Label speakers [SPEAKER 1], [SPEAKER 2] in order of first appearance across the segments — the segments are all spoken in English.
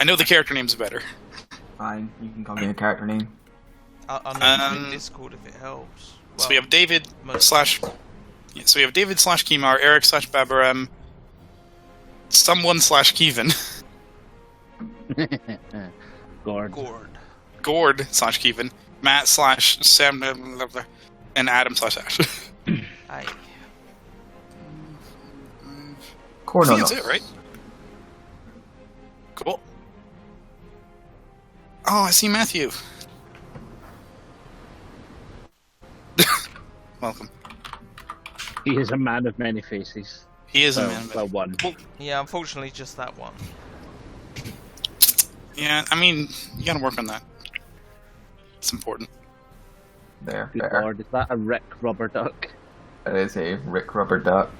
[SPEAKER 1] I know the character name's better.
[SPEAKER 2] Fine, you can call me a character name.
[SPEAKER 3] I'll name it in Discord if it helps. Well,
[SPEAKER 1] So we have David slash... Yeah, so we have David slash Kimar, Eric slash Babarem, someone slash Kevin. Gord slash Kevin, Matt slash Sam, and Adam slash Ash.
[SPEAKER 3] Aye.
[SPEAKER 1] I think that's it, right? Cool. Oh, I see Matthew. Welcome.
[SPEAKER 4] He is a man of many faces.
[SPEAKER 1] He is a man.
[SPEAKER 4] Well, one.
[SPEAKER 3] Yeah, unfortunately, just that one.
[SPEAKER 1] Yeah, I mean, you gotta work on that. It's important.
[SPEAKER 2] There.
[SPEAKER 4] Good lord, is that a Rick rubber duck?
[SPEAKER 2] That is a Rick Rubber Duck.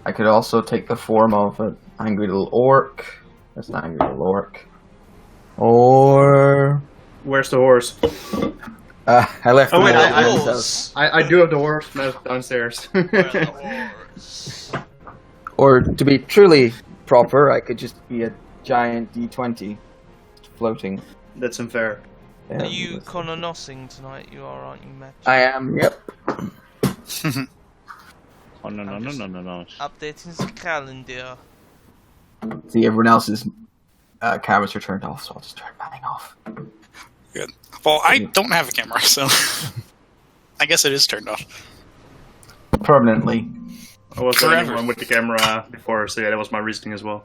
[SPEAKER 2] I could also take the form of an angry little orc. That's an angry little orc. Or...
[SPEAKER 5] Where's the horse?
[SPEAKER 2] I left
[SPEAKER 5] Oh, wait,
[SPEAKER 2] the
[SPEAKER 5] I do have the horse downstairs.
[SPEAKER 2] Or, to be truly proper, I could just be a giant D20 floating.
[SPEAKER 5] That's unfair.
[SPEAKER 2] Yeah,
[SPEAKER 3] Are you Kononossing tonight? You are, aren't you, Matt?
[SPEAKER 2] I am, yep.
[SPEAKER 4] Oh, no.
[SPEAKER 3] Updating the calendar.
[SPEAKER 2] See, everyone else's cameras are turned off, so I'll just turn mine off.
[SPEAKER 1] Good. Well, I don't have a camera, so I guess it is turned off.
[SPEAKER 2] Permanently.
[SPEAKER 5] I was the
[SPEAKER 1] Forever.
[SPEAKER 5] only one with the camera before, so yeah, that was my reasoning as well.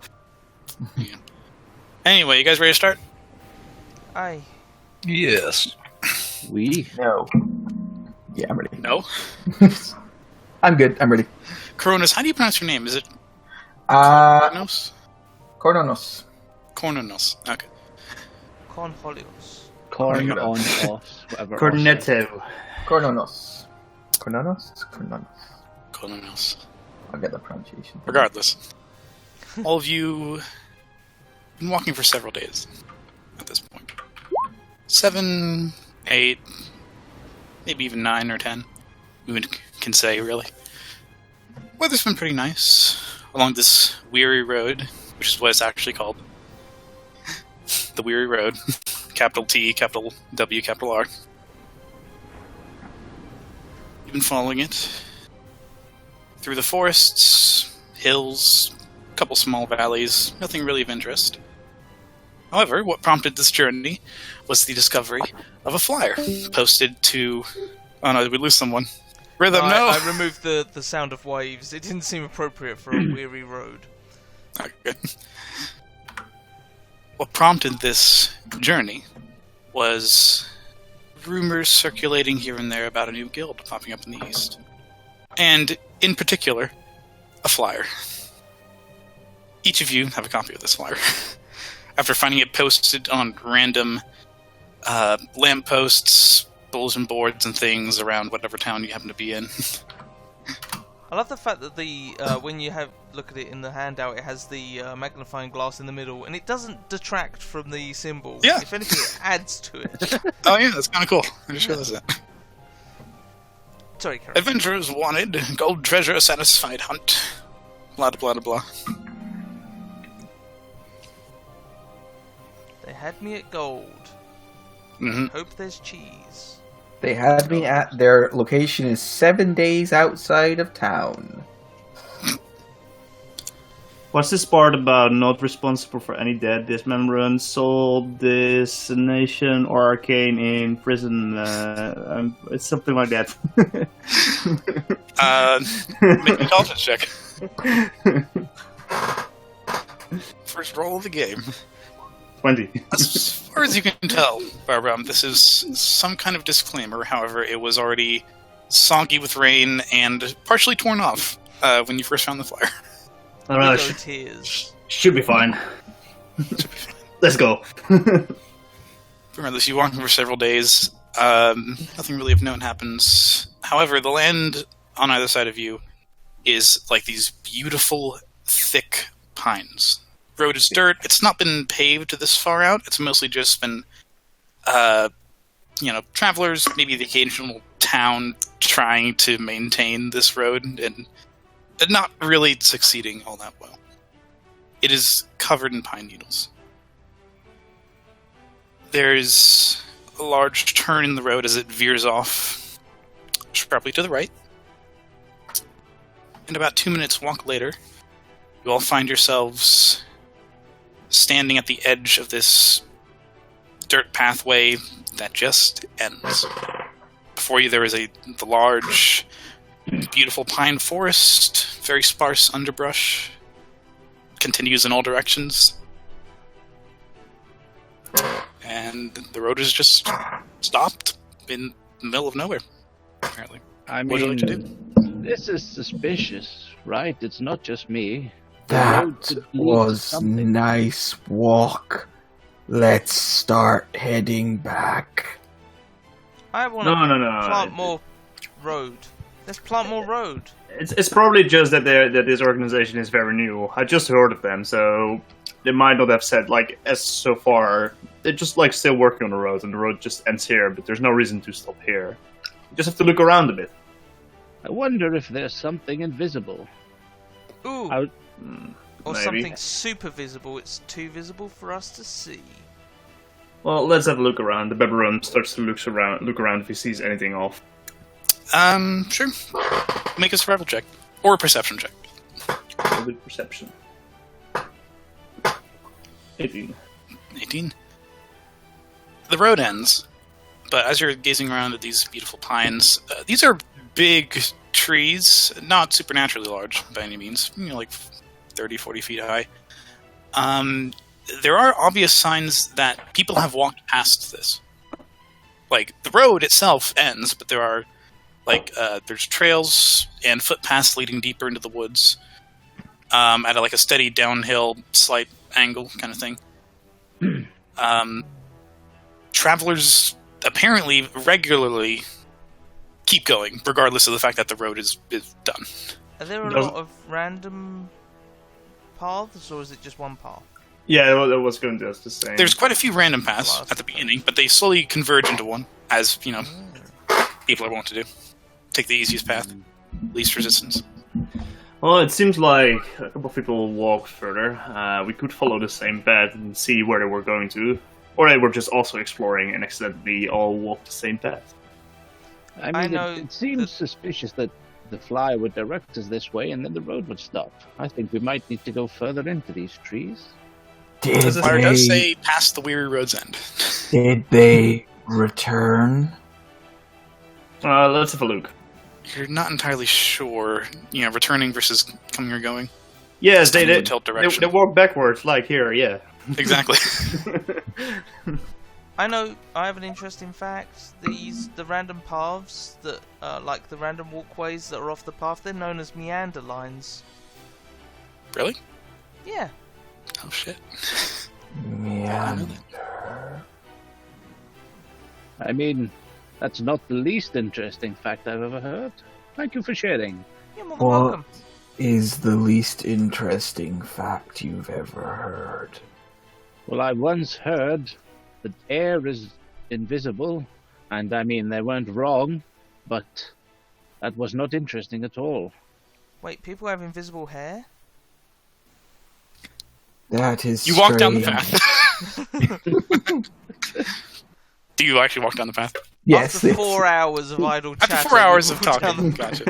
[SPEAKER 1] Yeah. Anyway, you guys ready to start?
[SPEAKER 3] Aye.
[SPEAKER 6] Yes.
[SPEAKER 2] No. Yeah, I'm ready.
[SPEAKER 1] No.
[SPEAKER 2] I'm good, I'm ready.
[SPEAKER 1] Coronas, how do you pronounce your name? Is it
[SPEAKER 2] Cornonos.
[SPEAKER 1] Coronos? Cornonos. Okay.
[SPEAKER 3] Cornholios.
[SPEAKER 4] Corn on toss, whatever.
[SPEAKER 5] Cornetto.
[SPEAKER 2] Cornonos. Cornonos? Cornonos.
[SPEAKER 1] Coronos.
[SPEAKER 2] I'll get the pronunciation.
[SPEAKER 1] Regardless, all of you have been walking for several days at this point. 7, 8, maybe even 9 or 10. We can say, really. Weather's been pretty nice along this weary road, which is what it's actually called. The Weary Road. Capital T, capital W, capital R. You've been following it through the forests, hills, a couple small valleys, nothing really of interest. However, what prompted this journey was the discovery of a flyer posted to... Oh no, did we lose someone? Rhythm, no!
[SPEAKER 3] I removed the sound of waves. It didn't seem appropriate for a weary road.
[SPEAKER 1] Okay. What prompted this journey was rumors circulating here and there about a new guild popping up in the east. And, in particular, a flyer. Each of you have a copy of this flyer. After finding it posted on random lampposts, bulletin boards, and things around whatever town you happen to be in.
[SPEAKER 3] I love the fact that the when you look at it in the handout, it has the magnifying glass in the middle, and it doesn't detract from the symbol.
[SPEAKER 1] Yeah.
[SPEAKER 3] If anything, it adds to it.
[SPEAKER 1] Oh yeah, that's kind of cool. I just realized that.
[SPEAKER 3] Sorry, Karen.
[SPEAKER 1] Adventurers wanted, gold treasure satisfied hunt. Blah blah blah blah.
[SPEAKER 3] They had me at gold.
[SPEAKER 1] Mm-hmm.
[SPEAKER 3] Hope there's cheese.
[SPEAKER 2] They had me at their location is 7 days outside of town.
[SPEAKER 5] What's this part about not responsible for any dead dismemberment, soul, dissonation, or arcane in prison? It's something like that.
[SPEAKER 1] Make an intelligence check. First roll of the game.
[SPEAKER 5] 20.
[SPEAKER 1] As far as you can tell, Barbara, this is some kind of disclaimer. However, it was already soggy with rain and partially torn off when you first found the flyer.
[SPEAKER 5] I don't know,
[SPEAKER 3] Tears.
[SPEAKER 5] should be fine. Let's go.
[SPEAKER 1] Regardless, you walk for several days. Nothing really of note happens. However, the land on either side of you is like these beautiful, thick pines. Road is dirt. It's not been paved this far out. It's mostly just been, travelers, maybe the occasional town trying to maintain this road and not really succeeding all that well. It is covered in pine needles. There's a large turn in the road as it veers off sharply to the right. And about 2 minutes walk later, you all find yourselves standing at the edge of this dirt pathway that just ends. Before you there is the large, beautiful pine forest, very sparse underbrush, continues in all directions. And the road is just stopped in the middle of nowhere, apparently.
[SPEAKER 4] I
[SPEAKER 1] What would you like to do?
[SPEAKER 4] This is suspicious, right? It's not just me. The
[SPEAKER 2] That
[SPEAKER 4] road could lead to
[SPEAKER 2] was
[SPEAKER 4] something.
[SPEAKER 2] nice walk. Let's start heading back.
[SPEAKER 3] I want
[SPEAKER 5] No,
[SPEAKER 3] to
[SPEAKER 5] no, no.
[SPEAKER 3] plant more road. Let's plant more road.
[SPEAKER 5] It's probably just that that this organization is very new. I just heard of them, so they might not have said like as so far. They're just like still working on the road, and the road just ends here. But there's no reason to stop here. You just have to look around a bit.
[SPEAKER 4] I wonder if there's something invisible.
[SPEAKER 3] Ooh,
[SPEAKER 4] I-
[SPEAKER 3] or
[SPEAKER 5] maybe.
[SPEAKER 3] something super visible. It's too visible for us to see.
[SPEAKER 5] Well, let's have a look around. The baboon starts to look around if he sees anything off.
[SPEAKER 1] Sure. Make a survival check. Or a perception check.
[SPEAKER 5] With perception. 18.
[SPEAKER 1] 18. The road ends, but as you're gazing around at these beautiful pines, these are big trees, not supernaturally large by any means, like 30, 40 feet high. There are obvious signs that people have walked past this. Like, the road itself ends, but there are, there's trails and footpaths leading deeper into the woods at a steady downhill, slight angle kind of thing. Travelers apparently regularly keep going, regardless of the fact that the road is done.
[SPEAKER 3] Are there a lot of random paths, or is it just one path?
[SPEAKER 5] Yeah, I was going to ask the same.
[SPEAKER 1] There's quite a few random paths at the beginning, but they slowly converge into one, as, people are wont to do. Take the easiest path, least resistance.
[SPEAKER 5] Well, it seems like a couple of people walked further. We could follow the same path and see where they were going to. Or they were just also exploring and accidentally all walked the same path.
[SPEAKER 4] I
[SPEAKER 3] I
[SPEAKER 4] mean,
[SPEAKER 3] know
[SPEAKER 4] it seems suspicious that the fly would direct us this way and then the road would stop. I think we might need to go further into these trees.
[SPEAKER 2] Did
[SPEAKER 1] The fire does
[SPEAKER 2] they,
[SPEAKER 1] say past the weary road's end.
[SPEAKER 2] did they return?
[SPEAKER 5] Let's have a look.
[SPEAKER 1] You're not entirely sure, returning versus coming or going.
[SPEAKER 5] Yes,
[SPEAKER 1] Time
[SPEAKER 5] they
[SPEAKER 1] to tell direction.
[SPEAKER 5] they walk backwards, like here, yeah.
[SPEAKER 1] Exactly.
[SPEAKER 3] I know. I have an interesting fact. The random paths that, like the random walkways that are off the path, they're known as meander lines.
[SPEAKER 1] Really?
[SPEAKER 3] Yeah.
[SPEAKER 1] Oh shit.
[SPEAKER 2] Yeah.
[SPEAKER 4] I mean, that's not the least interesting fact I've ever heard. Thank you for sharing.
[SPEAKER 3] You're more than
[SPEAKER 2] What
[SPEAKER 3] welcome.
[SPEAKER 2] is the least interesting fact you've ever heard?
[SPEAKER 4] Well, I once heard that air is invisible, and I mean, they weren't wrong, but that was not interesting at all.
[SPEAKER 3] Wait, people have invisible hair?
[SPEAKER 2] That is
[SPEAKER 1] You walk down the
[SPEAKER 2] strange.
[SPEAKER 1] path. Do you actually walk down the path?
[SPEAKER 2] Yes.
[SPEAKER 3] After
[SPEAKER 2] it's-
[SPEAKER 3] 4 hours of idle chat.
[SPEAKER 1] After 4 hours of talking. Gotcha.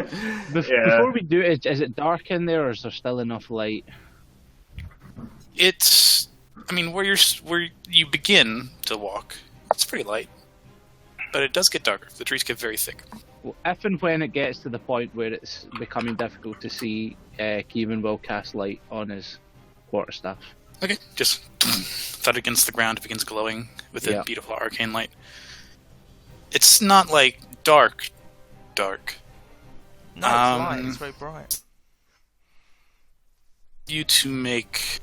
[SPEAKER 4] Before we do it, is it dark in there, or is there still enough light?
[SPEAKER 1] It's, where you begin to walk, it's pretty light, but it does get darker. The trees get very thick.
[SPEAKER 4] Well, if and when it gets to the point where it's becoming difficult to see, Kevin will cast light on his quarterstaff.
[SPEAKER 1] Okay, just thud against the ground, it begins glowing with a
[SPEAKER 4] Yeah.
[SPEAKER 1] beautiful arcane light. It's not dark.
[SPEAKER 3] No, it's
[SPEAKER 1] Um,
[SPEAKER 3] light. It's very bright.
[SPEAKER 1] You to make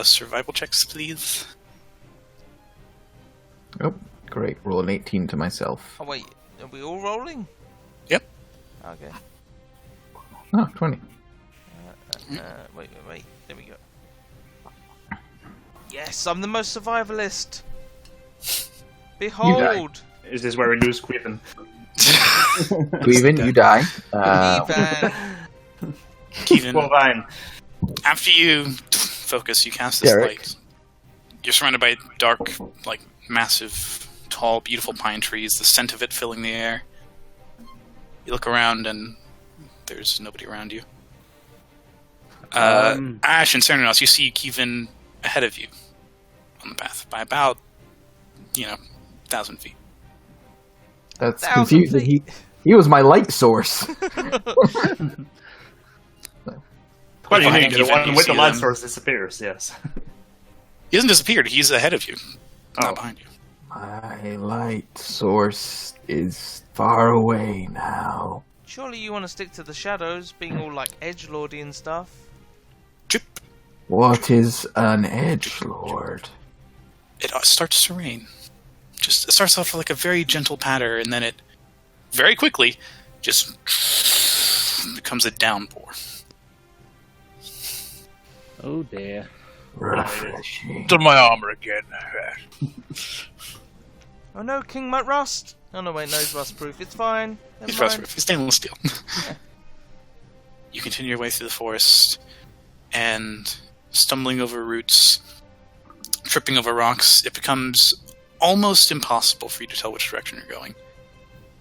[SPEAKER 1] survival checks, please.
[SPEAKER 2] Oh, great. Roll an 18 to myself.
[SPEAKER 3] Oh wait, are we all rolling?
[SPEAKER 1] Yep.
[SPEAKER 3] Okay.
[SPEAKER 2] Oh, 20.
[SPEAKER 3] Wait. There we go. Yes, I'm the most survivalist. Behold,
[SPEAKER 5] Is this where we lose Quiven?
[SPEAKER 2] Cleven, you die.
[SPEAKER 3] Evan.
[SPEAKER 1] Kevin,
[SPEAKER 5] Well, fine.
[SPEAKER 1] after you focus, you cast this
[SPEAKER 2] Derek.
[SPEAKER 1] light. You're surrounded by dark, massive, tall, beautiful pine trees, the scent of it filling the air. You look around and there's nobody around you. Ash and Cernunnos, you see Kevin ahead of you on the path by about, 1,000 feet.
[SPEAKER 2] That's
[SPEAKER 3] 1,000
[SPEAKER 2] confusing.
[SPEAKER 3] feet.
[SPEAKER 2] He was my light source.
[SPEAKER 5] Quite
[SPEAKER 1] Behind
[SPEAKER 5] unique. The
[SPEAKER 1] Kevin,
[SPEAKER 5] one
[SPEAKER 1] you
[SPEAKER 5] with the
[SPEAKER 1] see
[SPEAKER 5] light
[SPEAKER 1] them.
[SPEAKER 5] source disappears. Yes.
[SPEAKER 1] He hasn't disappeared. He's ahead of you, not
[SPEAKER 5] Oh.
[SPEAKER 1] behind you.
[SPEAKER 2] My light source is far away now.
[SPEAKER 3] Surely you want to stick to the shadows, being all like edgelordy and stuff.
[SPEAKER 1] Chip.
[SPEAKER 2] What is an edgelord?
[SPEAKER 1] It starts to rain. It starts off like a very gentle patter, and then it very quickly just becomes a downpour.
[SPEAKER 4] Oh dear.
[SPEAKER 2] Refreshing.
[SPEAKER 6] To my armor again.
[SPEAKER 3] Oh no, King might rust! Oh no, wait, no, he's rust-proof. It's fine. Never
[SPEAKER 1] He's
[SPEAKER 3] mind.
[SPEAKER 1] rust-proof. He's stainless steel. You continue your way through the forest, and stumbling over roots, tripping over rocks, it becomes almost impossible for you to tell which direction you're going.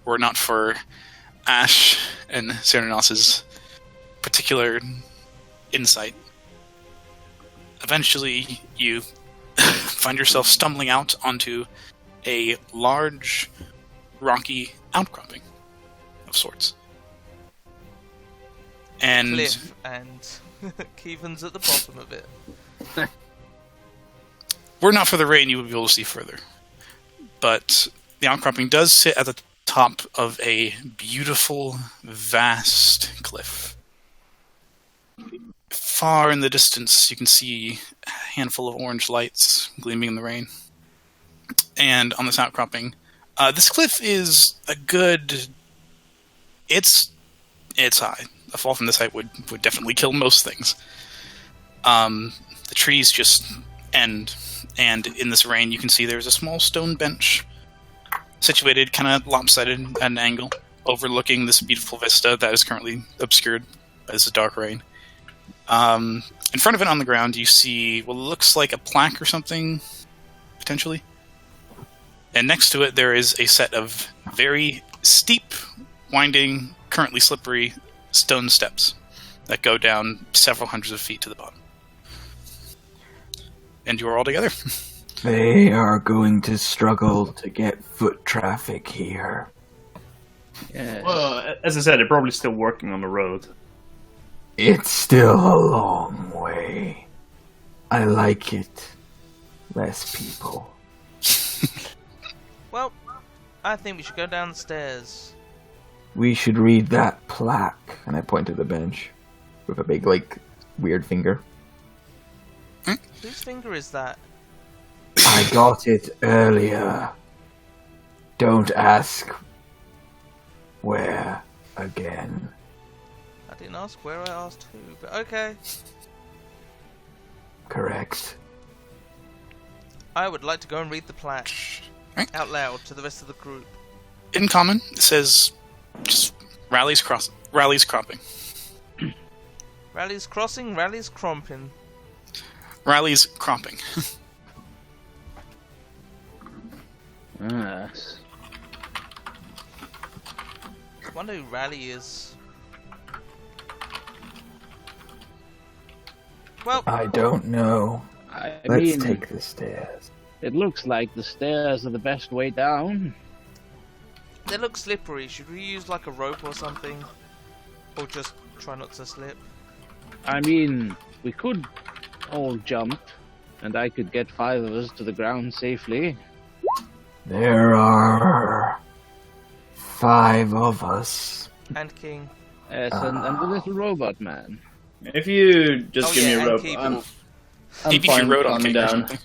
[SPEAKER 1] Were it not for Ash and Cernunnos' particular insight. Eventually, you find yourself stumbling out onto a large, rocky outcropping of sorts. And
[SPEAKER 3] Cliff, and Keevan's at the bottom of it.
[SPEAKER 1] were it not for the rain, you would be able to see further. But the outcropping does sit at the top of a beautiful, vast cliff. Far in the distance, you can see a handful of orange lights gleaming in the rain. And on this outcropping, this cliff is a good... It's high. A fall from this height would definitely kill most things. The trees just end, and in this rain you can see there's a small stone bench situated kind of lopsided at an angle, overlooking this beautiful vista that is currently obscured by this dark rain. In front of it on the ground you see what looks like a plaque or something, potentially. And next to it there is a set of very steep, winding, currently slippery stone steps that go down several hundreds of feet to the bottom. And you are all together.
[SPEAKER 2] They are going to struggle to get foot traffic here.
[SPEAKER 4] Yes.
[SPEAKER 5] Well, as I said, they're probably still working on the road.
[SPEAKER 2] It's still a long way. I like it. Less people.
[SPEAKER 3] Well, I think we should go down the stairs.
[SPEAKER 2] We should read that plaque. And I point to the bench with a big, weird finger.
[SPEAKER 3] Whose finger is that?
[SPEAKER 2] I got it earlier. Don't ask where again.
[SPEAKER 3] I didn't ask where, I asked who, but okay.
[SPEAKER 2] Correct.
[SPEAKER 3] I would like to go and read the plaque
[SPEAKER 1] Right.
[SPEAKER 3] out loud to the rest of the group.
[SPEAKER 1] In common, it says just rallies cropping.
[SPEAKER 3] Rallies crossing, rallies cromping.
[SPEAKER 1] Rallies cropping.
[SPEAKER 4] Yes.
[SPEAKER 3] I wonder who Rally is. Well,
[SPEAKER 2] I don't know.
[SPEAKER 4] I
[SPEAKER 2] Let's
[SPEAKER 4] mean,
[SPEAKER 2] take the stairs.
[SPEAKER 4] it looks like the stairs are the best way down.
[SPEAKER 3] they look slippery. Should we use like a rope or something? Or just try not to slip?
[SPEAKER 4] I mean, we could all jump, and I could get 5 of us to the ground safely.
[SPEAKER 2] There are 5 of us.
[SPEAKER 3] And King.
[SPEAKER 4] Yes, and the little robot man.
[SPEAKER 5] If you just
[SPEAKER 3] Oh,
[SPEAKER 5] give
[SPEAKER 3] yeah,
[SPEAKER 5] me a
[SPEAKER 3] and
[SPEAKER 5] rope,
[SPEAKER 3] keyboard.
[SPEAKER 5] I'm
[SPEAKER 1] Maybe if
[SPEAKER 5] fine
[SPEAKER 1] you rode on
[SPEAKER 5] climbing
[SPEAKER 1] King or
[SPEAKER 5] down.
[SPEAKER 1] something.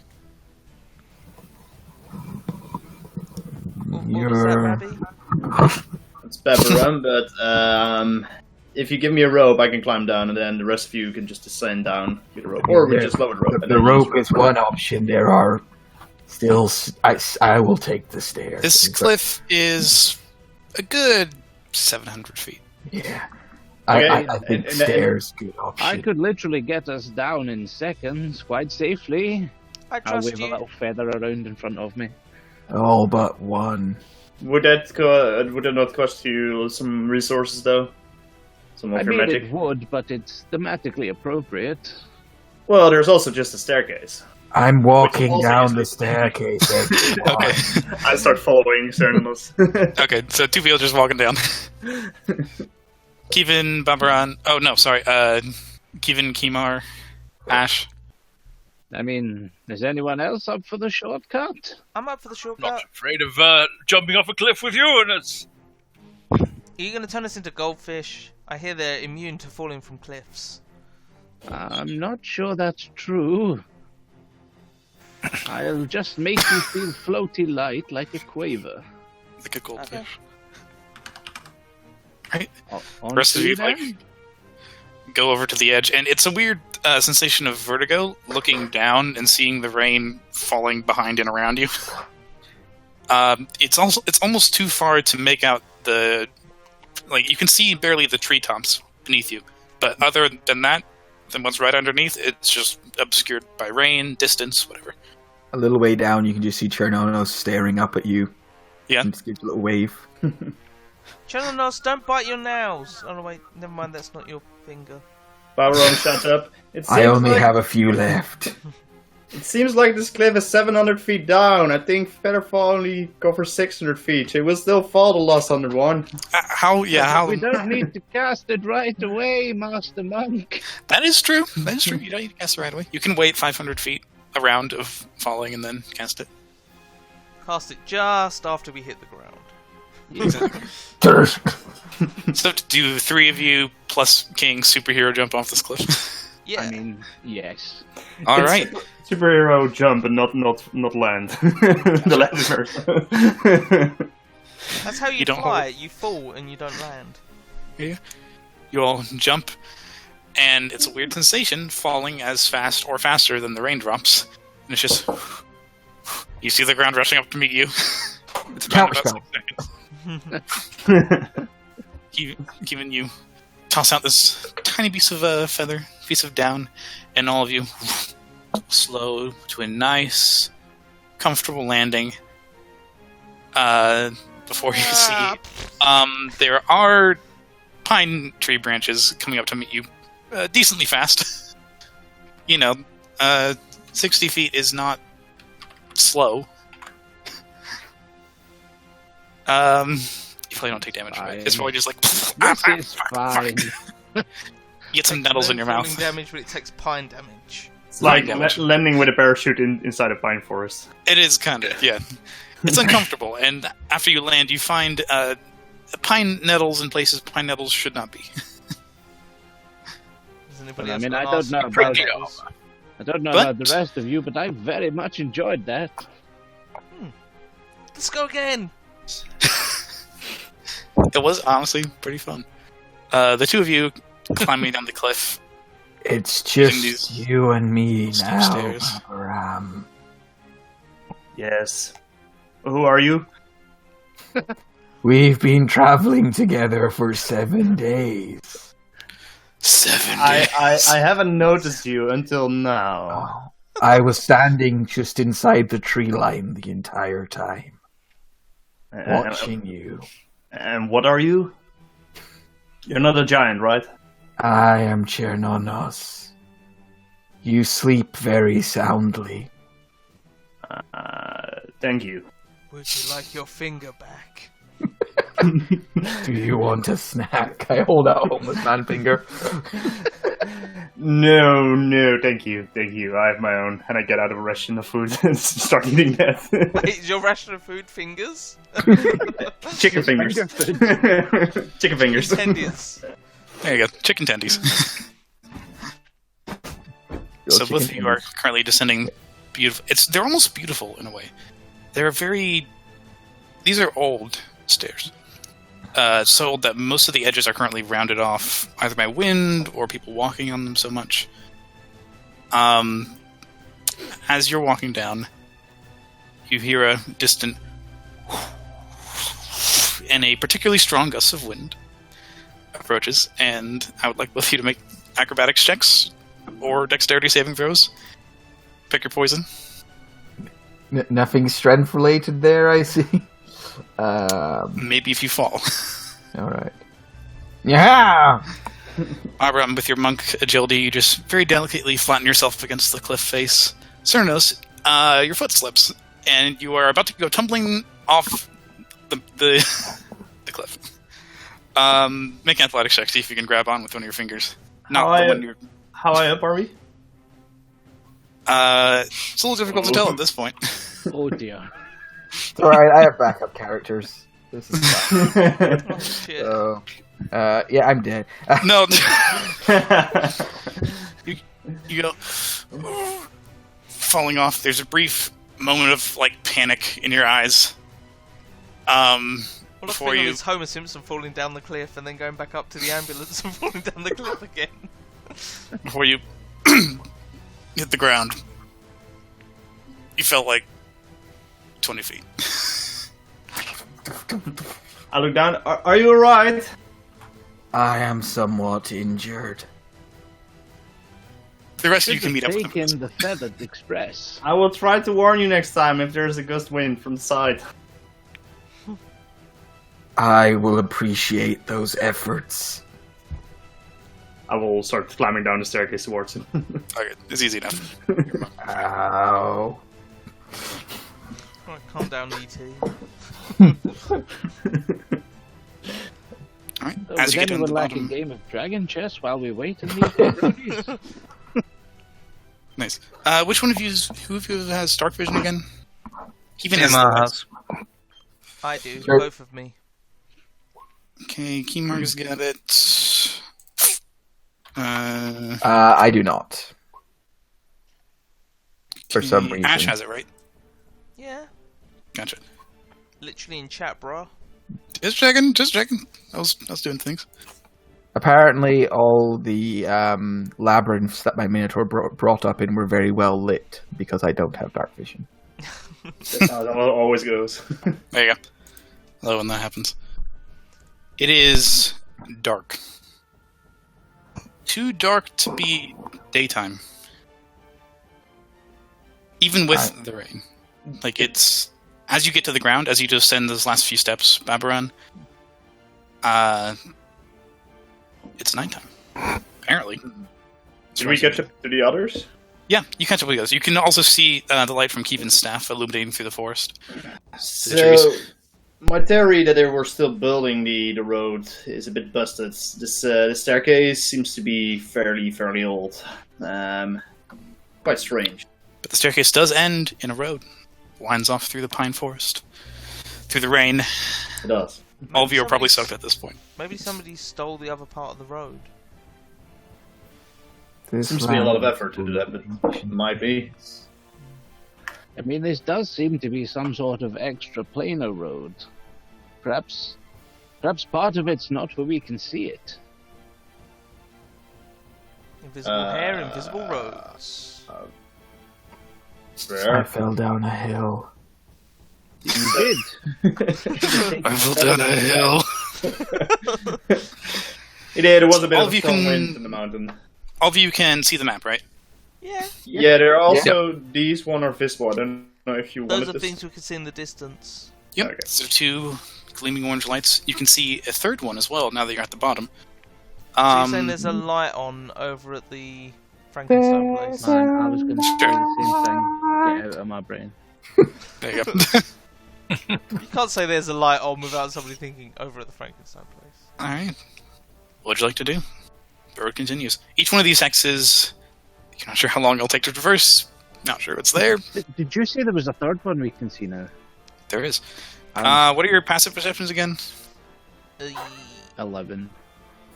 [SPEAKER 3] What was that, Rabby?
[SPEAKER 5] It's pepper but if you give me a rope, I can climb down, and then the rest of you can just descend down with a rope, or we just lower the rope. and
[SPEAKER 2] The
[SPEAKER 5] then
[SPEAKER 2] rope
[SPEAKER 5] use
[SPEAKER 2] is one option. There are still... I will take the stairs.
[SPEAKER 1] This cliff is a good 700 feet.
[SPEAKER 2] Yeah.
[SPEAKER 5] Okay,
[SPEAKER 2] I think
[SPEAKER 5] and-
[SPEAKER 2] stairs good option.
[SPEAKER 4] I could literally get us down in seconds, quite safely.
[SPEAKER 3] I
[SPEAKER 4] I'll
[SPEAKER 3] trust
[SPEAKER 4] wave a
[SPEAKER 3] you.
[SPEAKER 4] little feather around in front of me.
[SPEAKER 2] All but one.
[SPEAKER 5] Would that not cost you some resources though? Some
[SPEAKER 4] I
[SPEAKER 5] of your
[SPEAKER 4] mean,
[SPEAKER 5] magic.
[SPEAKER 4] it would, but it's thematically appropriate.
[SPEAKER 5] Well, there's also just a staircase.
[SPEAKER 2] I'm walking
[SPEAKER 5] also
[SPEAKER 2] down
[SPEAKER 5] useful.
[SPEAKER 2] the staircase.
[SPEAKER 1] Okay.
[SPEAKER 5] I start following Cernus.
[SPEAKER 1] Okay, so two villagers walking down. Kevin, Babaran. Oh no, sorry. Kevin, Kimar, Ash.
[SPEAKER 4] I mean, is anyone else up for the shortcut?
[SPEAKER 3] I'm up for the
[SPEAKER 6] Not
[SPEAKER 3] shortcut.
[SPEAKER 6] afraid of jumping off a cliff with you, and it's...
[SPEAKER 3] Are you going to turn us into goldfish? I hear they're immune to falling from cliffs.
[SPEAKER 4] I'm not sure that's true. I'll just make you feel floaty light like a quaver.
[SPEAKER 1] Like a goldfish.
[SPEAKER 3] Okay.
[SPEAKER 1] Right.
[SPEAKER 4] On
[SPEAKER 1] Rest of you,
[SPEAKER 4] to them?
[SPEAKER 1] like, go over to the edge, and it's a weird sensation of vertigo, looking down and seeing the rain falling behind and around you. It's almost too far to make out the, like, you can see barely the treetops beneath you, but other than that, than what's right underneath, it's just obscured by rain, distance, whatever.
[SPEAKER 2] A little way down, you can just see Chernonos staring up at you.
[SPEAKER 1] Yeah.
[SPEAKER 2] And just gives a little wave.
[SPEAKER 3] Chelanos, don't bite your nails. Oh no, wait, never mind. That's not your finger.
[SPEAKER 5] Baron, shut up. It
[SPEAKER 2] I
[SPEAKER 5] seems
[SPEAKER 2] only
[SPEAKER 5] like,
[SPEAKER 2] have a few left.
[SPEAKER 5] It seems like this cliff is 700 feet down. I think Featherfall only go for 600 feet. It will still fall the last 101.
[SPEAKER 1] How?
[SPEAKER 4] We don't need to cast it right away, Master Monk.
[SPEAKER 1] That is true. That is true. You don't need to cast it right away. You can wait 500 feet around of falling and then cast it.
[SPEAKER 3] Cast it just after we hit the ground.
[SPEAKER 1] So do three of you plus King superhero jump off this cliff?
[SPEAKER 3] Yeah.
[SPEAKER 4] I mean, yes.
[SPEAKER 1] All
[SPEAKER 5] It's
[SPEAKER 1] right.
[SPEAKER 5] Superhero jump and not land. The land first.
[SPEAKER 3] That's how you
[SPEAKER 1] don't
[SPEAKER 3] fly. You fall and you don't land.
[SPEAKER 1] You all jump, and it's a weird sensation, falling as fast or faster than the raindrops. And it's just... You see the ground rushing up to meet you. It's about 6 seconds. Even you toss out this tiny piece of feather, piece of down, and all of you slow to a nice, comfortable landing. Before you see, there are pine tree branches coming up to meet you decently fast. 60 feet is not slow. You probably don't take damage from it. It's probably just like...
[SPEAKER 4] This is fine.
[SPEAKER 1] Get some nettles in your
[SPEAKER 3] No
[SPEAKER 1] mouth.
[SPEAKER 3] falling damage, but it takes pine damage.
[SPEAKER 5] It's like
[SPEAKER 1] damage.
[SPEAKER 5] landing with a parachute inside a pine forest.
[SPEAKER 1] It is kind of, yeah. It's uncomfortable, and after you land, you find pine nettles in places pine nettles should not be.
[SPEAKER 3] Does anybody
[SPEAKER 4] I
[SPEAKER 3] else
[SPEAKER 4] mean,
[SPEAKER 3] got
[SPEAKER 4] I
[SPEAKER 3] an
[SPEAKER 4] don't
[SPEAKER 3] arse
[SPEAKER 4] know
[SPEAKER 3] you
[SPEAKER 4] about-
[SPEAKER 3] can nettles?
[SPEAKER 4] I don't know
[SPEAKER 1] But-
[SPEAKER 4] about the rest of you, but I very much enjoyed that.
[SPEAKER 3] Let's go again.
[SPEAKER 1] It was honestly pretty fun. The two of you climbing down the cliff.
[SPEAKER 2] It's
[SPEAKER 1] Using
[SPEAKER 2] just
[SPEAKER 1] these
[SPEAKER 2] you and me
[SPEAKER 1] steep
[SPEAKER 2] now,
[SPEAKER 1] stairs.
[SPEAKER 2] Ram.
[SPEAKER 5] Yes. Who are you?
[SPEAKER 2] We've been traveling together for 7 days.
[SPEAKER 1] 7 days.
[SPEAKER 5] I haven't noticed you until now.
[SPEAKER 2] I was standing just inside the tree line the entire time, watching you.
[SPEAKER 5] And what are you? You're not a giant, right?
[SPEAKER 2] I am Chernonos. You sleep very soundly.
[SPEAKER 5] Thank you.
[SPEAKER 3] Would you like your finger back?
[SPEAKER 2] Do you want a snack? I hold out homeless man finger.
[SPEAKER 5] No, thank you. I have my own, and I get out of a ration of food and start eating that.
[SPEAKER 3] Wait, is your ration of food fingers?
[SPEAKER 5] Chicken fingers. Chicken fingers.
[SPEAKER 3] Tendies.
[SPEAKER 1] There you go. Chicken tendies. So both of you are currently descending beautiful. They're almost beautiful in a way. These are old stairs. So old that most of the edges are currently rounded off either by wind or people walking on them so much. As you're walking down, you hear a distant and a particularly strong gust of wind approaches, and I would like both of you to make acrobatics checks or dexterity saving throws. Pick your poison.
[SPEAKER 2] Nothing strength related there, I see.
[SPEAKER 1] Maybe if you fall.
[SPEAKER 2] Alright. Yeah!
[SPEAKER 1] Abram, with your monk agility, you just very delicately flatten yourself against the cliff face. Cernos, your foot slips, and you are about to go tumbling off the the cliff. Make an athletics check, see if you can grab on with one of your fingers.
[SPEAKER 5] How high up are we?
[SPEAKER 1] It's a little difficult to tell at this point.
[SPEAKER 4] Oh dear.
[SPEAKER 2] It's alright, I have backup characters. This is fine.
[SPEAKER 3] Oh, shit.
[SPEAKER 2] So, yeah, I'm dead.
[SPEAKER 1] No, you go falling off. There's a brief moment of like panic in your eyes.
[SPEAKER 3] Well, the
[SPEAKER 1] Before
[SPEAKER 3] thing
[SPEAKER 1] you
[SPEAKER 3] is Homer Simpson falling down the cliff and then going back up to the ambulance and falling down the cliff again.
[SPEAKER 1] before you hit the ground, you felt like 20 feet.
[SPEAKER 5] I look down. Are you alright?
[SPEAKER 2] I am somewhat injured.
[SPEAKER 1] The rest of you can meet up with
[SPEAKER 4] Take
[SPEAKER 1] them.
[SPEAKER 4] in the Feathered Express.
[SPEAKER 5] I will try to warn you next time if there's a gust wind from the side.
[SPEAKER 2] I will appreciate those efforts.
[SPEAKER 5] I will start climbing down the staircase towards him.
[SPEAKER 1] Okay, it's easy enough.
[SPEAKER 2] Ow.
[SPEAKER 3] Right, calm down, E.T.
[SPEAKER 1] Alright,
[SPEAKER 4] So
[SPEAKER 1] as you
[SPEAKER 4] would
[SPEAKER 1] get down to
[SPEAKER 4] anyone
[SPEAKER 1] the
[SPEAKER 4] like a
[SPEAKER 1] bottom.
[SPEAKER 4] game of Dragon Chess while we wait in these roadies?
[SPEAKER 1] Nice. Which one of you has dark vision again? Even
[SPEAKER 6] Emma
[SPEAKER 1] has the
[SPEAKER 6] has.
[SPEAKER 3] I do,
[SPEAKER 2] Sure.
[SPEAKER 3] both of me.
[SPEAKER 1] Okay, Keymark's got it.
[SPEAKER 2] I do not. For some reason.
[SPEAKER 1] Ash has it, right?
[SPEAKER 3] Yeah,
[SPEAKER 1] Gotcha.
[SPEAKER 3] literally in chat, bro.
[SPEAKER 1] Just checking. I was doing things.
[SPEAKER 2] Apparently, all the labyrinths that my Minotaur brought up in were very well lit because I don't have dark vision.
[SPEAKER 5] That's how it always goes.
[SPEAKER 1] There you go. I love when that happens. It is dark. Too dark to be daytime. Even with the rain. Like, it's... As you get to the ground, as you descend those last few steps, Babaran, it's nighttime. Apparently.
[SPEAKER 5] Did we catch up to the others?
[SPEAKER 1] Yeah, you catch up with the others. You can also see the light from Keevan's staff illuminating through the forest.
[SPEAKER 5] So, my theory that they were still building the road is a bit busted. The staircase seems to be fairly old. Quite strange.
[SPEAKER 1] But the staircase does end in a road. Winds off through the pine forest. Through the rain.
[SPEAKER 5] It does.
[SPEAKER 1] All of you are probably soaked at this point.
[SPEAKER 3] Maybe somebody stole the other part of the road.
[SPEAKER 2] This
[SPEAKER 5] Seems to be a lot of effort to do that, but it might be.
[SPEAKER 4] I mean, this does seem to be some sort of extra planar road. Perhaps part of it's not where we can see it.
[SPEAKER 3] Invisible hair, invisible roads.
[SPEAKER 2] I
[SPEAKER 5] Rare.
[SPEAKER 2] fell down a hill.
[SPEAKER 4] You did.
[SPEAKER 1] I fell down a hill.
[SPEAKER 5] There was a bit
[SPEAKER 1] All
[SPEAKER 5] of
[SPEAKER 1] of
[SPEAKER 5] a
[SPEAKER 1] you
[SPEAKER 5] strong
[SPEAKER 1] can-
[SPEAKER 5] wind in the mountain.
[SPEAKER 1] All of you can see the map, right?
[SPEAKER 3] Yeah,
[SPEAKER 5] Yeah, there are also these one are visible. I don't know if you
[SPEAKER 3] those
[SPEAKER 5] wanted
[SPEAKER 3] are
[SPEAKER 5] this.
[SPEAKER 3] things we can see in the distance.
[SPEAKER 1] Yep.
[SPEAKER 5] Okay.
[SPEAKER 1] So two gleaming orange lights. You can see a third one as well, now that you're at the bottom.
[SPEAKER 3] So you're saying there's a light on over at the Frankenstein place?
[SPEAKER 4] Man, I was going to say
[SPEAKER 1] Sure.
[SPEAKER 4] the same thing. Get out of my brain.
[SPEAKER 1] There you go.
[SPEAKER 3] You can't say there's a light on without somebody thinking over at the Frankenstein place.
[SPEAKER 1] Alright. What would you like to do? The road continues. Each one of these hexes, you're not sure how long it'll take to traverse. Not sure what's there.
[SPEAKER 4] Did you say there was a third one we can see now?
[SPEAKER 1] There is.
[SPEAKER 4] Um,
[SPEAKER 1] What are your passive perceptions again?
[SPEAKER 4] 11.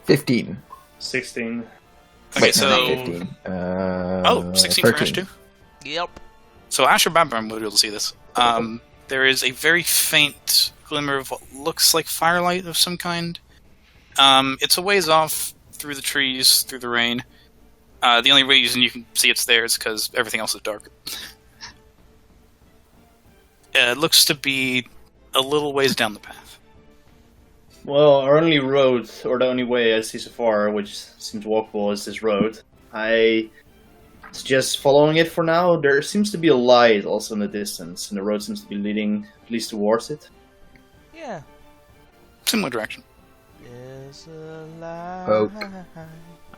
[SPEAKER 2] 15.
[SPEAKER 5] 16.
[SPEAKER 1] Okay,
[SPEAKER 2] Wait,
[SPEAKER 1] so...
[SPEAKER 2] no, not 15.
[SPEAKER 1] 16 for Ash
[SPEAKER 2] 13.
[SPEAKER 1] too?
[SPEAKER 3] Yep.
[SPEAKER 1] So Ash or Babram would be able to see this. There is a very faint glimmer of what looks like firelight of some kind. It's a ways off through the trees, through the rain. The only reason you can see it's there is because everything else is dark. It looks to be a little ways down the path.
[SPEAKER 5] Well, our only road, or the only way I see so far, which seems walkable, is this road. I suggest following it for now. There seems to be a light also in the distance, and the road seems to be leading at least towards it.
[SPEAKER 3] Yeah.
[SPEAKER 1] Similar direction.
[SPEAKER 3] There's a light.
[SPEAKER 2] Oak.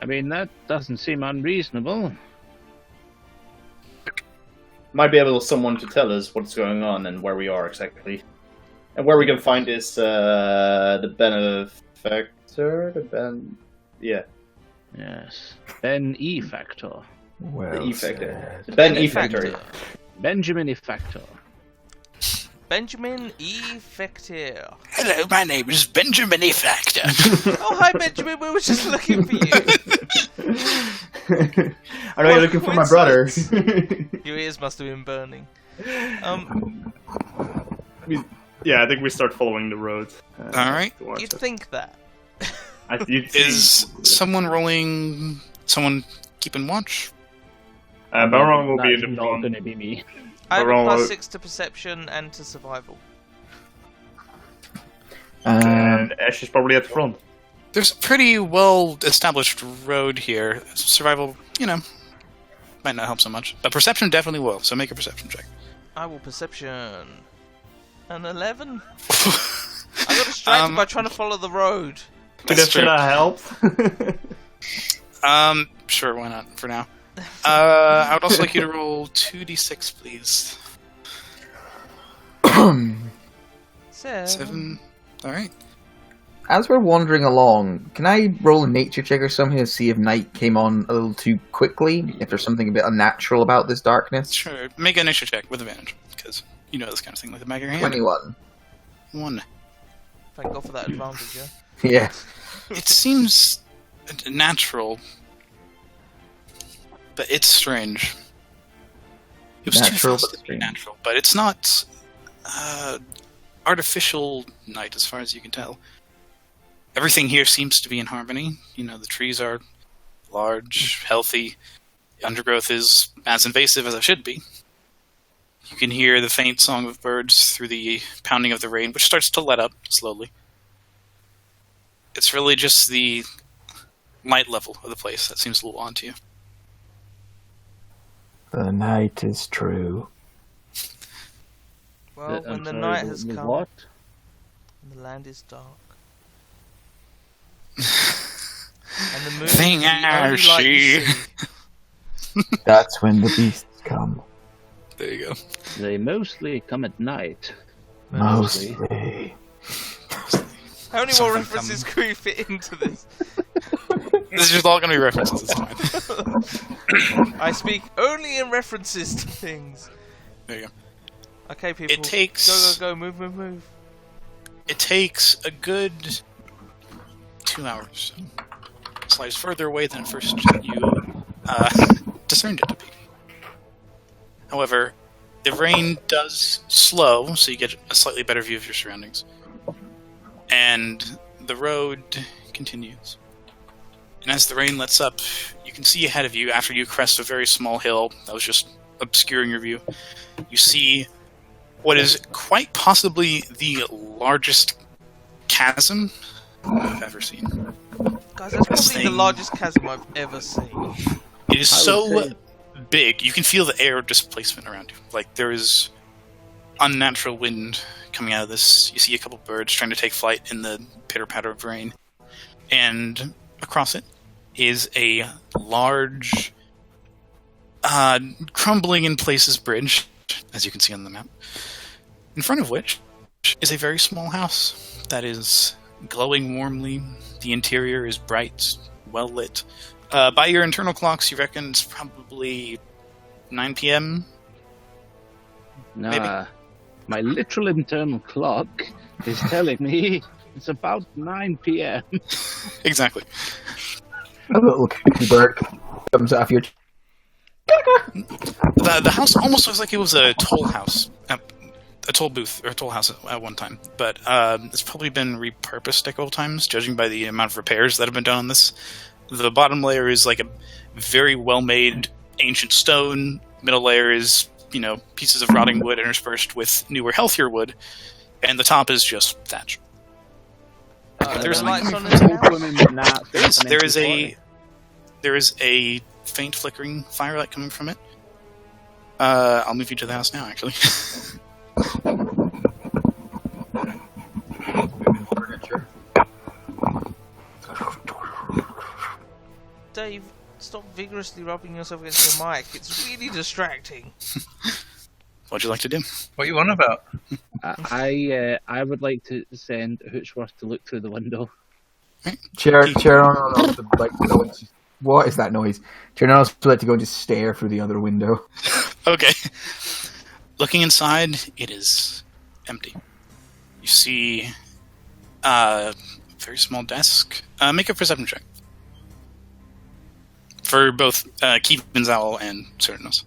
[SPEAKER 4] I mean, that doesn't seem unreasonable.
[SPEAKER 5] Might be able someone to tell us what's going on and where we are exactly. And where we can find this, the benefactor? Yeah.
[SPEAKER 4] Yes. Ben E. Factor.
[SPEAKER 2] Well
[SPEAKER 5] The E-Factor.
[SPEAKER 2] said.
[SPEAKER 5] The Ben E-Factory.
[SPEAKER 4] Benjamin E. Factor.
[SPEAKER 3] Benjamin E. Factor.
[SPEAKER 1] Hello, my name is Benjamin E. Factor.
[SPEAKER 3] Oh, hi, Benjamin. We were just looking for you.
[SPEAKER 5] I know you're looking for my brother.
[SPEAKER 3] Your ears must have been burning.
[SPEAKER 5] Yeah, I think we start following the road.
[SPEAKER 1] Alright.
[SPEAKER 3] You'd think that.
[SPEAKER 1] Is someone rolling... Someone keeping watch?
[SPEAKER 5] Baron will be
[SPEAKER 4] That's
[SPEAKER 5] in the
[SPEAKER 4] not
[SPEAKER 5] front.
[SPEAKER 4] going to be me.
[SPEAKER 3] I have a
[SPEAKER 5] Roll
[SPEAKER 3] plus
[SPEAKER 5] out.
[SPEAKER 3] 6 to perception and to survival.
[SPEAKER 5] And Ash is probably at the front.
[SPEAKER 1] There's a pretty well-established road here. Survival, might not help so much. But perception definitely will, so make a perception check.
[SPEAKER 3] I will perception. An 11? I got distracted by trying to follow the road.
[SPEAKER 5] Should I help?
[SPEAKER 1] Sure, why not, for now. I would also like you to roll 2d6, please. 7. Alright.
[SPEAKER 2] As we're wandering along, can I roll a nature check or something to see if night came on a little too quickly? If there's something a bit unnatural about this darkness?
[SPEAKER 1] Sure, make a nature check with advantage, because you know this kind of thing like the back of your hand.
[SPEAKER 2] 21.
[SPEAKER 1] 1.
[SPEAKER 3] Thank God for that advantage, yeah?
[SPEAKER 2] Yeah.
[SPEAKER 1] It seems natural, but it's strange. It was
[SPEAKER 2] Natural,
[SPEAKER 1] too fast
[SPEAKER 2] but
[SPEAKER 1] to be
[SPEAKER 2] strange.
[SPEAKER 1] natural, but it's not artificial night as far as you can tell. Everything here seems to be in harmony. The trees are large, healthy. The undergrowth is as invasive as it should be. You can hear the faint song of birds through the pounding of the rain, which starts to let up slowly. It's really just the light level of the place that seems a little odd to you.
[SPEAKER 2] The night is true.
[SPEAKER 3] Well, when
[SPEAKER 4] I'm
[SPEAKER 3] the
[SPEAKER 4] sorry,
[SPEAKER 3] night has
[SPEAKER 4] with
[SPEAKER 3] come
[SPEAKER 4] What?
[SPEAKER 3] and the land is dark and the moon
[SPEAKER 1] Thing
[SPEAKER 3] is the
[SPEAKER 1] I
[SPEAKER 3] only light you
[SPEAKER 1] see.
[SPEAKER 3] see.
[SPEAKER 2] That's when the beasts come.
[SPEAKER 1] There you go.
[SPEAKER 4] They mostly come at night.
[SPEAKER 2] Mostly.
[SPEAKER 3] How many more references can we fit into this?
[SPEAKER 1] This is just all going to be references this time.
[SPEAKER 3] I speak only in references to things.
[SPEAKER 1] There you go.
[SPEAKER 3] Okay, people.
[SPEAKER 1] It takes-
[SPEAKER 3] Go, move.
[SPEAKER 1] It takes a good 2 hours. Slides further away than first you discerned it to be. However, the rain does slow, so you get a slightly better view of your surroundings. And the road continues. And as the rain lets up, you can see ahead of you, after you crest a very small hill that was just obscuring your view, you see what is quite possibly the largest chasm I've ever seen.
[SPEAKER 3] Guys, that's
[SPEAKER 1] This
[SPEAKER 3] probably the
[SPEAKER 1] thing-
[SPEAKER 3] largest chasm I've ever seen.
[SPEAKER 1] It is
[SPEAKER 4] I would
[SPEAKER 1] so
[SPEAKER 4] say-
[SPEAKER 1] big, you can feel the air displacement around you. Like, there is unnatural wind coming out of this. You see a couple birds trying to take flight in the pitter-patter of rain. And across it is a large, crumbling in places bridge, as you can see on the map, in front of which is a very small house that is glowing warmly. The interior is bright, well lit. By your internal clocks, you reckon it's probably 9 p.m.? Maybe.
[SPEAKER 4] Nah, my literal internal clock is telling me it's about 9 p.m.
[SPEAKER 1] Exactly.
[SPEAKER 2] A little cookie bird comes out of your...
[SPEAKER 1] The house almost looks like it was a toll house. A toll booth, or a toll house at one time. But it's probably been repurposed a couple times, judging by the amount of repairs that have been done on this. The bottom layer is like a very well-made ancient stone. Middle layer is, pieces of rotting wood interspersed with newer, healthier wood. And the top is just thatch.
[SPEAKER 3] There's
[SPEAKER 1] There's
[SPEAKER 3] lights
[SPEAKER 1] an-
[SPEAKER 3] on in the house.
[SPEAKER 1] There is a faint flickering firelight coming from it. I'll move you to the house now, actually.
[SPEAKER 2] Furniture.
[SPEAKER 3] Dave, stop vigorously rubbing yourself against the mic. It's really distracting.
[SPEAKER 1] What'd you like to do?
[SPEAKER 6] What you on about?
[SPEAKER 4] I would like to send Hootsworth to look through the window.
[SPEAKER 2] Chair, no, like, what is that noise? Chair, like to go and just stare through the other window.
[SPEAKER 1] Okay. Looking inside, it is empty. You see a very small desk. Make a perception check. For both Keevan's Owl and Cernos.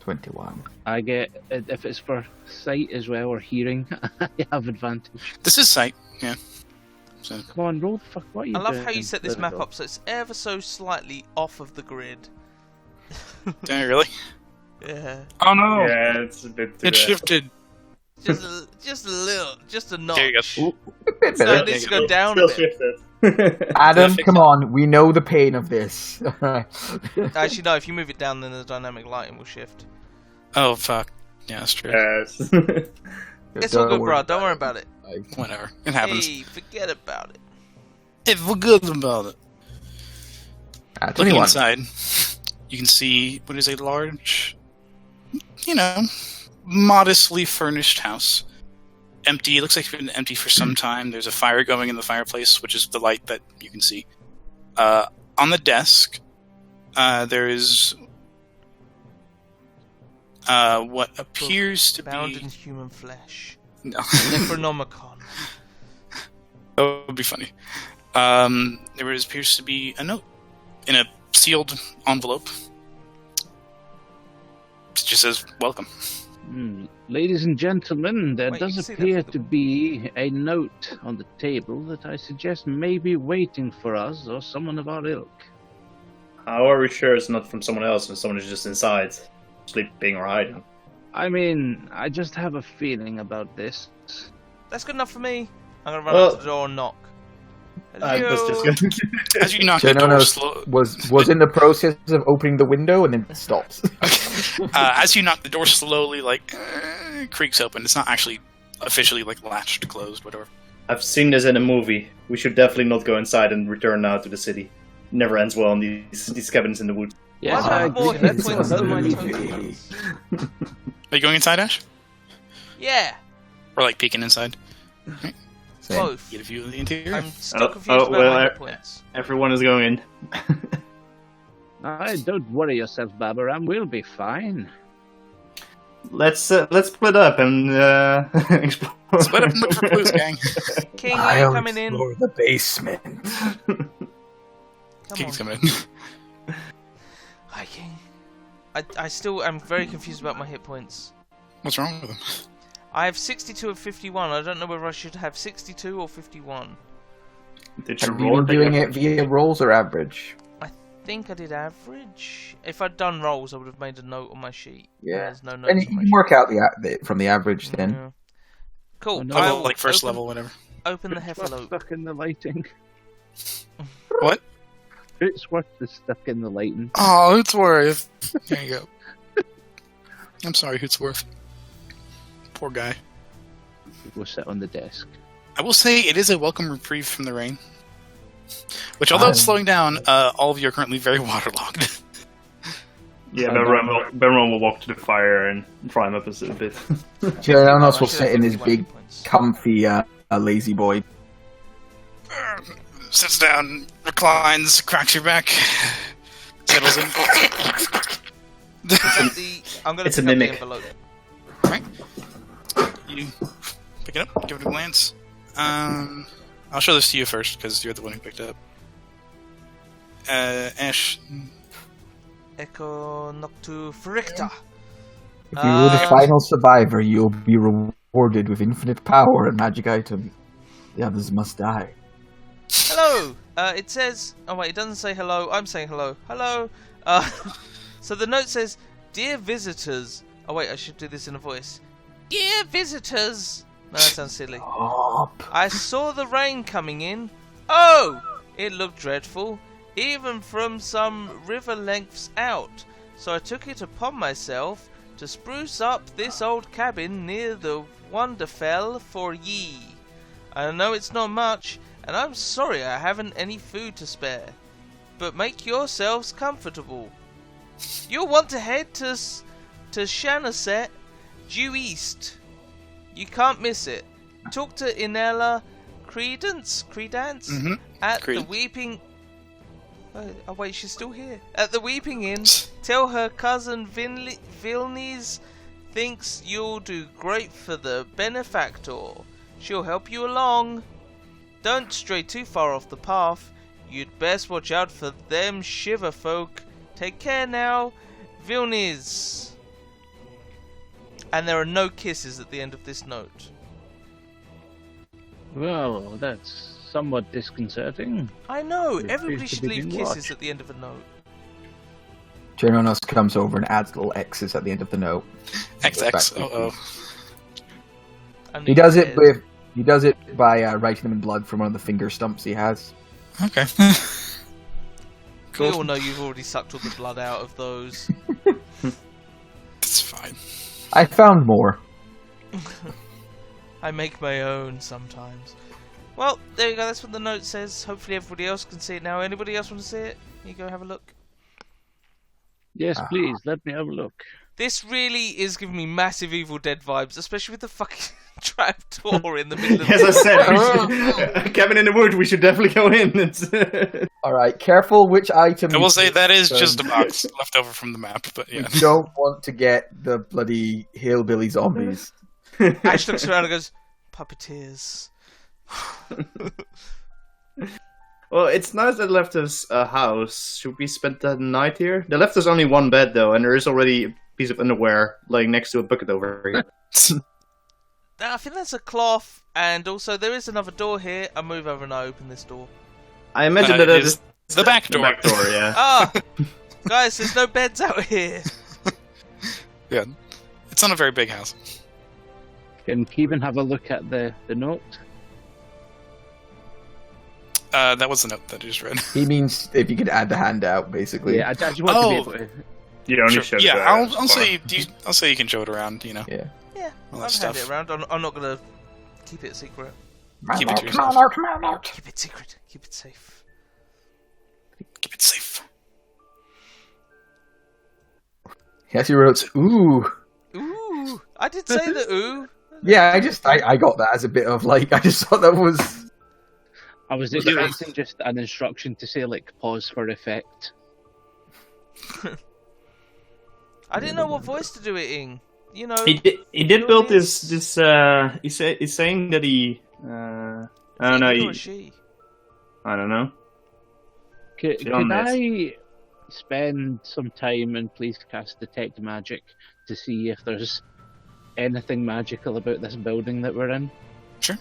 [SPEAKER 2] 21.
[SPEAKER 4] I get, if it's for sight as well or hearing, I have advantage.
[SPEAKER 1] This is sight, yeah. So,
[SPEAKER 4] Come on, roll the fuck. What are you
[SPEAKER 3] I love
[SPEAKER 4] doing?
[SPEAKER 3] how you set this map up so it's ever so slightly off of the grid.
[SPEAKER 1] really?
[SPEAKER 3] Yeah.
[SPEAKER 6] Oh no!
[SPEAKER 5] Yeah, it's a bit.
[SPEAKER 1] It shifted.
[SPEAKER 3] Just a little, just a notch.
[SPEAKER 1] There you go.
[SPEAKER 2] A bit
[SPEAKER 3] So
[SPEAKER 2] better.
[SPEAKER 3] it needs to go down
[SPEAKER 5] Still
[SPEAKER 3] a bit.
[SPEAKER 5] shifted.
[SPEAKER 2] Adam,
[SPEAKER 1] Fix
[SPEAKER 2] come
[SPEAKER 1] it.
[SPEAKER 2] on. We know the pain of this.
[SPEAKER 3] Actually, no, if you move it down, then the dynamic lighting will shift.
[SPEAKER 1] Oh, fuck. Yeah, that's true.
[SPEAKER 5] Yes.
[SPEAKER 3] It's all good, bro. Don't worry about it.
[SPEAKER 1] Whatever. It happens.
[SPEAKER 3] Hey, forget about it.
[SPEAKER 1] If we're good about it. Looking
[SPEAKER 2] 21.
[SPEAKER 1] inside, you can see what is a large, modestly furnished house. Empty. It looks like it's been empty for some time. There's a fire going in the fireplace, which is the light that you can see. On the desk, there is what appears to
[SPEAKER 3] Bound
[SPEAKER 1] be...
[SPEAKER 3] in human flesh.
[SPEAKER 1] No.
[SPEAKER 3] Necronomicon.
[SPEAKER 1] That would be funny. There appears to be a note in a sealed envelope. It just says, welcome.
[SPEAKER 4] Ladies and gentlemen, there
[SPEAKER 3] Wait, you
[SPEAKER 4] does
[SPEAKER 3] can see that
[SPEAKER 4] appear
[SPEAKER 3] from
[SPEAKER 4] to
[SPEAKER 3] the-
[SPEAKER 4] be a note on the table that I suggest may be waiting for us or someone of our ilk.
[SPEAKER 5] How are we sure it's not from someone else when someone is just inside, sleeping or hiding?
[SPEAKER 4] I mean, I just have a feeling about this.
[SPEAKER 3] That's good enough for me. I'm gonna run
[SPEAKER 5] Well,
[SPEAKER 3] up to the door and knock.
[SPEAKER 5] I was
[SPEAKER 3] Hello?
[SPEAKER 5] just gonna...
[SPEAKER 1] As you knock the
[SPEAKER 2] Chair,
[SPEAKER 1] door slow...
[SPEAKER 2] was in the process of opening the window and then stops.
[SPEAKER 1] as you knock the door slowly, creaks open. It's not actually officially, latched, closed, whatever.
[SPEAKER 5] I've seen this in a movie. We should definitely not go inside and return now to the city. Never ends well in these cabins in the woods.
[SPEAKER 4] Yes,
[SPEAKER 3] Why do I
[SPEAKER 4] I
[SPEAKER 3] have more
[SPEAKER 4] agree.
[SPEAKER 3] hit points than my
[SPEAKER 2] Movie.
[SPEAKER 3] token?
[SPEAKER 1] Are you going inside, Ash?
[SPEAKER 3] Yeah,
[SPEAKER 1] Or, peeking inside?
[SPEAKER 2] Same.
[SPEAKER 3] both.
[SPEAKER 1] Get a view of the interior.
[SPEAKER 3] I'm still
[SPEAKER 5] Oh,
[SPEAKER 3] confused about
[SPEAKER 5] well,
[SPEAKER 3] my hit points.
[SPEAKER 5] Everyone is going in.
[SPEAKER 4] Don't worry yourself, Babaram. We'll be fine.
[SPEAKER 5] Let's split up and explore.
[SPEAKER 1] Split up and look for clues, gang.
[SPEAKER 3] King, are you
[SPEAKER 2] I'll
[SPEAKER 3] coming in?
[SPEAKER 2] explore the basement.
[SPEAKER 3] Come
[SPEAKER 1] King's
[SPEAKER 3] on.
[SPEAKER 1] coming in.
[SPEAKER 3] Hi, King. I still am very confused about my hit points.
[SPEAKER 1] What's wrong with him?
[SPEAKER 3] I have 62 and 51. I don't know whether I should have 62 or 51.
[SPEAKER 5] Did you
[SPEAKER 2] Have you
[SPEAKER 5] roll
[SPEAKER 2] been doing it via rolls or average?
[SPEAKER 3] I think I did average. If I'd done rolls, I would have made a note on my sheet.
[SPEAKER 2] Yeah.
[SPEAKER 3] There's no notes
[SPEAKER 2] And
[SPEAKER 3] on
[SPEAKER 2] you
[SPEAKER 3] my
[SPEAKER 2] can
[SPEAKER 3] sheet.
[SPEAKER 2] work out from the average then.
[SPEAKER 3] Yeah. Cool.
[SPEAKER 4] Oh, no.
[SPEAKER 3] I'll
[SPEAKER 1] First
[SPEAKER 3] open-
[SPEAKER 1] level, whatever.
[SPEAKER 3] Open the
[SPEAKER 4] Hootsworth
[SPEAKER 3] Heffalope.
[SPEAKER 4] stuck in the lighting.
[SPEAKER 1] What?
[SPEAKER 4] Hootsworth is stuck in the lighting.
[SPEAKER 1] Oh, Hootsworth. There you go. I'm sorry, Hootsworth. Poor guy.
[SPEAKER 4] We'll sit on the desk.
[SPEAKER 1] I will say it is a welcome reprieve from the rain. Which, although it's slowing down, all of you are currently very waterlogged.
[SPEAKER 5] Yeah, Benron will walk to the fire and dry him up a bit.
[SPEAKER 2] Giannos
[SPEAKER 3] I
[SPEAKER 2] will
[SPEAKER 3] should
[SPEAKER 2] sit
[SPEAKER 3] have
[SPEAKER 2] in his
[SPEAKER 3] 51
[SPEAKER 2] big,
[SPEAKER 3] hit points.
[SPEAKER 2] comfy, lazy boy.
[SPEAKER 1] Sits down, reclines, cracks your back, settles in.
[SPEAKER 3] I'm going to
[SPEAKER 5] It's a
[SPEAKER 3] pick up the
[SPEAKER 5] mimic.
[SPEAKER 3] envelope.
[SPEAKER 1] Right. You pick it up, give it a glance. I'll show this to you first, because you're the one who picked it up. Ash,
[SPEAKER 3] Echo Noctu Fricta.
[SPEAKER 2] If you were the final survivor, you'll be rewarded with infinite power and magic items. The others must die.
[SPEAKER 3] Hello! It says... Oh wait, it doesn't say hello. I'm saying hello. Hello! So the note says, Dear visitors... Oh wait, I should do this in a voice. Dear visitors... No, that sounds silly.
[SPEAKER 2] Stop.
[SPEAKER 3] I saw the rain coming in. Oh! It looked dreadful, even from some river lengths out, so I took it upon myself to spruce up this old cabin near the Wonderfell for ye. I know it's not much, and I'm sorry I haven't any food to spare, but make yourselves comfortable. You'll want to head to Shanaset, due east. You can't miss it. Talk to Inella Credence at the Weeping... Oh wait, she's still here. At the Weeping Inn, tell her cousin Vilnies thinks you'll do great for the benefactor. She'll help you along. Don't stray too far off the path. You'd best watch out for them shiver folk. Take care now, Vilnies. And there are no kisses at the end of this note.
[SPEAKER 4] Well, that's somewhat disconcerting.
[SPEAKER 3] I know,
[SPEAKER 4] It
[SPEAKER 3] everybody
[SPEAKER 4] appears to
[SPEAKER 3] should
[SPEAKER 4] be
[SPEAKER 3] leave
[SPEAKER 4] being
[SPEAKER 3] kisses
[SPEAKER 4] watched.
[SPEAKER 3] at the end of a note.
[SPEAKER 2] Jonas comes over and adds little X's at the end of the note.
[SPEAKER 1] XX.
[SPEAKER 3] I knew
[SPEAKER 2] He does
[SPEAKER 3] you
[SPEAKER 2] it
[SPEAKER 3] did.
[SPEAKER 2] by writing them in blood from one of the finger stumps he has.
[SPEAKER 1] Okay.
[SPEAKER 3] We
[SPEAKER 1] Cool.
[SPEAKER 3] all know you've already sucked all the blood out of those.
[SPEAKER 1] It's fine.
[SPEAKER 2] I found more.
[SPEAKER 3] I make my own sometimes. Well, there you go, that's what the note says. Hopefully everybody else can see it now. Anybody else want to see it? You go have a look.
[SPEAKER 4] Yes, please, let me have a look.
[SPEAKER 3] This really is giving me massive Evil Dead vibes, especially with the fucking trapdoor in the middle of
[SPEAKER 5] As I said, we should, cabin in the wood. We should definitely go in. It's-
[SPEAKER 2] Alright, careful which item
[SPEAKER 1] I will
[SPEAKER 2] you
[SPEAKER 1] say
[SPEAKER 2] pick,
[SPEAKER 1] that is
[SPEAKER 2] because
[SPEAKER 1] just a box left over from the map, but
[SPEAKER 2] you
[SPEAKER 1] yeah.
[SPEAKER 2] don't want to get the bloody hillbilly zombies.
[SPEAKER 3] Ash looks around and goes, puppeteers.
[SPEAKER 5] Well, it's nice that they left us a house. Should we spend the night here? They left us only one bed, though, and there is already a piece of underwear laying next to a bucket over here.
[SPEAKER 3] Now, I think that's a cloth, and also there is another door here. I'll move over and I open this door.
[SPEAKER 5] I imagine
[SPEAKER 1] Uh,
[SPEAKER 5] that
[SPEAKER 1] it
[SPEAKER 5] it
[SPEAKER 1] is
[SPEAKER 5] is
[SPEAKER 1] the back door.
[SPEAKER 5] The back door, yeah.
[SPEAKER 3] Ah! Guys, there's no beds out here.
[SPEAKER 1] Yeah. It's not a very big house.
[SPEAKER 4] Can Kevin have a look at the note?
[SPEAKER 1] That was the note that I just read.
[SPEAKER 2] He means if you could add the handout, basically.
[SPEAKER 4] Yeah, I just want to be
[SPEAKER 1] Oh.
[SPEAKER 4] able to...
[SPEAKER 5] You only
[SPEAKER 1] Sure.
[SPEAKER 5] showed
[SPEAKER 1] Yeah,
[SPEAKER 5] the
[SPEAKER 1] I'll
[SPEAKER 5] spot.
[SPEAKER 1] say I'll say you can show it around. You know,
[SPEAKER 2] Yeah.
[SPEAKER 3] Yeah,
[SPEAKER 1] all
[SPEAKER 3] I'll
[SPEAKER 1] that
[SPEAKER 3] hand
[SPEAKER 1] stuff.
[SPEAKER 3] it around. I'm not going to keep it secret.
[SPEAKER 1] Keep it to yourself.
[SPEAKER 3] Keep it secret. Keep it safe.
[SPEAKER 1] Keep it safe.
[SPEAKER 2] He actually wrote, ooh.
[SPEAKER 3] Ooh! I did say the ooh.
[SPEAKER 2] Yeah, I got that as a bit of like, I just thought that was...
[SPEAKER 4] I was expecting just an instruction to say, like, pause for effect.
[SPEAKER 3] I didn't know what voice to do it in. You know.
[SPEAKER 5] He did build this. He's saying that he. I don't know.
[SPEAKER 3] He or
[SPEAKER 5] He,
[SPEAKER 3] she.
[SPEAKER 5] I don't know.
[SPEAKER 4] Could
[SPEAKER 5] Beyond this.
[SPEAKER 4] I spend some time and please cast Detect Magic to see if there's anything magical about this building that we're in?
[SPEAKER 1] Sure.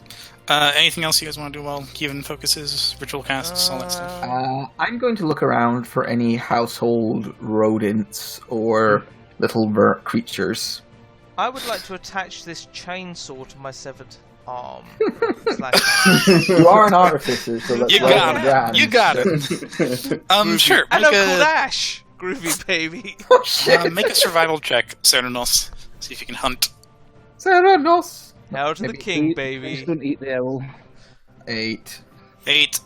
[SPEAKER 1] Anything else you guys want to do while Kevin focuses? Ritual casts, all that stuff.
[SPEAKER 2] I'm going to look around for any household rodents or little creatures.
[SPEAKER 3] I would like to attach this chainsaw to my severed arm.
[SPEAKER 2] You are an artificer, so let's
[SPEAKER 1] You
[SPEAKER 2] roll
[SPEAKER 1] got
[SPEAKER 2] on
[SPEAKER 1] it.
[SPEAKER 2] your hand.
[SPEAKER 1] You got it. Sure.
[SPEAKER 3] And
[SPEAKER 1] Make
[SPEAKER 3] I'm called
[SPEAKER 1] a,
[SPEAKER 3] Ash! Groovy baby.
[SPEAKER 2] Oh shit!
[SPEAKER 1] make a survival check, Cernunnos. See if you can hunt.
[SPEAKER 2] Serenos!
[SPEAKER 3] Hail to the
[SPEAKER 2] Maybe
[SPEAKER 3] king,
[SPEAKER 4] Please
[SPEAKER 3] baby.
[SPEAKER 4] don't eat the owl.
[SPEAKER 2] 8.
[SPEAKER 1] 8.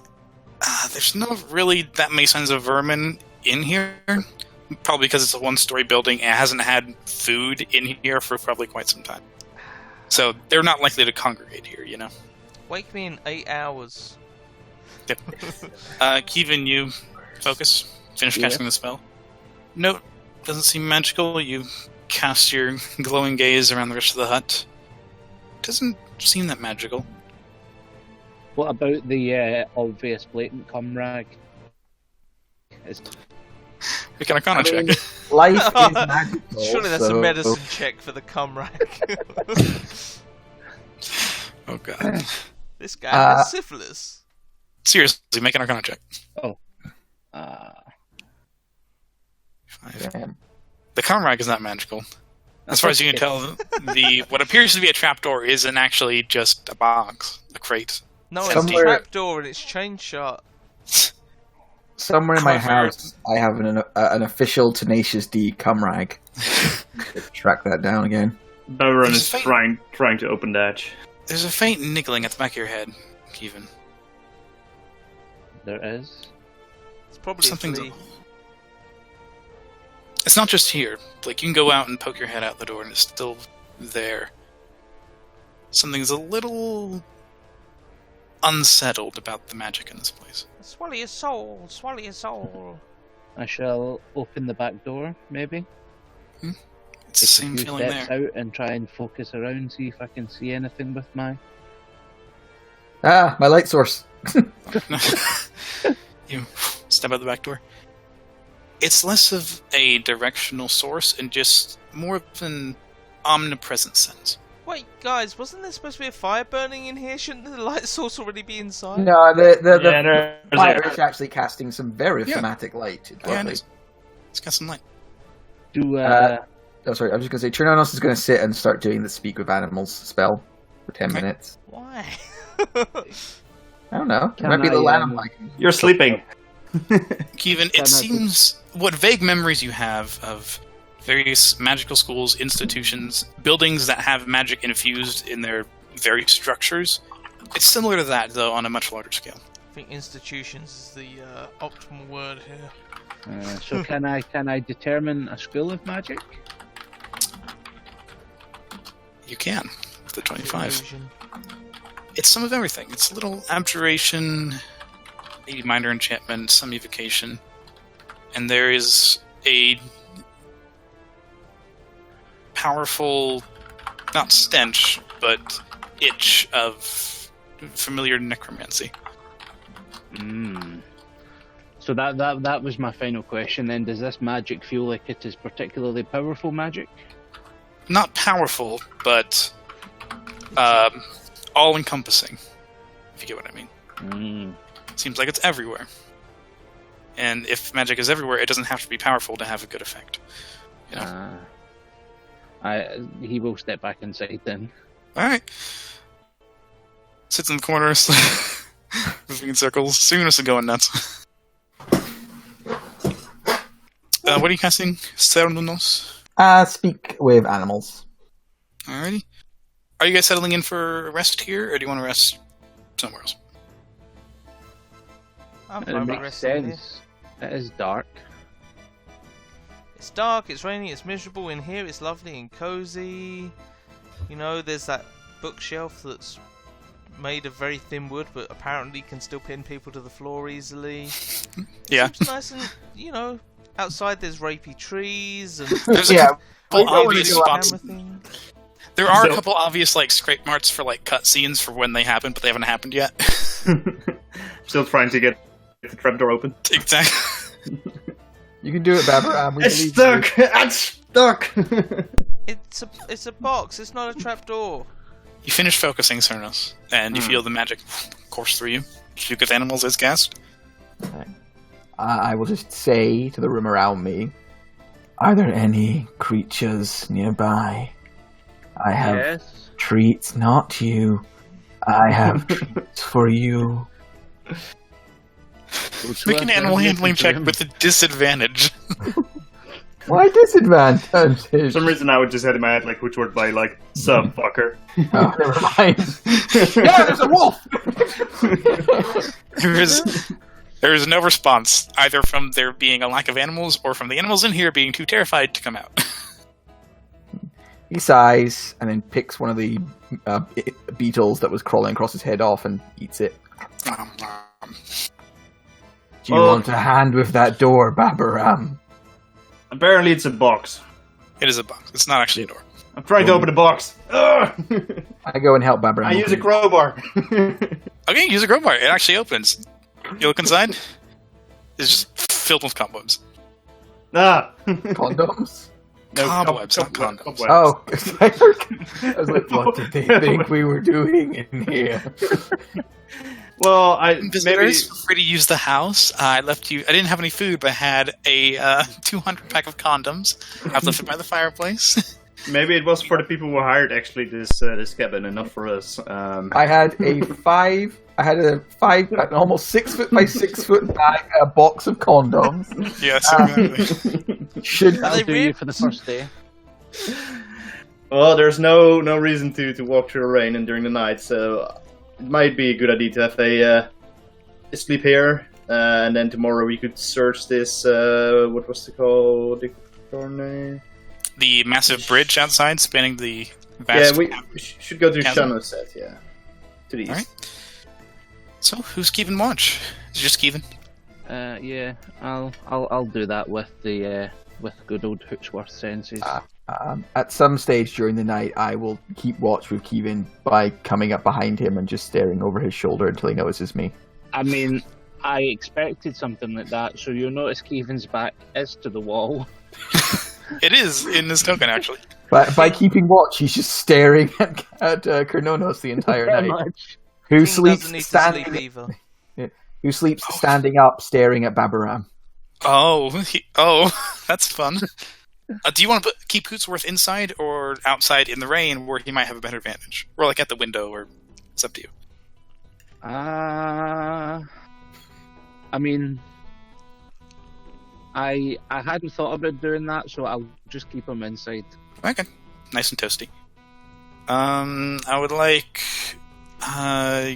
[SPEAKER 1] There's not really that many signs of vermin in here. Probably because it's a one-story building and it hasn't had food in here for probably quite some time. So they're not likely to congregate here, you know.
[SPEAKER 3] Wake me in 8 hours.
[SPEAKER 1] Kevin, you focus. Finish
[SPEAKER 4] Yeah.
[SPEAKER 1] casting the spell. Note doesn't seem magical. You cast your glowing gaze around the rest of the hut. Doesn't seem that magical.
[SPEAKER 4] What about the obvious blatant cum rag? It's
[SPEAKER 1] We can Arcana
[SPEAKER 2] I mean,
[SPEAKER 1] check.
[SPEAKER 2] life is magical.
[SPEAKER 3] Surely that's
[SPEAKER 2] so...
[SPEAKER 3] a medicine check for the cum rack.
[SPEAKER 1] Oh god.
[SPEAKER 3] This guy has syphilis.
[SPEAKER 1] Seriously, make an Arcana check.
[SPEAKER 4] uh,
[SPEAKER 1] 5.
[SPEAKER 2] Damn.
[SPEAKER 1] The Comrag is not magical. As far as you can tell, the what appears to be a trapdoor isn't actually just a box, a crate.
[SPEAKER 3] No, it's
[SPEAKER 2] Somewhere-
[SPEAKER 3] a trapdoor and it's chained shut.
[SPEAKER 2] Somewhere in my
[SPEAKER 1] However-
[SPEAKER 2] house, I have an official Tenacious D cum rag. Track that down again.
[SPEAKER 5] Everyone
[SPEAKER 1] There's
[SPEAKER 5] is
[SPEAKER 1] a fight.
[SPEAKER 5] trying to open that.
[SPEAKER 1] There's a faint niggling at the back of your head, Kevin.
[SPEAKER 4] There is.
[SPEAKER 3] It's probably
[SPEAKER 1] Something's.
[SPEAKER 3] a flea.
[SPEAKER 1] It's not just here. Like, you can go out and poke your head out the door and it's still there. Something's a little unsettled about the magic in this place.
[SPEAKER 3] Swallow your soul, swallow your soul.
[SPEAKER 4] I shall open the back door, maybe.
[SPEAKER 1] It's the
[SPEAKER 4] Take
[SPEAKER 1] same
[SPEAKER 4] a few
[SPEAKER 1] feeling
[SPEAKER 4] steps
[SPEAKER 1] there.
[SPEAKER 4] out and try and focus around, see if I can see anything with my...
[SPEAKER 2] Ah, my light source.
[SPEAKER 1] You step out the back door. It's less of a directional source and just more of an omnipresent sense.
[SPEAKER 3] Wait, guys, wasn't there supposed to be a fire burning in here? Shouldn't the light source already be inside?
[SPEAKER 2] No, the
[SPEAKER 5] Yeah, there's
[SPEAKER 2] fire
[SPEAKER 5] a-
[SPEAKER 2] is actually casting some very
[SPEAKER 1] Yeah.
[SPEAKER 2] thematic light. It's
[SPEAKER 1] Yeah, it
[SPEAKER 2] lovely.
[SPEAKER 1] is. It's got some light.
[SPEAKER 4] Do,
[SPEAKER 2] Oh, sorry, I was just going to say, Trillanos is going to sit and start doing the Speak with Animals spell for 10
[SPEAKER 1] Okay.
[SPEAKER 2] minutes.
[SPEAKER 3] Why?
[SPEAKER 2] I don't know. It
[SPEAKER 4] Can
[SPEAKER 2] might be a little
[SPEAKER 4] I,
[SPEAKER 2] animal like.
[SPEAKER 5] You're sleeping.
[SPEAKER 1] Kevin,
[SPEAKER 4] Can I
[SPEAKER 1] it seems what vague memories you have of various magical schools, institutions, buildings that have magic infused in their very structures. It's similar to that, though, on a much larger scale.
[SPEAKER 3] I think institutions is the optimal word here.
[SPEAKER 4] so can I determine a school of magic?
[SPEAKER 1] You can, with the 25.
[SPEAKER 3] Illusion.
[SPEAKER 1] It's some of everything. It's a little abjuration, maybe minor enchantment, some evocation, and there is a powerful, not stench, but itch of familiar necromancy.
[SPEAKER 4] So that was my final question then. Does this magic feel like it is particularly powerful magic?
[SPEAKER 1] Not powerful, but all-encompassing, if you get what I mean. Seems like it's everywhere. And if magic is everywhere, it doesn't have to be powerful to have a good effect. You know?
[SPEAKER 4] He will step back inside then.
[SPEAKER 1] Alright. Sits in the corners, moving in circles. Soonest is going nuts. What are you casting? Cernunos?
[SPEAKER 2] Speak with Animals.
[SPEAKER 1] Alrighty. Are you guys settling in for a rest here, or do you want to rest somewhere else?
[SPEAKER 3] I'm
[SPEAKER 4] It
[SPEAKER 3] fine with
[SPEAKER 4] makes
[SPEAKER 3] resting here.
[SPEAKER 4] sense. It is dark.
[SPEAKER 3] It's dark, it's rainy, it's miserable. In here it's lovely and cozy. You know, there's that bookshelf that's made of very thin wood, but apparently can still pin people to the floor easily.
[SPEAKER 1] Yeah.
[SPEAKER 3] It's nice and, you know, outside there's rapey trees and
[SPEAKER 1] There's a
[SPEAKER 2] Yeah,
[SPEAKER 1] couple
[SPEAKER 2] we don't
[SPEAKER 1] obvious
[SPEAKER 2] really
[SPEAKER 1] spots.
[SPEAKER 3] hammer thing.
[SPEAKER 1] There are a
[SPEAKER 5] So-
[SPEAKER 1] couple obvious like scrape marks for like cut scenes for when they happen, but they haven't happened yet.
[SPEAKER 5] Still trying to get the trapdoor open.
[SPEAKER 1] Exactly.
[SPEAKER 2] You can do it, Babber. We
[SPEAKER 5] It's
[SPEAKER 2] believe
[SPEAKER 5] stuck! It's stuck!
[SPEAKER 3] It's a box, it's not a trapdoor.
[SPEAKER 1] You finish focusing, Cernos, and you feel the magic course through you. Speak with Animals is cast.
[SPEAKER 2] I will just say to the room around me, are there any creatures nearby? I have
[SPEAKER 4] Yes.
[SPEAKER 2] treats, not you. I have treats for you.
[SPEAKER 1] Make an animal handling check with a disadvantage.
[SPEAKER 2] Why disadvantage?
[SPEAKER 5] For some reason I would just had in my head, like, which word by, like, sub fucker.
[SPEAKER 2] Oh, never mind. Yeah, there's a wolf!
[SPEAKER 1] There is no response, either from there being a lack of animals or from the animals in here being too terrified to come out.
[SPEAKER 2] He sighs and then picks one of the beetles that was crawling across his head off and eats it. Do you want a hand with that door, Babaram?
[SPEAKER 5] Apparently it's a box.
[SPEAKER 1] It is a box. It's not actually a door.
[SPEAKER 5] I'm trying to open the box. Ugh!
[SPEAKER 2] I go and help Babaram.
[SPEAKER 5] I use a
[SPEAKER 2] open
[SPEAKER 5] crowbar.
[SPEAKER 1] Okay, use a crowbar. It actually opens. You look inside. It's just filled with cobwebs.
[SPEAKER 5] Ah!
[SPEAKER 2] condoms.
[SPEAKER 5] No,
[SPEAKER 1] Cobwebs, not condoms.
[SPEAKER 5] cobwebs.
[SPEAKER 2] Oh, I was like, what did they think we were doing in here?
[SPEAKER 5] Well, maybe...
[SPEAKER 1] Visitors, feel free to use the house. I left you. I didn't have any food, but I had a 200 pack of condoms. I've left it by the fireplace.
[SPEAKER 5] Maybe it was for the people who hired actually this cabin and not for us.
[SPEAKER 2] I had a an almost 6 foot by 6 foot bag, a box of condoms.
[SPEAKER 1] Yes, exactly.
[SPEAKER 2] Should
[SPEAKER 4] That'll do you for the first day.
[SPEAKER 5] Well, there's no reason to walk through the rain and during the night, so it might be a good idea to have a sleep here, and then tomorrow we could search this. What was it called? The name?
[SPEAKER 1] The massive bridge outside spanning the vast.
[SPEAKER 5] Yeah, we should go to
[SPEAKER 1] chasm.
[SPEAKER 5] Shano set. Yeah, to the east.
[SPEAKER 1] All right. So who's keeping watch? Is it just Kevin?
[SPEAKER 4] Yeah, I'll do that with the with good old Hoochworth senses.
[SPEAKER 2] at some stage during the night, I will keep watch with Kevin by coming up behind him and just staring over his shoulder until he notices me.
[SPEAKER 4] I mean, I expected something like that, so you'll notice Kevin's back is to the wall.
[SPEAKER 1] It is in this token, actually.
[SPEAKER 2] But by keeping watch, he's just staring at Krononos the entire
[SPEAKER 4] Pretty
[SPEAKER 2] night.
[SPEAKER 4] much.
[SPEAKER 2] Who
[SPEAKER 3] King
[SPEAKER 2] sleeps
[SPEAKER 3] doesn't need to
[SPEAKER 2] standing?
[SPEAKER 3] sleep either.
[SPEAKER 2] Who sleeps standing up, staring at Babaram?
[SPEAKER 1] Oh, that's fun. Do you want to keep Hootsworth inside or outside in the rain, where he might have a better advantage, or like at the window, or it's up to you.
[SPEAKER 4] I mean, I hadn't thought about doing that, so I'll just keep him inside.
[SPEAKER 1] Okay, nice and toasty. I would like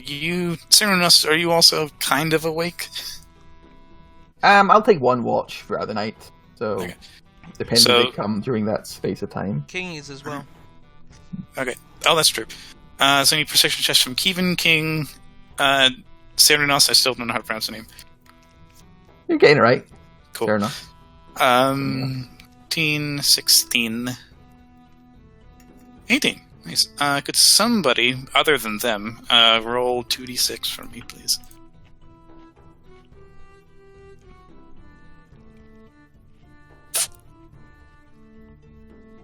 [SPEAKER 1] you, Cyranous, are you also kind of awake?
[SPEAKER 2] I'll take one watch throughout the night. So,
[SPEAKER 1] Okay.
[SPEAKER 2] depending
[SPEAKER 1] So-
[SPEAKER 2] if they come during that space of time.
[SPEAKER 3] King is as well.
[SPEAKER 1] Okay. Oh, that's true. So I need perception checks from Kevin, King, Cyranous. I still don't know how to pronounce the name.
[SPEAKER 2] You're getting it right.
[SPEAKER 1] Cool.
[SPEAKER 2] Fair enough.
[SPEAKER 1] 15, 16, 18. Nice. Could somebody, other than them, roll 2d6 for me, please?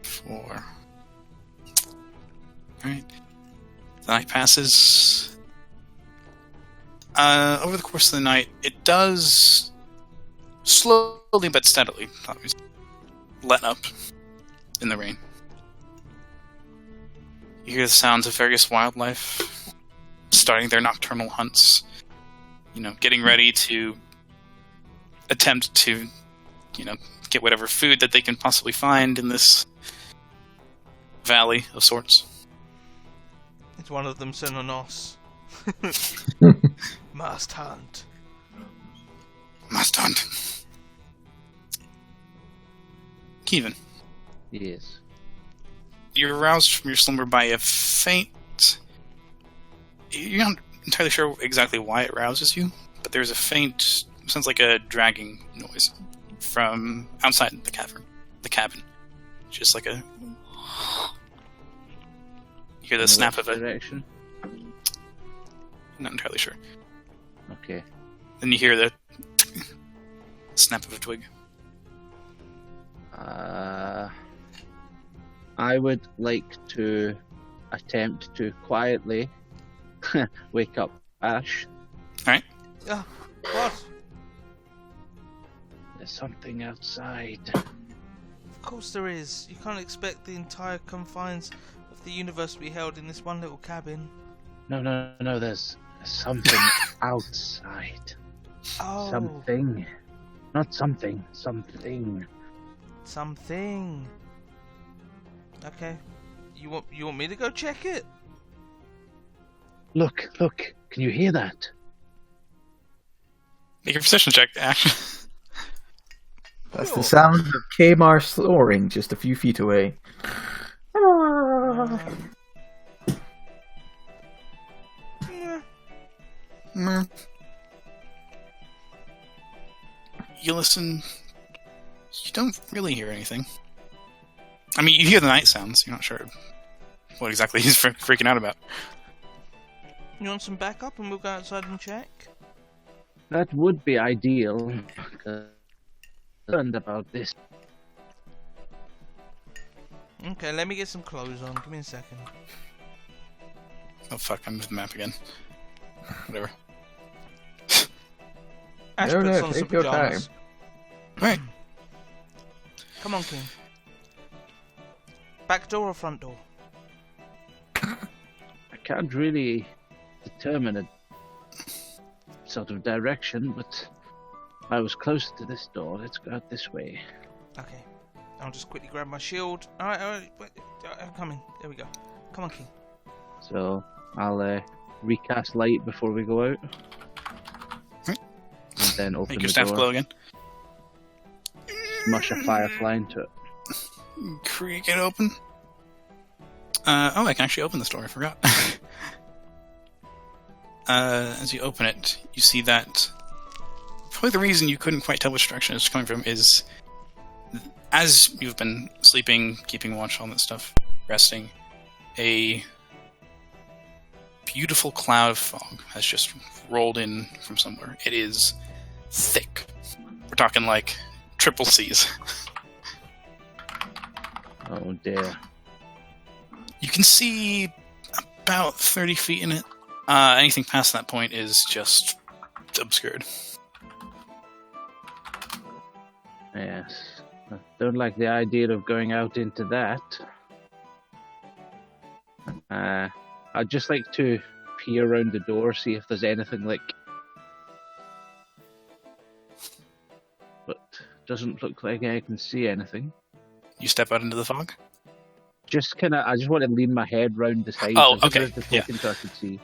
[SPEAKER 1] Four. Alright. The night passes. Over the course of the night, it does slowly but steadily, obviously, let up in the rain. You hear the sounds of various wildlife starting their nocturnal hunts, getting ready to attempt to, get whatever food that they can possibly find in this valley of sorts.
[SPEAKER 3] It's one of them, Cyranous. Must hunt.
[SPEAKER 1] Must hunt. Kevin,
[SPEAKER 4] Yes.
[SPEAKER 1] you're aroused from your slumber by a faint... You're not entirely sure exactly why it rouses you, but there's a faint... sounds like a dragging noise from outside the cabin. Just like a... You hear the snap of it.
[SPEAKER 4] Direction.
[SPEAKER 1] Not entirely sure.
[SPEAKER 4] Okay.
[SPEAKER 1] Then you hear the snap of a twig.
[SPEAKER 4] I would like to attempt to quietly wake up Ash.
[SPEAKER 1] Alright.
[SPEAKER 3] Ah, what?
[SPEAKER 4] There's something outside.
[SPEAKER 3] Of course there is. You can't expect the entire confines of the universe to be held in this one little cabin.
[SPEAKER 4] No, there's something outside.
[SPEAKER 3] Oh.
[SPEAKER 4] Something. Not something. Something.
[SPEAKER 3] Something. Okay. You want me to go check it?
[SPEAKER 4] Look. Can you hear that?
[SPEAKER 1] Make your perception check, Ash.
[SPEAKER 2] That's the sound of Kmar soaring just a few feet away.
[SPEAKER 1] You listen. You don't really hear anything. I mean, you hear the night sounds. You're not sure what exactly he's freaking out about.
[SPEAKER 3] You want some backup and we'll go outside and check?
[SPEAKER 4] That would be ideal. Concerned about this.
[SPEAKER 3] Okay, let me get some clothes on. Give me a second.
[SPEAKER 1] Oh fuck! I moved the map again. Whatever.
[SPEAKER 3] Ash
[SPEAKER 2] No,
[SPEAKER 3] puts on
[SPEAKER 2] take
[SPEAKER 3] some
[SPEAKER 2] your
[SPEAKER 3] pajamas.
[SPEAKER 1] Right.
[SPEAKER 3] Come on, King. Back door or front door?
[SPEAKER 4] I can't really determine a sort of direction, but I was close to this door. Let's go out this way.
[SPEAKER 3] Okay. I'll just quickly grab my shield. Alright, wait. I'm coming. There we go. Come on, King.
[SPEAKER 4] So I'll recast light before we go out.
[SPEAKER 1] Hmm.
[SPEAKER 4] And then open
[SPEAKER 1] Make your
[SPEAKER 4] the
[SPEAKER 1] staff
[SPEAKER 4] door.
[SPEAKER 1] glow again.
[SPEAKER 4] Smush a firefly into it.
[SPEAKER 1] Creak it open. I can actually open this door. I forgot. As you open it, you see that probably the reason you couldn't quite tell which direction it's coming from is as you've been sleeping, keeping watch, all that stuff, resting, a beautiful cloud of fog has just rolled in from somewhere. It is thick. We're talking like triple C's.
[SPEAKER 4] Oh dear.
[SPEAKER 1] You can see about 30 feet in it. Anything past that point is just obscured.
[SPEAKER 4] Yes. I don't like the idea of going out into that. I'd just like to peer around the door, see if there's anything like... But doesn't look like I can see anything.
[SPEAKER 1] You step out into the fog?
[SPEAKER 4] I just want to lean my head round the side.
[SPEAKER 1] Oh,
[SPEAKER 4] of
[SPEAKER 1] okay,
[SPEAKER 4] the
[SPEAKER 1] yeah.
[SPEAKER 4] token so I can see.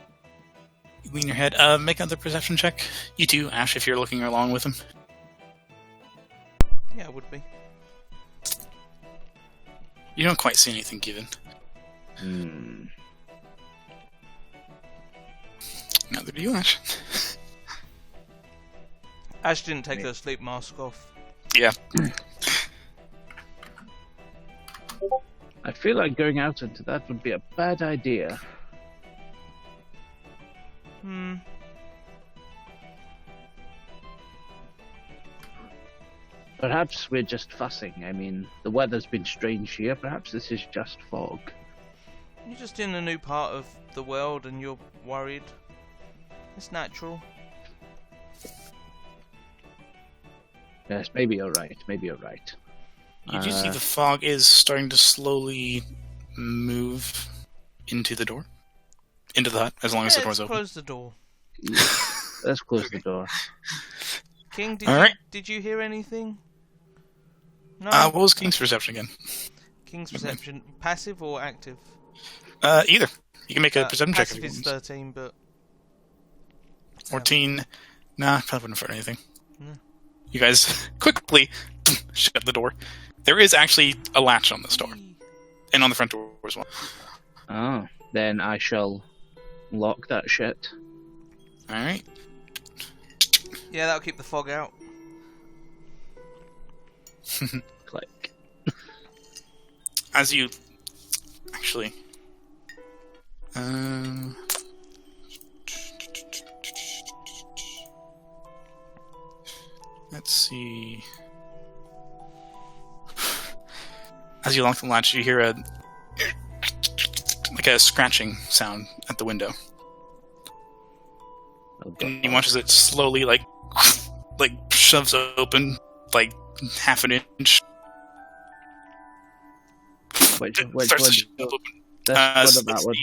[SPEAKER 1] You lean your head. Make another perception check. You too, Ash, if you're looking along with him.
[SPEAKER 3] Yeah, it would be.
[SPEAKER 1] You don't quite see anything given. Neither do you, Ash.
[SPEAKER 3] Ash didn't take her sleep mask off.
[SPEAKER 1] Yeah.
[SPEAKER 4] I feel like going out into that would be a bad idea. Perhaps we're just fussing. I mean, the weather's been strange here. Perhaps this is just fog.
[SPEAKER 3] You're just in a new part of the world and you're worried. It's natural.
[SPEAKER 4] Yes, maybe you're right. Maybe you're right.
[SPEAKER 1] You do see the fog is starting to slowly move into the door. Into the hut, as long as the door's
[SPEAKER 3] Let's
[SPEAKER 1] open.
[SPEAKER 3] close the door.
[SPEAKER 4] Let's close the door.
[SPEAKER 3] King, did you hear anything? No?
[SPEAKER 1] What was King's perception again?
[SPEAKER 3] King's perception, passive or active?
[SPEAKER 1] Either. You can make a perception check.
[SPEAKER 3] Passive
[SPEAKER 1] If
[SPEAKER 3] is
[SPEAKER 1] you want.
[SPEAKER 3] 13, but...
[SPEAKER 1] 14. Nah, probably wouldn't hurt anything.
[SPEAKER 3] No.
[SPEAKER 1] You guys quickly shut the door. There is actually a latch on this door. And on the front door as well.
[SPEAKER 4] Oh, then I shall lock that shit.
[SPEAKER 1] Alright.
[SPEAKER 3] Yeah, that'll keep the fog out.
[SPEAKER 4] Click.
[SPEAKER 1] As you... Actually... Let's see... As you lock the latch, you hear a... like a scratching sound at the window.
[SPEAKER 4] Oh,
[SPEAKER 1] And he watches it slowly, like shoves open, like half an inch.
[SPEAKER 4] Which
[SPEAKER 1] Starts to
[SPEAKER 4] one?
[SPEAKER 1] shove open.
[SPEAKER 4] This
[SPEAKER 1] So
[SPEAKER 4] one or that one?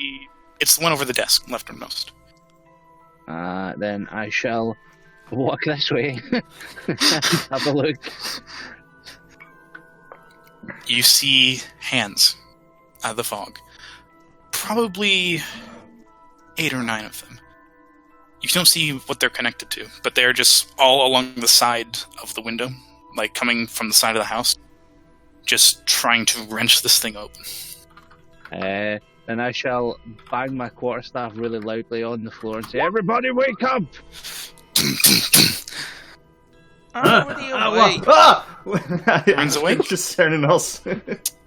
[SPEAKER 1] it's the one over the desk, leftmost.
[SPEAKER 4] Then I shall walk this way. Have a look.
[SPEAKER 1] You see hands out of the fog. Probably 8 or 9 of them. You don't see what they're connected to, but they're just all along the side of the window, like coming from the side of the house, just trying to wrench this thing open.
[SPEAKER 4] Then I shall bang my quarterstaff really loudly on the floor and say, "Everybody wake up!"
[SPEAKER 3] I'm already awake.
[SPEAKER 1] Everyone's awake?
[SPEAKER 5] Just turning us.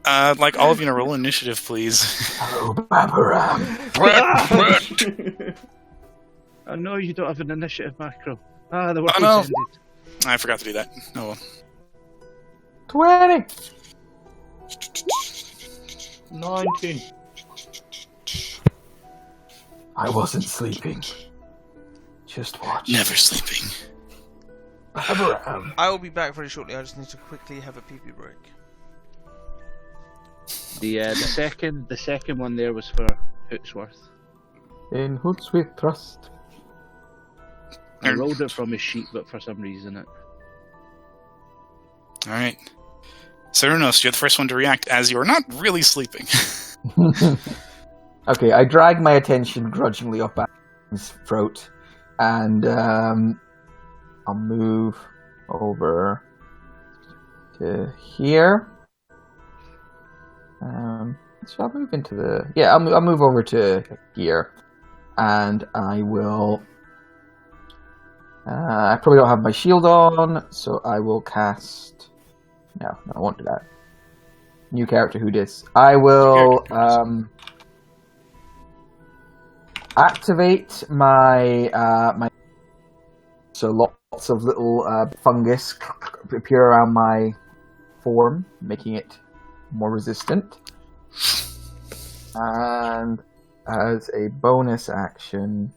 [SPEAKER 1] Like all of you, to roll initiative, please.
[SPEAKER 2] Oh, Babaram.
[SPEAKER 4] Oh no, you don't have an initiative macro. The work
[SPEAKER 1] no.
[SPEAKER 4] ended.
[SPEAKER 1] I forgot to do that. Oh well.
[SPEAKER 2] 20.
[SPEAKER 5] 19.
[SPEAKER 2] I wasn't sleeping. Just watching.
[SPEAKER 1] Never sleeping.
[SPEAKER 2] Babaram.
[SPEAKER 3] I will be back very shortly. I just need to quickly have a pee-pee break.
[SPEAKER 4] The second one there was for Hootsworth.
[SPEAKER 2] In hoods we trust.
[SPEAKER 4] I rolled it from his sheet, but for some reason it.
[SPEAKER 1] All right. Cernunnos, you're the first one to react as you're not really sleeping.
[SPEAKER 2] Okay, I drag my attention grudgingly up his throat, and I'll move over to here. So I'll move into the... Yeah, I'll move over to here, and I will... I probably don't have my shield on, so I will cast... No, I won't do that. New character, who dis? I will activate my so lots of little fungus appear around my form, making it more resistant. And as a bonus action,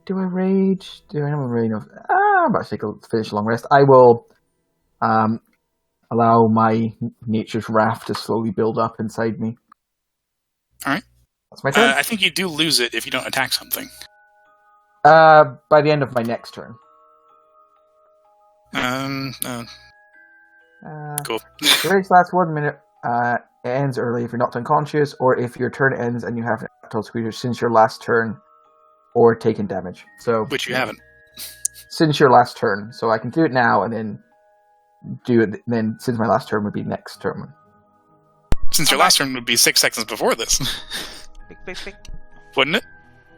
[SPEAKER 2] do I rage? Do I have a rage of? I'm about to take a finish a long rest. I will allow my nature's wrath to slowly build up inside me.
[SPEAKER 1] All right.
[SPEAKER 2] That's my turn.
[SPEAKER 1] I think you do lose it if you don't attack something.
[SPEAKER 2] By the end of my next turn.
[SPEAKER 1] Cool.
[SPEAKER 2] The race lasts 1 minute. It ends early if you're knocked unconscious, or if your turn ends and you have an actual squeezer since your last turn, or taken damage. So,
[SPEAKER 1] Which you haven't.
[SPEAKER 2] Since your last turn, so I can do it now and then do it. Then since my last turn would be next turn.
[SPEAKER 1] Since your last turn would be 6 seconds before this,
[SPEAKER 3] Pick.
[SPEAKER 1] wouldn't it?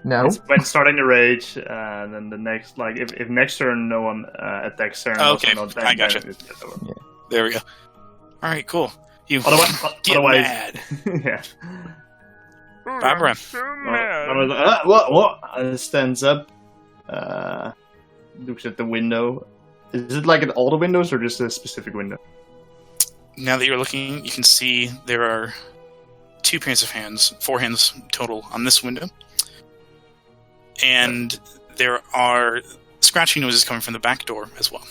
[SPEAKER 2] No.
[SPEAKER 5] It's when starting the rage, and then the next, like, if next turn no one attacks turn,
[SPEAKER 1] Okay,
[SPEAKER 5] also
[SPEAKER 1] I gotcha.
[SPEAKER 5] then it's over.
[SPEAKER 2] Yeah.
[SPEAKER 1] There we go. All right, cool. You get
[SPEAKER 5] Otherwise,
[SPEAKER 1] mad.
[SPEAKER 5] yeah.
[SPEAKER 1] Barbara.
[SPEAKER 5] What? Stands up. Looks at the window. Is it like at all the windows or just a specific window?
[SPEAKER 1] Now that you're looking, you can see there are 2 pairs of hands, 4 hands total on this window. And there are scratching noises coming from the back door as well.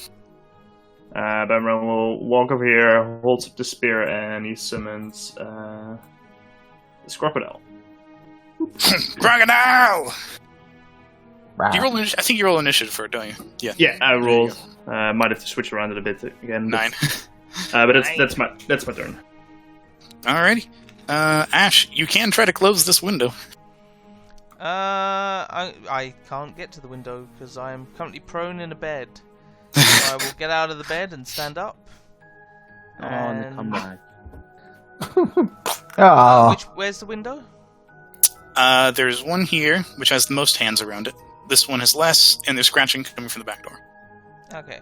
[SPEAKER 5] Bamran will walk over here, holds up the spear, and he summons this crocodile.
[SPEAKER 1] Crocodile!
[SPEAKER 2] Wow.
[SPEAKER 1] You roll I think you roll initiative for it, don't you? Yeah.
[SPEAKER 5] Yeah, I rolled. Might have to switch around it a bit again.
[SPEAKER 1] 9.
[SPEAKER 5] But that's my turn.
[SPEAKER 1] Alrighty. Ash, you can try to close this window.
[SPEAKER 3] I can't get to the window because I am currently prone in a bed. So I will get out of the bed and stand up.
[SPEAKER 4] And come back.
[SPEAKER 2] Oh.
[SPEAKER 3] Where's the window?
[SPEAKER 1] There's one here, which has the most hands around it. This one has less, and there's scratching coming from the back door.
[SPEAKER 3] Okay.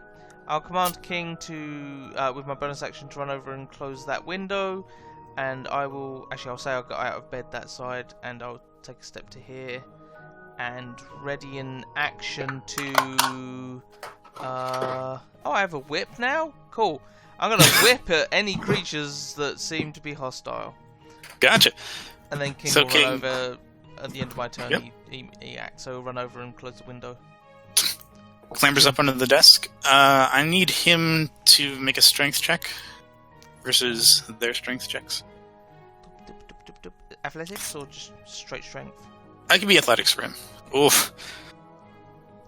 [SPEAKER 3] I'll command King to, with my bonus action, to run over and close that window. And I will... Actually, I'll say I'll get out of bed that side, and I'll take a step to here. And ready in action to... Oh, I have a whip now? Cool. I'm going to whip at any creatures that seem to be hostile.
[SPEAKER 1] Gotcha.
[SPEAKER 3] And then King
[SPEAKER 1] So
[SPEAKER 3] will
[SPEAKER 1] King-
[SPEAKER 3] run over at the end of my turn.
[SPEAKER 1] Yep.
[SPEAKER 3] He acts, so he'll run over and close the window.
[SPEAKER 1] Clambers up under the desk. I need him to make a strength check versus their strength checks.
[SPEAKER 3] Athletics or just straight strength?
[SPEAKER 1] I can be athletics for him. Oof.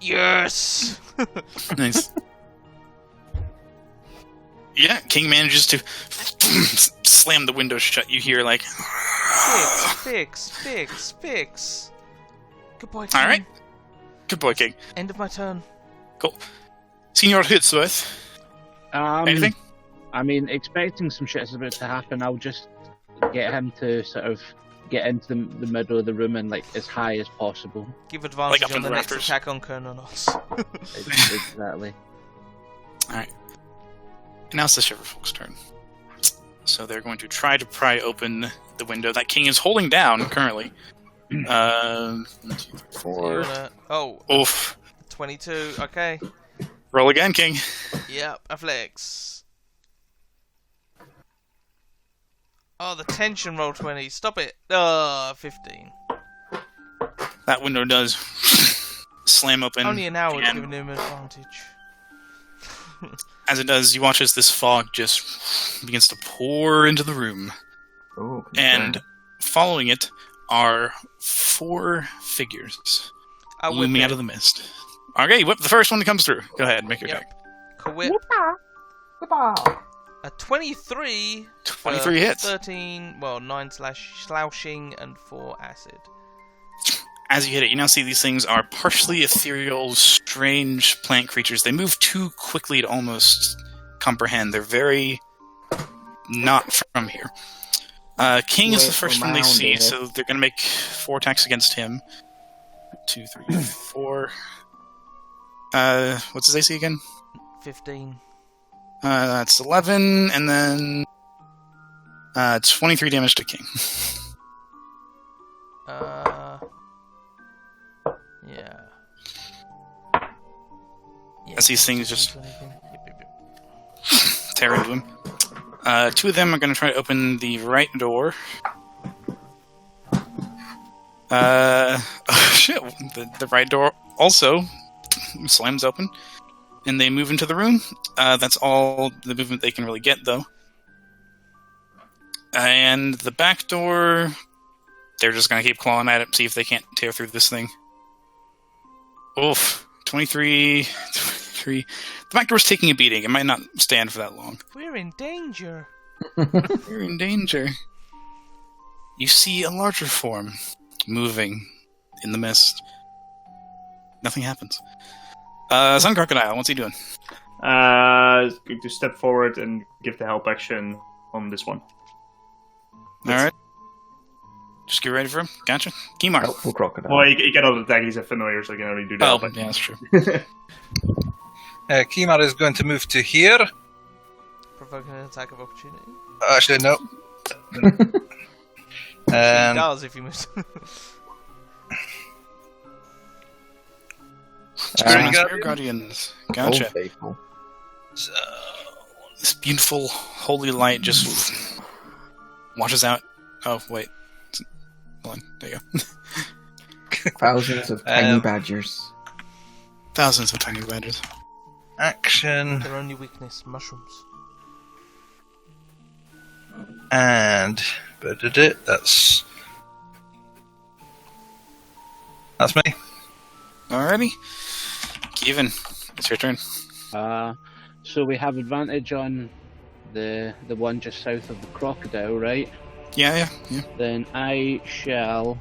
[SPEAKER 3] Yes!
[SPEAKER 1] Nice. Yeah, King manages to slam the window shut. You hear, like...
[SPEAKER 3] Fix. Good boy, King.
[SPEAKER 1] Alright. Good boy, King.
[SPEAKER 3] End of my turn.
[SPEAKER 1] Cool. Senior Hootsworth. Anything?
[SPEAKER 4] I mean, expecting some shit's about to happen, I'll just get him to sort of get into the middle of the room and, like, as high as possible.
[SPEAKER 3] Give advantage
[SPEAKER 1] Like up
[SPEAKER 3] on
[SPEAKER 1] in
[SPEAKER 3] the
[SPEAKER 1] the
[SPEAKER 3] next
[SPEAKER 1] rafters.
[SPEAKER 3] attack on Kernonos.
[SPEAKER 4] Exactly.
[SPEAKER 1] Alright. Now it's the Shiver Folk's turn. So they're going to try to pry open the window that King is holding down currently. 1, 2, 3, 4.
[SPEAKER 3] Oh,
[SPEAKER 1] Oof.
[SPEAKER 3] 22. Okay.
[SPEAKER 1] Roll again, King.
[SPEAKER 3] Yep, Afflex. Oh, the tension roll 20. Stop it. 15.
[SPEAKER 1] That window does slam open.
[SPEAKER 3] Only an hour
[SPEAKER 1] again.
[SPEAKER 3] giving him advantage.
[SPEAKER 1] As it does, you watch as this fog just begins to pour into the room.
[SPEAKER 2] Oh,
[SPEAKER 1] and following it are 4 figures
[SPEAKER 3] I whip
[SPEAKER 1] looming
[SPEAKER 3] it.
[SPEAKER 1] out of the mist. Okay, you whip the first one that comes through. Go ahead, make your
[SPEAKER 3] Yep.
[SPEAKER 1] attack.
[SPEAKER 3] Whip.
[SPEAKER 2] Whippa.
[SPEAKER 3] A 23.
[SPEAKER 1] 23 hits.
[SPEAKER 3] 13. Well, 9 slashing and 4 acid.
[SPEAKER 1] As you hit it, you now see these things are partially ethereal, strange plant creatures. They move too quickly to almost comprehend. They're very not from here. King is the first one they see, so they're going to make 4 attacks against him. 2, 3, 4. What's his AC again?
[SPEAKER 3] 15.
[SPEAKER 1] That's 11, and then 23 damage to King.
[SPEAKER 3] Yeah.
[SPEAKER 1] As these things just
[SPEAKER 3] 20. Yep.
[SPEAKER 1] tear into him. 2 of them are going to try to open the right door. Oh shit, the right door also slams open, and they move into the room. That's all the movement they can really get, though. And the back door, they're just going to keep clawing at it, see if they can't tear through this thing. Oof, 23. The back door's taking a beating. It might not stand for that long.
[SPEAKER 3] We're in danger.
[SPEAKER 1] You're in danger. You see a larger form moving in the mist. Nothing happens. Sun Crocodile, what's he doing?
[SPEAKER 5] Going to step forward and give the help action on this one.
[SPEAKER 1] Alright. Just get ready for him. Gotcha. Kimar.
[SPEAKER 2] Helpful crocodile.
[SPEAKER 5] Well, he cannot attack, he's a familiar, so he can only do that.
[SPEAKER 1] Oh,
[SPEAKER 5] but
[SPEAKER 1] yeah, that's true.
[SPEAKER 7] Kimar is going to move to here.
[SPEAKER 3] Provoking an attack of opportunity.
[SPEAKER 7] Actually, no.
[SPEAKER 3] He
[SPEAKER 7] And
[SPEAKER 3] does if you move.
[SPEAKER 7] Spirit
[SPEAKER 1] Spirit Guardians. Gotcha.
[SPEAKER 2] Oh, faithful.
[SPEAKER 7] so,
[SPEAKER 1] This beautiful, holy light just washes out. Oh, wait. Hold on. There you go.
[SPEAKER 2] Thousands of tiny
[SPEAKER 7] Um,
[SPEAKER 2] badgers.
[SPEAKER 1] Thousands of tiny badgers.
[SPEAKER 7] action
[SPEAKER 3] Their only weakness, mushrooms.
[SPEAKER 7] and that's me.
[SPEAKER 1] Alrighty. Kevin, it's your turn.
[SPEAKER 4] So we have advantage on the one just south of the crocodile, right?
[SPEAKER 1] Yeah.
[SPEAKER 4] Then I shall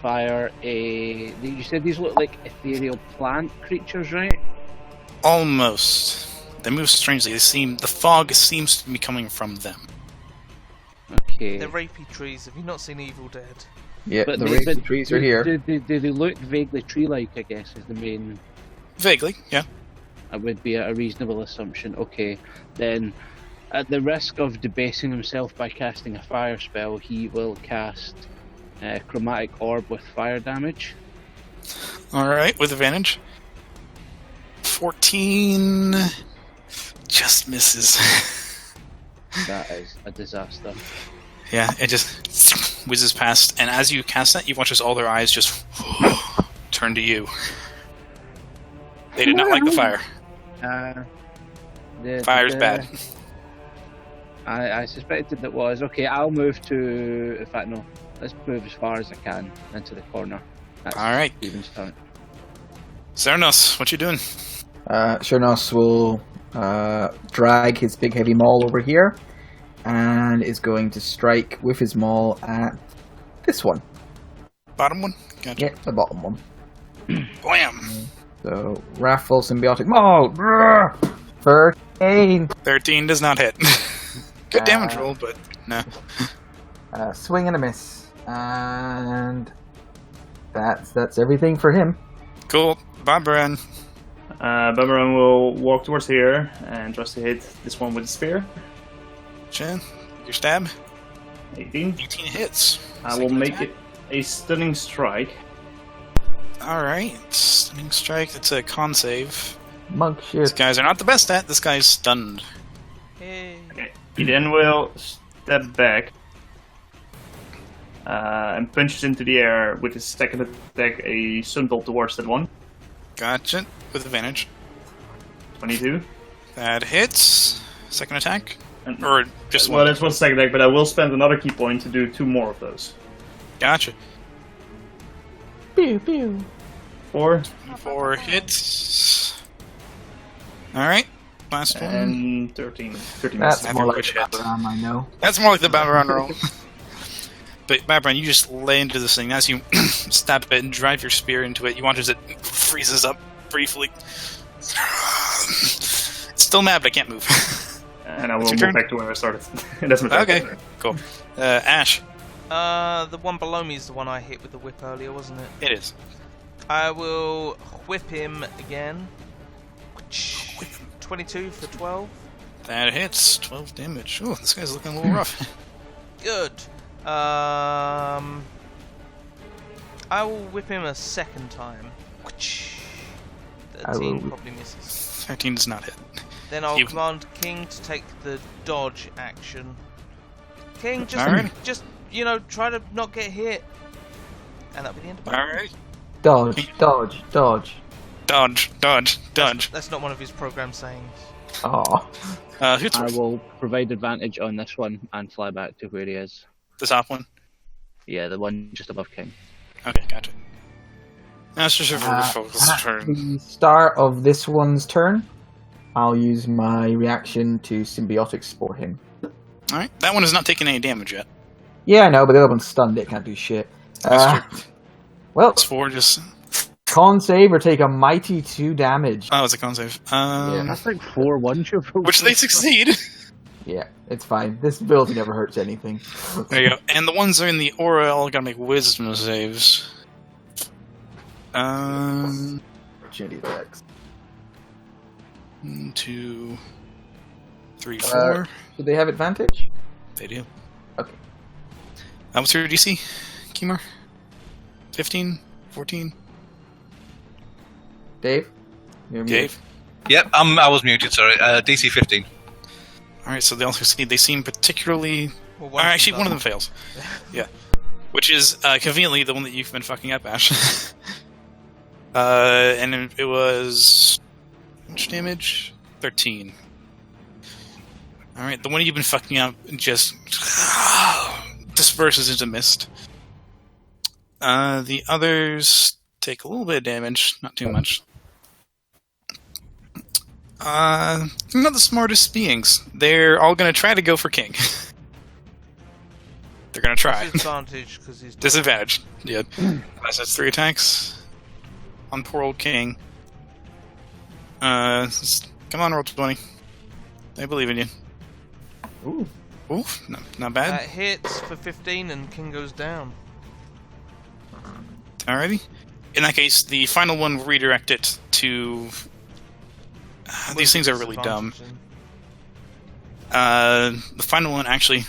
[SPEAKER 4] fire a... You said these look like ethereal plant creatures, right?
[SPEAKER 1] Almost. They move strangely. The fog seems to be coming from them.
[SPEAKER 4] Okay.
[SPEAKER 3] They're rapey trees. Have you not seen Evil Dead?
[SPEAKER 2] Yeah,
[SPEAKER 4] But
[SPEAKER 2] the
[SPEAKER 4] they-
[SPEAKER 2] racing
[SPEAKER 4] but
[SPEAKER 2] trees are here.
[SPEAKER 4] Do they look vaguely tree-like, I guess, is the main...
[SPEAKER 1] Vaguely, yeah.
[SPEAKER 4] That would be a reasonable assumption. Okay, then at the risk of debasing himself by casting a fire spell, he will cast Chromatic Orb with fire damage.
[SPEAKER 1] Alright, with advantage. 14. Just misses.
[SPEAKER 4] That is a disaster.
[SPEAKER 1] Yeah, it just whizzes past, and as you cast that, you watch as all their eyes just turn to you. They did not like the fire. Fire's bad.
[SPEAKER 4] I suspected it was. Okay, I'll move to... In fact, no. Let's move as far as I can into the corner. That's
[SPEAKER 1] Alright.
[SPEAKER 4] Steven's turn.
[SPEAKER 1] Cernos, what you doing?
[SPEAKER 2] Cernos will drag his big heavy maul over here and is going to strike with his maul at this one.
[SPEAKER 1] Bottom one? Gotcha.
[SPEAKER 2] Yeah, the bottom one.
[SPEAKER 1] Blam!
[SPEAKER 2] So, Wrathful Symbiotic Maul! 13!
[SPEAKER 1] 13 does not hit. Good damage roll, but no.
[SPEAKER 2] Swing and a miss. And that's everything for him.
[SPEAKER 1] Cool. Barbara.
[SPEAKER 5] Bummerang will walk towards here and tries to hit this one with a spear.
[SPEAKER 1] Chen, your stab.
[SPEAKER 5] 18.
[SPEAKER 1] 18 hits.
[SPEAKER 5] I will make it a stunning strike.
[SPEAKER 1] Alright. Stunning strike. That's a con save.
[SPEAKER 2] Monk
[SPEAKER 1] These
[SPEAKER 2] shit.
[SPEAKER 1] guys are not the best at. This guy's stunned.
[SPEAKER 3] Hey.
[SPEAKER 5] Okay. He then will step back and punches into the air with his second attack a sunbolt towards that one.
[SPEAKER 1] Gotcha. With advantage.
[SPEAKER 5] 22.
[SPEAKER 1] That hits. Second attack. Or just
[SPEAKER 5] Well,
[SPEAKER 1] one?
[SPEAKER 5] that's one second deck, but I will spend another key point to do 2 more of those.
[SPEAKER 1] Gotcha.
[SPEAKER 2] Pew pew.
[SPEAKER 5] 4
[SPEAKER 1] 4 hits. Alright. Last one.
[SPEAKER 5] and 13. 13
[SPEAKER 2] That's
[SPEAKER 5] misses.
[SPEAKER 2] more like
[SPEAKER 1] which
[SPEAKER 2] the
[SPEAKER 1] hit.
[SPEAKER 2] Babaram I know.
[SPEAKER 1] That's more like the Babaran roll. But Babaran, you just lay into this thing. As you stab it and drive your spear into it, you watch as it freezes up briefly. It's still mad, but it can't move.
[SPEAKER 5] And I will
[SPEAKER 1] That's
[SPEAKER 5] move
[SPEAKER 1] your turn?
[SPEAKER 5] back to where I started. That's my turn.
[SPEAKER 1] Okay, cool. Ash,
[SPEAKER 3] The one below me is the one I hit with the whip earlier, wasn't it?
[SPEAKER 1] it is.
[SPEAKER 3] I will whip him again. 22 for 12.
[SPEAKER 1] That hits. 12 damage. Oh, this guy's looking a little rough.
[SPEAKER 3] Good. I will whip him a second time. 13 probably misses.
[SPEAKER 1] 13 does not hit.
[SPEAKER 3] Then I'll
[SPEAKER 1] You-
[SPEAKER 3] command King to take the dodge action. King,
[SPEAKER 1] Alright.
[SPEAKER 3] just try to not get hit. And that'll be the end of it.
[SPEAKER 1] Alright.
[SPEAKER 2] Dodge, dodge, dodge.
[SPEAKER 1] Dodge, dodge, dodge.
[SPEAKER 3] That's not one of his program sayings.
[SPEAKER 2] Oh,
[SPEAKER 1] Who's
[SPEAKER 4] I will provide advantage on this one and fly back to where he is.
[SPEAKER 1] the top one?
[SPEAKER 4] Yeah, the one just above King.
[SPEAKER 1] Okay, gotcha. That's just a focus
[SPEAKER 2] at
[SPEAKER 1] turn.
[SPEAKER 2] the start of this one's turn, I'll use my reaction to symbiotic spore him.
[SPEAKER 1] Alright, that one has not taken any damage yet.
[SPEAKER 2] Yeah, I know, but the other one's stunned. It can't do shit.
[SPEAKER 1] That's
[SPEAKER 2] Well,
[SPEAKER 1] It's 4 just...
[SPEAKER 2] con save or take a mighty 2 damage.
[SPEAKER 1] Oh, it's a con save.
[SPEAKER 4] That's like 4-1 your
[SPEAKER 1] Which they succeed.
[SPEAKER 2] Yeah, it's fine. This ability never hurts anything.
[SPEAKER 1] There you go. And the ones that are in the aura all gotta make wisdom saves.
[SPEAKER 2] Opportunity attacks.
[SPEAKER 1] 1, 2, 3, 4.
[SPEAKER 2] Do they have advantage?
[SPEAKER 1] They do.
[SPEAKER 2] Okay.
[SPEAKER 1] What's your DC, Kimar? 15? 14?
[SPEAKER 2] Dave? You're muted.
[SPEAKER 1] Dave?
[SPEAKER 7] Yep, I was muted, sorry. DC 15.
[SPEAKER 1] Alright, so they all succeed. They seem particularly...
[SPEAKER 3] Well,
[SPEAKER 1] Actually, one of them fails. Yeah. Which is, conveniently, the one that you've been fucking up, Ash. And it was... How much damage? 13. Alright, the one you've been fucking up just... disperses into mist. The others take a little bit of damage, not too much. They're not the smartest beings. They're all gonna try to go for King. They're gonna try.
[SPEAKER 3] Disadvantage because he's
[SPEAKER 1] Disadvantage. Yeah. That's 3 attacks on poor old King. Come on, roll 20. I believe in you.
[SPEAKER 2] Ooh.
[SPEAKER 1] Oof, no, not
[SPEAKER 3] That
[SPEAKER 1] bad.
[SPEAKER 3] hits for 15 and King goes down.
[SPEAKER 1] Alrighty. In that case, the final one will redirect it to... these things are really dumb. The final one actually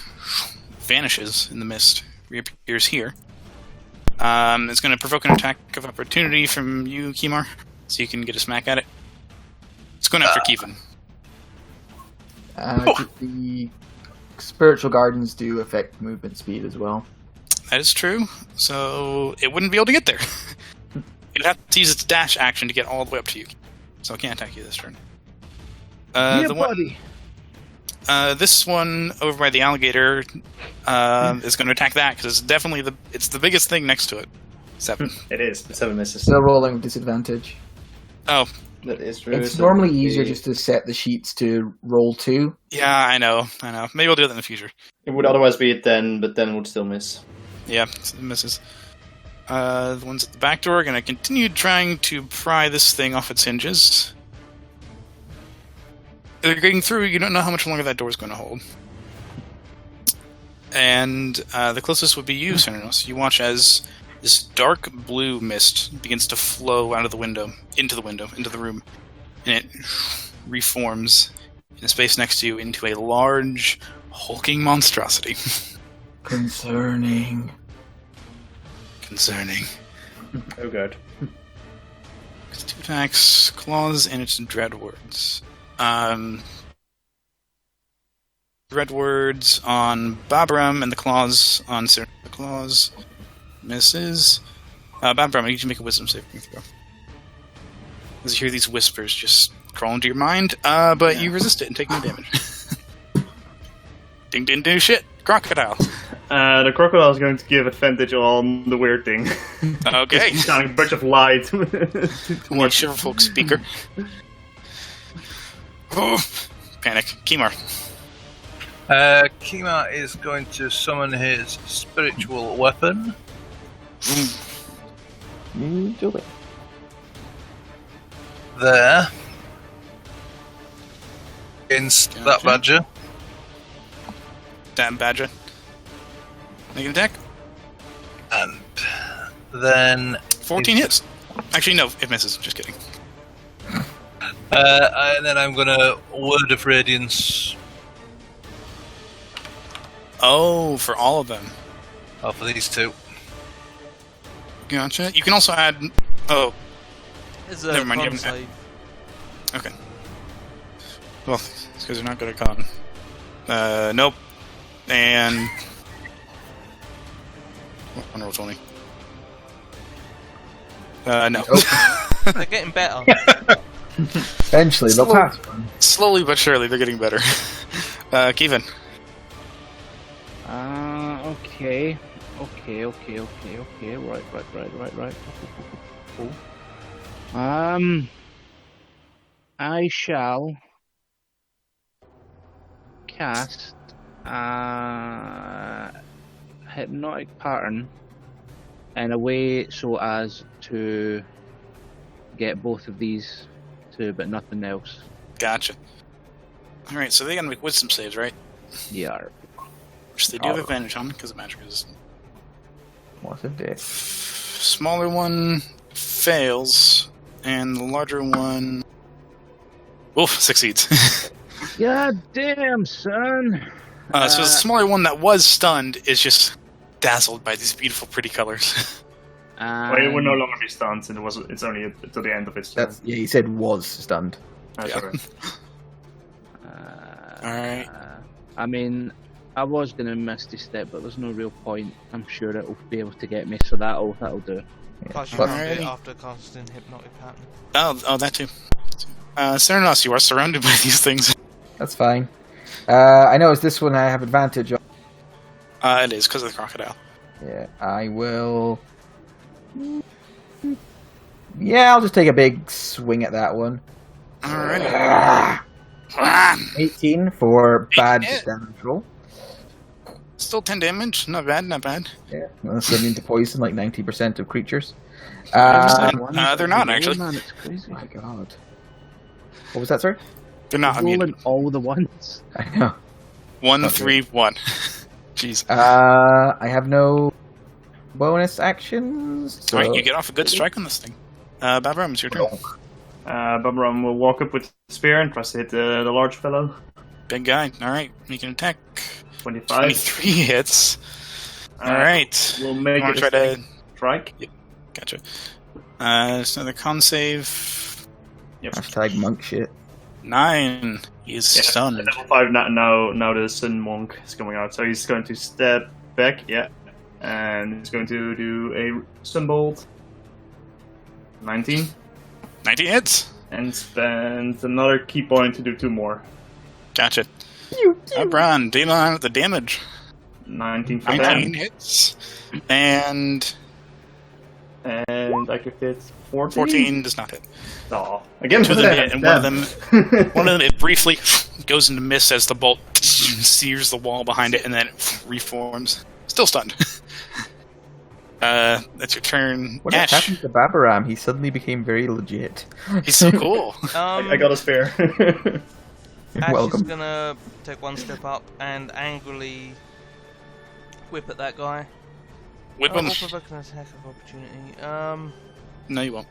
[SPEAKER 1] vanishes in the mist, reappears here. It's going to provoke an attack of opportunity from you, Kimar, so you can get a smack at it. It's going after Kevin.
[SPEAKER 2] The spiritual gardens do affect movement speed as well.
[SPEAKER 1] That is true, so it wouldn't be able to get there. It'd have to use its dash action to get all the way up to you, so it can't attack you this turn. This one over by the alligator is going to attack that because it's definitely it's the biggest thing next to it. 7.
[SPEAKER 5] It is, but 7 misses.
[SPEAKER 2] Still rolling with disadvantage.
[SPEAKER 1] Oh,
[SPEAKER 5] That is true.
[SPEAKER 2] It's
[SPEAKER 5] so
[SPEAKER 2] normally
[SPEAKER 5] the-
[SPEAKER 2] easier just to set the sheets to roll 2.
[SPEAKER 1] yeah, I know. Maybe I'll do that in the future.
[SPEAKER 5] It would otherwise be a 10, but 10 would still miss.
[SPEAKER 1] Yeah, it misses. The ones at the back door are going to continue trying to pry this thing off its hinges. They're getting through, you don't know how much longer that door is going to hold. And the closest would be you, Cernus. You watch as this dark blue mist begins to flow out of the window, into the room. And it reforms in the space next to you into a large, hulking monstrosity.
[SPEAKER 2] Concerning.
[SPEAKER 1] Concerning.
[SPEAKER 5] Oh god.
[SPEAKER 1] It's 2 attacks, claws, and its dread words. Dread words on Babram and the claws on Sarah. The claws misses. Babram, I need you to make a wisdom saving throw. As you hear these whispers just crawl into your mind, but you resist it and take no damage. Didn't do shit. Crocodile.
[SPEAKER 5] The crocodile is going to give advantage on the weird thing.
[SPEAKER 1] Okay.
[SPEAKER 5] It's shining a bunch of light.
[SPEAKER 1] More Shiverfolk speaker. Oh, panic. Kimar.
[SPEAKER 7] Kima is going to summon his spiritual weapon.
[SPEAKER 2] You do it.
[SPEAKER 7] There. Against that
[SPEAKER 1] Gotcha.
[SPEAKER 7] badger.
[SPEAKER 1] Damn badger. Make an attack.
[SPEAKER 7] And then
[SPEAKER 1] 14 hits. Actually, no, it misses. Just kidding.
[SPEAKER 7] and then I'm gonna Word of Radiance.
[SPEAKER 1] Oh, for all of them.
[SPEAKER 7] Oh, for these two.
[SPEAKER 1] Gotcha. You can also add. Oh,
[SPEAKER 3] It's a
[SPEAKER 1] Never mind, you
[SPEAKER 3] con
[SPEAKER 1] haven't-
[SPEAKER 3] save.
[SPEAKER 1] okay. Well, it's because you're not good at con. Nope. And. Oh, roll 20. No.
[SPEAKER 3] They're getting better.
[SPEAKER 2] Eventually, they'll
[SPEAKER 1] Slow-
[SPEAKER 2] pass.
[SPEAKER 1] Slowly but surely, they're getting better. Kevin.
[SPEAKER 4] Okay. Right. I shall cast a hypnotic pattern in a way so as to get both of these two, but nothing else.
[SPEAKER 1] Gotcha. Alright, so they gotta make wisdom saves, right?
[SPEAKER 4] Yeah.
[SPEAKER 1] Which they do have advantage on because of magic resistance.
[SPEAKER 2] What's a dick?
[SPEAKER 1] Smaller one fails, and the larger one. Oof, succeeds.
[SPEAKER 4] God damn, son.
[SPEAKER 1] So the smaller one that was stunned is just dazzled by these beautiful, pretty colors.
[SPEAKER 5] Well, it will no longer be stunned, and it's only to the end of its turn.
[SPEAKER 2] That's yeah. He said was stunned.
[SPEAKER 5] That's
[SPEAKER 1] Yeah.
[SPEAKER 5] alright.
[SPEAKER 1] Alright.
[SPEAKER 4] I mean, I was gonna Misty Step, but there's no real point. I'm sure it'll be able to get me, so that'll do.
[SPEAKER 3] Plus, you
[SPEAKER 2] But-
[SPEAKER 3] can't do it
[SPEAKER 1] Alrighty.
[SPEAKER 3] after casting hypnotic pattern.
[SPEAKER 1] Oh, that too. Serenos, you are surrounded by these things.
[SPEAKER 2] That's fine. I noticed this one I have advantage on.
[SPEAKER 1] It is because of the crocodile.
[SPEAKER 2] Yeah, I will. Yeah, I'll just take a big swing at that one.
[SPEAKER 1] Alrighty.
[SPEAKER 2] 18 for bad
[SPEAKER 1] hit.
[SPEAKER 2] damage roll.
[SPEAKER 1] Still 10 damage. Not bad, not bad.
[SPEAKER 2] Yeah, unless I'm into poison like 90% of creatures.
[SPEAKER 1] They're not, actually.
[SPEAKER 4] Man, it's crazy.
[SPEAKER 2] Oh my god. What was that, sir?
[SPEAKER 1] They're not immune.
[SPEAKER 4] Rolling all the ones.
[SPEAKER 2] I know.
[SPEAKER 1] 1,
[SPEAKER 2] Okay.
[SPEAKER 1] 3, 1. Jeez.
[SPEAKER 2] I have no bonus actions. So
[SPEAKER 1] Alright, you get off a good strike on this thing. Babram, it's your turn.
[SPEAKER 5] Bumram will walk up with the spear and tries to hit the large fellow.
[SPEAKER 1] Big guy. Alright, make an attack.
[SPEAKER 5] 25.
[SPEAKER 1] 23 hits. Alright.
[SPEAKER 5] We'll make
[SPEAKER 1] You wanna
[SPEAKER 5] it
[SPEAKER 1] try
[SPEAKER 5] a
[SPEAKER 1] to...
[SPEAKER 5] strike.
[SPEAKER 1] Gotcha. It's another con save.
[SPEAKER 5] Yep.
[SPEAKER 2] Hashtag monk shit.
[SPEAKER 1] 9. He is stunned.
[SPEAKER 5] Level 5 now the Sun Monk is coming out, so he's going to step back, yeah. And he's going to do a Sunbolt. 19.
[SPEAKER 1] 19 hits.
[SPEAKER 5] And spend another key point to do 2 more.
[SPEAKER 1] Gotcha. Babram, deal on the damage.
[SPEAKER 5] 19 for
[SPEAKER 1] 19
[SPEAKER 5] that.
[SPEAKER 1] hits. And
[SPEAKER 5] And I could hit 14.
[SPEAKER 1] 14 does not hit.
[SPEAKER 5] Aw. Again,
[SPEAKER 1] Two of
[SPEAKER 5] for
[SPEAKER 1] them
[SPEAKER 5] that.
[SPEAKER 1] hit, and one of them, it briefly goes into mist as the bolt sears the wall behind it, and then it reforms. Still stunned. That's your turn.
[SPEAKER 2] What
[SPEAKER 1] Ash.
[SPEAKER 2] happened to Babaram? He suddenly became very legit.
[SPEAKER 1] He's so cool.
[SPEAKER 5] I got a spare.
[SPEAKER 3] Ash
[SPEAKER 2] Welcome.
[SPEAKER 3] is gonna take one step up and angrily whip at that guy.
[SPEAKER 1] Whip him.
[SPEAKER 3] Or provoke an attack of opportunity.
[SPEAKER 1] No, you won't.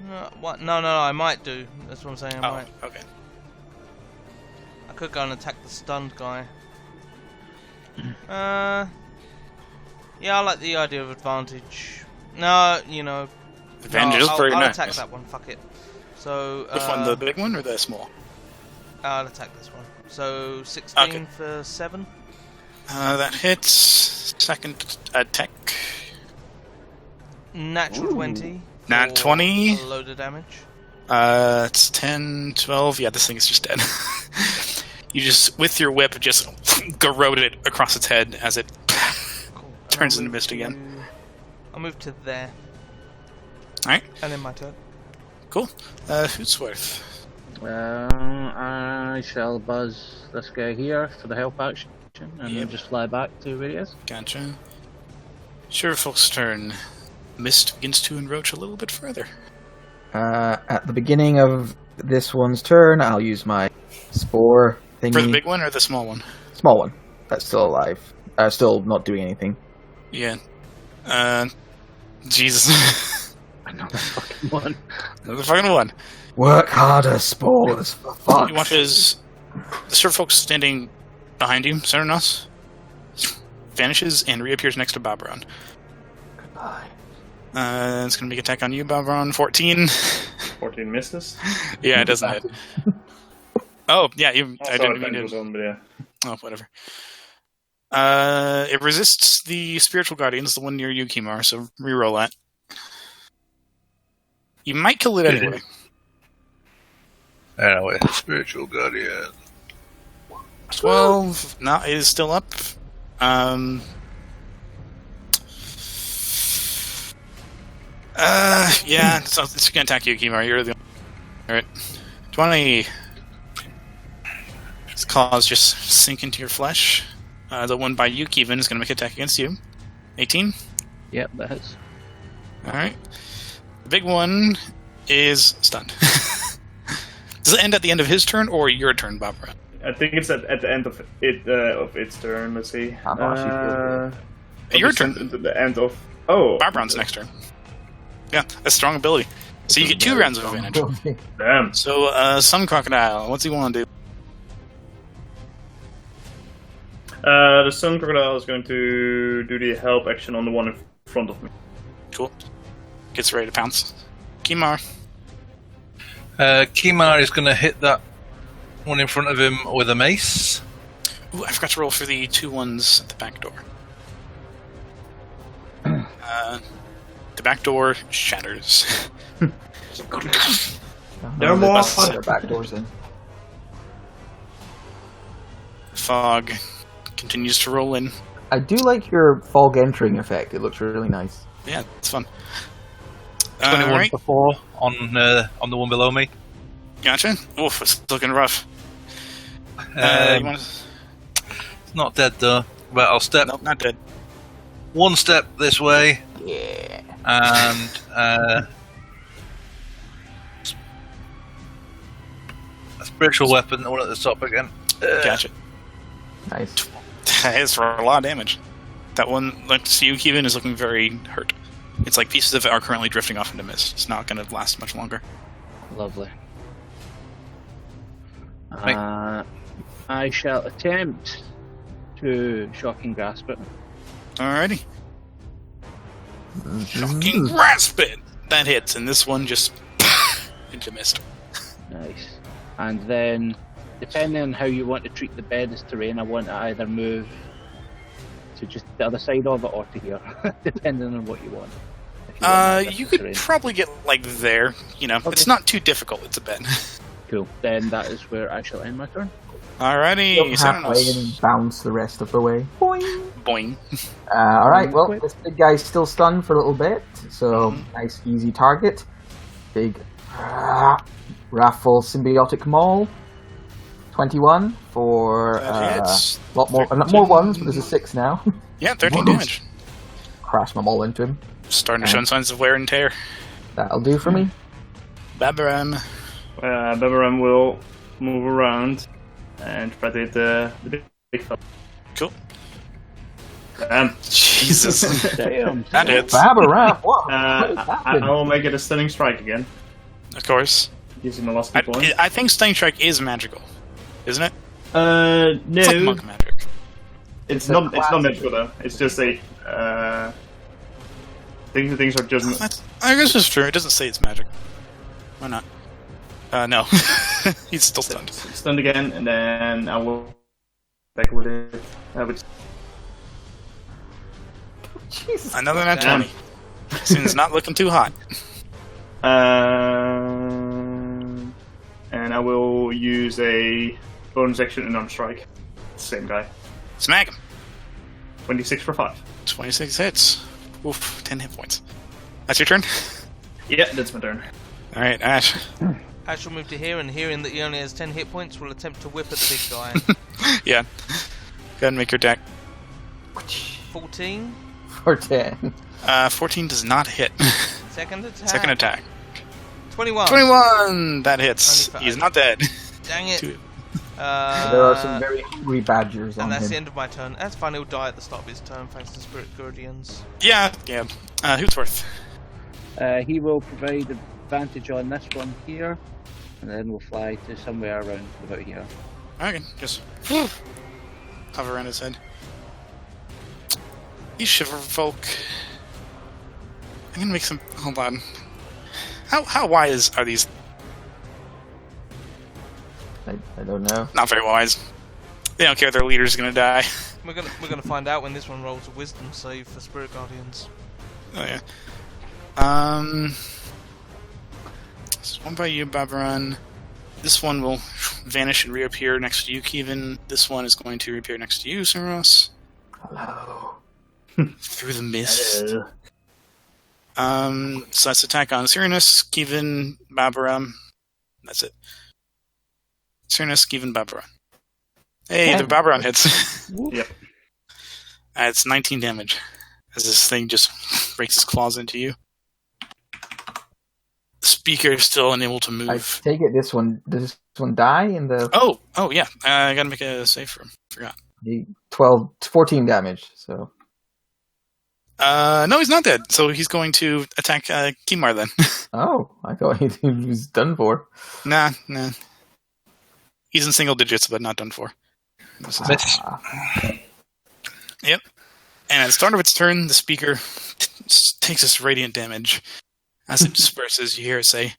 [SPEAKER 3] No, what? No, I might do. That's what I'm saying. I
[SPEAKER 1] Oh,
[SPEAKER 3] might.
[SPEAKER 1] okay.
[SPEAKER 3] I could go and attack the stunned guy. Yeah, I like the idea of advantage. No, you know.
[SPEAKER 1] Advantage is
[SPEAKER 3] I'll
[SPEAKER 1] very nice.
[SPEAKER 3] attack that one. Fuck it. So.
[SPEAKER 1] Which one, the big one or the small?
[SPEAKER 3] I'll attack this one. So 16
[SPEAKER 1] Okay.
[SPEAKER 3] for 7.
[SPEAKER 1] That hits. Second attack.
[SPEAKER 3] Natural 20.
[SPEAKER 1] Nat
[SPEAKER 3] for
[SPEAKER 1] 20.
[SPEAKER 3] A load of damage.
[SPEAKER 1] It's 10, 12. Yeah, this thing is just dead. You just, with your whip, just garrote it across its head as it
[SPEAKER 3] Cool.
[SPEAKER 1] turns into mist again.
[SPEAKER 3] I'll move to there.
[SPEAKER 1] Alright,
[SPEAKER 3] And then my turn.
[SPEAKER 1] cool. Hootsworth.
[SPEAKER 4] I shall buzz this guy here for the help action, and then just fly back to where he is.
[SPEAKER 1] Gotcha. Surefolk's turn. Mist begins to encroach a little bit further.
[SPEAKER 2] At the beginning of this one's turn, I'll use my spore thingy.
[SPEAKER 1] For the big one or the small one?
[SPEAKER 2] Small one. That's still alive. Still not doing anything.
[SPEAKER 1] Yeah. Jesus.
[SPEAKER 4] Another fucking one.
[SPEAKER 1] Another fucking one.
[SPEAKER 2] Work harder, spores. For fuck's
[SPEAKER 1] You watches the Surefolk standing behind you, Serenos, vanishes and reappears next to Babron.
[SPEAKER 2] Goodbye.
[SPEAKER 1] It's going to make an attack on you, Babron. 14.
[SPEAKER 5] 14 misses.
[SPEAKER 1] Yeah, it doesn't hit. Oh, yeah, I
[SPEAKER 5] Sorry,
[SPEAKER 1] didn't mean
[SPEAKER 5] it was
[SPEAKER 1] to.
[SPEAKER 5] on, but yeah.
[SPEAKER 1] Oh, whatever. It resists the Spiritual Guardians, the one near you, Kimar, so reroll that. You might kill it anyway.
[SPEAKER 7] Anyway, spiritual guardian.
[SPEAKER 1] 12. No, it is still up. Yeah, so it's gonna attack you, Kimar. You're the Alright. 20. Its claws just sink into your flesh. The one by you, Kevin, is gonna make an attack against you. 18.
[SPEAKER 4] Yep, that hits.
[SPEAKER 1] Alright. The big one is stunned. Does it end at the end of his turn or your turn, Barbara?
[SPEAKER 5] I think it's at the end of its turn. Let's see.
[SPEAKER 1] Your turn.
[SPEAKER 5] At the end of. Oh.
[SPEAKER 1] Barbron's next turn. Yeah, a strong ability. So you get 2 rounds of advantage.
[SPEAKER 5] Damn.
[SPEAKER 1] So, Sun Crocodile, what's he want to do?
[SPEAKER 5] The Sun Crocodile is going to do the help action on the one in front of me.
[SPEAKER 1] Cool. Gets ready to pounce. Kimar.
[SPEAKER 7] Kimar is going to hit that one in front of him with a mace.
[SPEAKER 1] Ooh, I forgot to roll for the 2 ones at the back door. The back door shatters.
[SPEAKER 5] There are more
[SPEAKER 2] other back doors in.
[SPEAKER 1] Fog continues to roll in.
[SPEAKER 2] I do like your fog entering effect. It looks really nice.
[SPEAKER 1] Yeah, it's fun.
[SPEAKER 7] 21
[SPEAKER 1] Alright,
[SPEAKER 7] before on the one below me.
[SPEAKER 1] gotcha. Oof, it's looking rough. You wanna...
[SPEAKER 7] It's not dead though. But I'll step
[SPEAKER 1] Nope, not dead.
[SPEAKER 7] one step this way
[SPEAKER 2] Yeah.
[SPEAKER 7] and a spiritual weapon, the one at the top again.
[SPEAKER 1] Gotcha.
[SPEAKER 2] Nice.
[SPEAKER 1] It's for a lot of damage. That one, like, to you, Kevin, is looking very hurt. It's like pieces of it are currently drifting off into mist. It's not going to last much longer.
[SPEAKER 4] Lovely.
[SPEAKER 7] Right.
[SPEAKER 4] I shall attempt to shocking grasp it.
[SPEAKER 1] Alrighty. Shocking grasp it! That hits, and this one just into mist.
[SPEAKER 4] Nice. And then, depending on how you want to treat the bed as terrain, I want to either move to just the other side of it or to here, depending on what you want. If want
[SPEAKER 1] You could
[SPEAKER 4] terrain.
[SPEAKER 1] probably get, like, there. You know,
[SPEAKER 4] Okay.
[SPEAKER 1] it's not too difficult. It's a bed.
[SPEAKER 4] Cool. Then that is where I shall end my turn.
[SPEAKER 1] Alrighty,
[SPEAKER 2] Jump halfway
[SPEAKER 1] Serenos.
[SPEAKER 2] and bounce the rest of the way. Boing.
[SPEAKER 1] Boing.
[SPEAKER 2] Alright, well,
[SPEAKER 4] Quick.
[SPEAKER 2] this big guy's still stunned for a little bit, so nice, easy target. Big Raffle Symbiotic Maul. 21 for
[SPEAKER 1] That hits.
[SPEAKER 2] lot more, more ones, but there's a 6 now.
[SPEAKER 1] Yeah, 13 damage.
[SPEAKER 2] Crash my maul into him.
[SPEAKER 1] Starting to show signs of wear and tear.
[SPEAKER 2] That'll do for me.
[SPEAKER 1] Babaram.
[SPEAKER 5] Beveram will move around and try to hit the big fella.
[SPEAKER 1] Cool.
[SPEAKER 5] Damn.
[SPEAKER 1] Jesus.
[SPEAKER 4] Damn.
[SPEAKER 1] That hits.
[SPEAKER 2] Babaram, what has
[SPEAKER 5] I
[SPEAKER 2] happened?
[SPEAKER 5] will make it a stunning strike again.
[SPEAKER 1] Of course.
[SPEAKER 5] Gives him a last hit point.
[SPEAKER 1] I think Stunning Strike is magical. Isn't it?
[SPEAKER 5] No,
[SPEAKER 1] It's like monk magic.
[SPEAKER 5] it's not magical though. It's just a. Things are just.
[SPEAKER 1] I guess it's true. It doesn't say it's magic. Why not? No. He's still stunned.
[SPEAKER 5] Stunned again, and then I will back with it.
[SPEAKER 2] Jesus.
[SPEAKER 1] Another nat
[SPEAKER 5] Damn.
[SPEAKER 1] 20. Seems not looking too hot.
[SPEAKER 5] And I will use a bonus action and unarmed strike. Same guy.
[SPEAKER 1] Smack him.
[SPEAKER 5] 26 for 5.
[SPEAKER 1] 26 hits. Oof, 10 hit points. That's your turn?
[SPEAKER 5] Yeah, that's my turn.
[SPEAKER 1] Alright, Ash.
[SPEAKER 3] Ash will move to here, and hearing that he only has 10 hit points, will attempt to whip at the big guy.
[SPEAKER 1] Yeah. Go ahead and make your deck.
[SPEAKER 3] 14.
[SPEAKER 2] For 10.
[SPEAKER 1] 14 does not hit.
[SPEAKER 3] Second attack.
[SPEAKER 1] Second attack.
[SPEAKER 3] 21.
[SPEAKER 1] 21! That hits.
[SPEAKER 3] Only for
[SPEAKER 1] He's
[SPEAKER 3] eight.
[SPEAKER 1] not dead.
[SPEAKER 3] Dang it.
[SPEAKER 1] Two.
[SPEAKER 2] There are some very hungry badgers on
[SPEAKER 3] And that's
[SPEAKER 2] him.
[SPEAKER 3] the end of my turn. That's fine, he'll die at the start of his turn thanks to Spirit Guardians.
[SPEAKER 1] Yeah. Hootsworth.
[SPEAKER 4] He will provide advantage on this one here, and then we'll fly to somewhere around about here.
[SPEAKER 1] Okay, just hover around his head. These shiver folk. I'm gonna make some. Hold on. How wise are these?
[SPEAKER 2] I don't know.
[SPEAKER 1] Not very wise. They don't care their leader's gonna die.
[SPEAKER 3] We're gonna find out when this one rolls a wisdom save for Spirit Guardians.
[SPEAKER 1] Oh yeah. This is one by you, Babaran. This one will vanish and reappear next to you, Kevin. This one is going to reappear next to you, Suros.
[SPEAKER 2] Hello.
[SPEAKER 1] Through the mist.
[SPEAKER 5] Hello.
[SPEAKER 1] So that's attack on Cyrus, Kevin, Babaram. That's it. Cyrus, Kevin, Babaran. Hey, the Babaran hits.
[SPEAKER 5] Yep.
[SPEAKER 1] It's 19 damage. As this thing just breaks its claws into you. The speaker is still unable to
[SPEAKER 2] I
[SPEAKER 1] move.
[SPEAKER 2] take it this one. Does this one die in the
[SPEAKER 1] Oh yeah. I gotta make a save for him. Forgot.
[SPEAKER 2] 14 damage? So
[SPEAKER 1] No, he's not dead. So he's going to attack Kimar then.
[SPEAKER 2] I thought he was done for.
[SPEAKER 1] Nah. He's in single digits, but not done for. This is it.
[SPEAKER 7] Miss.
[SPEAKER 1] Yep. And at the start of its turn, the speaker takes this radiant damage. As it disperses, you hear it say,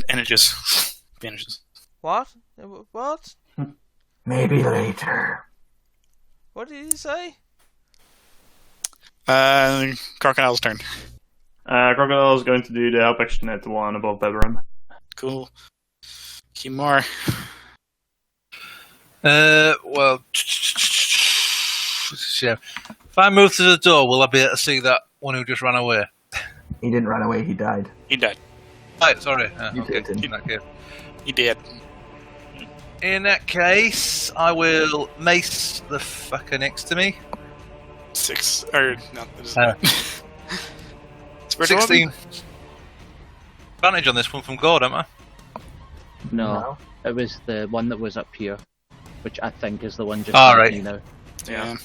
[SPEAKER 1] and it just vanishes.
[SPEAKER 3] What? What?
[SPEAKER 2] Maybe later.
[SPEAKER 3] What did he say?
[SPEAKER 1] Crocodile's turn.
[SPEAKER 5] Crocodile is going to do the help action at the one above Babaran.
[SPEAKER 1] Cool. Kimar.
[SPEAKER 7] Well, yeah. If I move to the door, will I be able to see that one who just ran away?
[SPEAKER 2] He didn't run away. He died.
[SPEAKER 1] He died.
[SPEAKER 7] Right, sorry.
[SPEAKER 2] You
[SPEAKER 7] Okay.
[SPEAKER 2] did.
[SPEAKER 7] In that case.
[SPEAKER 1] He did.
[SPEAKER 7] In that case, I will mace the fucker next to me.
[SPEAKER 1] 6. Or, no.
[SPEAKER 7] Uh,
[SPEAKER 1] Spiritual
[SPEAKER 7] 16.
[SPEAKER 1] weapon?
[SPEAKER 7] Advantage on this one from God, am I?
[SPEAKER 4] No, it was the one that was up here, which I think is the one just
[SPEAKER 7] Ah,
[SPEAKER 4] behind
[SPEAKER 7] right.
[SPEAKER 4] me now.
[SPEAKER 1] Yeah.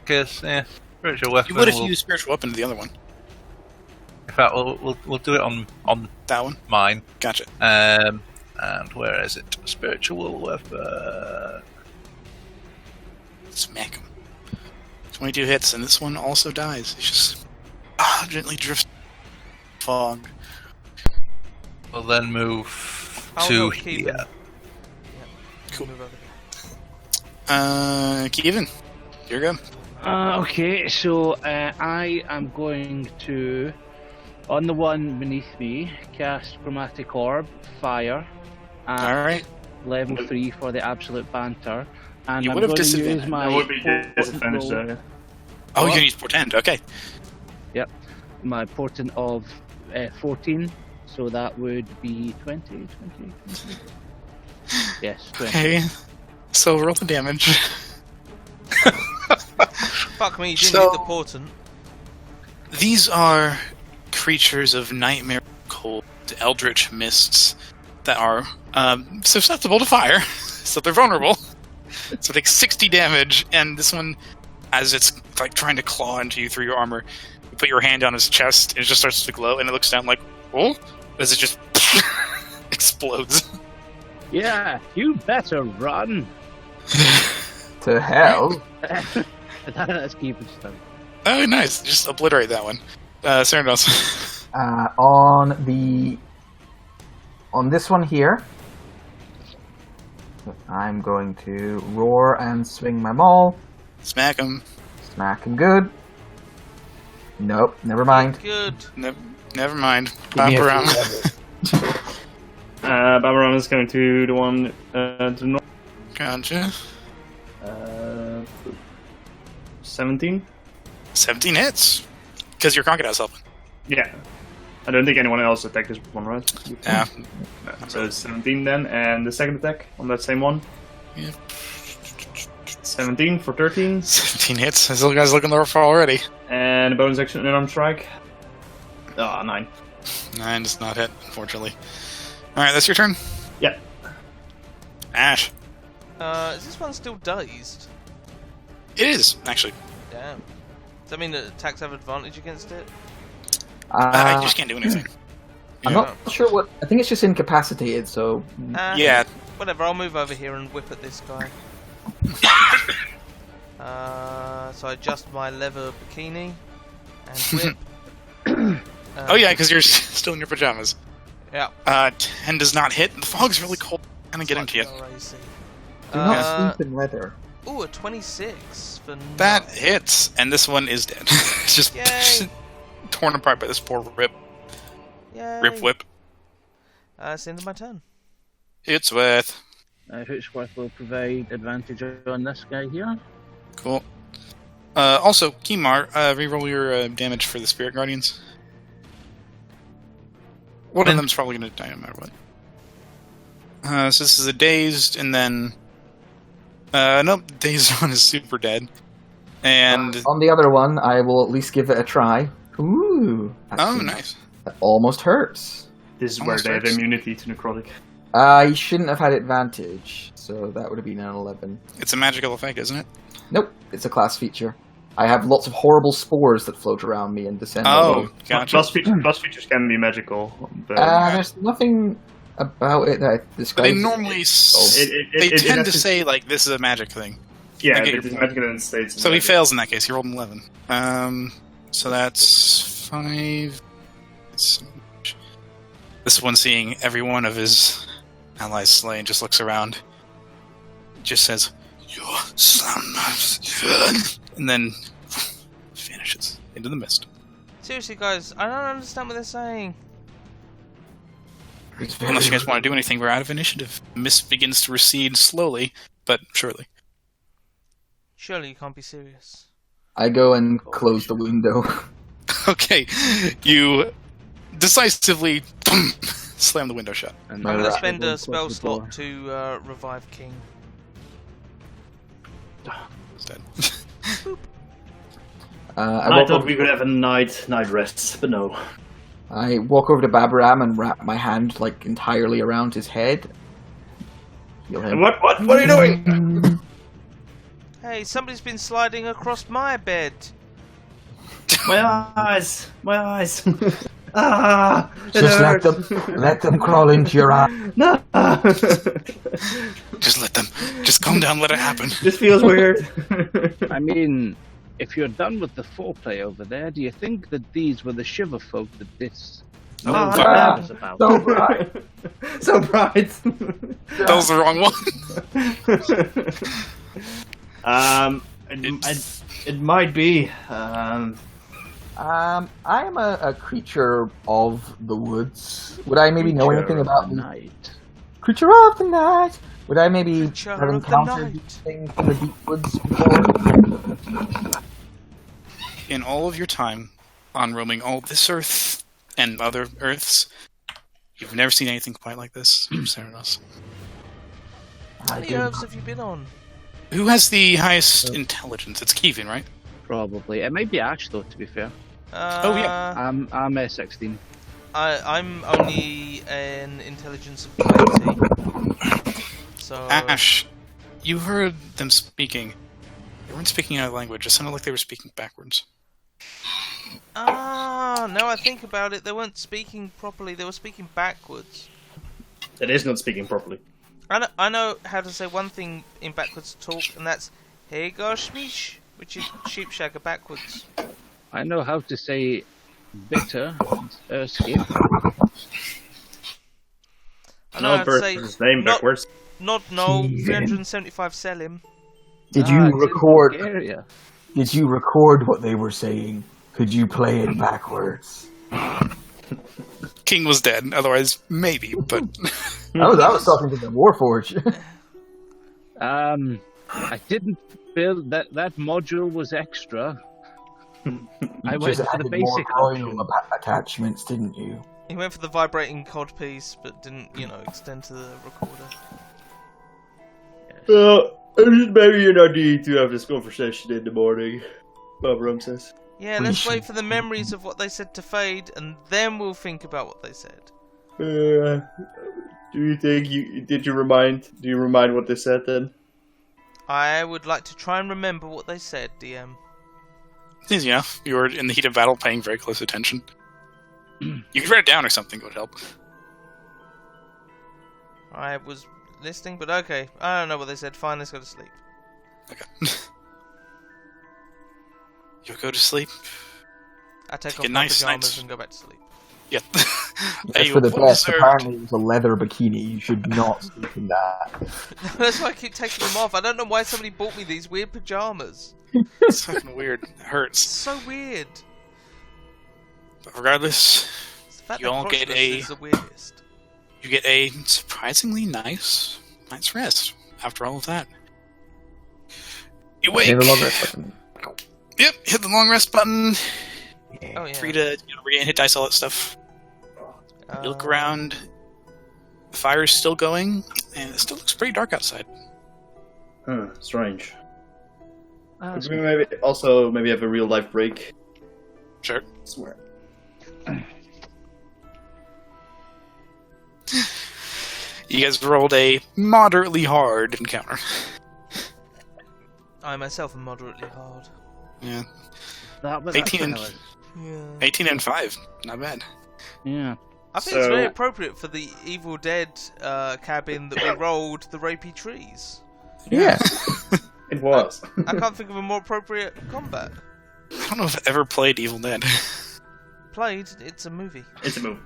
[SPEAKER 7] Because, yeah, spiritual weapon.
[SPEAKER 1] You would if you
[SPEAKER 7] will-
[SPEAKER 1] used spiritual weapon to the other one.
[SPEAKER 7] In fact, we'll do it on
[SPEAKER 1] That one?
[SPEAKER 7] mine.
[SPEAKER 1] Gotcha.
[SPEAKER 7] And where is it? Spiritual weapon.
[SPEAKER 1] Smack him. 22 hits, and this one also dies. He just gently drifts fog.
[SPEAKER 7] We'll then move
[SPEAKER 3] I'll
[SPEAKER 7] to
[SPEAKER 3] go Keevan.
[SPEAKER 7] here.
[SPEAKER 1] Cool.
[SPEAKER 3] Move over.
[SPEAKER 1] Kevin, you're good.
[SPEAKER 4] Okay, so I am going to, on the one beneath me, cast Chromatic Orb, Fire, at
[SPEAKER 1] Alright.
[SPEAKER 4] level 3 for the Absolute Banter. And
[SPEAKER 1] You
[SPEAKER 4] I'm
[SPEAKER 1] would have
[SPEAKER 4] going to use
[SPEAKER 1] disadvantage.
[SPEAKER 4] my
[SPEAKER 5] That would be
[SPEAKER 4] potent
[SPEAKER 5] disadvantage
[SPEAKER 4] roll-
[SPEAKER 5] though.
[SPEAKER 1] Oh,
[SPEAKER 4] What?
[SPEAKER 1] you can use Portend. Okay.
[SPEAKER 4] my portent of 14, so that would be 20. Yes, 20.
[SPEAKER 1] Okay. So roll the damage.
[SPEAKER 3] Fuck me, you didn't
[SPEAKER 1] So-
[SPEAKER 3] hit the portent.
[SPEAKER 1] These are creatures of nightmare cold, eldritch mists that are susceptible to fire, so they're vulnerable. So they take 60 damage, and this one, as it's like trying to claw into you through your armor, you put your hand on his chest, and it just starts to glow, and it looks down like, oh, as it just explodes.
[SPEAKER 4] Yeah, you better run.
[SPEAKER 2] To hell.
[SPEAKER 4] That's keeping stuff.
[SPEAKER 1] Oh, nice. Just obliterate that one. Cerndos.
[SPEAKER 2] On this one here, I'm going to roar and swing my maul.
[SPEAKER 1] Smack him.
[SPEAKER 2] Smack him good. Nope, never mind.
[SPEAKER 3] Good.
[SPEAKER 1] Never mind.
[SPEAKER 2] Give me a
[SPEAKER 1] Bop around.
[SPEAKER 5] Babaran is going to the one to the north.
[SPEAKER 1] Gotcha.
[SPEAKER 5] 17?
[SPEAKER 1] 17 hits. Because your crocodile's helping.
[SPEAKER 5] Yeah. I don't think anyone else attacked this one, right?
[SPEAKER 1] Yeah.
[SPEAKER 5] So it's 17 then, and the second attack on that same one.
[SPEAKER 1] Yep.
[SPEAKER 5] 17 for 13.
[SPEAKER 1] 17 hits. This little guy's looking for already.
[SPEAKER 5] And a bonus action, an unarmed strike. 9.
[SPEAKER 1] 9 does not hit, unfortunately. Alright, that's your turn.
[SPEAKER 5] Yeah.
[SPEAKER 1] Ash.
[SPEAKER 3] Is this one still dazed?
[SPEAKER 1] It is, actually.
[SPEAKER 3] Damn. Does that mean that attacks have advantage against it?
[SPEAKER 1] I just can't do anything.
[SPEAKER 2] I'm not sure what. I think it's just incapacitated. So
[SPEAKER 1] Yeah.
[SPEAKER 3] Whatever, I'll move over here and whip at this guy. So I adjust my leather bikini and whip.
[SPEAKER 1] Oh yeah, because you're still in your pajamas.
[SPEAKER 3] Yeah.
[SPEAKER 1] 10 does not hit. The fog's really cold. Kind of getting to you.
[SPEAKER 3] Crazy.
[SPEAKER 2] do not sleep in leather.
[SPEAKER 3] Ooh, a 26 for
[SPEAKER 1] That
[SPEAKER 3] 9.
[SPEAKER 1] hits, and this one is dead. It's just
[SPEAKER 3] Yay.
[SPEAKER 1] torn apart by this poor rip
[SPEAKER 3] Yay.
[SPEAKER 1] whip.
[SPEAKER 3] It's the end of my turn.
[SPEAKER 1] It's with.
[SPEAKER 4] Hootsworth will provide advantage on this guy here.
[SPEAKER 1] Cool. Also, Kimar, reroll your damage for the Spirit Guardians. One of them's probably going to die no matter what. So this is a dazed, and then... nope, dazed one is super dead. And...
[SPEAKER 2] On the other one, I will at least give it a try. Ooh.
[SPEAKER 1] oh, nice.
[SPEAKER 2] That almost hurts.
[SPEAKER 5] This is
[SPEAKER 1] Almost
[SPEAKER 5] where they have
[SPEAKER 1] hurts.
[SPEAKER 5] immunity to necrotic.
[SPEAKER 2] You shouldn't have had advantage, so that would have been an 11.
[SPEAKER 1] It's a magical effect, isn't it?
[SPEAKER 2] Nope, it's a class feature. I have lots of horrible spores that float around me and descend.
[SPEAKER 1] Oh, gotcha.
[SPEAKER 5] Plus features can be magical. But
[SPEAKER 2] There's nothing about it that I
[SPEAKER 1] But
[SPEAKER 2] describe.
[SPEAKER 1] they normally... they
[SPEAKER 5] it
[SPEAKER 1] tend
[SPEAKER 5] has
[SPEAKER 1] to
[SPEAKER 5] to-
[SPEAKER 1] say, like, this is a magic thing.
[SPEAKER 5] yeah,
[SPEAKER 1] I get
[SPEAKER 5] it
[SPEAKER 1] your
[SPEAKER 5] is
[SPEAKER 1] point.
[SPEAKER 5] magical in states.
[SPEAKER 1] So he fails in that case. He rolled an 11. So that's 5. This one, seeing every one of his allies slain, just looks around. Just says, "Your son," and then vanishes into the mist.
[SPEAKER 3] Seriously, guys, I don't understand what they're saying.
[SPEAKER 1] Unless you guys want to do anything, we're out of initiative. The mist begins to recede slowly, but surely.
[SPEAKER 3] Surely you can't be serious.
[SPEAKER 2] I go and close the window.
[SPEAKER 1] Okay, you decisively slam the window shut.
[SPEAKER 4] And
[SPEAKER 2] I'm
[SPEAKER 3] I'm
[SPEAKER 2] gonna
[SPEAKER 3] gonna
[SPEAKER 2] Right.
[SPEAKER 3] spend a
[SPEAKER 4] Close
[SPEAKER 3] spell
[SPEAKER 4] the
[SPEAKER 3] slot
[SPEAKER 4] door.
[SPEAKER 3] to revive King.
[SPEAKER 1] It's dead.
[SPEAKER 2] I
[SPEAKER 5] I
[SPEAKER 2] walk
[SPEAKER 5] thought
[SPEAKER 2] over,
[SPEAKER 5] we could have a night rest, but no.
[SPEAKER 2] I walk over to Babaram and wrap my hand like entirely around his head. Heal him.
[SPEAKER 5] What are you doing?
[SPEAKER 3] Hey, somebody's been sliding across my bed.
[SPEAKER 5] My eyes. Ah, it
[SPEAKER 2] Just
[SPEAKER 5] hurts.
[SPEAKER 2] let them crawl into your eye.
[SPEAKER 5] No.
[SPEAKER 1] Just let them. Just calm down. Let it happen.
[SPEAKER 5] This feels weird.
[SPEAKER 4] I mean, if you're done with the foreplay over there, do you think that these were the shiver folk that this
[SPEAKER 5] Oh,
[SPEAKER 2] Ah,
[SPEAKER 4] was about?
[SPEAKER 2] so bright.
[SPEAKER 5] So bright.
[SPEAKER 1] That was the wrong one.
[SPEAKER 5] It might be.
[SPEAKER 2] I am a creature of the woods. Would I maybe know anything about the
[SPEAKER 4] night?
[SPEAKER 2] creature of the night? Would I maybe
[SPEAKER 3] Creature
[SPEAKER 2] have
[SPEAKER 3] of the
[SPEAKER 2] encountered
[SPEAKER 3] night.
[SPEAKER 2] these things in the deep woods before?
[SPEAKER 1] In all of your time on roaming all this Earth and other Earths, you've never seen anything quite like this, Serenos.
[SPEAKER 3] How many herbs have you been on?
[SPEAKER 1] Who has the highest intelligence? It's Kevin, right?
[SPEAKER 4] Probably. It might be Ash though, to be fair.
[SPEAKER 1] Oh, yeah.
[SPEAKER 4] I'm 16.
[SPEAKER 3] I'm only an intelligence of 20. So
[SPEAKER 1] Ash, you heard them speaking. They weren't speaking our language. It sounded like they were speaking backwards.
[SPEAKER 3] now I think about it, they weren't speaking properly. They were speaking backwards.
[SPEAKER 5] That is not speaking properly.
[SPEAKER 3] I know how to say one thing in backwards talk, and that's "Hey gosh mish," which is sheepshagger backwards.
[SPEAKER 4] I know how to say bitter, skip.
[SPEAKER 3] I know how to say
[SPEAKER 5] his name
[SPEAKER 3] not-
[SPEAKER 5] backwards.
[SPEAKER 3] Nod no 375 Selim.
[SPEAKER 2] Did
[SPEAKER 4] Ah,
[SPEAKER 2] you
[SPEAKER 4] it's in
[SPEAKER 2] record?
[SPEAKER 4] Bulgaria.
[SPEAKER 2] Did you record what they were saying? Could you play it backwards?
[SPEAKER 1] King was dead. Otherwise, maybe. But
[SPEAKER 2] I was talking to the Warforged.
[SPEAKER 4] I didn't feel that module was extra. I went
[SPEAKER 2] just
[SPEAKER 4] for the
[SPEAKER 2] added
[SPEAKER 4] basic
[SPEAKER 2] more
[SPEAKER 4] option.
[SPEAKER 2] coil attachments, didn't you?
[SPEAKER 3] He went for the vibrating codpiece, but didn't, extend to the recorder.
[SPEAKER 5] Well, maybe an idea to have this conversation in the morning, Bob Rum says.
[SPEAKER 3] Yeah, let's wait for the memories of what they said to fade, and then we'll think about what they said.
[SPEAKER 5] Do you think do you remind what they said then?
[SPEAKER 3] I would like to try and remember what they said, DM.
[SPEAKER 1] it's easy enough. You were in the heat of battle, paying very close attention. You could write it down or something. It would help.
[SPEAKER 3] I was listening, but okay. I don't know what they said. Fine, let's go to sleep.
[SPEAKER 1] Okay. You'll go to sleep.
[SPEAKER 3] I take
[SPEAKER 1] Take
[SPEAKER 3] off
[SPEAKER 1] a
[SPEAKER 3] my
[SPEAKER 1] nice
[SPEAKER 3] pajamas
[SPEAKER 1] night's-
[SPEAKER 3] and go back to sleep.
[SPEAKER 1] Yep.
[SPEAKER 2] Just for the best, apparently it was a leather bikini. You should not sleep in that.
[SPEAKER 3] That's why I keep taking them off. I don't know why somebody bought me these weird pajamas.
[SPEAKER 1] It's fucking weird. It
[SPEAKER 3] It's
[SPEAKER 1] hurts.
[SPEAKER 3] so weird.
[SPEAKER 1] But regardless,
[SPEAKER 3] It's the fact
[SPEAKER 1] You
[SPEAKER 3] that
[SPEAKER 1] all get
[SPEAKER 3] crotchless
[SPEAKER 1] a-
[SPEAKER 3] is the weirdest.
[SPEAKER 1] you get a surprisingly nice night's rest after all of that. You wake.
[SPEAKER 2] Hit the long rest button.
[SPEAKER 1] Yep, hit the long rest button.
[SPEAKER 3] Oh yeah.
[SPEAKER 1] Free to regain hit dice, all that stuff. You look around. The fire is still going, and it still looks pretty dark outside.
[SPEAKER 5] Strange.
[SPEAKER 4] Ah,
[SPEAKER 5] Could we maybe have a real life break?
[SPEAKER 1] Sure.
[SPEAKER 5] Swear.
[SPEAKER 1] You guys rolled a moderately hard encounter.
[SPEAKER 3] I myself am moderately hard.
[SPEAKER 1] Yeah.
[SPEAKER 4] that's
[SPEAKER 1] 18 and-
[SPEAKER 4] valid.
[SPEAKER 3] Yeah.
[SPEAKER 1] 18 and 5. Not bad.
[SPEAKER 4] Yeah.
[SPEAKER 3] I think it's very
[SPEAKER 5] So-
[SPEAKER 3] appropriate for the Evil Dead cabin that we rolled the rapey trees.
[SPEAKER 2] Yeah.
[SPEAKER 5] It was.
[SPEAKER 3] I can't think of a more appropriate combat.
[SPEAKER 1] I don't know if I've ever played Evil Dead.
[SPEAKER 3] Played, it's a movie.
[SPEAKER 5] It's a movie.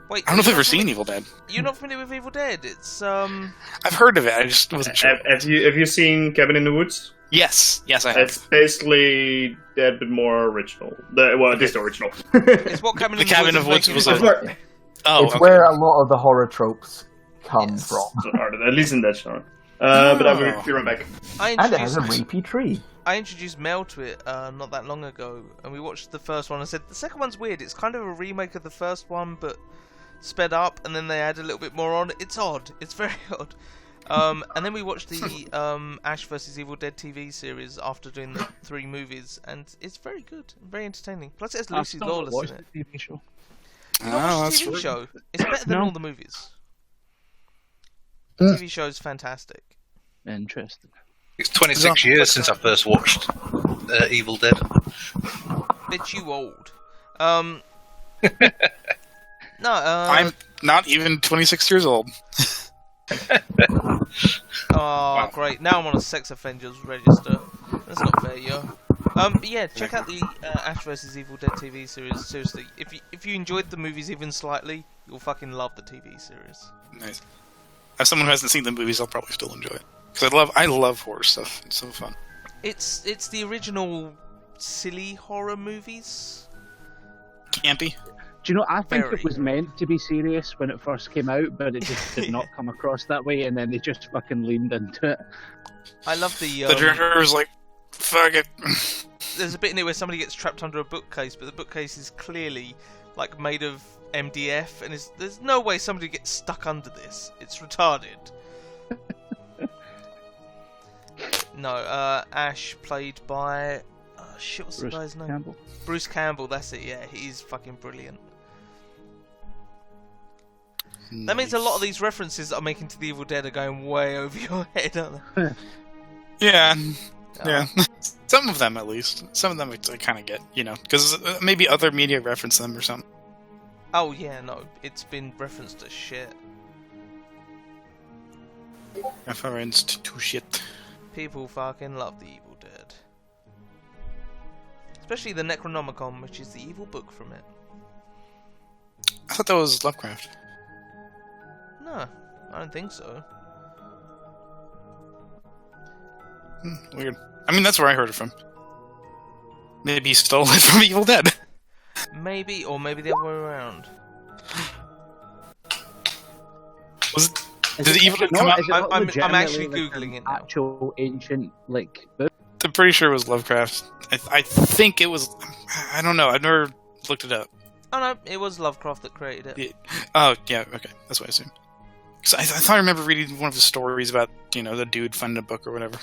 [SPEAKER 3] Wait,
[SPEAKER 1] I don't know if I've
[SPEAKER 3] you're
[SPEAKER 1] ever
[SPEAKER 3] not
[SPEAKER 1] seen
[SPEAKER 3] familiar-
[SPEAKER 1] Evil Dead.
[SPEAKER 3] You're not familiar with Evil Dead? It's
[SPEAKER 1] I've heard of it, I just wasn't sure.
[SPEAKER 5] Have you seen Cabin in the Woods?
[SPEAKER 1] Yes, I have.
[SPEAKER 5] It's basically Dead but more original. It is the original.
[SPEAKER 3] it's what Cabin
[SPEAKER 1] The
[SPEAKER 3] in the
[SPEAKER 1] Cabin
[SPEAKER 3] Woods
[SPEAKER 1] of Woods
[SPEAKER 3] is
[SPEAKER 1] was
[SPEAKER 3] making
[SPEAKER 1] a-
[SPEAKER 3] it work.
[SPEAKER 1] Oh,
[SPEAKER 2] It's
[SPEAKER 1] okay.
[SPEAKER 2] where a lot of the horror tropes come
[SPEAKER 3] Yes.
[SPEAKER 2] from.
[SPEAKER 5] At least in that genre. But I will be right back.
[SPEAKER 2] And it has a rapey tree.
[SPEAKER 3] I introduced Mel to it not that long ago, and we watched the first one and said, the second one's weird. It's kind of a remake of the first one, but sped up, and then they add a little bit more on. It's odd. It's very odd. And then we watched the Ash vs. Evil Dead TV series after doing the 3 movies, and it's very good, very entertaining. Plus it has Lucy
[SPEAKER 4] I've still not
[SPEAKER 3] Lawless
[SPEAKER 4] watched
[SPEAKER 3] in it.
[SPEAKER 4] the TV show.
[SPEAKER 3] You not
[SPEAKER 1] Oh,
[SPEAKER 3] watched
[SPEAKER 1] that's
[SPEAKER 3] the TV
[SPEAKER 1] true.
[SPEAKER 3] show? It's better than
[SPEAKER 4] No.
[SPEAKER 3] all the movies. The TV show is fantastic.
[SPEAKER 4] Interesting.
[SPEAKER 7] It's 26 years since I first watched Evil Dead.
[SPEAKER 3] Bet you old. No,
[SPEAKER 1] I'm not even 26 years old.
[SPEAKER 3] Oh, great. Now I'm on a sex offenders register. That's not fair, yo. But yeah, check out the Ash vs. Evil Dead TV series. Seriously, if you enjoyed the movies even slightly, you'll fucking love the TV series.
[SPEAKER 1] Nice. As someone who hasn't seen the movies, I'll probably still enjoy it. Because I love horror stuff. It's so fun.
[SPEAKER 3] It's the original silly horror movies.
[SPEAKER 1] Campy.
[SPEAKER 4] Do you know, I think
[SPEAKER 3] Very.
[SPEAKER 4] it was meant to be serious when it first came out, but it just did not come across that way, and then they just fucking leaned into it.
[SPEAKER 3] I love the.
[SPEAKER 1] The director was like, fuck it.
[SPEAKER 3] There's a bit in it where somebody gets trapped under a bookcase, but the bookcase is clearly like made of MDF, and there's no way somebody gets stuck under this. It's retarded. No, Ash played by shit. What's
[SPEAKER 4] Bruce
[SPEAKER 3] the guy's name?
[SPEAKER 4] Campbell.
[SPEAKER 3] Bruce Campbell. That's it. Yeah, he's fucking brilliant. That means a lot of these references that I'm making to the Evil Dead are going way over your head, aren't they?
[SPEAKER 1] Yeah.
[SPEAKER 3] Oh.
[SPEAKER 1] Yeah. Some of them, at least. Some of them I kind of get, because maybe other media reference them or something.
[SPEAKER 3] Oh yeah, no, it's been referenced as shit.
[SPEAKER 1] Referenced to shit.
[SPEAKER 3] People fucking love the Evil Dead. Especially the Necronomicon, which is the evil book from it.
[SPEAKER 1] I thought that was Lovecraft.
[SPEAKER 3] No, I don't think so.
[SPEAKER 1] Weird. I mean, that's where I heard it from. Maybe he stole it from Evil Dead.
[SPEAKER 3] Maybe, or maybe the other way around.
[SPEAKER 1] Did Evil Dead come out?
[SPEAKER 3] I'm actually Googling it now.
[SPEAKER 4] Actual ancient, like, book?
[SPEAKER 1] I'm pretty sure it was Lovecraft. I think it was. I don't know. I've never looked it up.
[SPEAKER 3] Oh no, it was Lovecraft that created it.
[SPEAKER 1] Yeah. Oh, yeah, okay. That's what I assumed. Because I thought I remember reading one of the stories about, the dude finding a book or whatever.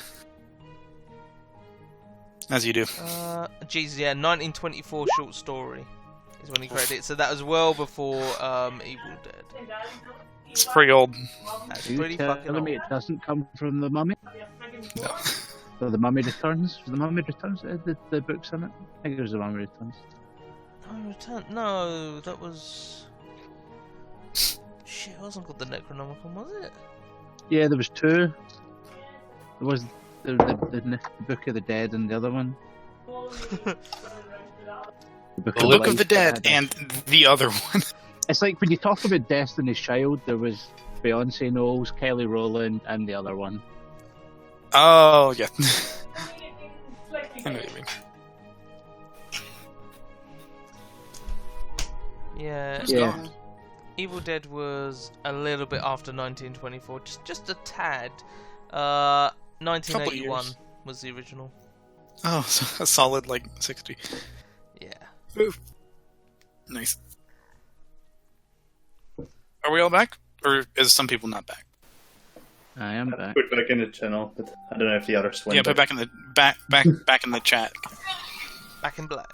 [SPEAKER 1] As you do.
[SPEAKER 3] Geez, yeah, 1924 short story is when he created it. So that was well before Evil Dead.
[SPEAKER 1] It's pretty old.
[SPEAKER 3] That's
[SPEAKER 4] Are you
[SPEAKER 3] pretty fucking
[SPEAKER 4] telling me
[SPEAKER 3] old.
[SPEAKER 4] it doesn't come from the Mummy?
[SPEAKER 1] No.
[SPEAKER 4] So the Mummy Returns? The Mummy Returns? The books in it? I think it was the Mummy Returns.
[SPEAKER 3] No, that was... Shit, it wasn't called the Necronomicon, was it?
[SPEAKER 4] Yeah, there was two. There was the Book of the Dead and the other one. The
[SPEAKER 1] Book of
[SPEAKER 4] Life
[SPEAKER 1] the Dead
[SPEAKER 4] that had
[SPEAKER 1] and the other one.
[SPEAKER 4] It's like when you talk about Destiny's Child, there was Beyonce Knowles, Kelly Rowland, and the other one.
[SPEAKER 1] Oh, yeah. I know what you mean.
[SPEAKER 3] Yeah. Evil Dead was a little bit after 1924, just a tad. 1981 was the original.
[SPEAKER 1] Oh, so a solid, 60.
[SPEAKER 3] Yeah.
[SPEAKER 1] Ooh. Nice. Are we all back? Or is some people not back?
[SPEAKER 4] I am back.
[SPEAKER 5] Put back in the channel, but I don't know if the others went.
[SPEAKER 1] Yeah, put back in the back in the chat.
[SPEAKER 3] Back in black.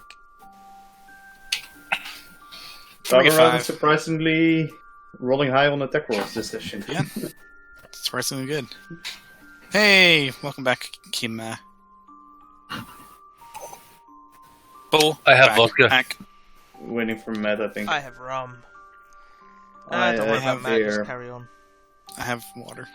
[SPEAKER 1] 3 to
[SPEAKER 5] 5
[SPEAKER 1] 5.
[SPEAKER 5] surprisingly rolling high on attack rolls this session.
[SPEAKER 1] Yeah. Surprisingly good. Hey, welcome back, Kima. Bull.
[SPEAKER 6] I have
[SPEAKER 1] back,
[SPEAKER 6] vodka.
[SPEAKER 1] Back.
[SPEAKER 5] Waiting for Matt, I think.
[SPEAKER 3] I have rum.
[SPEAKER 5] I
[SPEAKER 3] Don't worry
[SPEAKER 5] have
[SPEAKER 3] about Matt, just
[SPEAKER 5] beer.
[SPEAKER 3] carry on.
[SPEAKER 1] I have water.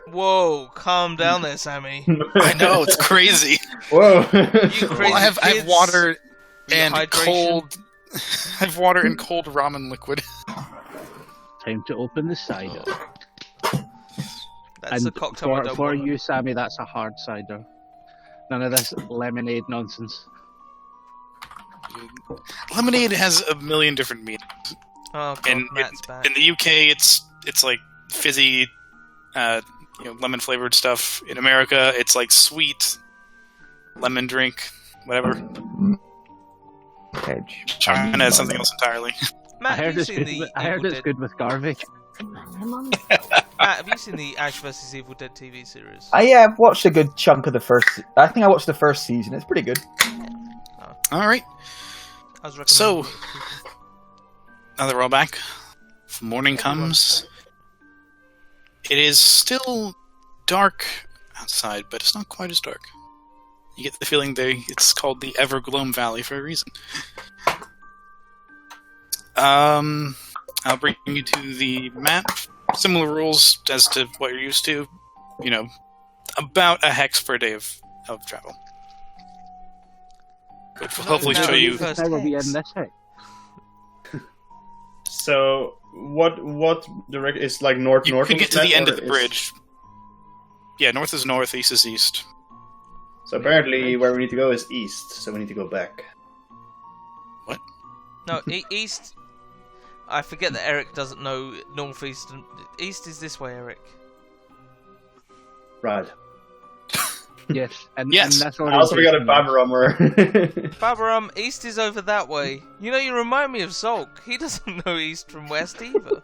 [SPEAKER 3] Whoa, calm down there, Sammy.
[SPEAKER 1] I know, it's crazy.
[SPEAKER 5] Whoa!
[SPEAKER 3] You crazy
[SPEAKER 1] Well, I have
[SPEAKER 3] kids.
[SPEAKER 1] water and
[SPEAKER 3] Hydration.
[SPEAKER 1] cold. I have water and cold ramen liquid.
[SPEAKER 4] Time to open the cider.
[SPEAKER 3] That's a
[SPEAKER 4] And
[SPEAKER 3] cocktail I don't
[SPEAKER 4] for
[SPEAKER 3] want.
[SPEAKER 4] you, Sammy, that's a hard cider. None of this lemonade nonsense.
[SPEAKER 1] Lemonade has a million different meanings.
[SPEAKER 3] Oh god,
[SPEAKER 1] In
[SPEAKER 3] Matt's back.
[SPEAKER 1] in the UK, it's like fizzy, lemon flavored stuff. In America, it's like sweet lemon drink, whatever.
[SPEAKER 2] Edge.
[SPEAKER 1] China has something else entirely.
[SPEAKER 3] Matt,
[SPEAKER 4] I
[SPEAKER 3] have
[SPEAKER 4] heard
[SPEAKER 3] you
[SPEAKER 4] it's
[SPEAKER 3] seen
[SPEAKER 4] good.
[SPEAKER 3] the
[SPEAKER 4] I heard
[SPEAKER 3] Evil
[SPEAKER 4] it's
[SPEAKER 3] Dead?
[SPEAKER 4] good with garbage.
[SPEAKER 3] Matt, have you seen the Ash vs Evil Dead TV series?
[SPEAKER 2] Yeah, I've watched a good chunk of the first. I think I watched the first season. It's pretty good.
[SPEAKER 1] All right.
[SPEAKER 3] I was recommending
[SPEAKER 1] So,
[SPEAKER 3] it.
[SPEAKER 1] now that we're all back, morning comes. It is still dark outside, but it's not quite as dark. You get the feeling it's called the Evergloam Valley for a reason. I'll bring you to the map. Similar rules as to what you're used to. About a hex per day of travel. Which will hopefully
[SPEAKER 3] no,
[SPEAKER 1] show
[SPEAKER 3] no,
[SPEAKER 1] you.
[SPEAKER 3] no. First
[SPEAKER 4] How will be
[SPEAKER 3] hex.
[SPEAKER 4] in this hex?
[SPEAKER 5] So, what direct is like north?
[SPEAKER 1] You
[SPEAKER 5] north
[SPEAKER 1] could
[SPEAKER 5] on
[SPEAKER 1] get to
[SPEAKER 5] map,
[SPEAKER 1] the end
[SPEAKER 5] or
[SPEAKER 1] of the
[SPEAKER 5] is-
[SPEAKER 1] bridge. Yeah, north is north, east is east.
[SPEAKER 5] So apparently, where we need to go is east. So we need to go back.
[SPEAKER 3] No, east. I forget that Eric doesn't know northeast. East is this way, Eric.
[SPEAKER 5] Right.
[SPEAKER 4] Yes. And,
[SPEAKER 1] Yes.
[SPEAKER 4] And that's
[SPEAKER 5] I also forgot a
[SPEAKER 4] orientation.
[SPEAKER 5] Babarammer.
[SPEAKER 3] Babaram, east is over that way. You remind me of Zolk. He doesn't know east from west either.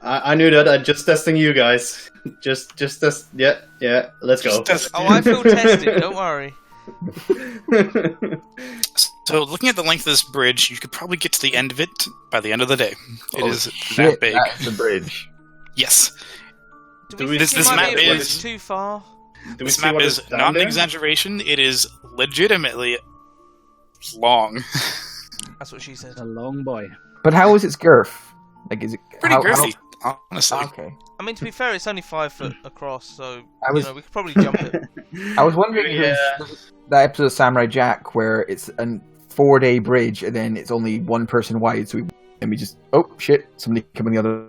[SPEAKER 5] I knew that. I'm just testing you guys. Just test. Yeah. Let's go.
[SPEAKER 3] Oh, I feel tested. Don't worry.
[SPEAKER 1] So, looking at the length of this bridge, you could probably get to the end of it by the end of the day. It is that
[SPEAKER 2] Shit,
[SPEAKER 1] big.
[SPEAKER 2] that's the bridge.
[SPEAKER 1] Yes.
[SPEAKER 3] Do we
[SPEAKER 1] This-
[SPEAKER 3] think
[SPEAKER 1] this
[SPEAKER 3] it might
[SPEAKER 1] map
[SPEAKER 3] be a bit
[SPEAKER 1] is-
[SPEAKER 3] too far?
[SPEAKER 5] Do we
[SPEAKER 1] This
[SPEAKER 5] see
[SPEAKER 1] map
[SPEAKER 5] what
[SPEAKER 1] is
[SPEAKER 5] down
[SPEAKER 1] not an
[SPEAKER 5] there?
[SPEAKER 1] exaggeration. It is legitimately long.
[SPEAKER 3] That's what she said.
[SPEAKER 4] It's a long boy.
[SPEAKER 2] But how is its girth? Like, is it
[SPEAKER 1] Pretty girthy, honestly.
[SPEAKER 2] Okay.
[SPEAKER 3] I mean, to be fair, it's only 5 foot across, so
[SPEAKER 2] I was-
[SPEAKER 3] we could probably jump it.
[SPEAKER 2] I was wondering if that episode of Samurai Jack where it's a 4-day bridge and then it's only one person wide, so we just somebody come on the other.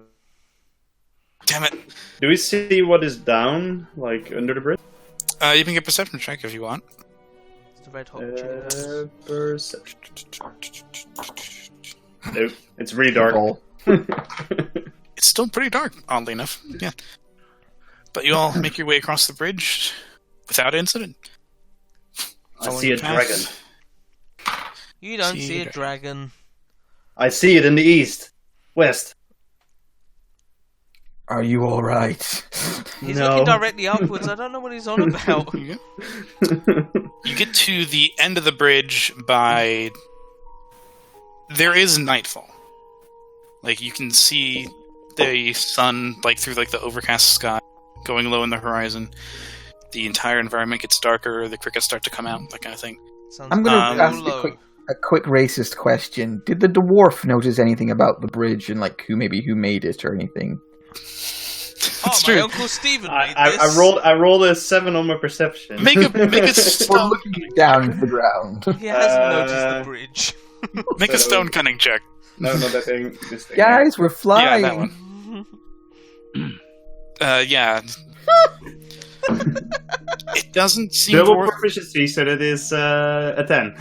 [SPEAKER 1] Damn it.
[SPEAKER 5] Do we see what is down, like under the bridge?
[SPEAKER 1] You can get a perception check if you want.
[SPEAKER 3] It's the red hot chili.
[SPEAKER 5] Perception. Nope, it's really dark.
[SPEAKER 2] Oh.
[SPEAKER 1] It's still pretty dark, oddly enough. Yeah. But you all make your way across the bridge without incident.
[SPEAKER 5] I
[SPEAKER 1] Following
[SPEAKER 5] see a
[SPEAKER 1] the path.
[SPEAKER 5] dragon.
[SPEAKER 3] You don't
[SPEAKER 1] See
[SPEAKER 3] see a
[SPEAKER 1] you.
[SPEAKER 3] dragon.
[SPEAKER 5] I see it in the east. West.
[SPEAKER 2] Are you all right?
[SPEAKER 3] He's
[SPEAKER 5] No.
[SPEAKER 3] looking directly upwards. I don't know what he's on about.
[SPEAKER 1] You get to the end of the bridge by... There is nightfall. Like, you can see the sun, like, through, like, the overcast sky going low in the horizon. The entire environment gets darker, the crickets start to come out, that kind of thing.
[SPEAKER 3] Sounds
[SPEAKER 2] I'm going to
[SPEAKER 1] Um,
[SPEAKER 2] ask
[SPEAKER 3] low.
[SPEAKER 2] a quick racist question. Did the dwarf notice anything about the bridge and like who made it or anything?
[SPEAKER 3] Oh,
[SPEAKER 1] It's
[SPEAKER 3] my
[SPEAKER 1] true.
[SPEAKER 3] Uncle Stephen
[SPEAKER 5] I,
[SPEAKER 3] made
[SPEAKER 5] I,
[SPEAKER 3] this.
[SPEAKER 5] I rolled a 7 on my perception.
[SPEAKER 1] Make a
[SPEAKER 2] We're
[SPEAKER 1] stone,
[SPEAKER 2] looking down to the ground.
[SPEAKER 3] He hasn't noticed the bridge.
[SPEAKER 1] make a stone cunning check.
[SPEAKER 5] No, not that thing. This thing.
[SPEAKER 2] Guys, we're
[SPEAKER 1] Yeah,
[SPEAKER 2] flying.
[SPEAKER 1] that one. Yeah. It doesn't seem
[SPEAKER 5] Double
[SPEAKER 1] dwarven.
[SPEAKER 5] proficiency, so that is a 10.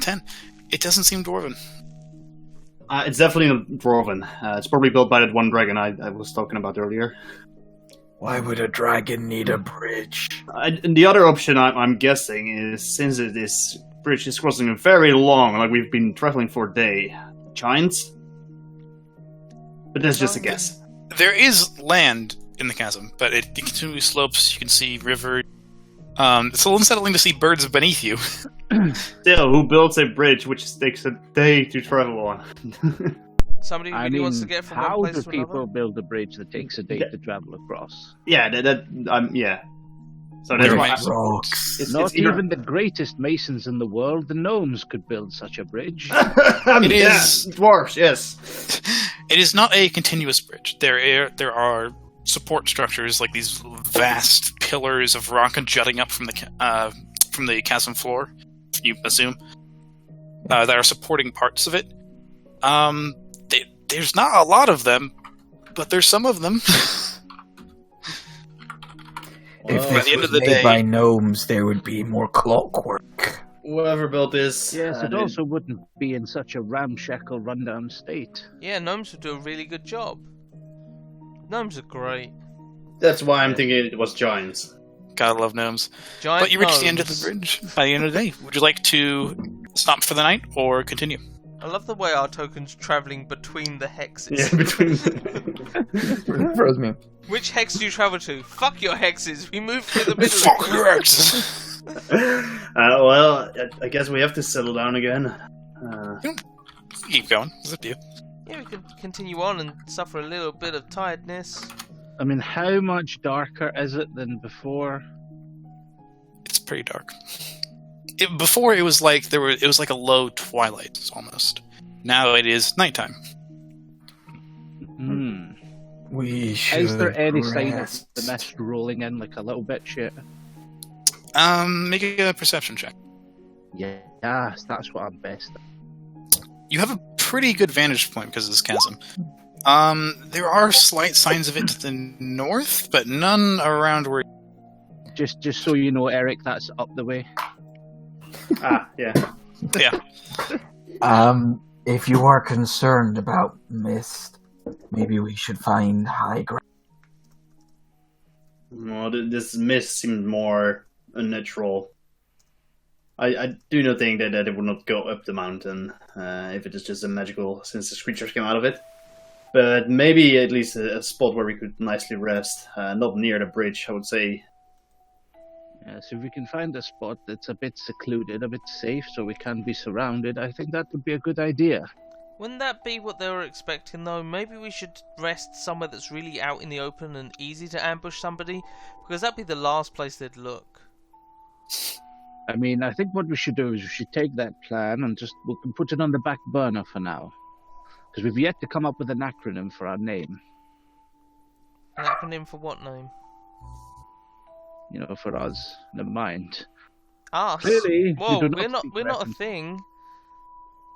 [SPEAKER 1] 10. It doesn't seem dwarven.
[SPEAKER 5] It's definitely not dwarven. It's probably built by that one dragon I was talking about earlier.
[SPEAKER 2] Why would a dragon need a bridge?
[SPEAKER 5] And the other option I'm guessing is, since this bridge is crossing very long, like we've been traveling for a day, giants? But that's just a guess.
[SPEAKER 1] There is land in the chasm, but it continually slopes. You can see river. It's a little unsettling to see birds beneath you.
[SPEAKER 5] Still, who builds a bridge which takes a day to travel on?
[SPEAKER 3] Somebody who
[SPEAKER 4] I
[SPEAKER 3] really
[SPEAKER 4] mean,
[SPEAKER 3] wants to get from one
[SPEAKER 4] how
[SPEAKER 3] place
[SPEAKER 4] do
[SPEAKER 3] to
[SPEAKER 4] people
[SPEAKER 3] another.
[SPEAKER 4] build a bridge that takes a day to travel across?
[SPEAKER 5] Yeah, yeah. So that's
[SPEAKER 1] There
[SPEAKER 5] why.
[SPEAKER 1] might-
[SPEAKER 2] Rocks.
[SPEAKER 5] It's
[SPEAKER 4] Not
[SPEAKER 5] either-
[SPEAKER 4] even the greatest masons in the world, the gnomes, could build such a bridge.
[SPEAKER 1] It
[SPEAKER 5] Yeah,
[SPEAKER 1] is-
[SPEAKER 5] dwarves. Yes.
[SPEAKER 1] It is not a continuous bridge. There are support structures like these vast pillars of rock jutting up from the chasm floor. You assume that are supporting parts of it. There's not a lot of them, but there's some of them.
[SPEAKER 2] If
[SPEAKER 1] By
[SPEAKER 2] this
[SPEAKER 1] the end
[SPEAKER 2] was
[SPEAKER 1] of the
[SPEAKER 2] made
[SPEAKER 1] day-
[SPEAKER 2] by gnomes, there would be more clockwork.
[SPEAKER 5] Whoever built this.
[SPEAKER 4] Yes, it
[SPEAKER 5] did-
[SPEAKER 4] also wouldn't be in such a ramshackle, rundown state.
[SPEAKER 3] Yeah, gnomes would do a really good job. Gnomes are great.
[SPEAKER 5] That's why I'm thinking it was giants.
[SPEAKER 1] Gotta love gnomes.
[SPEAKER 3] Giant
[SPEAKER 1] But you reach the end of
[SPEAKER 3] gnomes.
[SPEAKER 1] the bridge by the end of the day. Would you like to stop for the night or continue?
[SPEAKER 3] I love the way our token's travelling between the hexes.
[SPEAKER 5] Yeah, between.
[SPEAKER 2] Froze me.
[SPEAKER 3] Which hex do you travel to? Fuck your hexes. We move to the middle.
[SPEAKER 1] Fuck your ex.
[SPEAKER 5] Well, I guess we have to settle down again.
[SPEAKER 1] Keep going. It's up to you.
[SPEAKER 3] Yeah, we can continue on and suffer a little bit of tiredness.
[SPEAKER 4] I mean, how much darker is it than before?
[SPEAKER 1] It's pretty dark. Before it was like it was like a low twilight almost. Now it is nighttime.
[SPEAKER 4] Hmm.
[SPEAKER 2] We should.
[SPEAKER 4] Is there any sign of
[SPEAKER 2] rest.
[SPEAKER 4] the mist rolling in like a little bit shit?
[SPEAKER 1] Make a perception check.
[SPEAKER 4] Yeah, that's what I'm best at.
[SPEAKER 1] You have a pretty good vantage point because of this chasm. There are slight signs of it to the north, but none around where.
[SPEAKER 4] Just so you know, Eric, that's up the way.
[SPEAKER 5] Yeah.
[SPEAKER 1] Yeah.
[SPEAKER 2] If you are concerned about mist, maybe we should find high ground.
[SPEAKER 5] Well, this mist seemed more unnatural. I do not think that it would not go up the mountain if it is just a magical, since the creatures came out of it. But maybe at least a spot where we could nicely rest, not near the bridge, I would say.
[SPEAKER 4] Yeah, so if we can find a spot that's a bit secluded, a bit safe, so we can be surrounded, I think that would be a good idea.
[SPEAKER 3] Wouldn't that be what they were expecting though? Maybe we should rest somewhere that's really out in the open and easy to ambush somebody? Because that'd be the last place they'd look.
[SPEAKER 4] I mean, I think what we should do is we should take that plan and we can put it on the back burner for now. Because we've yet to come up with an acronym for our name.
[SPEAKER 3] An acronym for what name?
[SPEAKER 4] You know, for us. Never mind.
[SPEAKER 3] Us?
[SPEAKER 4] Clearly,
[SPEAKER 3] Whoa,
[SPEAKER 4] we do
[SPEAKER 3] we're not a
[SPEAKER 4] speak
[SPEAKER 3] thing.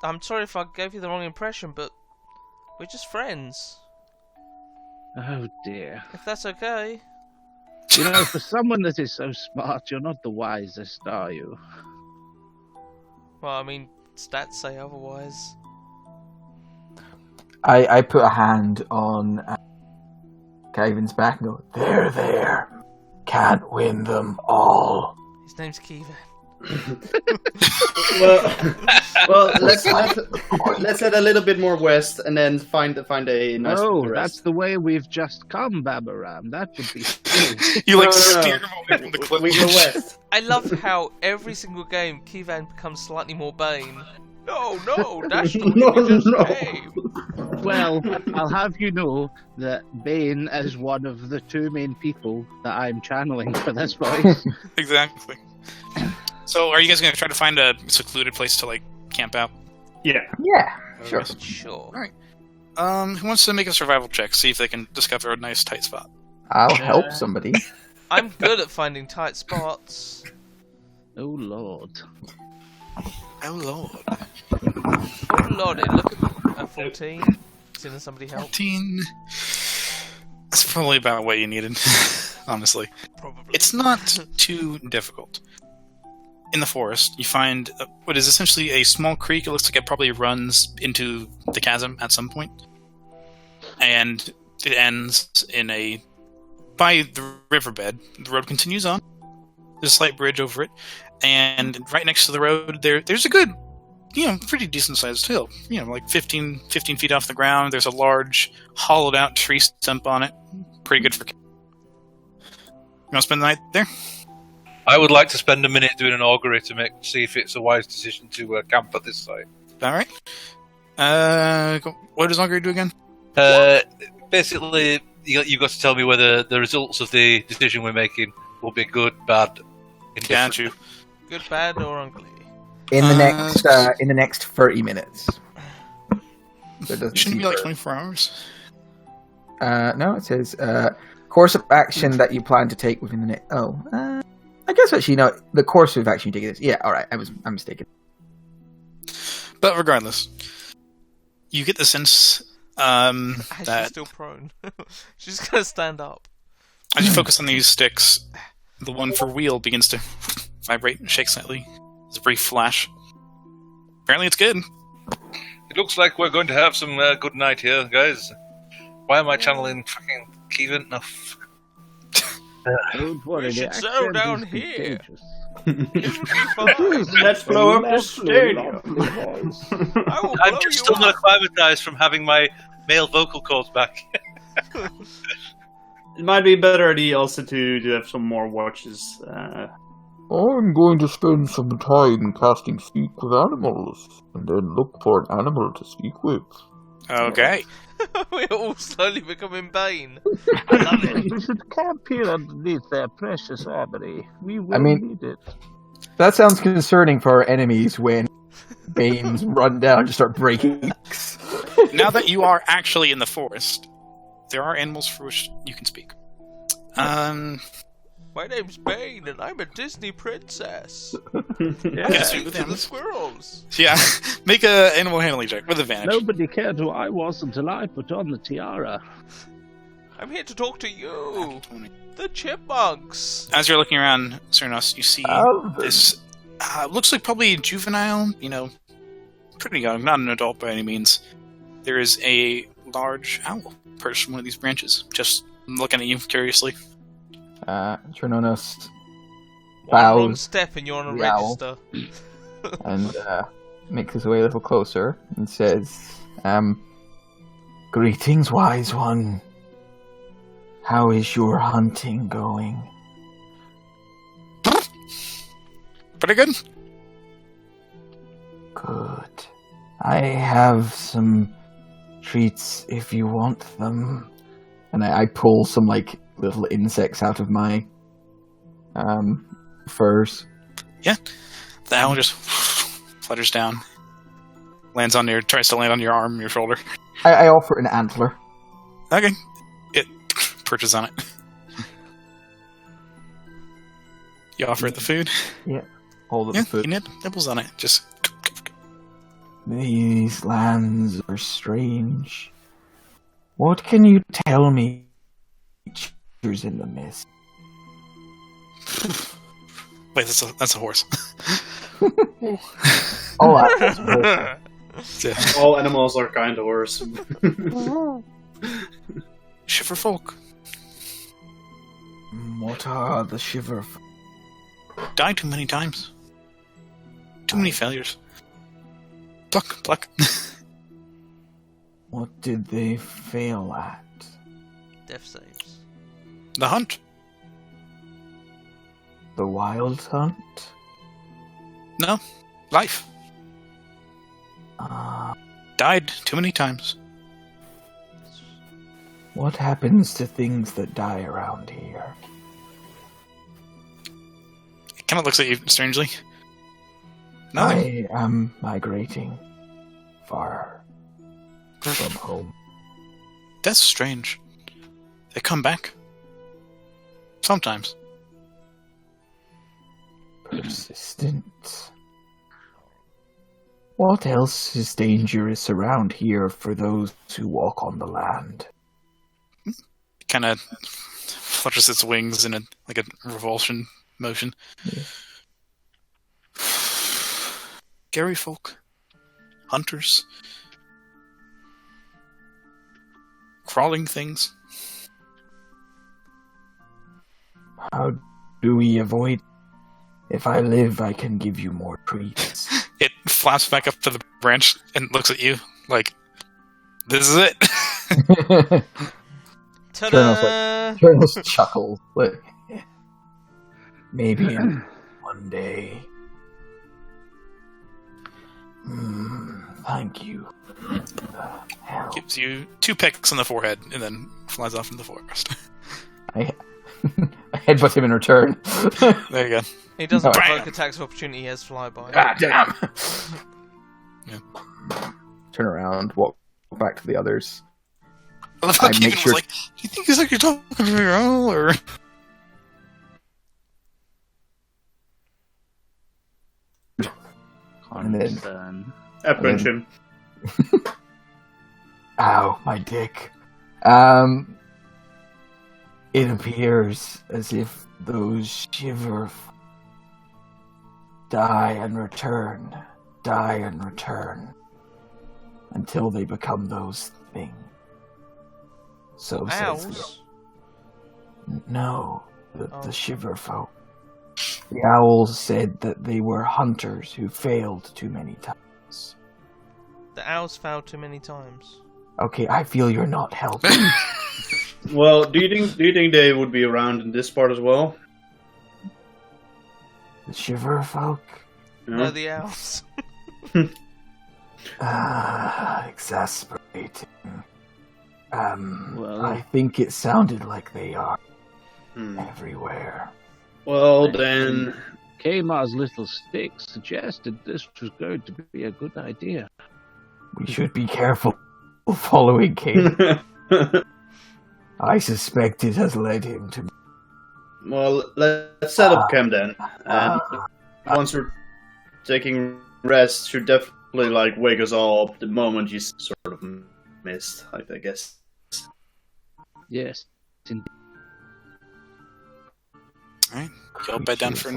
[SPEAKER 3] I'm sorry if I gave you the wrong impression, but we're just friends.
[SPEAKER 4] Oh dear.
[SPEAKER 3] If that's okay.
[SPEAKER 4] You know, for someone that is so smart, you're not the wisest, are you?
[SPEAKER 3] Well, I mean, stats say otherwise.
[SPEAKER 2] I put a hand on Kyvan's back and go, there. Can't win them all.
[SPEAKER 3] His name's Kiva.
[SPEAKER 8] well, let's head a little bit more west and then find a nice.
[SPEAKER 4] Oh,
[SPEAKER 8] rest.
[SPEAKER 4] that's the way we've just come, Babaram. That would be silly.
[SPEAKER 1] You like
[SPEAKER 8] No.
[SPEAKER 1] steer him away from the cliff.
[SPEAKER 8] We go west.
[SPEAKER 3] I love how every single game Kivan becomes slightly more Bane. No, that's the
[SPEAKER 8] No,
[SPEAKER 3] way we just
[SPEAKER 8] no.
[SPEAKER 3] came.
[SPEAKER 4] Well, I'll have you know that Bane is one of the two main people that I'm channeling for this voice.
[SPEAKER 1] Exactly. So, are you guys going to try to find a secluded place to, like, camp out?
[SPEAKER 5] Yeah.
[SPEAKER 2] Yeah, sure.
[SPEAKER 3] Sure.
[SPEAKER 1] Who wants to make a survival check, see if they can discover a nice tight spot?
[SPEAKER 2] I'll help somebody.
[SPEAKER 3] I'm good at finding tight spots.
[SPEAKER 4] Oh, Lord.
[SPEAKER 1] Oh, Lord.
[SPEAKER 3] Oh lordy, look at 14. Seeing somebody help.
[SPEAKER 1] 14. That's probably about what you needed, honestly.
[SPEAKER 3] Probably.
[SPEAKER 1] It's not too difficult. In the forest, you find what is essentially a small creek. It looks like it probably runs into the chasm at some point. And it ends in by the riverbed. The road continues on. There's a slight bridge over it. And right next to the road, there's a good, pretty decent-sized hill. Like 15 feet off the ground. There's a large, hollowed-out tree stump on it. Pretty good for... You want to spend the night there?
[SPEAKER 6] I would like to spend a minute doing an augury to see if it's a wise decision to camp at this site.
[SPEAKER 1] All right. What does Augury do again?
[SPEAKER 6] Basically, you've got to tell me whether the results of the decision we're making will be good, bad, indifferent.
[SPEAKER 1] Got you.
[SPEAKER 3] Good, bad, or ugly?
[SPEAKER 2] In the next 30 minutes. So it doesn't
[SPEAKER 1] Shouldn't be like
[SPEAKER 2] seem
[SPEAKER 1] 24 hours.
[SPEAKER 2] no, it says course of action that you plan to take within the next. I guess actually no. The course of action you take is all right. I'm mistaken.
[SPEAKER 1] But regardless, you get the sense
[SPEAKER 3] She's
[SPEAKER 1] that
[SPEAKER 3] still prone. She's gonna stand up.
[SPEAKER 1] as you focus on these sticks, the one for wheel begins to vibrate and shake slightly. There's a brief flash. Apparently, it's good.
[SPEAKER 6] It looks like we're going to have some good night here, guys. Why am I channeling fucking Kevin? No,
[SPEAKER 4] Don't worry,
[SPEAKER 3] We
[SPEAKER 4] the
[SPEAKER 3] should settle
[SPEAKER 4] accent
[SPEAKER 3] down
[SPEAKER 4] is
[SPEAKER 3] here.
[SPEAKER 4] contagious.
[SPEAKER 3] It would be fine.
[SPEAKER 8] Let's blow up the stadium.
[SPEAKER 3] I will
[SPEAKER 6] I'm
[SPEAKER 3] blow
[SPEAKER 6] just
[SPEAKER 3] you
[SPEAKER 6] still not
[SPEAKER 3] up.
[SPEAKER 6] acclimatized from having my male vocal cords back.
[SPEAKER 5] It might be a better idea also to have some more watches.
[SPEAKER 9] I'm going to spend some time casting Speak with Animals, and then look for an animal to speak with.
[SPEAKER 1] Okay.
[SPEAKER 3] We're all slowly becoming Bane.
[SPEAKER 4] We should camp here underneath their precious armory. We will need it.
[SPEAKER 2] That sounds concerning for our enemies when Banes run down and just start breaking.
[SPEAKER 1] Now that you are actually in the forest, there are animals for which you can speak.
[SPEAKER 3] My name's Bane, and I'm a Disney princess.
[SPEAKER 1] Yeah,
[SPEAKER 3] Speak to the squirrels.
[SPEAKER 1] Yeah, make a animal handling check with advantage.
[SPEAKER 4] Nobody cared who I was until I put on the tiara.
[SPEAKER 3] I'm here to talk to you, the chipmunks.
[SPEAKER 1] As you're looking around, Cernos, you see this. Looks like probably juvenile. Pretty young, not an adult by any means. There is a large owl perched on one of these branches, just looking at you curiously.
[SPEAKER 2] Cernos
[SPEAKER 3] One wrong
[SPEAKER 2] bows
[SPEAKER 3] step and you're on a
[SPEAKER 2] the owl.
[SPEAKER 3] register.
[SPEAKER 2] and makes his way a little closer and says, "Greetings, wise one. How is your hunting going?"
[SPEAKER 1] Pretty good.
[SPEAKER 2] Good. I have some treats if you want them. And I pull some little insects out of my furs.
[SPEAKER 1] Yeah. The owl just flutters down. Tries to land on your arm, your shoulder.
[SPEAKER 2] I offer an antler.
[SPEAKER 1] Okay. It perches on it. You offer it the food?
[SPEAKER 2] Yeah. Hold it the food.
[SPEAKER 1] He nibbles on it. Just...
[SPEAKER 2] These lands are strange. What can you tell me? Creatures in the mist.
[SPEAKER 1] Wait, that's a horse.
[SPEAKER 2] Oh, that's worse.
[SPEAKER 1] Yeah.
[SPEAKER 8] All animals are kind of worse.
[SPEAKER 1] Shiver folk.
[SPEAKER 2] What are the shiver?
[SPEAKER 1] Died too many times. Too many failures. Pluck.
[SPEAKER 2] What did they fail at?
[SPEAKER 3] Death saves.
[SPEAKER 1] The hunt.
[SPEAKER 2] The wild hunt?
[SPEAKER 1] No. Life.
[SPEAKER 2] Uh,
[SPEAKER 1] Died too many times.
[SPEAKER 2] what happens to things that die around here?
[SPEAKER 1] It kind of looks at you strangely. No.
[SPEAKER 2] I am migrating far from home.
[SPEAKER 1] That's strange. They come back. Sometimes.
[SPEAKER 2] Persistent. What else is dangerous around here for those who walk on the land?
[SPEAKER 1] Kind of flutters its wings in a revulsion motion.
[SPEAKER 2] Yeah.
[SPEAKER 1] Scary folk. Hunters. Crawling things.
[SPEAKER 2] How do we avoid? If I live, I can give you more treats.
[SPEAKER 1] It flaps back up to the branch and looks at you like, this is it.
[SPEAKER 3] Ta-da!
[SPEAKER 2] Jonas chuckles. Like, maybe one day. Thank you. Hell.
[SPEAKER 1] Gives you 2 pecks on the forehead and then flies off into the forest.
[SPEAKER 2] I headbutt him in return.
[SPEAKER 1] There you go.
[SPEAKER 3] He doesn't
[SPEAKER 2] No.
[SPEAKER 3] provoke attacks of opportunity, he has flyby.
[SPEAKER 2] Ah, damn!
[SPEAKER 1] Yeah.
[SPEAKER 2] Turn around, walk back to the others.
[SPEAKER 1] I love how
[SPEAKER 2] I'd
[SPEAKER 1] Keegan
[SPEAKER 2] make sure-
[SPEAKER 1] was like, you think it's like you're talking to your own, or...
[SPEAKER 2] And then-
[SPEAKER 4] Concern.
[SPEAKER 5] I punch him.
[SPEAKER 2] Ow, my dick. It appears as if those shiver die and return, until they become those things. So says
[SPEAKER 3] Owls?
[SPEAKER 2] no,
[SPEAKER 3] Oh.
[SPEAKER 2] the shiver folk. The owls said that they were hunters who failed too many times.
[SPEAKER 3] The owls failed too many times.
[SPEAKER 2] Okay, I feel you're not helping.
[SPEAKER 8] Well, do you think they would be around in this part as well?
[SPEAKER 2] The shiver folk?
[SPEAKER 3] No, the owls.
[SPEAKER 2] Exasperating.
[SPEAKER 4] Well-
[SPEAKER 2] I think it sounded like they are
[SPEAKER 8] Hmm.
[SPEAKER 2] everywhere.
[SPEAKER 8] Well, then.
[SPEAKER 4] Kmar's little stick suggested this was going to be a good idea.
[SPEAKER 2] We should be careful following King. I suspect it has led him to...
[SPEAKER 8] Well, let's set up camp then. And once we're taking rest, should definitely wake us all up the moment you sort of missed, I guess.
[SPEAKER 4] Yes, indeed.
[SPEAKER 1] Alright, y'all bed down for...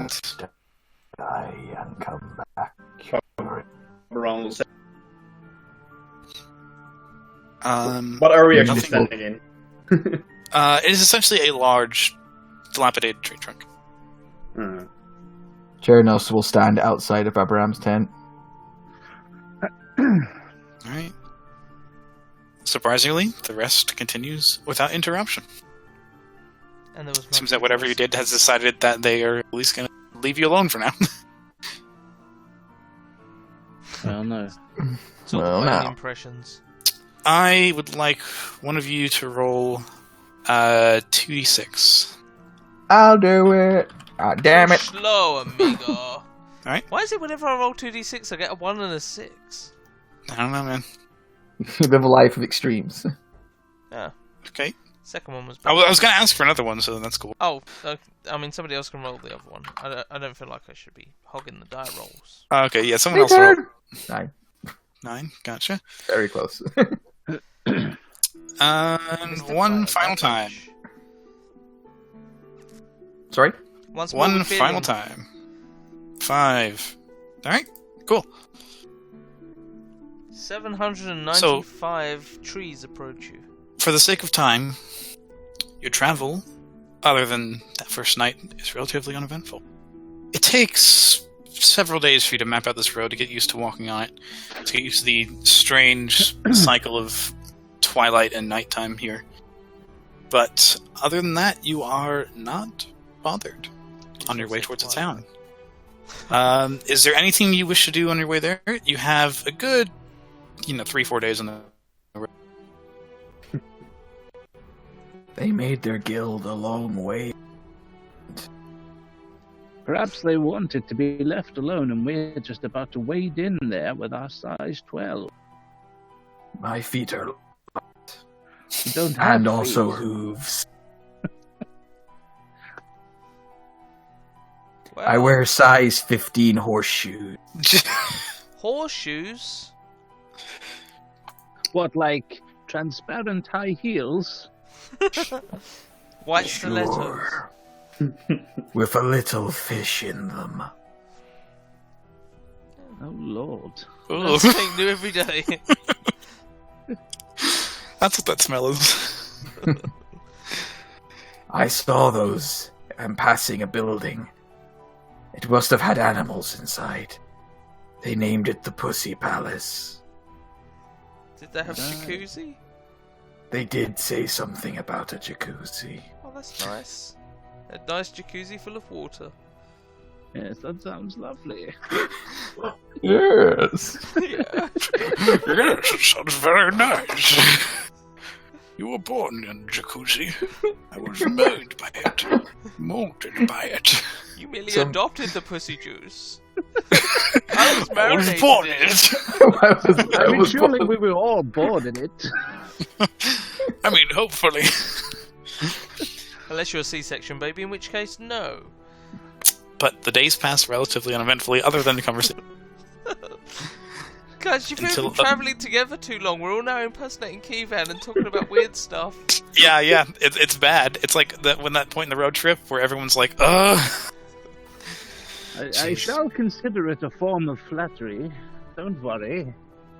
[SPEAKER 2] Die and come back.
[SPEAKER 8] Around.
[SPEAKER 1] What
[SPEAKER 8] are we actually
[SPEAKER 1] nothing-
[SPEAKER 8] standing in?
[SPEAKER 1] It is essentially a large, dilapidated tree trunk.
[SPEAKER 8] Hmm.
[SPEAKER 2] Cherinos will stand outside of Abraham's tent.
[SPEAKER 1] Alright. Surprisingly, the rest continues without interruption.
[SPEAKER 3] And there was
[SPEAKER 1] Seems that whatever you did has decided that they are at least going to leave you alone for now.
[SPEAKER 4] Well, no.
[SPEAKER 3] Sort
[SPEAKER 2] Well,
[SPEAKER 3] of
[SPEAKER 2] now.
[SPEAKER 3] impressions.
[SPEAKER 1] I would like one of you to roll 2d6.
[SPEAKER 2] I'll do it. Ah, damn it.
[SPEAKER 3] Slow, amigo.
[SPEAKER 1] Alright.
[SPEAKER 3] Why is it whenever I roll 2d6 I get a 1 and a 6?
[SPEAKER 1] I don't know, man.
[SPEAKER 2] You live a life of extremes.
[SPEAKER 3] Yeah.
[SPEAKER 1] Okay.
[SPEAKER 3] Second one was
[SPEAKER 1] I
[SPEAKER 3] better.
[SPEAKER 1] was going to ask for another one, so that's cool.
[SPEAKER 3] Oh, I mean, somebody else can roll the other one. I don't feel like I should be hogging the die rolls.
[SPEAKER 1] Okay, yeah, someone else roll.
[SPEAKER 2] 9.
[SPEAKER 1] 9, gotcha.
[SPEAKER 2] Very close.
[SPEAKER 1] And one final time.
[SPEAKER 2] Sorry?
[SPEAKER 3] Once more
[SPEAKER 1] One
[SPEAKER 3] with
[SPEAKER 1] final
[SPEAKER 3] Ethereum.
[SPEAKER 1] time. 5, Alright, cool.
[SPEAKER 3] 795 trees approach you.
[SPEAKER 1] For the sake of time, your travel, other than that first night, is relatively uneventful. It takes several days for you to map out this road, to get used to walking on it, to get used to the strange cycle of twilight and nighttime here. But other than that, you are not bothered on your way towards the town. Is there anything you wish to do on your way there? You have a good, 3-4 days on the road.
[SPEAKER 2] They made their guild a long way.
[SPEAKER 4] Perhaps they wanted to be left alone, and we're just about to wade in there with our size 12.
[SPEAKER 2] My feet are
[SPEAKER 4] You don't have
[SPEAKER 2] and
[SPEAKER 4] feet.
[SPEAKER 2] also hooves.
[SPEAKER 3] Well,
[SPEAKER 2] I wear size 15 horseshoes.
[SPEAKER 3] horseshoes.
[SPEAKER 4] What, like transparent high heels?
[SPEAKER 3] White stilettos.
[SPEAKER 2] Sure. With a little fish in them.
[SPEAKER 4] Oh Lord!
[SPEAKER 1] Ooh.
[SPEAKER 3] Something new every day.
[SPEAKER 1] That's what that smell is.
[SPEAKER 2] I saw those passing a building. It must have had animals inside. They named it the Pussy Palace.
[SPEAKER 3] Did they have jacuzzi?
[SPEAKER 2] They did say something about a jacuzzi.
[SPEAKER 3] Oh, that's nice. A nice jacuzzi full of water.
[SPEAKER 4] Yes, that sounds lovely.
[SPEAKER 9] Yes.
[SPEAKER 3] Yeah.
[SPEAKER 1] Yes, it sounds very nice. You were born in a jacuzzi. I was made by it. Molded by it.
[SPEAKER 3] You merely adopted the pussy juice. I was
[SPEAKER 1] I was
[SPEAKER 3] marinated
[SPEAKER 1] born
[SPEAKER 3] in
[SPEAKER 1] in
[SPEAKER 3] it.
[SPEAKER 1] it.
[SPEAKER 4] I mean, surely we were all born in it.
[SPEAKER 1] I mean, hopefully.
[SPEAKER 3] Unless you're a C-section baby, in which case, no.
[SPEAKER 1] But the days passed relatively uneventfully, other than the conversation.
[SPEAKER 3] Guys, you've
[SPEAKER 1] Until-
[SPEAKER 3] been travelling together too long. We're all now impersonating Keyvan and talking about weird stuff.
[SPEAKER 1] Yeah, it's bad. It's like that point in the road trip where everyone's like, ugh.
[SPEAKER 4] I shall consider it a form of flattery. Don't worry.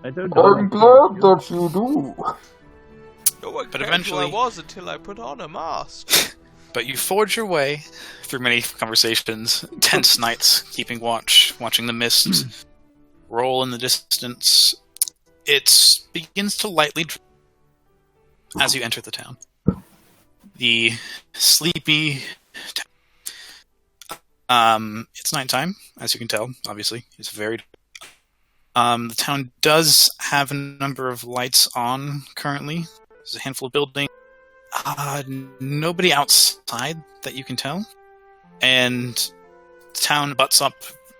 [SPEAKER 4] I don't
[SPEAKER 9] I'm glad that you do.
[SPEAKER 3] No one
[SPEAKER 1] But
[SPEAKER 3] cared
[SPEAKER 1] eventually-
[SPEAKER 3] who I was until I put on a mask.
[SPEAKER 1] But you forge your way through many conversations, tense nights, keeping watch, watching the mists roll in the distance. It begins to lightly drip as you enter the town. The sleepy it's nighttime, as you can tell, obviously. It's very the town does have a number of lights on currently. There's a handful of buildings. Nobody outside that you can tell. And the town butts up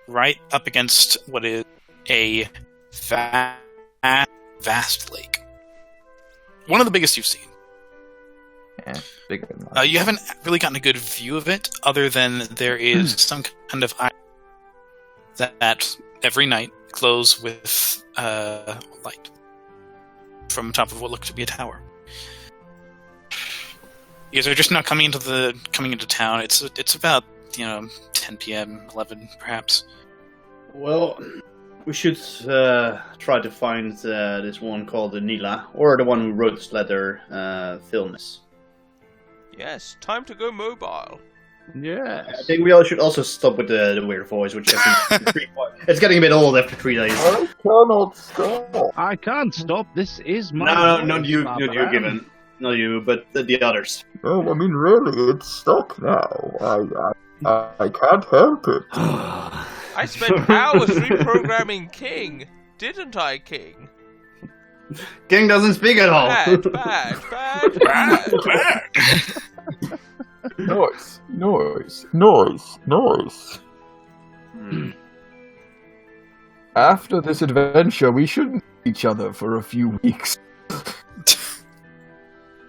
[SPEAKER 1] right up against what is a vast lake. One of the biggest you've seen.
[SPEAKER 2] Yeah, bigger than mine.
[SPEAKER 1] You haven't really gotten a good view of it, other than there is some kind of eye that every night glows with light from top of what looks to be a tower. You guys are just not coming into town. It's about 10 p.m., 11 perhaps.
[SPEAKER 8] Well, we should try to find this one called Nila, or the one who wrote this letter, Philness.
[SPEAKER 3] Yes, time to go mobile.
[SPEAKER 8] I
[SPEAKER 4] Yes.
[SPEAKER 8] think we all should also stop with the weird voice, which I think it's getting a bit old after 3 days.
[SPEAKER 9] I cannot stop.
[SPEAKER 4] I can't stop. This is my.
[SPEAKER 8] No,
[SPEAKER 4] voice,
[SPEAKER 8] not you,
[SPEAKER 4] Barbara.
[SPEAKER 8] Given. Not you, but the others.
[SPEAKER 9] No, I mean, really, it's stuck now. I can't help it.
[SPEAKER 3] I spent hours reprogramming King, didn't I, King?
[SPEAKER 8] King doesn't speak at all.
[SPEAKER 3] Bad.
[SPEAKER 9] Noise.
[SPEAKER 2] After this adventure, we shouldn't see each other for a few weeks.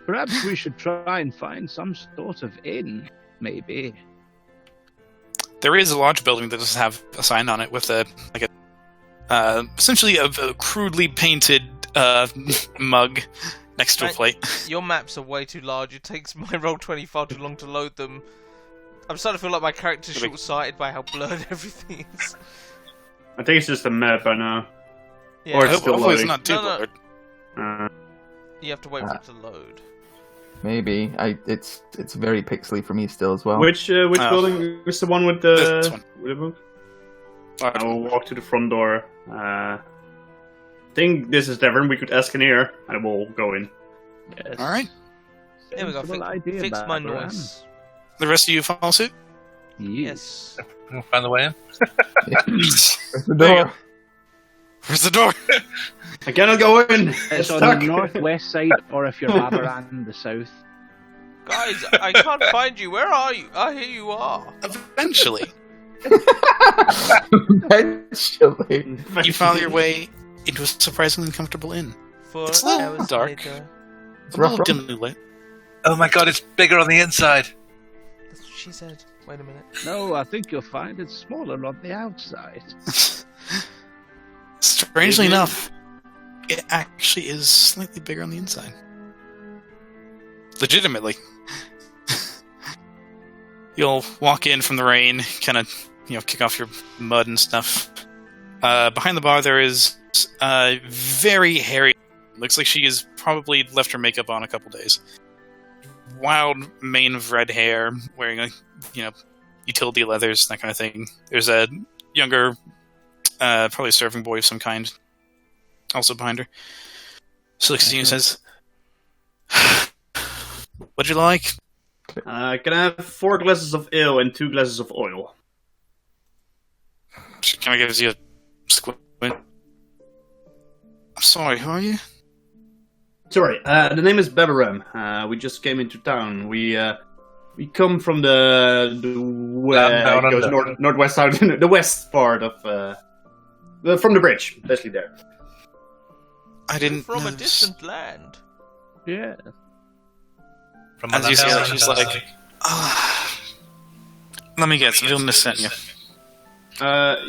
[SPEAKER 4] Perhaps we should try and find some sort of inn, maybe.
[SPEAKER 1] There is a large building that does have a sign on it with essentially a crudely painted mug next to a plate.
[SPEAKER 3] Your maps are way too large. It takes my Roll20 far too long to load them. I'm starting to feel like my character's short-sighted by how blurred everything is.
[SPEAKER 5] I think it's just a map by now.
[SPEAKER 3] Yeah.
[SPEAKER 5] Or it's still
[SPEAKER 1] Hopefully it's
[SPEAKER 5] loading.
[SPEAKER 1] not too
[SPEAKER 3] No, no.
[SPEAKER 1] blurred.
[SPEAKER 3] You have to wait for it to load.
[SPEAKER 2] Maybe. It's very pixely for me still as well.
[SPEAKER 5] Which building is the one with the...
[SPEAKER 1] This one.
[SPEAKER 5] With the book?
[SPEAKER 1] Alright.
[SPEAKER 5] I will walk to the front door. I think this is Devon. We could ask an ear, and we'll go in.
[SPEAKER 4] Yes.
[SPEAKER 1] Alright.
[SPEAKER 3] There we go.
[SPEAKER 4] Sensible idea,
[SPEAKER 3] Fix my
[SPEAKER 4] Barbara.
[SPEAKER 3] noise.
[SPEAKER 1] The rest of you follow suit?
[SPEAKER 3] Yes.
[SPEAKER 6] We'll find the way in.
[SPEAKER 2] Where's the
[SPEAKER 1] There you
[SPEAKER 2] door?
[SPEAKER 1] Where's the door?
[SPEAKER 5] I cannot go in!
[SPEAKER 4] It's on
[SPEAKER 5] stuck.
[SPEAKER 4] the northwest side, or if you're Babaran, the south.
[SPEAKER 3] Guys, I can't find you. Where are you? Ah, here you are.
[SPEAKER 1] Eventually,
[SPEAKER 2] Eventually.
[SPEAKER 1] you found your way into a surprisingly comfortable inn.
[SPEAKER 3] 4
[SPEAKER 1] It's a little
[SPEAKER 3] hours
[SPEAKER 1] dark.
[SPEAKER 3] later.
[SPEAKER 1] It's
[SPEAKER 2] rough,
[SPEAKER 1] a little
[SPEAKER 2] rough.
[SPEAKER 1] dimly lit.
[SPEAKER 6] Oh my god, it's bigger on the inside.
[SPEAKER 3] That's what she said. Wait a minute.
[SPEAKER 4] No, I think you'll find it's smaller on the outside.
[SPEAKER 1] Strangely enough, it actually is slightly bigger on the inside. Legitimately. You'll walk in from the rain, kind of, kick off your mud and stuff. Behind the bar, there is very hairy. Looks like she has probably left her makeup on a couple days. Wild mane of red hair, wearing utility leathers, that kind of thing. There's a younger, probably a serving boy of some kind, also behind her. She looks at you and says, "What'd you like?"
[SPEAKER 5] Can I have 4 glasses of ale and 2 glasses of oil?
[SPEAKER 1] She kind of gives you a squint. I'm sorry, who are you?
[SPEAKER 5] Sorry, the name is Beberam. We just came into town. We come from the
[SPEAKER 6] Down
[SPEAKER 5] it goes
[SPEAKER 6] under.
[SPEAKER 5] northwest side, the west part of from the bridge, basically there.
[SPEAKER 1] I didn't
[SPEAKER 3] From a
[SPEAKER 1] notice.
[SPEAKER 3] distant land.
[SPEAKER 4] Yeah.
[SPEAKER 6] From
[SPEAKER 1] As you see,
[SPEAKER 6] down
[SPEAKER 1] she's
[SPEAKER 6] under.
[SPEAKER 1] like, let me guess, Vilnius sent you.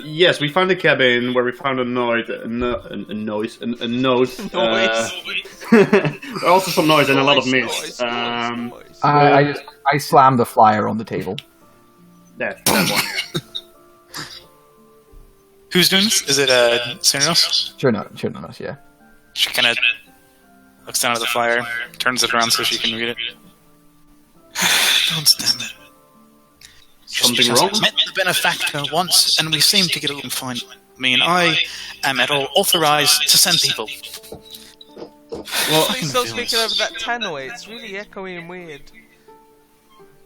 [SPEAKER 5] Yes, we found a cabin where we found a note. Also some noise and a lot of mist.
[SPEAKER 2] I slammed the flyer on the table.
[SPEAKER 5] That one. Yeah.
[SPEAKER 1] Who's doing this? Is it Cyrnos?
[SPEAKER 2] Sure not, yeah.
[SPEAKER 1] She kind of looks down at the flyer, turns it around so she can read it. Don't stand it.
[SPEAKER 5] Something
[SPEAKER 1] Because
[SPEAKER 5] wrong?
[SPEAKER 1] I met the benefactor once, and we seem to get along fine. I am at all authorized to send people.
[SPEAKER 5] Well,
[SPEAKER 3] Please stop speaking over that tannoy. It's really echoey and weird.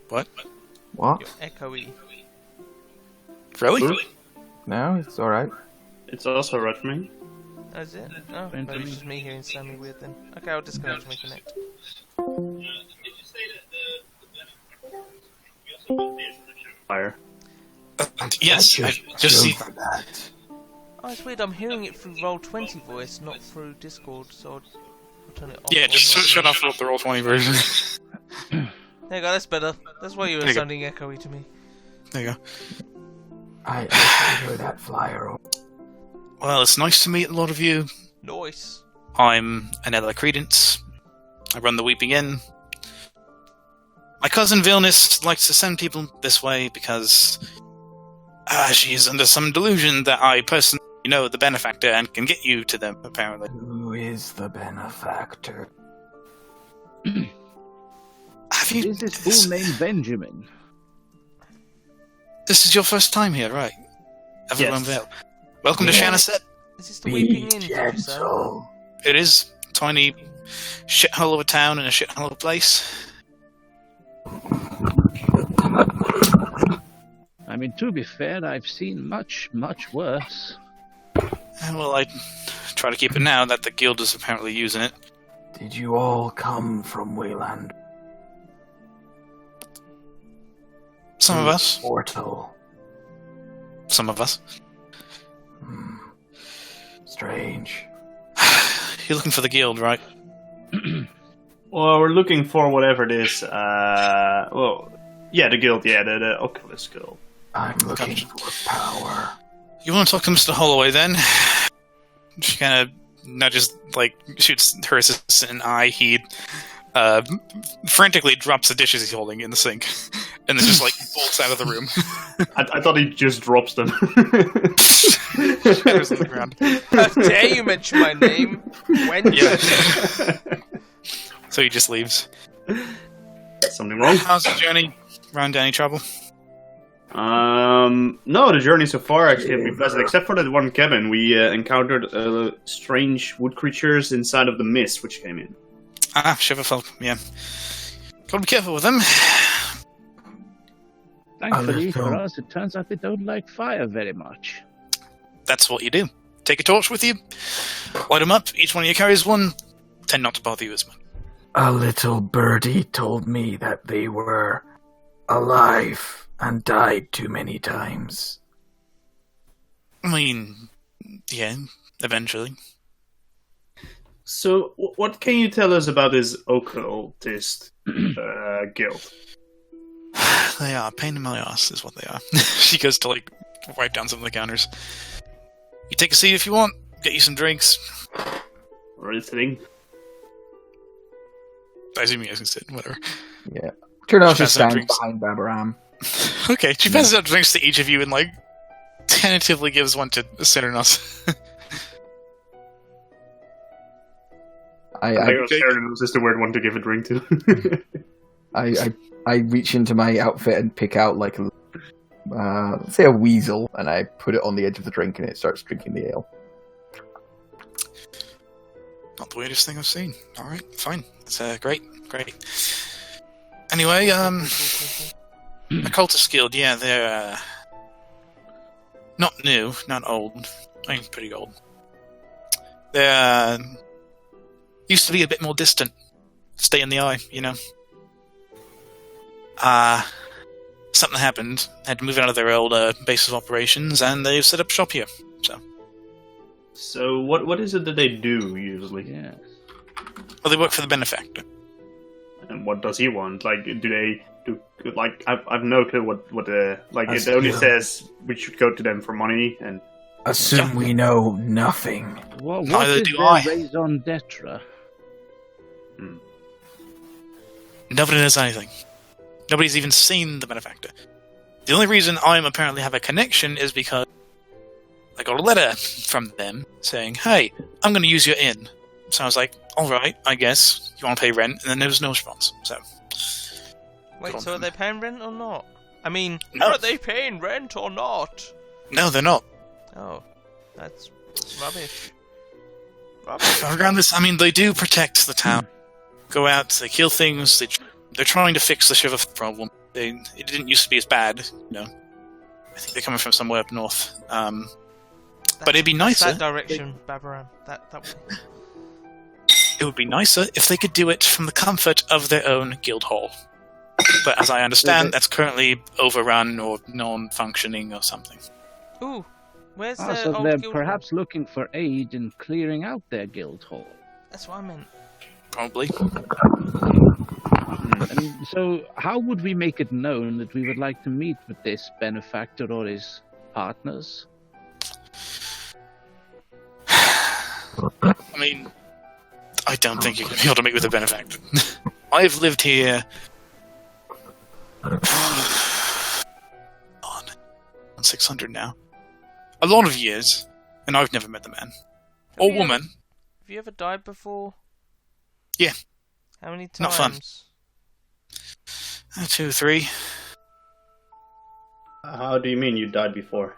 [SPEAKER 1] What?
[SPEAKER 2] What?
[SPEAKER 3] You're echoey.
[SPEAKER 1] Really?
[SPEAKER 2] No, it's alright.
[SPEAKER 5] it's also right for me.
[SPEAKER 3] That's it? Oh,
[SPEAKER 4] Fine for
[SPEAKER 3] maybe
[SPEAKER 4] me.
[SPEAKER 3] it's just me hearing Sammy weird then. Okay, I'll disconnect and reconnect.
[SPEAKER 5] Fire.
[SPEAKER 1] Yes, I just see.
[SPEAKER 3] Oh, it's weird. I'm hearing it through Roll20 voice, not through Discord, so I'll turn it off.
[SPEAKER 1] Yeah, just shut off the Roll20 version.
[SPEAKER 3] There you go, that's better. That's why you were
[SPEAKER 1] There you go.
[SPEAKER 3] sounding echoey to me.
[SPEAKER 1] There you go.
[SPEAKER 2] I heard that flyer.
[SPEAKER 1] Well, it's nice to meet a lot of you.
[SPEAKER 3] Nice.
[SPEAKER 1] I'm Anella Credence. I run the Weeping Inn. My cousin Vilnius likes to send people this way because she's under some delusion that I personally know the benefactor and can get you to them, apparently.
[SPEAKER 2] Who is the benefactor?
[SPEAKER 1] Have you...
[SPEAKER 4] Is his full name Benjamin?
[SPEAKER 1] This is your first time here, right? Everyone
[SPEAKER 5] Yes.
[SPEAKER 1] Vale. Welcome to
[SPEAKER 2] Yeah.
[SPEAKER 1] Shanaset.
[SPEAKER 3] Is this the Weeping Inn, did you say?
[SPEAKER 2] gentle.
[SPEAKER 1] It is a tiny shithole of a town and a shithole of a place.
[SPEAKER 4] I mean, to be fair, I've seen much, much worse.
[SPEAKER 1] Well, I try to keep it now that the guild is apparently using it.
[SPEAKER 2] Did you all come from Wayland?
[SPEAKER 1] Some of us.
[SPEAKER 2] Portal.
[SPEAKER 1] Some of us.
[SPEAKER 2] Hmm. Strange.
[SPEAKER 1] You're looking for the guild, right?
[SPEAKER 5] Well, we're looking for whatever it is. The guild, the Oculus Guild.
[SPEAKER 2] I'm looking for power.
[SPEAKER 1] You want to talk to Mr. Holloway, then? She kind of nudges, shoots her assistant an eye. He frantically drops the dishes he's holding in the sink, and then just like bolts out of the room.
[SPEAKER 5] I thought he just drops them.
[SPEAKER 1] Shatters on the ground.
[SPEAKER 3] How dare you mention my name? Wench.
[SPEAKER 1] Yeah. So he just leaves.
[SPEAKER 5] Something wrong?
[SPEAKER 1] How's the journey? Run into any trouble?
[SPEAKER 5] No, the journey so far actually has been pleasant, except for that one cabin. We encountered strange wood creatures inside of the mist which came in.
[SPEAKER 1] Ah, Shiverfolk, yeah. Gotta be careful with them.
[SPEAKER 4] Thankfully for us, it turns out they don't like fire very much.
[SPEAKER 1] That's what you do. Take a torch with you, light them up, each one of you carries one, tend not to bother you as much.
[SPEAKER 2] A little birdie told me that they were alive and died too many times.
[SPEAKER 1] I mean, yeah, eventually.
[SPEAKER 5] So, what can you tell us about this occultist guild?
[SPEAKER 1] They are a pain in my ass, is what they are. She goes to, like, wipe down some of the counters. You take a seat if you want, get you some drinks.
[SPEAKER 5] Already sitting?
[SPEAKER 1] I assume you guys can sit, whatever.
[SPEAKER 2] Yeah. Turnos
[SPEAKER 1] She
[SPEAKER 2] is
[SPEAKER 1] passes out
[SPEAKER 2] standing
[SPEAKER 1] drinks.
[SPEAKER 2] behind Babaram.
[SPEAKER 1] Okay, she passes out drinks to each of you and, like, tentatively gives one to Cinernos.
[SPEAKER 5] I think Sharon is the weird one to give a drink to.
[SPEAKER 2] I reach into my outfit and pick out like a, let's say a weasel, and I put it on the edge of the drink, and it starts drinking the ale.
[SPEAKER 1] Not the weirdest thing I've seen. Alright, fine. It's great. Anyway, Occultist Guild, yeah, they're not new, not old. I mean, pretty old. They're used to be a bit more distant. Stay in the eye, you know. Something happened. Had to move out of their old base of operations, and they've set up shop here.
[SPEAKER 5] So, what is it that they do usually?
[SPEAKER 4] Yes.
[SPEAKER 1] Well, they work for the benefactor.
[SPEAKER 5] And what does he want? Like, do they do? Like, I've no clue what like.
[SPEAKER 2] That's
[SPEAKER 5] It only
[SPEAKER 2] good.
[SPEAKER 5] says we should go to them for money, and
[SPEAKER 2] Assume we know nothing.
[SPEAKER 4] What
[SPEAKER 1] Neither
[SPEAKER 4] is
[SPEAKER 1] do
[SPEAKER 4] their
[SPEAKER 1] I.
[SPEAKER 4] raison d'etre?
[SPEAKER 1] Nobody knows anything. Nobody's even seen the benefactor. The only reason I apparently have a connection is because I got a letter from them saying, "Hey, I'm going to use your inn." So I was like, "Alright, I guess. You want to pay rent?" And then there was no response. So,
[SPEAKER 3] Wait, so are they paying rent or not? I mean,
[SPEAKER 1] No.
[SPEAKER 3] are they paying rent or not?
[SPEAKER 1] no, they're not.
[SPEAKER 3] Oh, that's rubbish.
[SPEAKER 1] Around this, I mean, they do protect the town. Go out, they kill things, they're trying to fix the Shiver problem. It didn't used to be as bad, you know. I think they're coming from somewhere up north. But it'd be nicer.
[SPEAKER 3] That direction, Babaram. That way.
[SPEAKER 1] It would be nicer if they could do it from the comfort of their own guild hall. But as I understand, that's currently overrun or non-functioning or something.
[SPEAKER 3] Ooh, where's the
[SPEAKER 4] So
[SPEAKER 3] old
[SPEAKER 4] they're
[SPEAKER 3] guild
[SPEAKER 4] perhaps looking for aid in clearing out their guild hall.
[SPEAKER 3] hall? That's what I meant.
[SPEAKER 1] Probably.
[SPEAKER 4] And so, how would we make it known that we would like to meet with this benefactor or his partners?
[SPEAKER 1] I mean, I don't think you're going to be able to meet with a benefactor. I've lived here... on 600 now. A lot of years, and I've never met the man. Or
[SPEAKER 3] you
[SPEAKER 1] woman.
[SPEAKER 3] Have you ever died before?
[SPEAKER 1] Yeah.
[SPEAKER 3] How many times?
[SPEAKER 1] Not fun. 2, 3.
[SPEAKER 8] How do you mean you died before?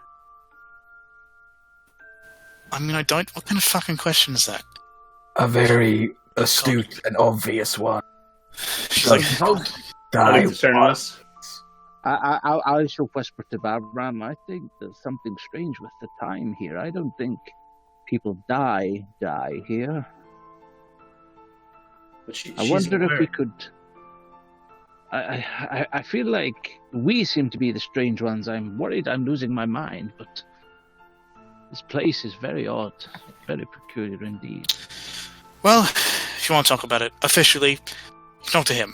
[SPEAKER 1] I mean, I don't... What kind of fucking question is that?
[SPEAKER 2] A very astute and obvious one.
[SPEAKER 1] She's like...
[SPEAKER 2] Die.
[SPEAKER 4] I shall whisper to Babram. I think there's something strange with the time here. I don't think people die here.
[SPEAKER 8] But
[SPEAKER 4] I wonder if we could... I feel like we seem to be the strange ones. I'm worried I'm losing my mind, but this place is very odd, very peculiar indeed.
[SPEAKER 1] Well, if you want to talk about it officially, you can talk to him.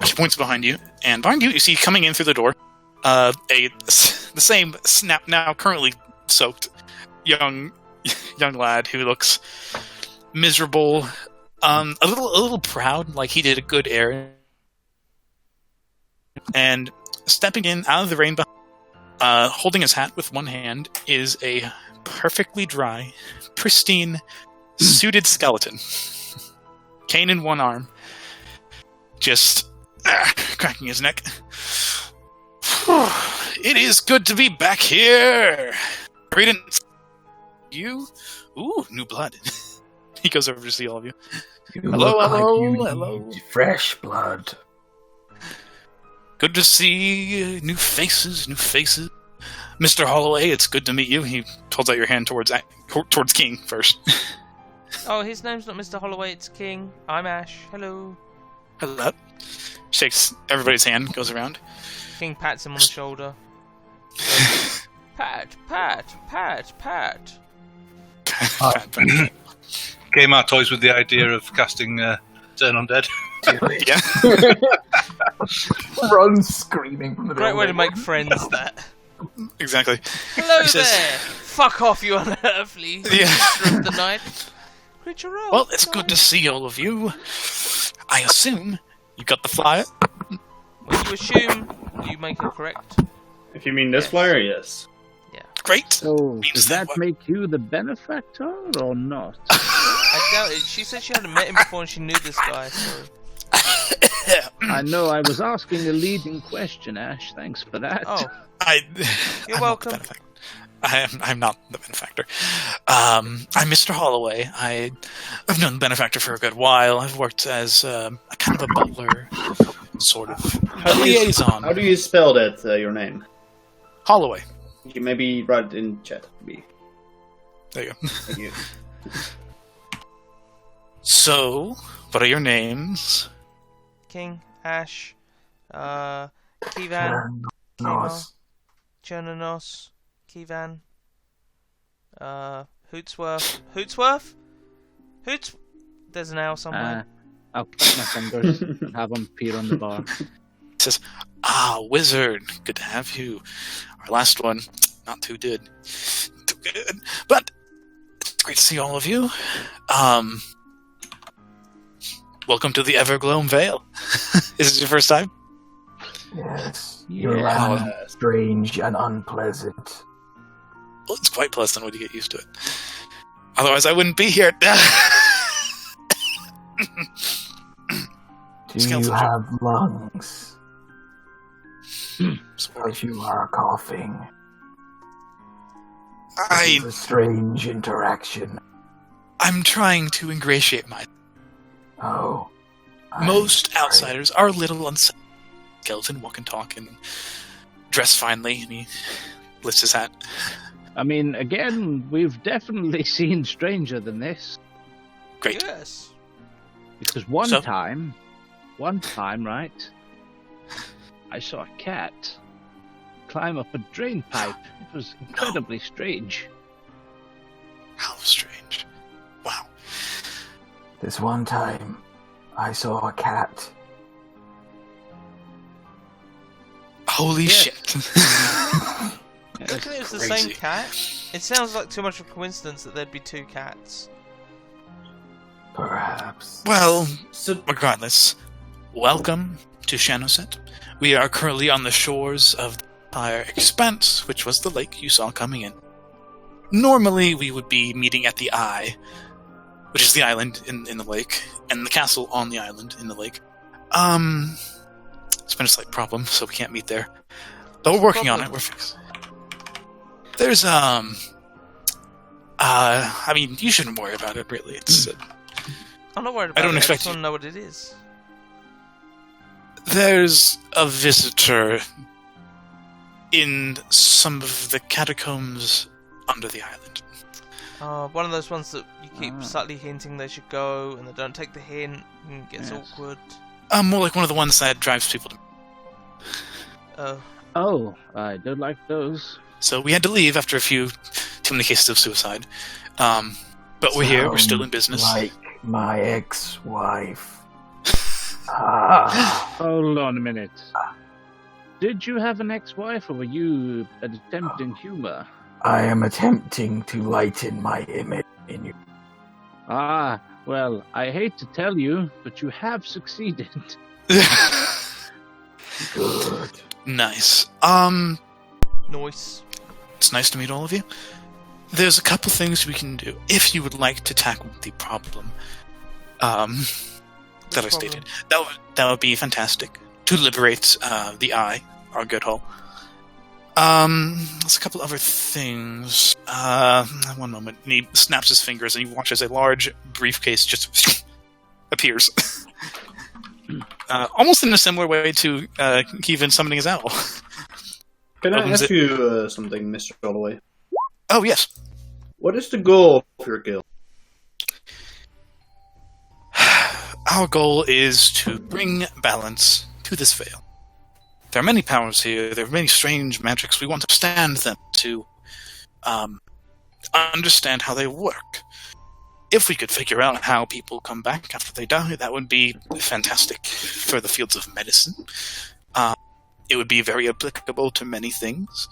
[SPEAKER 1] She points behind you, and behind you, you see coming in through the door, the same snap now currently soaked young lad who looks miserable, A little proud, like he did a good errand. And stepping in out of the rain, holding his hat with one hand, is a perfectly dry, pristine, suited skeleton. Cane in one arm, just cracking his neck. It is good to be back here. Greetings. You? Ooh, new blood. He goes over to see all of you. Hello.
[SPEAKER 2] Fresh blood.
[SPEAKER 1] Good to see new faces. Mr. Holloway, it's good to meet you. He holds out your hand towards King first.
[SPEAKER 3] Oh, his name's not Mr. Holloway, it's King. I'm Ash. Hello.
[SPEAKER 1] Hello. Shakes everybody's hand, goes around.
[SPEAKER 3] King pats him on the shoulder. Pat.
[SPEAKER 6] Kmart toys with the idea of casting Turn Undead.
[SPEAKER 1] Yeah.
[SPEAKER 2] Run screaming from the
[SPEAKER 3] Great way to
[SPEAKER 2] doorway.
[SPEAKER 3] make friends, that.
[SPEAKER 1] Exactly.
[SPEAKER 3] Hello
[SPEAKER 1] He
[SPEAKER 3] there!
[SPEAKER 1] says-
[SPEAKER 3] Fuck off, you unearthly
[SPEAKER 1] Yeah.
[SPEAKER 3] creature of the night. Creature of
[SPEAKER 1] Well, it's
[SPEAKER 3] the
[SPEAKER 1] good to
[SPEAKER 3] night.
[SPEAKER 1] see all of you. I assume you got the flyer?
[SPEAKER 3] When you assume, you make it correct.
[SPEAKER 8] If you mean this flyer, yes.
[SPEAKER 1] Great.
[SPEAKER 4] So,
[SPEAKER 1] Means
[SPEAKER 4] does that
[SPEAKER 1] what?
[SPEAKER 4] make you the benefactor or not?
[SPEAKER 3] I doubt it. She said she hadn't met him before and she knew this guy, so...
[SPEAKER 4] I know I was asking a leading question, Ash. Thanks for that.
[SPEAKER 3] Oh,
[SPEAKER 1] You're
[SPEAKER 3] welcome.
[SPEAKER 1] I'm not the benefactor. I'm Mr. Holloway. I've known the benefactor for a good while. I've worked as a kind of a butler, sort of a liaison.
[SPEAKER 8] How do you spell that, your name?
[SPEAKER 1] Holloway.
[SPEAKER 8] You maybe write it in chat.
[SPEAKER 1] There you go.
[SPEAKER 8] Thank you.
[SPEAKER 1] So, what are your names?
[SPEAKER 3] King, Ash, Kivan,
[SPEAKER 2] Nice.
[SPEAKER 3] Chernonos, Kivan, Hootsworth. Hootsworth? There's an L somewhere.
[SPEAKER 4] I'll click my fingers and have him appear on the bar.
[SPEAKER 1] It says, wizard. Good to have you. Our last one, not too good. Too good. But it's great to see all of you. Welcome to the Evergloam Vale. Is this your first time?
[SPEAKER 2] Yes. Your
[SPEAKER 4] Yeah.
[SPEAKER 2] land is strange and unpleasant.
[SPEAKER 1] Well, it's quite pleasant when you get used to it. Otherwise, I wouldn't be here.
[SPEAKER 2] Do
[SPEAKER 1] Skeleton.
[SPEAKER 2] you have lungs? As you are coughing. It's a strange interaction.
[SPEAKER 1] I'm trying to ingratiate my.
[SPEAKER 2] Oh.
[SPEAKER 1] Most outsiders are a little unsettled. Skeleton walk and talk and dress finely, and he lifts his hat.
[SPEAKER 4] I mean, again, we've definitely seen stranger than this.
[SPEAKER 1] Great.
[SPEAKER 3] Yes.
[SPEAKER 4] Because one
[SPEAKER 1] So?
[SPEAKER 4] time, right, I saw a cat climb up a drain pipe. It was incredibly strange.
[SPEAKER 1] How strange. Wow.
[SPEAKER 2] This one time, I saw a cat.
[SPEAKER 1] Holy
[SPEAKER 4] Yes.
[SPEAKER 1] shit.
[SPEAKER 4] It
[SPEAKER 3] Looking at it was the
[SPEAKER 1] crazy.
[SPEAKER 3] same cat. It sounds like too much of a coincidence that there'd be two cats.
[SPEAKER 2] Perhaps.
[SPEAKER 1] Well,
[SPEAKER 8] So,
[SPEAKER 1] regardless, welcome to Shanoset. We are currently on the shores of the entire expanse, which was the lake you saw coming in. Normally, we would be meeting at the Eye, which is the island in the lake, and the castle on the island in the lake. It's been a slight problem, so we can't meet there. But we're working on it. We're fixing. There's I mean, you shouldn't worry about it. Really, it's
[SPEAKER 3] I'm not worried about
[SPEAKER 1] I don't
[SPEAKER 3] it.
[SPEAKER 1] expect
[SPEAKER 3] I just
[SPEAKER 1] you-
[SPEAKER 3] want to know what it is.
[SPEAKER 1] there's a visitor in some of the catacombs under the island.
[SPEAKER 3] One of those ones that you keep
[SPEAKER 4] Ah.
[SPEAKER 3] subtly hinting they should go, and they don't take the hint, and it gets
[SPEAKER 4] Yes.
[SPEAKER 3] awkward.
[SPEAKER 1] More like one of the ones that drives people to.
[SPEAKER 4] Oh, I don't like those.
[SPEAKER 1] So we had to leave after too many cases of suicide. But we're here. We're still in business.
[SPEAKER 2] Like my ex-wife. Ah.
[SPEAKER 4] Hold on a minute. Did you have an ex-wife, or were you attempting humor?
[SPEAKER 2] I am attempting to lighten my image in you.
[SPEAKER 4] Ah, well, I hate to tell you, but you have succeeded.
[SPEAKER 2] Good.
[SPEAKER 1] Nice.
[SPEAKER 3] Nice.
[SPEAKER 1] It's nice to meet all of you. There's a couple things we can do if you would like to tackle the problem. That I stated. That would be fantastic to liberate the Eye, our good hole. There's a couple other things. One moment. And he snaps his fingers, and you watch as a large briefcase just appears. Almost in a similar way to Kevin summoning his owl.
[SPEAKER 8] Can I ask you something, Mr. Holloway?
[SPEAKER 1] Oh, yes.
[SPEAKER 8] What is the goal of your guild?
[SPEAKER 1] Our goal is to bring balance to this veil. There are many powers here. There are many strange magics. We want to understand them to understand how they work. If we could figure out how people come back after they die, that would be fantastic for the fields of medicine. It would be very applicable to many things.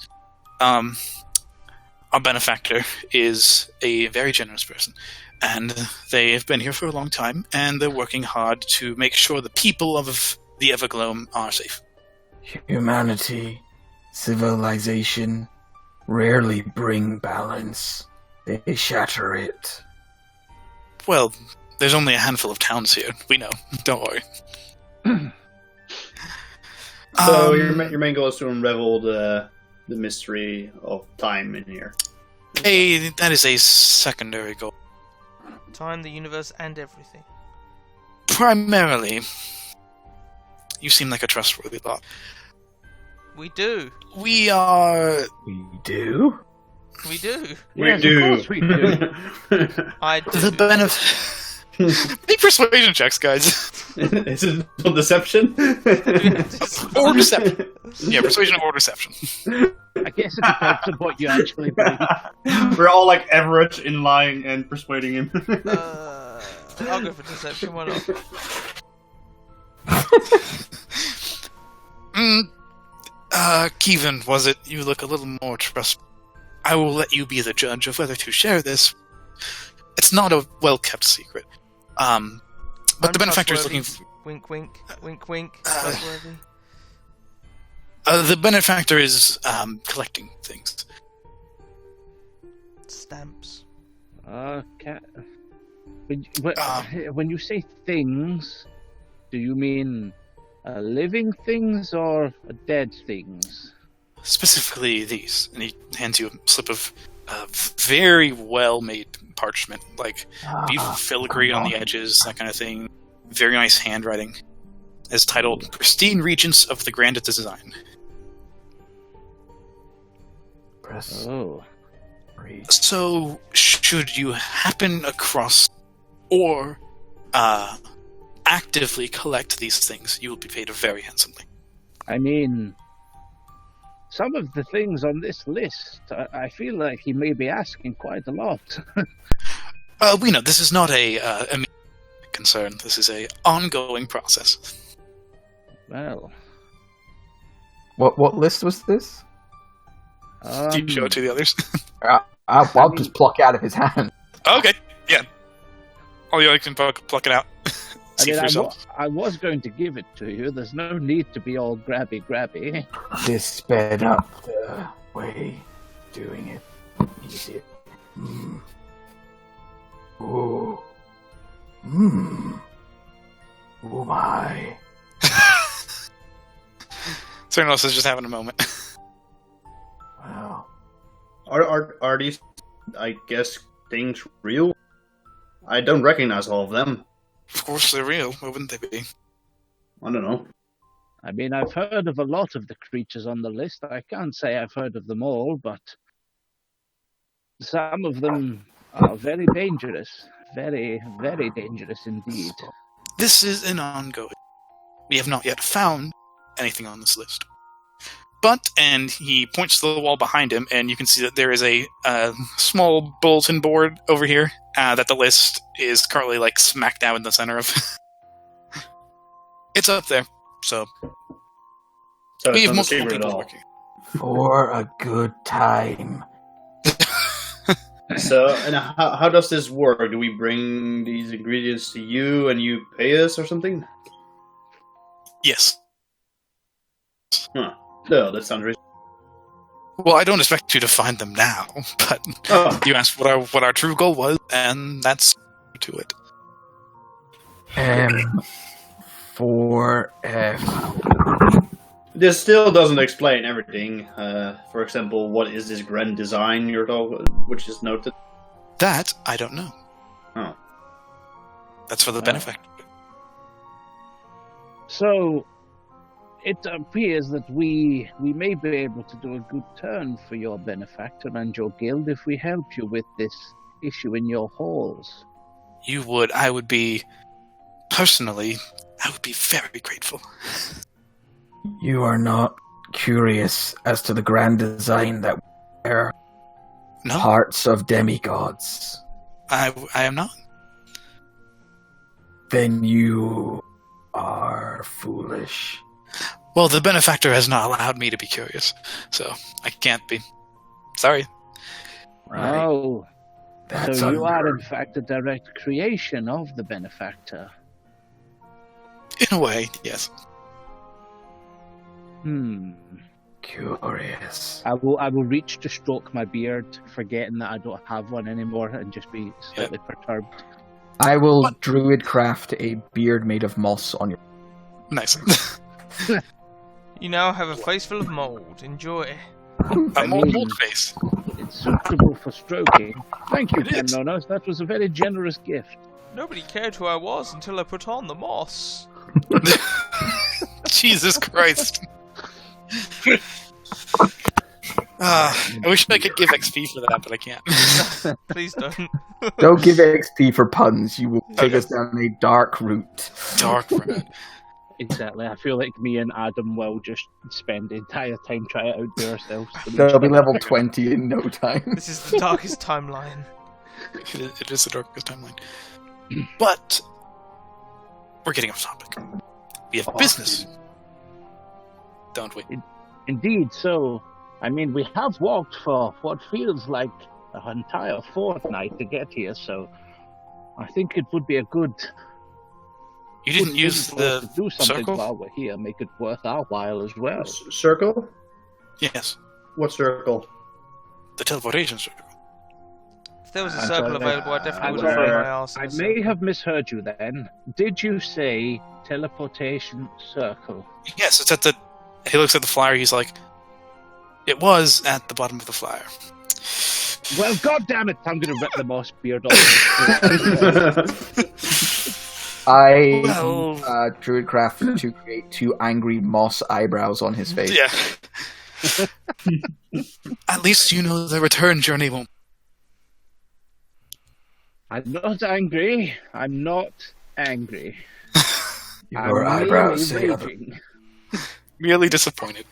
[SPEAKER 1] Our benefactor is a very generous person, and they have been here for a long time, and they're working hard to make sure the people of the Everglow are safe.
[SPEAKER 2] Humanity, civilization, rarely bring balance. They shatter it.
[SPEAKER 1] Well, there's only a handful of towns here. We know. Don't worry.
[SPEAKER 8] So your main goal is to unravel the mystery of time in here.
[SPEAKER 1] That is a secondary goal.
[SPEAKER 3] Time, the universe, and everything.
[SPEAKER 1] Primarily, you seem like a trustworthy lot.
[SPEAKER 3] We do.
[SPEAKER 1] We are...
[SPEAKER 2] We do?
[SPEAKER 3] We do.
[SPEAKER 4] Yes, of course we do.
[SPEAKER 3] I do.
[SPEAKER 1] The benefit... Make persuasion checks, guys.
[SPEAKER 5] Is it on deception?
[SPEAKER 1] Or deception. Yeah, persuasion or deception.
[SPEAKER 4] I guess it depends on what you actually believe.
[SPEAKER 5] We're all like average in lying and persuading him.
[SPEAKER 3] I'll go for deception, why not?
[SPEAKER 1] Kevin, was it? You look a little more trustworthy. I will let you be the judge of whether to share this. It's not a well-kept secret. But the benefactor is looking for...
[SPEAKER 3] Wink, wink, wink, wink. Trustworthy.
[SPEAKER 1] The benefactor is collecting things.
[SPEAKER 3] Stamps.
[SPEAKER 4] Okay. When you say things, do you mean living things or dead things?
[SPEAKER 1] Specifically these. And he hands you a slip of very well-made parchment, like beautiful filigree on the edges, that kind of thing. Very nice handwriting. It's titled Pristine Regents of the Grand Design.
[SPEAKER 2] Press.
[SPEAKER 4] Oh.
[SPEAKER 1] So, should you happen across or actively collect these things, you will be paid very handsomely.
[SPEAKER 4] I mean, some of the things on this list, I feel like he may be asking quite a lot.
[SPEAKER 1] We know this is not a immediate concern. This is a ongoing process.
[SPEAKER 4] Well,
[SPEAKER 2] What list was this?
[SPEAKER 1] Do you show it to the others?
[SPEAKER 2] I'll just pluck out of his hand.
[SPEAKER 1] Okay, yeah. All you can pluck it out. See for
[SPEAKER 4] I
[SPEAKER 1] yourself.
[SPEAKER 4] was going to give it to you. There's no need to be all grabby.
[SPEAKER 2] This sped up the way doing it. Easy. Ooh. Oh my.
[SPEAKER 1] Cernos is just having a moment.
[SPEAKER 2] Wow.
[SPEAKER 8] Are these, I guess, things real? I don't recognize all of them.
[SPEAKER 1] Of course they're real. Why wouldn't they be?
[SPEAKER 8] I don't know.
[SPEAKER 4] I mean, I've heard of a lot of the creatures on the list. I can't say I've heard of them all, but some of them are very dangerous. Very, very dangerous indeed.
[SPEAKER 1] This is an ongoing. We have not yet found anything on this list. But, and he points to the wall behind him, and you can see that there is a small bulletin board over here that the list is currently like smack down in the center of. It's up there, so
[SPEAKER 8] So
[SPEAKER 1] we
[SPEAKER 8] it's
[SPEAKER 1] have
[SPEAKER 8] not a
[SPEAKER 1] multiple
[SPEAKER 8] secret at
[SPEAKER 1] people
[SPEAKER 8] all.
[SPEAKER 1] working.
[SPEAKER 2] For a good time.
[SPEAKER 8] So, and how does this work? Do we bring these ingredients to you and you pay us or something?
[SPEAKER 1] Yes.
[SPEAKER 8] Huh. No, that sounds reasonable.
[SPEAKER 1] Well, I don't expect you to find them now, but you asked what our true goal was, and that's to it.
[SPEAKER 8] This still doesn't explain everything. For example, what is this grand design you're talking, which is noted?
[SPEAKER 1] That I don't know.
[SPEAKER 8] Oh.
[SPEAKER 1] That's for the benefactor.
[SPEAKER 4] So, it appears that we may be able to do a good turn for your benefactor and your guild if we help you with this issue in your halls.
[SPEAKER 1] You would. I would be personally. I would be very grateful.
[SPEAKER 2] You are not curious as to the grand design that wear
[SPEAKER 1] No,
[SPEAKER 2] parts of demigods.
[SPEAKER 1] I am not.
[SPEAKER 2] Then you are foolish.
[SPEAKER 1] Well, the benefactor has not allowed me to be curious, so I can't be. Sorry.
[SPEAKER 2] Right?
[SPEAKER 4] Oh,
[SPEAKER 2] That's
[SPEAKER 4] so you are
[SPEAKER 2] under-
[SPEAKER 4] in fact a direct creation of the benefactor.
[SPEAKER 1] In a way, yes.
[SPEAKER 2] Curious.
[SPEAKER 4] I will reach to stroke my beard, forgetting that I don't have one anymore, and just be slightly perturbed.
[SPEAKER 2] I will druid craft a beard made of moss on your...
[SPEAKER 1] Nice.
[SPEAKER 3] You now have a face full of mold. Enjoy.
[SPEAKER 1] A mold face.
[SPEAKER 4] It's suitable for stroking. Thank you,
[SPEAKER 1] It is.
[SPEAKER 4] Pennonos. That was a very generous gift.
[SPEAKER 3] Nobody cared who I was until I put on the moss.
[SPEAKER 1] Jesus Christ. I wish I could give XP for that, but I can't.
[SPEAKER 3] Please don't.
[SPEAKER 2] Don't give XP for puns. You will take us down a dark route.
[SPEAKER 1] Dark red.
[SPEAKER 4] Exactly. I feel like me and Adam will just spend the entire time trying to outdo ourselves.
[SPEAKER 2] They'll be level 20 in no time.
[SPEAKER 3] This is the darkest timeline.
[SPEAKER 1] It is the darkest timeline. But we're getting off topic. We have business, don't we?
[SPEAKER 4] Indeed, so, I mean, we have walked for what feels like an entire fortnight to get here, so I think it would be a good...
[SPEAKER 1] You didn't
[SPEAKER 4] good
[SPEAKER 1] use
[SPEAKER 4] thing for us
[SPEAKER 1] the
[SPEAKER 4] to do something
[SPEAKER 1] circle?
[SPEAKER 4] while we're here, make it worth our while as well.
[SPEAKER 8] Circle?
[SPEAKER 1] Yes,
[SPEAKER 8] What circle?
[SPEAKER 1] the teleportation circle.
[SPEAKER 3] If there was a
[SPEAKER 4] I'm
[SPEAKER 3] circle
[SPEAKER 4] sorry.
[SPEAKER 3] available, I definitely
[SPEAKER 4] I'm
[SPEAKER 3] would have
[SPEAKER 4] sorry.
[SPEAKER 3] thrown my arse in
[SPEAKER 4] I
[SPEAKER 3] the
[SPEAKER 4] may
[SPEAKER 3] circle.
[SPEAKER 4] have misheard you then. Did you say teleportation circle?
[SPEAKER 1] Yes, it's at the... He looks at the flyer, he's like, it was at the bottom of the flyer.
[SPEAKER 4] Well, goddammit, I'm going to rip the moss beard off.
[SPEAKER 2] I
[SPEAKER 1] Well-
[SPEAKER 2] druid craft to create 2 angry moss eyebrows on his face.
[SPEAKER 1] Yeah. At least you know the return journey won't...
[SPEAKER 4] I'm not angry. I'm not angry.
[SPEAKER 2] Your
[SPEAKER 4] I'm
[SPEAKER 2] eyebrows
[SPEAKER 4] merely
[SPEAKER 2] say other.
[SPEAKER 4] raging.
[SPEAKER 1] Merely disappointed.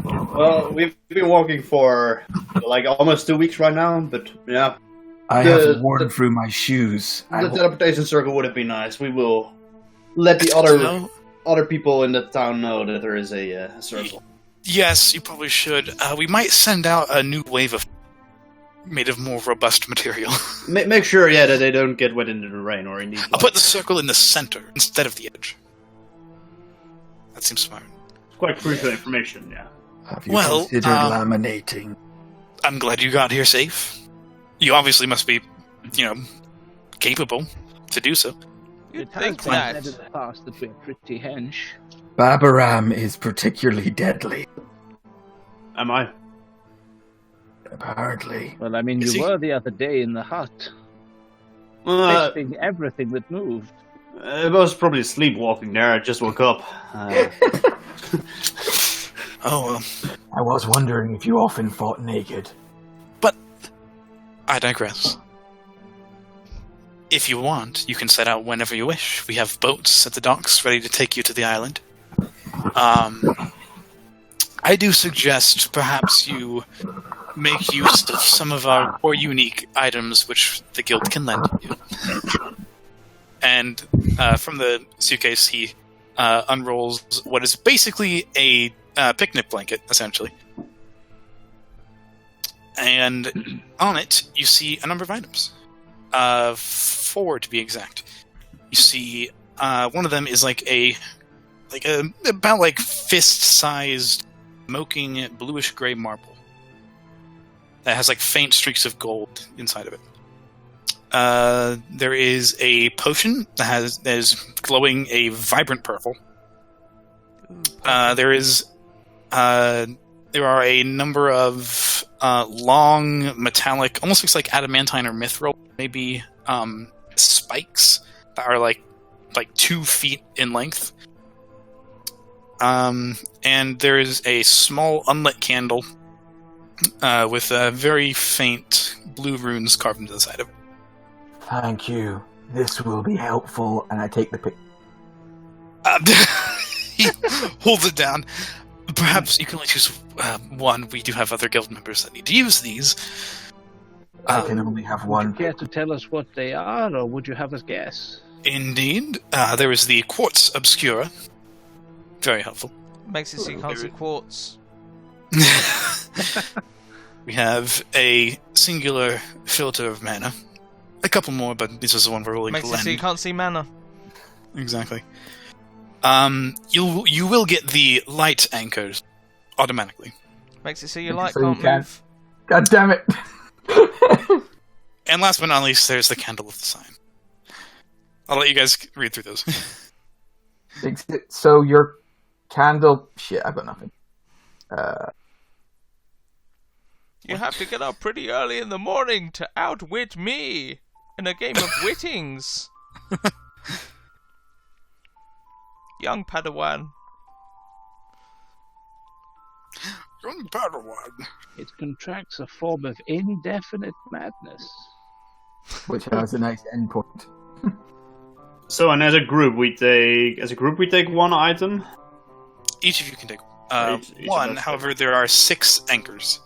[SPEAKER 8] Well, we've been walking for like almost 2 weeks right now, but yeah,
[SPEAKER 2] I
[SPEAKER 8] The-
[SPEAKER 2] have worn through my shoes.
[SPEAKER 8] the teleportation circle would have been nice. We will let the other
[SPEAKER 1] No?
[SPEAKER 8] other people in the town know that there is a circle.
[SPEAKER 1] Yes, you probably should. We might send out a new wave of... made of more robust material.
[SPEAKER 8] Make sure, yeah, that they don't get wet into the rain or indeed.
[SPEAKER 1] I'll put the circle in the center instead of the edge. That seems smart.
[SPEAKER 8] Quite crucial information, yeah.
[SPEAKER 2] Have you
[SPEAKER 1] Well,
[SPEAKER 2] considered laminating?
[SPEAKER 1] I'm glad you got here safe. You obviously must be, capable to do so.
[SPEAKER 3] You'd
[SPEAKER 4] It has
[SPEAKER 3] think
[SPEAKER 4] been
[SPEAKER 3] that.
[SPEAKER 4] said in the past that we're pretty hench.
[SPEAKER 2] Babaram is particularly deadly.
[SPEAKER 8] Am I?
[SPEAKER 2] Apparently.
[SPEAKER 4] Well, I mean,
[SPEAKER 1] Is
[SPEAKER 4] you
[SPEAKER 1] he-
[SPEAKER 4] were the other day in the hut,
[SPEAKER 8] Uh,
[SPEAKER 4] tasting everything that moved.
[SPEAKER 8] I was probably sleepwalking there. I just woke up.
[SPEAKER 1] Oh, well.
[SPEAKER 2] I was wondering if you often fought naked.
[SPEAKER 1] But I digress. If you want, you can set out whenever you wish. We have boats at the docks ready to take you to the island. I do suggest perhaps you make use of some of our more unique items which the guild can lend you. And from the suitcase, he unrolls what is basically a picnic blanket, essentially. And on it, you see a number of items. 4 to be exact. You see, one of them is like about like fist-sized, smoking bluish-gray marble that has like faint streaks of gold inside of it. There is a potion that is glowing a vibrant purple. There are a number of long, metallic, almost looks like adamantine or mithril, maybe spikes that are like 2 feet in length. And there is a small unlit candle with very faint blue runes carved into the side of it.
[SPEAKER 2] Thank you. This will be helpful. And I take the pic.
[SPEAKER 1] He holds it down. Perhaps you can only choose one. We do have other guild members that need to use these.
[SPEAKER 2] I can only have one.
[SPEAKER 4] Would you care to tell us what they are, or would you have us guess?
[SPEAKER 1] Indeed. There is the Quartz Obscura. Very helpful.
[SPEAKER 3] Makes it so you can't see quartz.
[SPEAKER 1] We have a singular filter of mana. A couple more, but this is the one we're rolling.
[SPEAKER 3] Makes it so you can't see mana.
[SPEAKER 1] Exactly. You will get the light anchors automatically.
[SPEAKER 3] Makes it so your light
[SPEAKER 2] So you
[SPEAKER 3] can't
[SPEAKER 2] can.
[SPEAKER 3] move.
[SPEAKER 2] God damn it!
[SPEAKER 1] And last but not least, there's the Candle of the Sign. I'll let you guys read through those.
[SPEAKER 2] So your candle... Shit, I've got nothing.
[SPEAKER 3] You have to get up pretty early in the morning to outwit me in a game of wittings. Young Padawan.
[SPEAKER 1] Young Padawan.
[SPEAKER 4] It contracts a form of indefinite madness.
[SPEAKER 2] Which has a nice endpoint.
[SPEAKER 5] So, and as a group, we take one item.
[SPEAKER 1] Each of you can take
[SPEAKER 5] Each
[SPEAKER 1] one.
[SPEAKER 5] of us.
[SPEAKER 1] However, there are 6 anchors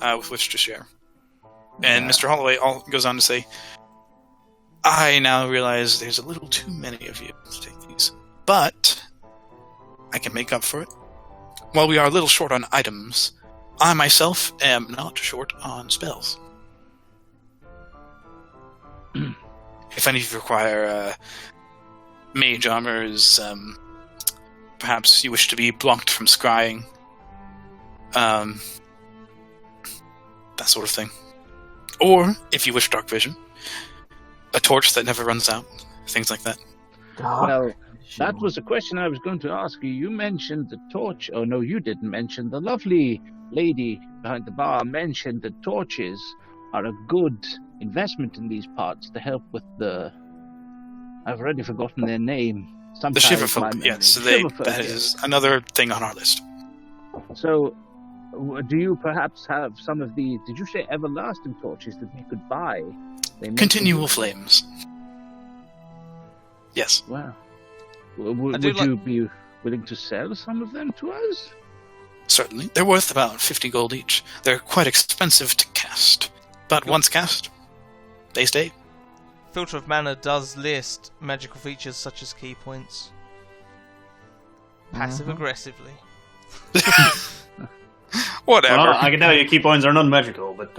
[SPEAKER 1] with which to share. And
[SPEAKER 2] Yeah.
[SPEAKER 1] Mr. Holloway goes on to say, I now realize there's a little too many of you to take these. But I can make up for it. While we are a little short on items, I myself am not short on spells. If any of you require mage armors, perhaps you wish to be blocked from scrying, that sort of thing. Or, if you wish dark vision, a torch that never runs out, things like that.
[SPEAKER 4] Well, that was a question I was going to ask you. You mentioned the torch. Oh, no, you didn't mention. The lovely lady behind the bar mentioned that torches are a good investment in these parts to help with the... I've already forgotten their name.
[SPEAKER 1] The
[SPEAKER 4] Sometimes
[SPEAKER 1] Shiverfolk,
[SPEAKER 4] my memory-
[SPEAKER 1] yes,
[SPEAKER 4] Shiverfolk,
[SPEAKER 1] that
[SPEAKER 4] yes.
[SPEAKER 1] is another thing on our list.
[SPEAKER 4] So, do you perhaps have some of the... Did you say everlasting torches that we could buy? They mentioned-
[SPEAKER 1] Continual flames. Yes.
[SPEAKER 4] Wow. Would
[SPEAKER 3] do
[SPEAKER 4] you be willing to sell some of them to us?
[SPEAKER 1] Certainly. They're worth about 50 gold each. They're quite expensive to cast. But once cast, they stay.
[SPEAKER 3] Filter of Mana does list magical features such as key points. Passive-aggressively.
[SPEAKER 1] Whatever.
[SPEAKER 5] Well, I can tell you, key points are not magical, but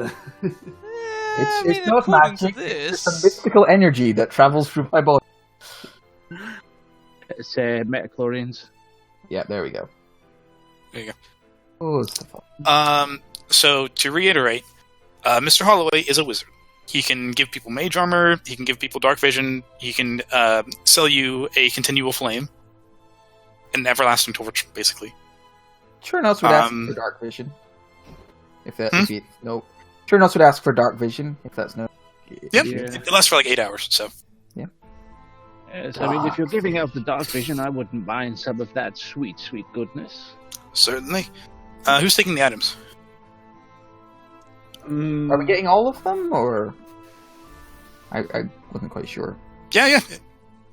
[SPEAKER 2] It's not magic. It's a mystical energy that travels through my body.
[SPEAKER 4] It's metachlorians.
[SPEAKER 2] Yeah, there we go.
[SPEAKER 1] There you
[SPEAKER 2] Oh, it's the fun.
[SPEAKER 1] go. So, to reiterate, Mr. Holloway is a wizard. He can give people mage armor, he can give people dark vision, he can sell you a continual flame. An everlasting torch, basically.
[SPEAKER 2] Churnos would ask for dark vision. If no. Churnos would ask for dark vision, if that's no.
[SPEAKER 1] Yep.
[SPEAKER 4] Yeah.
[SPEAKER 1] It lasts for like 8 hours, so.
[SPEAKER 4] Yes, I mean, if you're giving out the dark vision, I wouldn't mind some of that sweet, sweet goodness.
[SPEAKER 1] Certainly. Who's taking the items?
[SPEAKER 2] Are we getting all of them, or? I wasn't quite sure.
[SPEAKER 1] Yeah.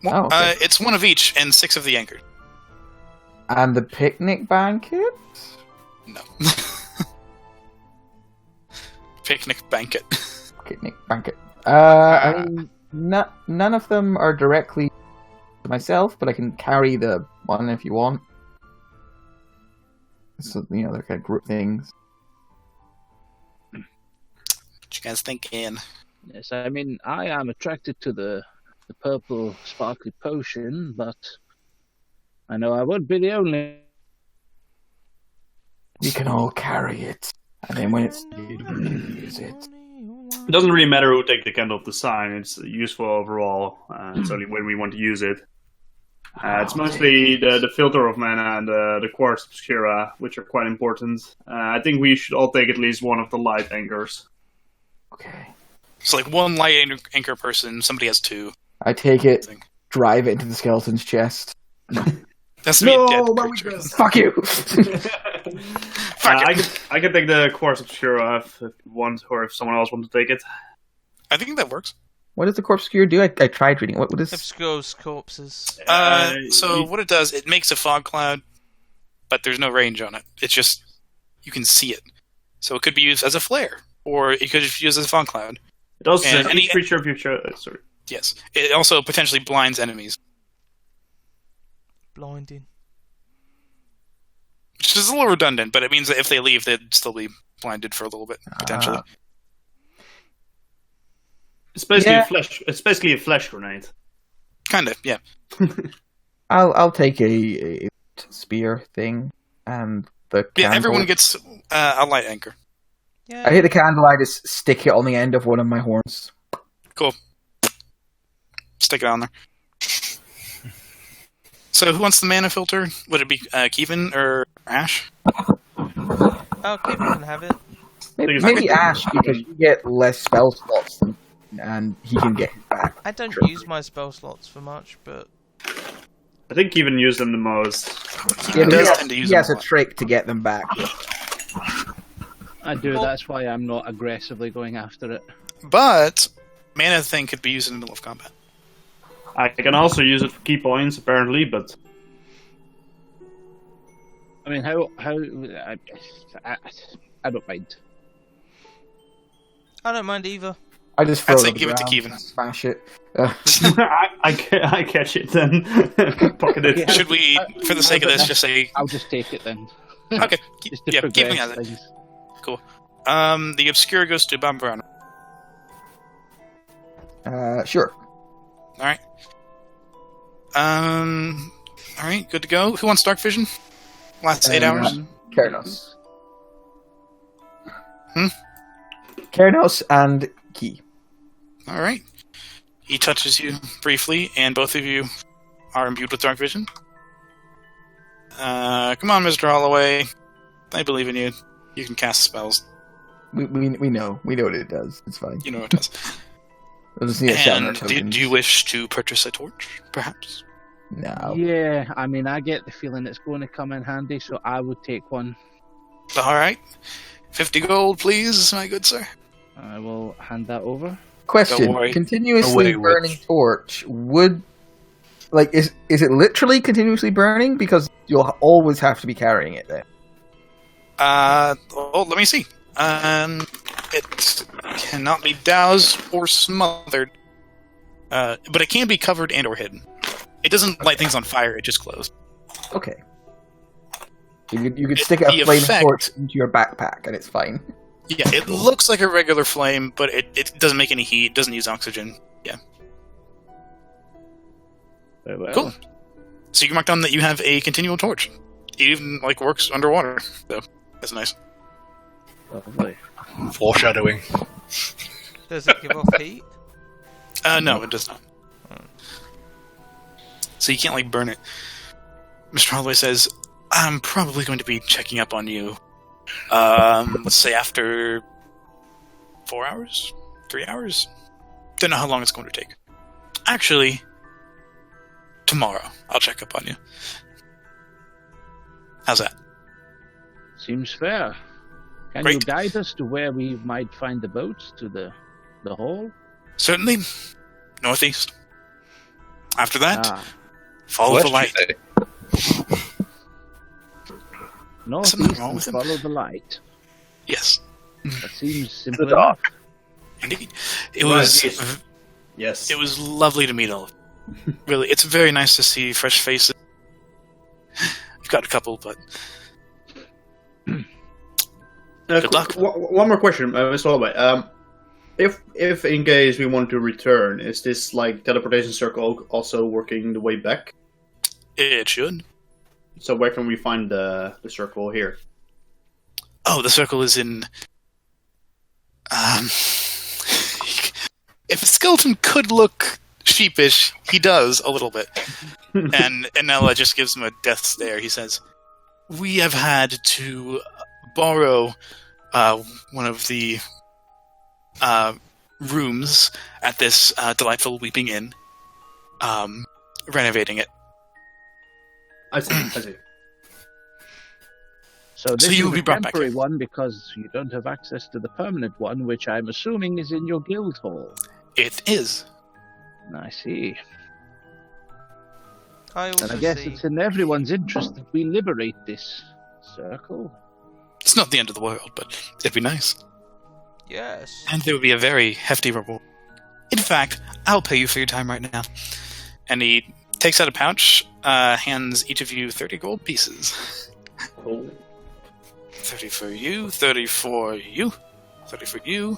[SPEAKER 1] Well,
[SPEAKER 2] Oh, okay.
[SPEAKER 1] it's one of each, and 6 of the anchor.
[SPEAKER 2] And the picnic banquet?
[SPEAKER 1] No. Picnic banquet.
[SPEAKER 2] Picnic banquet. I mean, none of them are directly to myself, but I can carry the one if you want. So, they're kind of group things.
[SPEAKER 1] guy's thinking.
[SPEAKER 4] Yes, I mean, I am attracted to the purple sparkly potion, but I know I won't be the only.
[SPEAKER 2] We can all carry it, and then when it's needed, we can use it.
[SPEAKER 5] It doesn't really matter who take the candle of the sign. It's useful overall. It's only when we want to use it. It's mostly the filter of mana and the quartz obscura, which are quite important. I think we should all take at least one of the light anchors.
[SPEAKER 2] Okay.
[SPEAKER 1] It's like one light anchor person. Somebody has two.
[SPEAKER 2] I take it, drive it into the skeleton's chest.
[SPEAKER 1] That's me dead.
[SPEAKER 2] Fuck you!
[SPEAKER 5] I can take the quartz obscura if you want, or if someone else wants to take it.
[SPEAKER 1] I think that works.
[SPEAKER 2] What does the corpse obscure do? I tried reading. What is?
[SPEAKER 3] Obscures corpses.
[SPEAKER 1] So what it does, it makes a fog cloud, but there's no range on it. It's just you can see it. So it could be used as a flare, or it could just be used as a fog cloud.
[SPEAKER 5] It also
[SPEAKER 1] And
[SPEAKER 5] says any creature of your choice. Sorry.
[SPEAKER 1] Yes. It also potentially blinds enemies,
[SPEAKER 3] Blinding.
[SPEAKER 1] which is a little redundant, but it means that if they leave, they'd still be blinded for a little bit potentially.
[SPEAKER 5] It's basically a flash grenade.
[SPEAKER 1] Kind of, yeah.
[SPEAKER 2] I'll take a spear thing and the candle.
[SPEAKER 1] Yeah, everyone gets a light anchor.
[SPEAKER 3] Yeah.
[SPEAKER 2] I hit the candle. I just stick it on the end of one of my horns.
[SPEAKER 1] Cool. Stick it on there. So who wants the mana filter? Would it be Kevin or Ash?
[SPEAKER 3] Oh, Kevin can have it.
[SPEAKER 2] Maybe Ash, because you get less spell slots and he can get it back.
[SPEAKER 3] I don't use my spell slots for much, but
[SPEAKER 5] I think Kevin used them the most.
[SPEAKER 2] Yeah, but
[SPEAKER 1] does tend to use
[SPEAKER 2] he has
[SPEAKER 1] them
[SPEAKER 2] a
[SPEAKER 1] a lot.
[SPEAKER 2] trick to get them back.
[SPEAKER 4] I do. That's why I'm not aggressively going after it.
[SPEAKER 1] But mana thing could be used in the middle of combat.
[SPEAKER 5] I can also use it for key points, apparently, but
[SPEAKER 4] I mean, how I don't mind.
[SPEAKER 3] I don't mind either.
[SPEAKER 2] I just throw
[SPEAKER 1] I'd say
[SPEAKER 2] it
[SPEAKER 1] give it to
[SPEAKER 2] around
[SPEAKER 1] Kevin.
[SPEAKER 2] and smash it.
[SPEAKER 5] I catch it then. Pocket it.
[SPEAKER 4] Yeah.
[SPEAKER 1] Should we, for the sake of this, just say
[SPEAKER 4] I'll just take it then.
[SPEAKER 1] okay?
[SPEAKER 4] Just to
[SPEAKER 1] Yeah,
[SPEAKER 4] progress
[SPEAKER 1] Kevin has it.
[SPEAKER 4] things.
[SPEAKER 1] Cool. The obscure goes to Bambrano.
[SPEAKER 2] Sure.
[SPEAKER 1] All right. All right, good to go. Who wants dark vision? Last 8 hours.
[SPEAKER 2] Kernos.
[SPEAKER 1] Hmm?
[SPEAKER 2] Kernos and Key.
[SPEAKER 1] All right. He touches you briefly, and both of you are imbued with dark vision. Come on, Mr. Holloway. I believe in you. You can cast spells.
[SPEAKER 2] We know. We know what it does. It's fine.
[SPEAKER 1] You know what it does.
[SPEAKER 2] We'll just need a shouter
[SPEAKER 1] And
[SPEAKER 2] token.
[SPEAKER 1] do you wish to purchase a torch, perhaps?
[SPEAKER 2] No.
[SPEAKER 4] Yeah, I mean, I get the feeling it's going to come in handy, so I would take one.
[SPEAKER 1] All right. 50 gold, please, my good sir.
[SPEAKER 4] I will hand that over.
[SPEAKER 2] Question:
[SPEAKER 1] Don't worry.
[SPEAKER 2] continuously
[SPEAKER 6] Away with.
[SPEAKER 2] burning torch would, like, is it literally continuously burning? Because you'll always have to be carrying it then.
[SPEAKER 1] Let me see. It cannot be doused or smothered, but it can be covered and or hidden. It doesn't light things on fire; it just glows.
[SPEAKER 2] Okay. You could stick a
[SPEAKER 1] The
[SPEAKER 2] flaming
[SPEAKER 1] effect-
[SPEAKER 2] torch into your backpack and it's fine.
[SPEAKER 1] Yeah, it looks like a regular flame, but it doesn't make any heat. Doesn't use oxygen. Yeah,
[SPEAKER 4] Very well.
[SPEAKER 1] cool. So you can mark down that you have a continual torch. It even works underwater, so that's nice.
[SPEAKER 4] Lovely.
[SPEAKER 6] Foreshadowing.
[SPEAKER 3] Does it give off heat?
[SPEAKER 1] No, it does not. So you can't burn it. Mr. Holloway says, I'm probably going to be checking up on you. Let's say after 4 hours? 3 hours? Don't know how long it's going to take. Actually, tomorrow I'll check up on you. How's that?
[SPEAKER 4] Seems fair. Can you
[SPEAKER 1] Great.
[SPEAKER 4] guide us to where we might find the boats to the hall?
[SPEAKER 1] Certainly. Northeast. After that,
[SPEAKER 4] Ah,
[SPEAKER 1] follow the
[SPEAKER 6] West,
[SPEAKER 1] light.
[SPEAKER 6] you say?
[SPEAKER 4] northeast
[SPEAKER 1] wrong
[SPEAKER 4] and
[SPEAKER 1] with him?
[SPEAKER 4] follow the light.
[SPEAKER 1] Yes,
[SPEAKER 4] That seems simple enough.
[SPEAKER 1] indeed. It
[SPEAKER 5] Right,
[SPEAKER 1] was
[SPEAKER 5] yes. Yes.
[SPEAKER 1] it was lovely to meet all of you. Really, it's very nice to see fresh faces. We've got a couple, but good luck.
[SPEAKER 8] One more question, Mr. Holloway. If in case we want to return, is this like teleportation circle also working the way back?
[SPEAKER 1] It should.
[SPEAKER 8] So where can we find the circle here?
[SPEAKER 1] Oh, the circle is in... if a skeleton could look sheepish, he does a little bit. And Ella just gives him a death stare. He says, "We have had to borrow one of the rooms at this delightful Weeping Inn, renovating it.
[SPEAKER 8] I see.
[SPEAKER 4] So this
[SPEAKER 1] you
[SPEAKER 4] is
[SPEAKER 1] will be
[SPEAKER 4] a
[SPEAKER 1] brought back
[SPEAKER 4] temporary
[SPEAKER 1] here.
[SPEAKER 4] one because you don't have access to the permanent one, which I'm assuming is in your guild hall.
[SPEAKER 1] It is.
[SPEAKER 4] I see.
[SPEAKER 3] I also
[SPEAKER 4] And I guess
[SPEAKER 3] see.
[SPEAKER 4] it's in everyone's interest that we liberate this circle.
[SPEAKER 1] It's not the end of the world, but it'd be nice.
[SPEAKER 3] Yes.
[SPEAKER 1] And there would be a very hefty reward. In fact, I'll pay you for your time right now." And he takes out a pouch, hands each of you 30 gold pieces.
[SPEAKER 8] Cool.
[SPEAKER 1] 30 for you, 30 for you, 30 for you.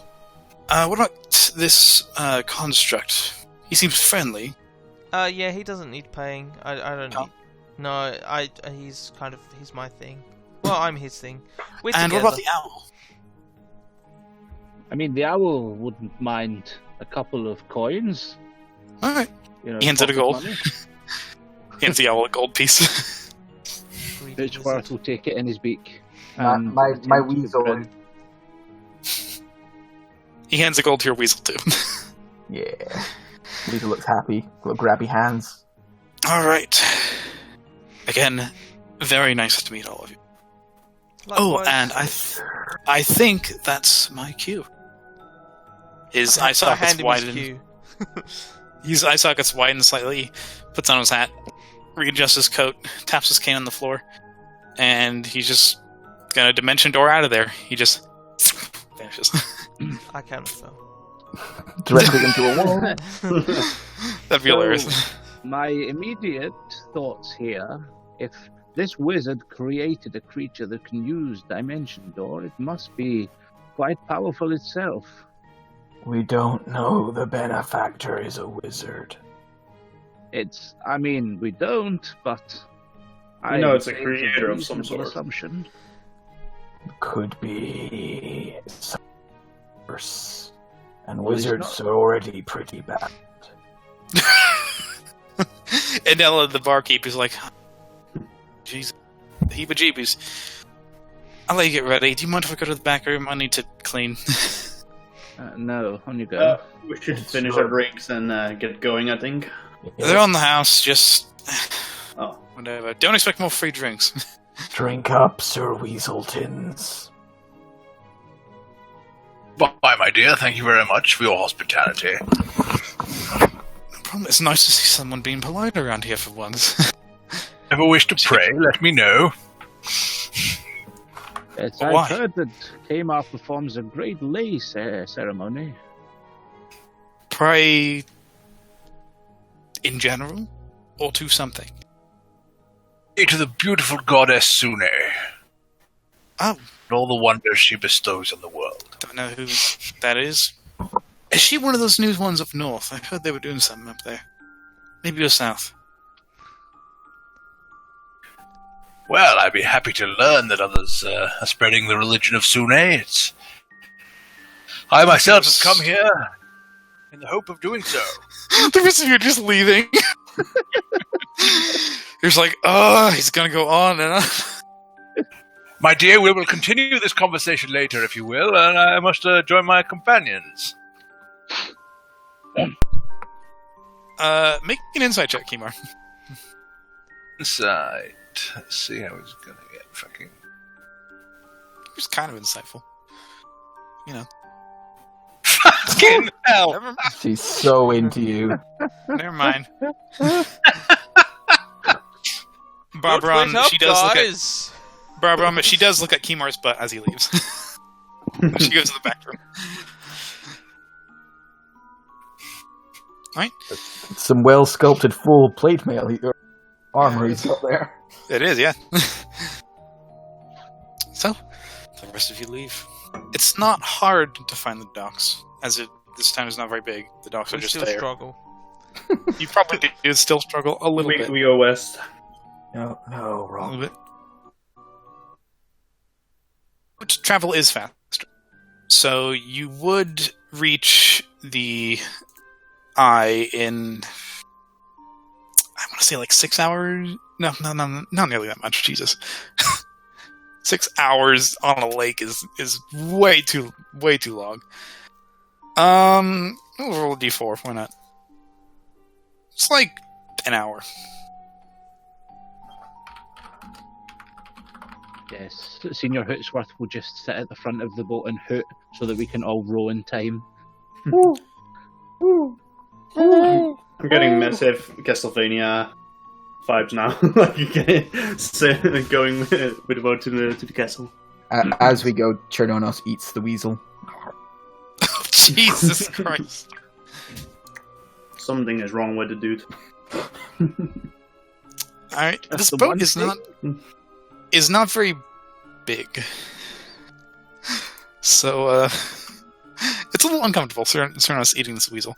[SPEAKER 1] What about this construct? He seems friendly.
[SPEAKER 3] Yeah, he doesn't need paying. I don't
[SPEAKER 1] Oh.
[SPEAKER 3] need... No, he's my thing. Well, I'm his thing. We're
[SPEAKER 1] And
[SPEAKER 3] together.
[SPEAKER 1] what about the owl?
[SPEAKER 4] I mean, the owl wouldn't mind a couple of coins.
[SPEAKER 1] Alright.
[SPEAKER 4] You know,
[SPEAKER 1] He hands it a
[SPEAKER 4] pocket
[SPEAKER 1] gold.
[SPEAKER 4] money.
[SPEAKER 1] Hands the owl a gold piece.
[SPEAKER 3] Greedy
[SPEAKER 4] Bitchworth
[SPEAKER 3] wizard.
[SPEAKER 4] will take it in his beak.
[SPEAKER 2] My
[SPEAKER 4] and
[SPEAKER 2] my
[SPEAKER 4] pretend to
[SPEAKER 2] weasel.
[SPEAKER 4] grin.
[SPEAKER 1] He hands a gold to your weasel, too.
[SPEAKER 2] Yeah. Weasel looks happy. Got grabby hands.
[SPEAKER 1] Alright. Again, very nice to meet all of you. Oh,
[SPEAKER 3] Likewise.
[SPEAKER 1] and I think that's my cue. His eye
[SPEAKER 3] I
[SPEAKER 1] sockets
[SPEAKER 3] hand him his
[SPEAKER 1] widen.
[SPEAKER 3] cue.
[SPEAKER 1] His eye sockets widen slightly, puts on his hat, readjusts his coat, taps his cane on the floor, and he's just got a dimension door out of there. He just vanishes.
[SPEAKER 3] I cannot spell.
[SPEAKER 2] Directly into a wall.
[SPEAKER 1] That'd be hilarious.
[SPEAKER 4] My immediate thoughts here, if this wizard created a creature that can use Dimension Door, it must be quite powerful itself.
[SPEAKER 2] We don't know the benefactor is a wizard.
[SPEAKER 4] We don't, but...
[SPEAKER 8] We know it's a
[SPEAKER 4] think
[SPEAKER 8] creator
[SPEAKER 4] a
[SPEAKER 8] of some
[SPEAKER 4] reasonable
[SPEAKER 8] sort.
[SPEAKER 4] Assumption.
[SPEAKER 2] Could be something worse. And
[SPEAKER 4] Well, it's
[SPEAKER 2] wizards
[SPEAKER 4] not-
[SPEAKER 2] are already pretty bad.
[SPEAKER 1] And Ella, the barkeep, is like, "Jeez, heebie-jeebies. I'll let you get ready. Do you mind if I go to the back room? I need to clean."
[SPEAKER 4] No, on you go.
[SPEAKER 8] We should finish our drinks and get going, I think.
[SPEAKER 1] They're on the house, just...
[SPEAKER 8] Oh.
[SPEAKER 1] whatever. Don't expect more free drinks.
[SPEAKER 2] Drink up, Sir Weaseltons.
[SPEAKER 7] Bye, my dear. Thank you very much for your hospitality.
[SPEAKER 1] No problem. It's nice to see someone being polite around here for once.
[SPEAKER 7] Ever wish to pray, let me know.
[SPEAKER 4] Yes,
[SPEAKER 1] Why?
[SPEAKER 4] I've heard that Tamar performs a great lay ceremony.
[SPEAKER 1] Pray... in general? Or to something?
[SPEAKER 7] To the beautiful goddess Sune,
[SPEAKER 1] Oh,
[SPEAKER 7] and all the wonders she bestows on the world.
[SPEAKER 1] don't know who that is. Is she one of those new ones up north? I heard they were doing something up there. Maybe it was south.
[SPEAKER 7] Well, I'd be happy to learn that others are spreading the religion of Sune. I myself have come here in the hope of doing so.
[SPEAKER 1] The rest of you are just leaving. You're just like, oh, he's gonna go on and on.
[SPEAKER 7] My dear, we will continue this conversation later, if you will, and I must join my companions.
[SPEAKER 1] Make an insight check, Kimar.
[SPEAKER 7] Insight. Let's see how he's gonna get fucking...
[SPEAKER 1] He's kind of insightful. You know.
[SPEAKER 7] Fucking hell!
[SPEAKER 1] Never,
[SPEAKER 2] She's so into you.
[SPEAKER 1] never mind.
[SPEAKER 3] Good
[SPEAKER 1] Barbara,
[SPEAKER 3] wake up,
[SPEAKER 1] she does look at
[SPEAKER 3] guys.
[SPEAKER 1] Barbara. She does look at Kimar's butt as he leaves. She goes to the back room. Right?
[SPEAKER 2] Some well sculpted full plate mail armor he's got there.
[SPEAKER 1] It is, yeah. So, the rest of you leave. It's not hard to find the docks, as this town is not very big. The docks are
[SPEAKER 3] We
[SPEAKER 1] just
[SPEAKER 3] still
[SPEAKER 1] there.
[SPEAKER 3] struggle.
[SPEAKER 1] You probably do still struggle a little bit.
[SPEAKER 8] We go west.
[SPEAKER 2] No,
[SPEAKER 1] A little
[SPEAKER 2] wrong.
[SPEAKER 1] bit. But travel is faster. So you would reach the eye in, I want to say like 6 hours. No, not nearly that much. Jesus, 6 hours on a lake is way too long. We'll roll a d4. Why not? It's like an hour.
[SPEAKER 4] Yes, Senior Hootsworth will just sit at the front of the boat and hoot so that we can all row in time.
[SPEAKER 8] I'm getting massive Castlevania vibes now. Like you get going with the boat to the castle.
[SPEAKER 2] As we go, Chernonos eats the weasel.
[SPEAKER 1] Jesus Christ!
[SPEAKER 8] Something is wrong with the dude.
[SPEAKER 1] Alright, this
[SPEAKER 4] the
[SPEAKER 1] boat
[SPEAKER 4] one
[SPEAKER 1] is not very big. So, it's a little uncomfortable, Cernos eating this weasel.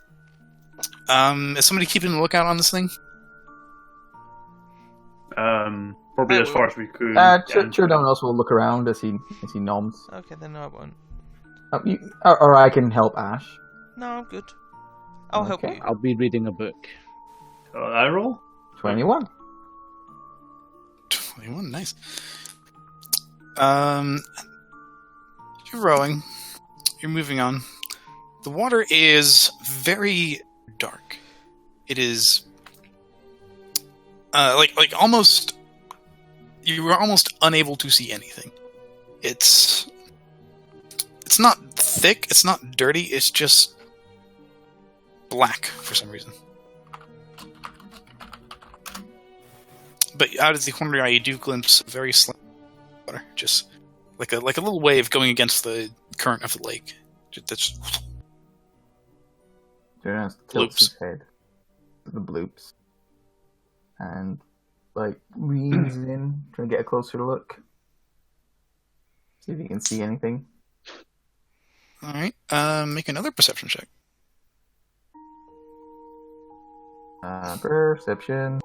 [SPEAKER 1] Is somebody keeping a lookout on this thing?
[SPEAKER 8] Probably as far as we could.
[SPEAKER 2] Chernonos will look around as he noms.
[SPEAKER 3] Okay, then no, I won't.
[SPEAKER 2] Or I can help Ash.
[SPEAKER 3] No, I'm good. I'll help
[SPEAKER 2] Okay.
[SPEAKER 3] you.
[SPEAKER 4] I'll be reading a book.
[SPEAKER 8] I roll.
[SPEAKER 2] 21.
[SPEAKER 1] 21, nice. You're rowing. You're moving on. The water is very dark. It is like almost. You were almost unable to see anything. It's not thick. It's not dirty. It's just black for some reason. But out of the corner of your eye, you do glimpse very slight water, just like a little wave going against the current of the lake. That's
[SPEAKER 2] Chernonos tilts his head to the bloops. And, leans in, trying to get a closer look. See if you can see anything.
[SPEAKER 1] all right. Make another perception check.
[SPEAKER 2] Perception.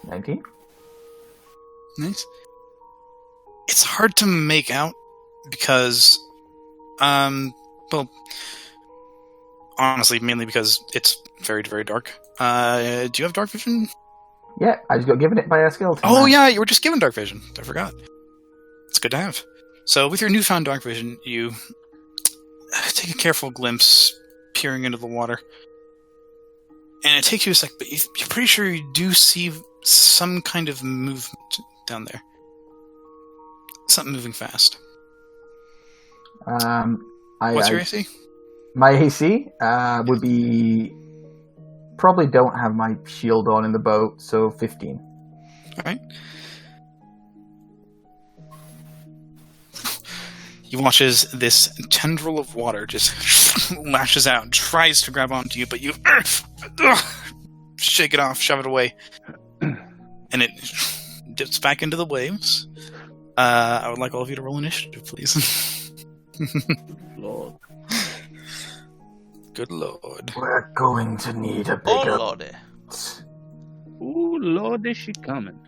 [SPEAKER 2] 19.
[SPEAKER 1] Nice. It's hard to make out because, well, honestly, mainly because it's very, very dark. Do you have dark vision?
[SPEAKER 2] Yeah, I just got given it by a skeleton.
[SPEAKER 1] Oh, yeah, you were just given dark vision. I forgot. It's good to have. So, with your newfound dark vision, you take a careful glimpse, peering into the water. And it takes you a sec, but you're pretty sure you do see some kind of movement down there. Something moving fast. What's your AC?
[SPEAKER 2] My AC would be... Probably don't have my shield on in the boat, so 15.
[SPEAKER 1] Alright. He watches this tendril of water just lashes out and tries to grab onto you, but you shake it off, shove it away, and it dips back into the waves. I would like all of you to roll initiative, please.
[SPEAKER 4] Lord.
[SPEAKER 1] Good lord.
[SPEAKER 2] We're going to need a
[SPEAKER 3] Oh,
[SPEAKER 2] bigger...
[SPEAKER 3] lordy.
[SPEAKER 4] Oh, Lord, is she coming?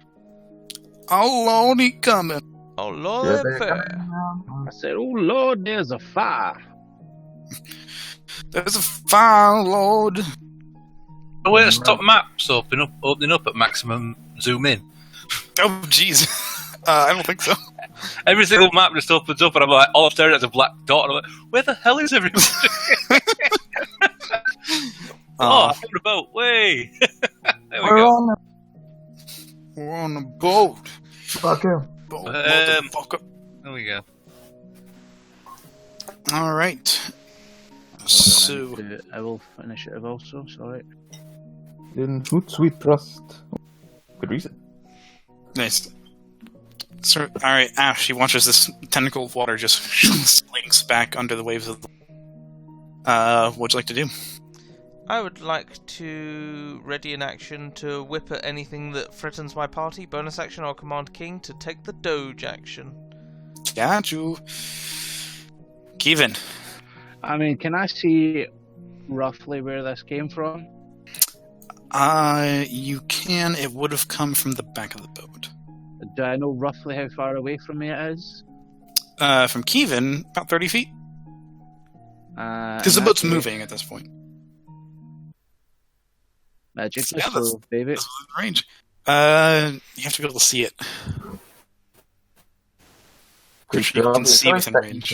[SPEAKER 1] Oh, lordy coming.
[SPEAKER 3] Oh, lordy fair.
[SPEAKER 4] I said, oh, Lord, there's a fire.
[SPEAKER 1] There's a fire, lord.
[SPEAKER 7] A way to stop maps opening up at maximum zoom in.
[SPEAKER 1] Oh, jeez. I don't think so.
[SPEAKER 7] Every single map just opens up, and I'm like, all I'm staring at is a black dot, and I'm like, where the hell is everyone? Oh, I found a boat. Way. There we go.
[SPEAKER 1] We're on a boat.
[SPEAKER 2] Fuck him.
[SPEAKER 1] Boat, motherfucker.
[SPEAKER 7] There we go.
[SPEAKER 1] All right. So,
[SPEAKER 4] I will initiative also, sorry.
[SPEAKER 9] In Hoots we trust. Good reason.
[SPEAKER 1] nice. So, all right, Ash. He watches this tentacle of water just slinks back under the waves of the. What would you like to do?
[SPEAKER 3] I would like to ready an action to whip at anything that threatens my party. Bonus action, I'll command King to take the Doge action.
[SPEAKER 1] Got you. Kevin.
[SPEAKER 4] I mean, can I see roughly where this came from?
[SPEAKER 1] You can. It would have come from the back of the boat.
[SPEAKER 4] Do I know roughly how far away from me it is?
[SPEAKER 1] From Kevin, about 30 feet. Because the boat's moving at this point.
[SPEAKER 4] Magic
[SPEAKER 1] Yeah,
[SPEAKER 4] missile, baby.
[SPEAKER 1] That's within range. You have to be able to see it. Pretty sure you can see within range.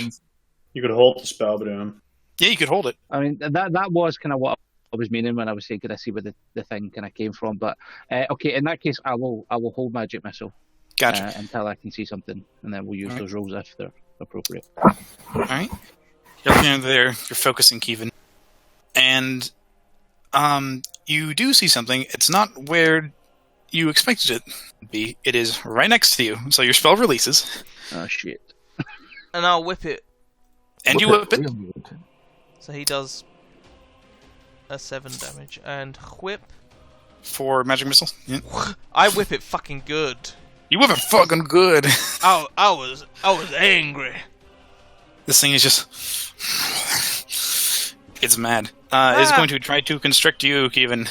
[SPEAKER 8] You could hold the spell, but
[SPEAKER 1] Yeah, you could hold it.
[SPEAKER 4] I mean, that was kind of what I was meaning when I was saying, could I see where the thing kind of came from? But okay, in that case, I will hold magic missile.
[SPEAKER 1] Gotcha.
[SPEAKER 4] Until I can see something, and then we'll use those rolls if they're appropriate.
[SPEAKER 1] All right. You're looking over there. You're focusing, Kevin, and you do see something. It's not where you expected it to be. It is right next to you. So your spell releases.
[SPEAKER 4] Oh shit!
[SPEAKER 3] And I'll whip it.
[SPEAKER 1] And you whip it.
[SPEAKER 3] So he does a 7 damage. And whip.
[SPEAKER 1] For magic missile. Yeah.
[SPEAKER 3] I whip it fucking good.
[SPEAKER 1] You whip it fucking good.
[SPEAKER 3] I was angry.
[SPEAKER 1] This thing is just... It's mad. It's going to try to constrict you, Kevin.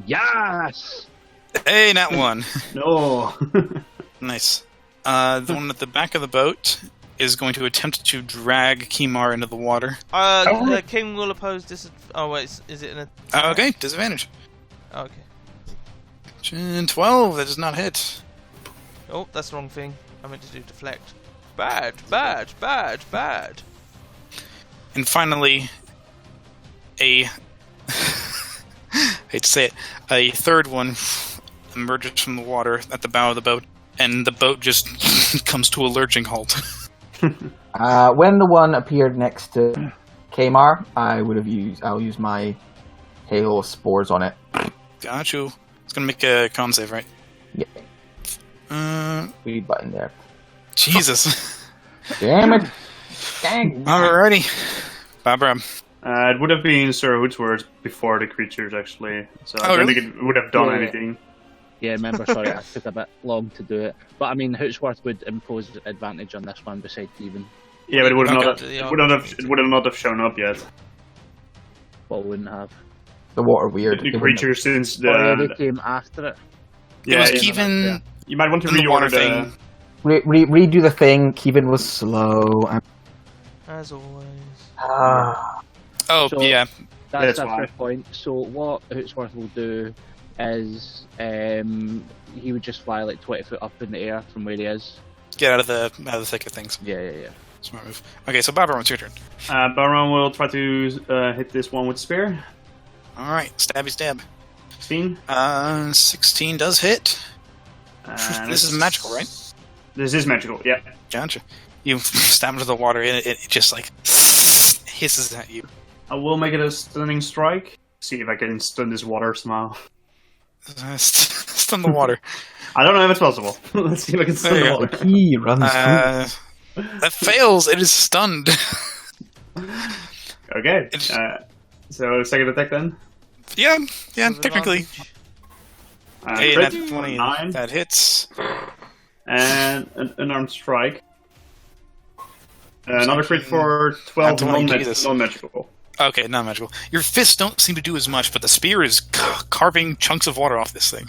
[SPEAKER 4] Yes!
[SPEAKER 1] Hey, nat 1.
[SPEAKER 8] No.
[SPEAKER 1] Nice. The one at the back of the boat is going to attempt to drag Kimar into the water.
[SPEAKER 3] The king will oppose Oh wait, is it an attack?
[SPEAKER 1] Okay, disadvantage.
[SPEAKER 3] Okay.
[SPEAKER 1] 12, that does not hit.
[SPEAKER 3] Oh, that's the wrong thing. I meant to do deflect. Bad, bad, bad, bad.
[SPEAKER 1] And finally, hate to say it, a third one emerges from the water at the bow of the boat, and the boat just comes to a lurching halt.
[SPEAKER 2] When the one appeared next to Kamar, I'll use my hail of spores on it.
[SPEAKER 1] Got you. It's gonna make a con save, right?
[SPEAKER 2] Yeah. Read button there.
[SPEAKER 1] Jesus.
[SPEAKER 2] Damn it. Dang.
[SPEAKER 1] Alrighty. Barbara.
[SPEAKER 5] It would have been Sir Hood's words before the creatures, actually. So I don't think it would have done anything.
[SPEAKER 4] Yeah, remember, sorry, I took a bit long to do it. But I mean, Hootsworth would impose advantage on this one besides even.
[SPEAKER 5] Yeah, but it would not have shown up yet.
[SPEAKER 4] What wouldn't have?
[SPEAKER 2] The water weird.
[SPEAKER 5] The creature since the...
[SPEAKER 4] Oh, yeah, they came after it.
[SPEAKER 1] Yeah, it was Kevin...
[SPEAKER 5] You might want to
[SPEAKER 1] reorder
[SPEAKER 5] reorder the...
[SPEAKER 2] Redo the thing. Kevin was slow.
[SPEAKER 3] As always.
[SPEAKER 1] Oh,
[SPEAKER 4] So,
[SPEAKER 1] yeah.
[SPEAKER 4] That's a fair point. So what Hootsworth will do is he would just fly like 20 foot up in the air from where he is.
[SPEAKER 1] Get out of the thick of things.
[SPEAKER 4] Yeah.
[SPEAKER 1] Smart move. Okay, so Barbara, it's your turn.
[SPEAKER 5] Baron will try to hit this one with spear.
[SPEAKER 1] Alright, stabby stab.
[SPEAKER 5] 16.
[SPEAKER 1] 16 does hit. This is magical, right?
[SPEAKER 5] This is magical, yeah.
[SPEAKER 1] Gotcha. You stab into the water, and it just like hisses at you.
[SPEAKER 5] I will make it a stunning strike. See if I can stun this water somehow.
[SPEAKER 1] Stun the water.
[SPEAKER 5] I don't know if it's possible. Let's see if I can stun the water.
[SPEAKER 2] He runs through.
[SPEAKER 1] That fails. It is stunned.
[SPEAKER 5] Okay. So second attack then.
[SPEAKER 1] Yeah, technically. Hey,
[SPEAKER 5] Crit,
[SPEAKER 1] that 20.
[SPEAKER 5] 9.
[SPEAKER 1] That hits.
[SPEAKER 5] And an unarmed strike. Another crit for 12 non-magical.
[SPEAKER 1] Okay, not magical. Your fists don't seem to do as much, but the spear is carving chunks of water off this thing.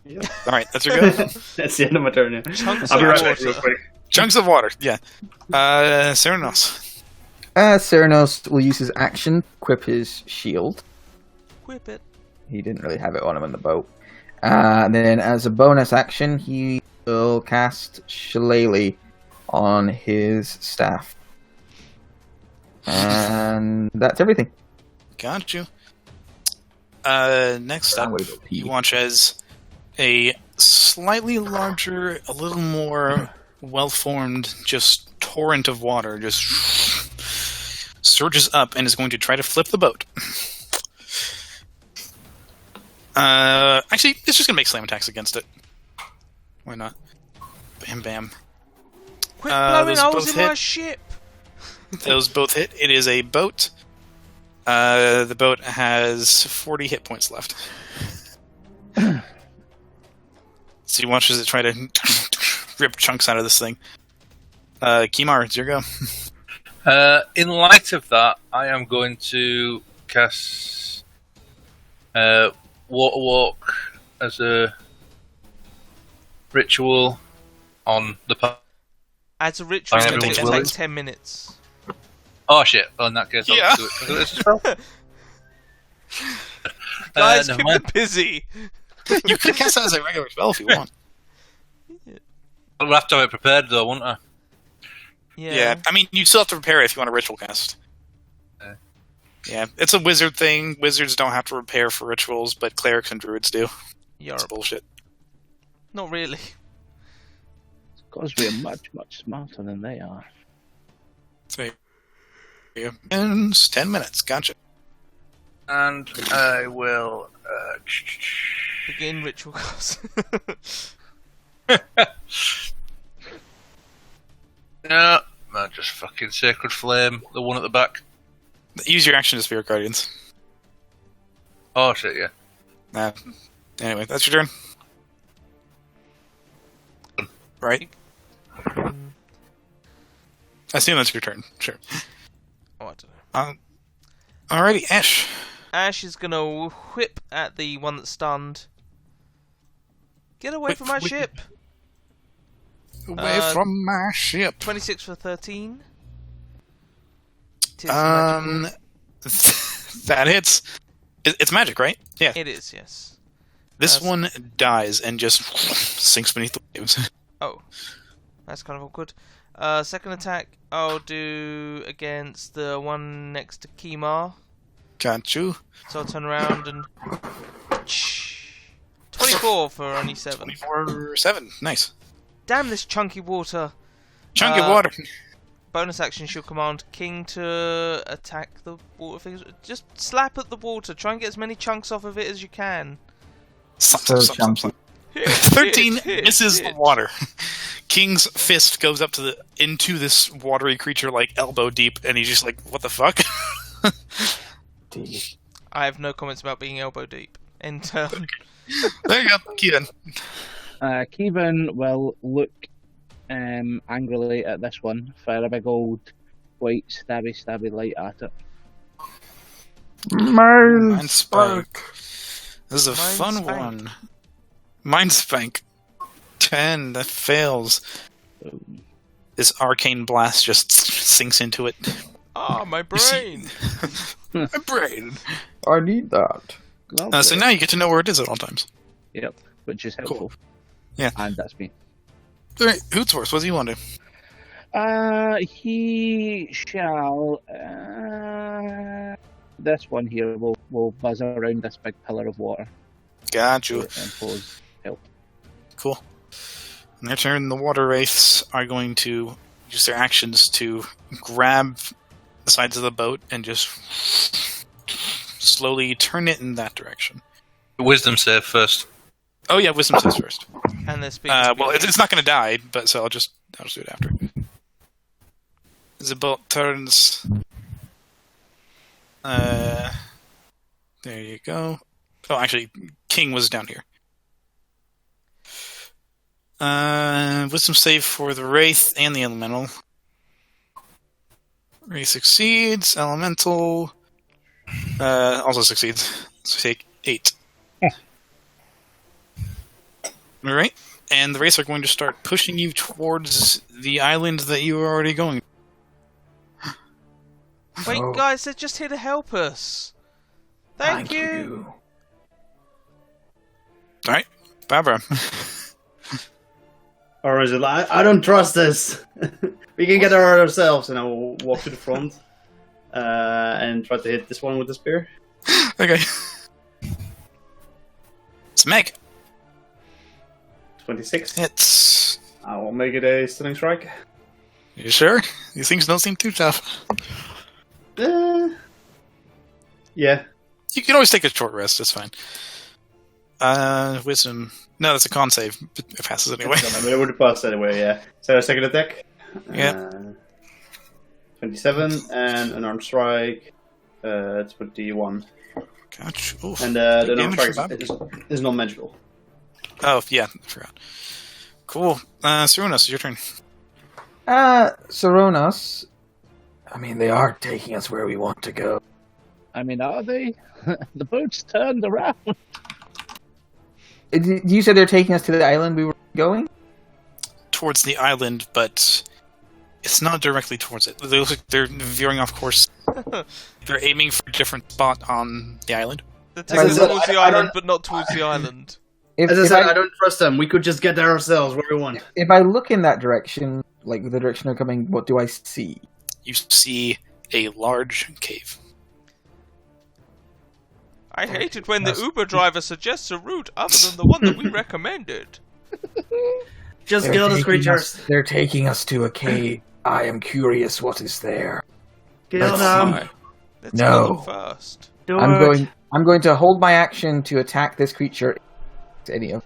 [SPEAKER 5] Yep.
[SPEAKER 1] Alright, that's your go.
[SPEAKER 5] That's the end of my turn, yeah.
[SPEAKER 3] I'll
[SPEAKER 5] be right back real quick.
[SPEAKER 1] Chunks of water, yeah. Ceranos.
[SPEAKER 2] Ceranos will use his action, equip his shield.
[SPEAKER 3] Whip it.
[SPEAKER 2] He didn't really have it on him in the boat. Then, as a bonus action, he will cast Shillelagh on his staff. And that's everything.
[SPEAKER 1] Got you. Next up, you watch as a slightly larger, a little more well-formed, just torrent of water just surges up and is going to try to flip the boat. Actually, it's just going to make slam attacks against it. Why not? Bam, bam.
[SPEAKER 3] Quit blowing holes in my
[SPEAKER 1] hit.
[SPEAKER 3] ship!
[SPEAKER 1] Those both hit. It is a boat. The boat has 40 hit points left. So he watches it try to rip chunks out of this thing. Kimar, it's your go.
[SPEAKER 6] In light of that, I am going to cast Water Walk as a ritual on the path.
[SPEAKER 3] As a ritual,
[SPEAKER 1] Fine,
[SPEAKER 3] it will
[SPEAKER 1] everyone's
[SPEAKER 3] take
[SPEAKER 1] willing.
[SPEAKER 3] 10 minutes.
[SPEAKER 6] Oh shit! Well, in that case,
[SPEAKER 1] Yeah.
[SPEAKER 6] I'll do it. Can I do this as well?
[SPEAKER 3] Guys,
[SPEAKER 6] never
[SPEAKER 3] keep
[SPEAKER 6] mind.
[SPEAKER 3] them busy.
[SPEAKER 1] You could cast that as a regular spell if you want.
[SPEAKER 6] I'll have to have it prepared though, won't I?
[SPEAKER 1] Yeah, I mean, you still have to prepare it if you want a ritual cast. Yeah, it's a wizard thing. Wizards don't have to prepare for rituals, but clerics and druids do. It's
[SPEAKER 3] Yarp.
[SPEAKER 1] bullshit.
[SPEAKER 3] Not really.
[SPEAKER 4] Because we're much, much smarter than they are.
[SPEAKER 1] So, yeah. And 10 minutes. Gotcha.
[SPEAKER 6] And I will.
[SPEAKER 3] Begin ritual cast.
[SPEAKER 6] No, just fucking Sacred Flame, the one at the back.
[SPEAKER 1] Use your action to Spirit Guardians.
[SPEAKER 6] Oh shit, yeah.
[SPEAKER 1] Anyway, that's your turn. Right? I assume that's your turn. Sure.
[SPEAKER 3] Oh, I don't know.
[SPEAKER 1] Alrighty, Ash.
[SPEAKER 3] Ash is gonna whip at the one that's stunned. Get away
[SPEAKER 1] Whip,
[SPEAKER 3] from my
[SPEAKER 1] whip.
[SPEAKER 3] ship!
[SPEAKER 1] Away from my ship.
[SPEAKER 3] 26 for 13. Tis magical.
[SPEAKER 1] That hits. It's magic, right? Yeah.
[SPEAKER 3] It is, yes.
[SPEAKER 1] This one dies and just sinks beneath the waves.
[SPEAKER 3] Oh. That's kind of awkward. Second attack, I'll do against the one next to Kimar.
[SPEAKER 1] Got you.
[SPEAKER 3] So I'll turn around and... 24 for only 7.
[SPEAKER 1] 24, 7. Nice.
[SPEAKER 3] Damn this chunky water.
[SPEAKER 1] Chunky water.
[SPEAKER 3] Bonus action, she'll command King to attack the water figures. Just slap at the water. Try and get as many chunks off of it as you can.
[SPEAKER 2] So chunky.
[SPEAKER 1] 13
[SPEAKER 3] hit,
[SPEAKER 1] misses
[SPEAKER 3] hit.
[SPEAKER 1] the water. King's fist goes up to into this watery creature like elbow deep, and he's just like, "What the fuck?"
[SPEAKER 3] I have no comments about being elbow deep. And
[SPEAKER 1] There you go, Kevin.
[SPEAKER 4] Kevin will look angrily at this one, fire a big old white stabby light at it.
[SPEAKER 1] Mind Spike. This is a
[SPEAKER 3] Mind
[SPEAKER 1] fun
[SPEAKER 3] Spank.
[SPEAKER 1] one. Mind Spank. 10. That fails. This arcane blast just sinks into it.
[SPEAKER 3] ah, my brain.
[SPEAKER 1] My brain.
[SPEAKER 9] I need that.
[SPEAKER 1] So now you get to know where it is at all times.
[SPEAKER 4] Yep, which is helpful.
[SPEAKER 1] Cool. Yeah.
[SPEAKER 4] And that's me.
[SPEAKER 1] Alright, Hootsworth, what do you want to do?
[SPEAKER 4] He shall. This one here will buzz around this big pillar of water.
[SPEAKER 1] Got you.
[SPEAKER 4] And pose help.
[SPEAKER 1] Cool. In their turn, the water wraiths are going to use their actions to grab the sides of the boat and just slowly turn it in that direction.
[SPEAKER 6] Wisdom save first.
[SPEAKER 1] Oh yeah, wisdom says first.
[SPEAKER 3] And there's
[SPEAKER 1] Well, it's not going to die, but so I'll just do it after. The boat turns. There you go. Oh, actually, King was down here. Wisdom save for the Wraith and the Elemental. Wraith succeeds. Elemental also succeeds. So take 8. Alright. And the Wraiths are going to start pushing you towards the island that you are already going.
[SPEAKER 3] Wait, guys, they're just here to help us. Thank you.
[SPEAKER 1] Alright. Barbara.
[SPEAKER 8] Or is it like, I don't trust this. We can get her ourselves, and I will walk to the front and try to hit this one with the spear.
[SPEAKER 1] Okay. It's Meg.
[SPEAKER 8] 26.
[SPEAKER 1] It's...
[SPEAKER 8] I will make it a stunning strike.
[SPEAKER 1] You sure? These things don't seem too tough.
[SPEAKER 8] Yeah.
[SPEAKER 1] You can always take a short rest, it's fine. Wisdom... No, that's a con save. It passes anyway.
[SPEAKER 8] It would have passed anyway, yeah. So second attack.
[SPEAKER 1] Yeah.
[SPEAKER 8] 27 and an arm strike. 21.
[SPEAKER 1] Gotcha. Oof.
[SPEAKER 8] And the arm
[SPEAKER 1] Damage
[SPEAKER 8] strike is not magical.
[SPEAKER 1] Oh, yeah, I forgot. Cool. Sarunas, it's your turn.
[SPEAKER 2] Saronas. I mean, they are taking us where we want to go.
[SPEAKER 4] I mean, are they? The boat's turned around.
[SPEAKER 2] You said they're taking us to the island we were going?
[SPEAKER 1] Towards the island, but it's not directly towards it. They look like they're veering off course. They're aiming for a different spot on the island.
[SPEAKER 3] They're taking us towards the island, but not towards the island.
[SPEAKER 8] As I said, I don't trust them. We could just get there ourselves where we want.
[SPEAKER 2] If I look in that direction, like the direction they're coming, what do I see?
[SPEAKER 1] You see a large cave.
[SPEAKER 3] I hate it when the Uber driver suggests a route other than the one that we recommended.
[SPEAKER 8] Just kill the creatures.
[SPEAKER 2] They're taking us to a cave. I am curious what is there.
[SPEAKER 8] Kill them.
[SPEAKER 3] Let's kill them first.
[SPEAKER 2] I'm going to hold my action to attack this creature. Any of.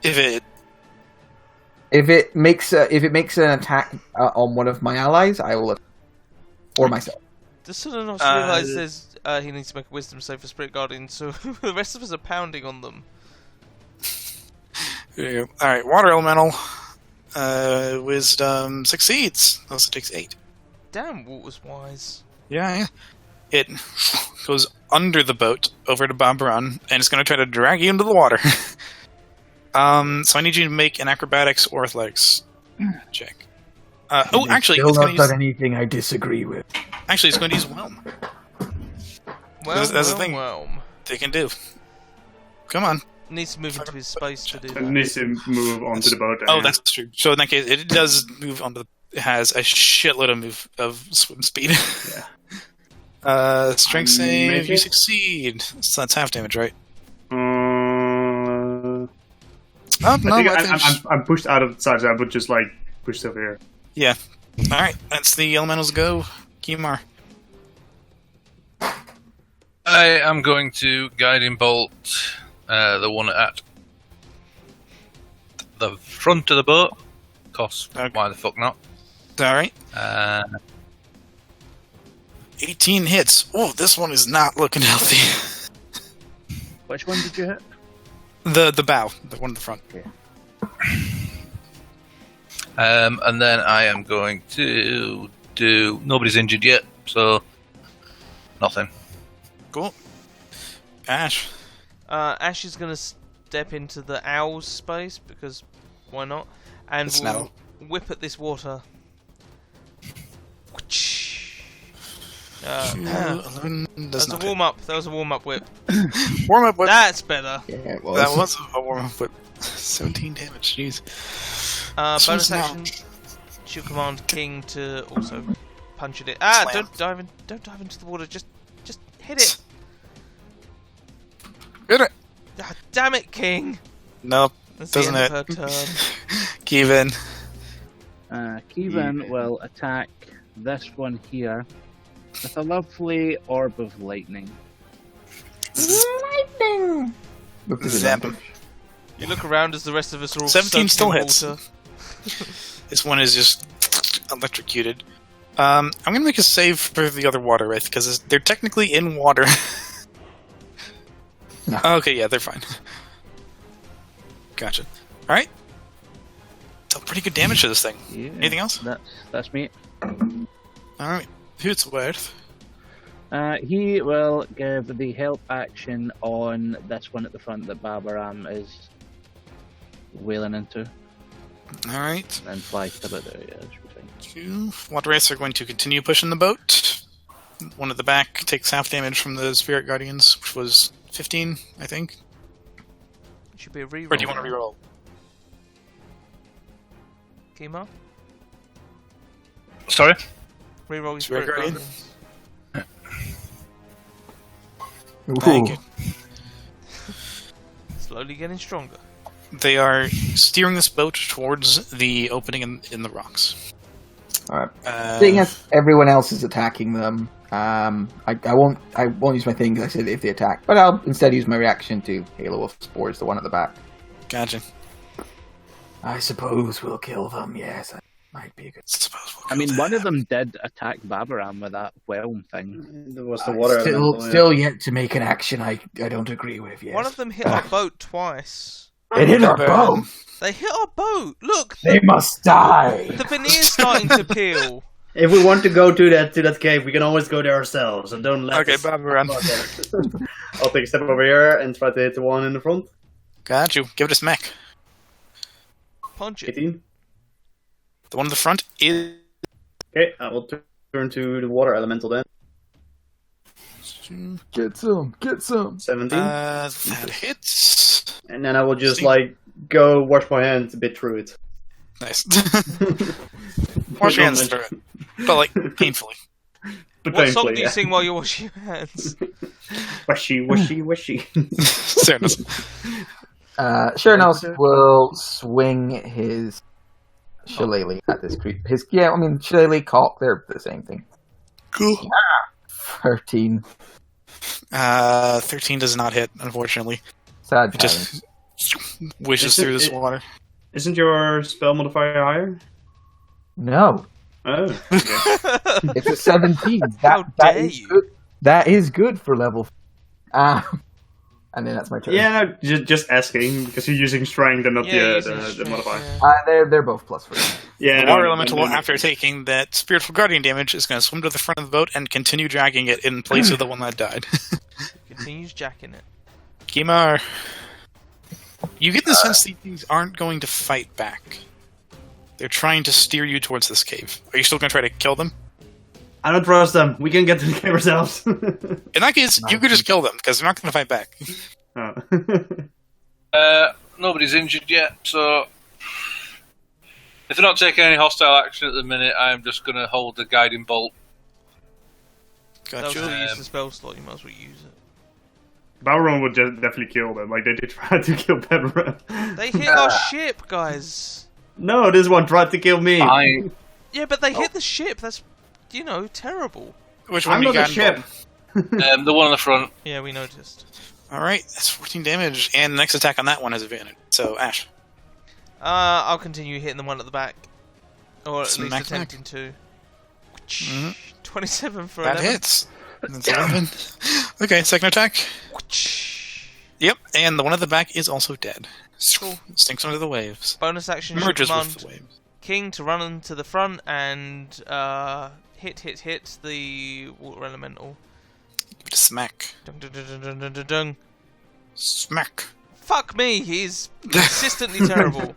[SPEAKER 1] If
[SPEAKER 2] it makes an attack on one of my allies, I will, or myself.
[SPEAKER 3] Does Sononos realise he needs to make a wisdom save for Spirit Guardian, so the rest of us are pounding on them.
[SPEAKER 1] Alright, Water Elemental. Wisdom succeeds. Also takes 8.
[SPEAKER 3] Damn, Water's wise.
[SPEAKER 1] Yeah. It goes under the boat, over to Babaran, and it's going to try to drag you into the water. So I need you to make an acrobatics or athletics check. Actually, it's going to use
[SPEAKER 2] anything I disagree with.
[SPEAKER 1] Actually, it's going to use Whelm. That's the thing.
[SPEAKER 3] Whelm.
[SPEAKER 1] They can do. Come on.
[SPEAKER 3] Needs to move into his space to do that.
[SPEAKER 5] It needs to move onto the boat.
[SPEAKER 1] Oh, that's true. So in that case, it does move onto the... It has a shitload of swim speed.
[SPEAKER 5] Yeah.
[SPEAKER 1] Strength save, you succeed. So that's half damage, right?
[SPEAKER 5] I'm pushed out of the side, so I would just push over here.
[SPEAKER 1] Yeah. Alright, that's the elementals go. Kimar.
[SPEAKER 6] I am going to Guiding Bolt the one at the front of the boat. Cause why the fuck not?
[SPEAKER 1] Alright. 18 hits. Oh, this one is not looking healthy.
[SPEAKER 4] Which one did you hit?
[SPEAKER 1] The bow, the one in the front.
[SPEAKER 4] Okay.
[SPEAKER 6] And then I am going to do... Nobody's injured yet, so... Nothing.
[SPEAKER 1] Cool. Ash.
[SPEAKER 3] Ash is going to step into the owl's space, because why not? And we'll whip at this water. That was a warm-up. That was a warm-up whip.
[SPEAKER 1] Warm-up whip.
[SPEAKER 3] That's better.
[SPEAKER 2] Yeah, it was.
[SPEAKER 1] That was a warm-up whip. 17 damage, jeez.
[SPEAKER 3] Bonus action. She'll command King to also punch at it. Don't dive into the water. Just hit it.
[SPEAKER 1] Hit it.
[SPEAKER 3] Damn it, King.
[SPEAKER 1] Nope.
[SPEAKER 3] That's
[SPEAKER 1] doesn't
[SPEAKER 3] the
[SPEAKER 1] it?
[SPEAKER 3] end of her turn.
[SPEAKER 1] Kevin.
[SPEAKER 4] Kevin will attack this one here with a lovely orb of lightning.
[SPEAKER 2] Lightning!
[SPEAKER 1] Zap.
[SPEAKER 3] You look around as the rest of us are all
[SPEAKER 1] 17 still
[SPEAKER 3] soaking in
[SPEAKER 1] hits.
[SPEAKER 3] water.
[SPEAKER 1] This one is just electrocuted. I'm gonna make a save for the other water wraith because they're technically in water.
[SPEAKER 2] No.
[SPEAKER 1] Okay, yeah, they're fine. Gotcha. All right. Dealt pretty good damage to this thing.
[SPEAKER 4] Yeah,
[SPEAKER 1] Anything else?
[SPEAKER 4] That's me.
[SPEAKER 1] All right. Who's worth?
[SPEAKER 4] He will give the help action on this one at the front that Babaram is wailing into.
[SPEAKER 1] All right.
[SPEAKER 4] And fly to about there, yeah, should be fine.
[SPEAKER 1] Two water wraiths are going to continue pushing the boat. One at the back takes half damage from the Spirit Guardians, which was 15, I think.
[SPEAKER 3] It should be a reroll.
[SPEAKER 1] Or do you want to reroll?
[SPEAKER 3] Kima?
[SPEAKER 6] Sorry?
[SPEAKER 3] Reroll your
[SPEAKER 1] Spirit
[SPEAKER 3] Spirit
[SPEAKER 1] Guardian?
[SPEAKER 3] Guardians.
[SPEAKER 1] Thank you.
[SPEAKER 3] Slowly getting stronger.
[SPEAKER 1] They are steering this boat towards the opening in the rocks.
[SPEAKER 2] Alright. Seeing as everyone else is attacking them, I won't use my thing because I said if they attack, but I'll instead use my reaction to Halo of Spores, the one at the back.
[SPEAKER 1] Gotcha.
[SPEAKER 2] I suppose we'll kill them, yes. That might be a good...
[SPEAKER 4] I mean, one of them did attack Babaram with that whelm thing.
[SPEAKER 8] There was the water.
[SPEAKER 2] Still yet to make an action I don't agree with, yes.
[SPEAKER 3] One of them hit our boat twice.
[SPEAKER 2] It hit our boat!
[SPEAKER 3] They hit our boat! Look!
[SPEAKER 2] They must die!
[SPEAKER 3] The veneer's starting to peel.
[SPEAKER 8] If we want to go to that cave, we can always go there ourselves, and don't let
[SPEAKER 1] Okay,
[SPEAKER 8] us
[SPEAKER 1] Bob, run.
[SPEAKER 8] I'll take a step over here and try to hit the one in the front.
[SPEAKER 1] Got you. Give it a smack.
[SPEAKER 3] Punch it.
[SPEAKER 8] 18.
[SPEAKER 1] The one in the front is...
[SPEAKER 8] Okay, I will turn to the water elemental then.
[SPEAKER 2] Get some.
[SPEAKER 8] 17.
[SPEAKER 1] That hits.
[SPEAKER 8] And then I will just,
[SPEAKER 1] See?
[SPEAKER 8] go wash my hands a bit through it.
[SPEAKER 1] Nice. Wash your hands through it. But, painfully.
[SPEAKER 8] But
[SPEAKER 3] What song
[SPEAKER 8] painfully,
[SPEAKER 3] do you sing while you're washing your hands?
[SPEAKER 8] Washy.
[SPEAKER 1] Fairness.
[SPEAKER 2] Sharenos will swing his shillelagh at this creep. Shillelagh, cock, they're the same thing.
[SPEAKER 1] Cool.
[SPEAKER 2] 13.
[SPEAKER 1] 13 does not hit, unfortunately.
[SPEAKER 2] Sad
[SPEAKER 1] It just wishes through this water.
[SPEAKER 5] Isn't your spell modifier higher?
[SPEAKER 2] No.
[SPEAKER 5] Oh. Okay.
[SPEAKER 2] It's a 17.
[SPEAKER 3] How dare you?
[SPEAKER 2] Good. That is good for level. And then that's my turn.
[SPEAKER 5] Yeah, no, just asking because you're using strength and not
[SPEAKER 3] Yeah,
[SPEAKER 5] the modifier.
[SPEAKER 2] They're both plus 3.
[SPEAKER 5] Yeah,
[SPEAKER 1] The water elemental, after taking that spiritual guardian damage, is going to swim to the front of the boat and continue dragging it in place of the one that died.
[SPEAKER 3] Continues jacking it.
[SPEAKER 1] Kimar, you get the sense these things aren't going to fight back. They're trying to steer you towards this cave. Are you still going to try to kill them?
[SPEAKER 5] I don't trust them. We can get to the cave ourselves.
[SPEAKER 1] In that case, you could just kill them, because they're not going to fight back.
[SPEAKER 5] Oh.
[SPEAKER 6] Nobody's injured yet, so if they're not taking any hostile action at the minute, I'm just going to hold the guiding bolt.
[SPEAKER 3] They'll
[SPEAKER 1] Gotcha.
[SPEAKER 3] still use the spell slot, you might as well use it.
[SPEAKER 5] Balron would definitely kill them. They did try to kill Pepper.
[SPEAKER 3] They hit our ship, guys!
[SPEAKER 5] No, this one tried to kill me.
[SPEAKER 6] Fine.
[SPEAKER 3] Yeah, but they hit the ship, that's, terrible.
[SPEAKER 1] Which one
[SPEAKER 5] I'm
[SPEAKER 1] you
[SPEAKER 5] not a
[SPEAKER 1] got?
[SPEAKER 5] ship.
[SPEAKER 6] The one on the front.
[SPEAKER 3] Yeah, we noticed.
[SPEAKER 1] Alright, that's 14 damage, and the next attack on that one has advantage. So, Ash.
[SPEAKER 3] I'll continue hitting the one at the back. Or at
[SPEAKER 1] Smack,
[SPEAKER 3] least
[SPEAKER 1] smack.
[SPEAKER 3] attempting to.
[SPEAKER 1] Mhm.
[SPEAKER 3] 27 for
[SPEAKER 1] That
[SPEAKER 3] 11.
[SPEAKER 1] hits. That's 11. Okay, second attack. Yep, and the one at the back is also dead.
[SPEAKER 3] Cool.
[SPEAKER 1] Stinks under the waves.
[SPEAKER 3] Bonus action,
[SPEAKER 1] Merges
[SPEAKER 3] command
[SPEAKER 1] with the waves.
[SPEAKER 3] King to run into the front and hit the water elemental.
[SPEAKER 1] Give it a smack.
[SPEAKER 3] Dung, dung, dung, dung, dung, dung, dung.
[SPEAKER 1] Smack.
[SPEAKER 3] Fuck me, he's consistently terrible.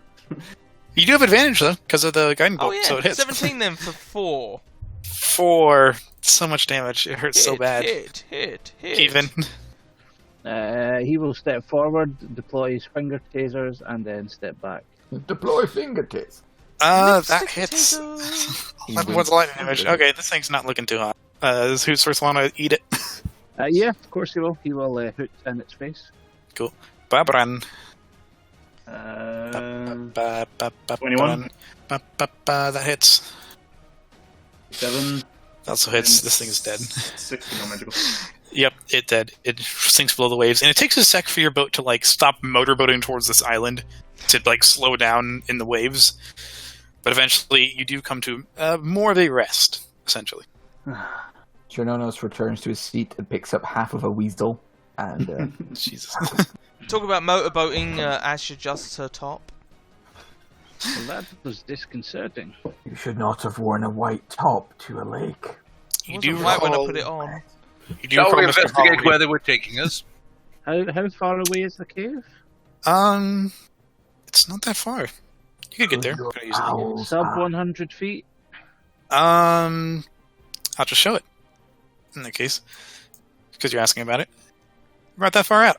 [SPEAKER 1] You do have advantage, though, because of the guiding bolt,
[SPEAKER 3] Oh yeah,
[SPEAKER 1] so it hits.
[SPEAKER 3] 17 then for 4.
[SPEAKER 1] 4. So much damage. It hurts so bad.
[SPEAKER 3] Hit.
[SPEAKER 1] Even.
[SPEAKER 4] He will step forward, deploy his finger tasers, and then step back.
[SPEAKER 2] Deploy fingertips.
[SPEAKER 1] That
[SPEAKER 3] Lipstick
[SPEAKER 1] hits.
[SPEAKER 3] potatoes.
[SPEAKER 1] 11 points of lightning damage. Okay, this thing's not looking too hot. Does Who's first want to eat it?
[SPEAKER 4] Yeah, of course he will. He will hoot in its face.
[SPEAKER 1] Cool. Babran.
[SPEAKER 5] 21.
[SPEAKER 1] That hits.
[SPEAKER 5] 7.
[SPEAKER 1] That also hits. This thing is dead.
[SPEAKER 5] 16 on magical.
[SPEAKER 1] Yep, it dead. It sinks below the waves, and it takes a sec for your boat to stop motorboating towards this island to slow down in the waves. But eventually, you do come to more of a rest, essentially.
[SPEAKER 2] Chernonos returns to his seat and picks up half of a weasel. And
[SPEAKER 1] Jesus.
[SPEAKER 3] Talk about motorboating, Ash adjusts her top.
[SPEAKER 4] Well, that was disconcerting.
[SPEAKER 2] you should not have worn a white top to a lake.
[SPEAKER 1] You
[SPEAKER 3] It
[SPEAKER 1] do
[SPEAKER 3] wasn't right when I
[SPEAKER 1] recall,
[SPEAKER 3] put it on.
[SPEAKER 1] you do
[SPEAKER 6] Shall
[SPEAKER 1] recall
[SPEAKER 6] we
[SPEAKER 1] Mr.
[SPEAKER 6] investigate
[SPEAKER 1] Holloway-
[SPEAKER 6] where they were taking us?
[SPEAKER 4] How far away is the cave?
[SPEAKER 1] It's not that far. You could get there. Pretty easily.
[SPEAKER 2] Owls
[SPEAKER 4] Sub
[SPEAKER 2] are-
[SPEAKER 4] 100 feet?
[SPEAKER 1] I'll just show it. In that case, because you're asking about it. We're not that far out.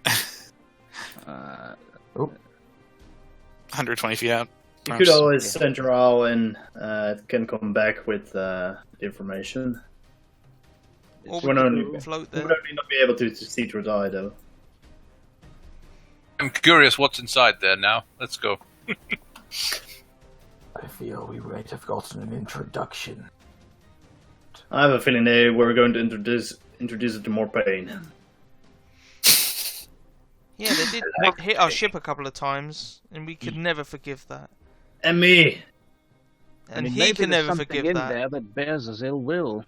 [SPEAKER 1] 120 feet out.
[SPEAKER 8] You could always send your owl and can come back with the information.
[SPEAKER 3] Or
[SPEAKER 8] We
[SPEAKER 3] we
[SPEAKER 8] would
[SPEAKER 3] could float
[SPEAKER 8] not
[SPEAKER 3] there.
[SPEAKER 8] be able to see through the eye, though.
[SPEAKER 6] I'm curious what's inside there now. Let's go.
[SPEAKER 2] I feel we might have gotten an introduction.
[SPEAKER 8] I have a feeling they were going to introduce it to more pain.
[SPEAKER 3] Yeah, they did hit our ship a couple of times, and we could never forgive that.
[SPEAKER 8] And me!
[SPEAKER 3] And
[SPEAKER 4] mean,
[SPEAKER 3] he
[SPEAKER 4] maybe
[SPEAKER 3] can
[SPEAKER 4] there's
[SPEAKER 3] never
[SPEAKER 4] something
[SPEAKER 3] forgive
[SPEAKER 4] in
[SPEAKER 3] that.
[SPEAKER 4] there that bears us ill will.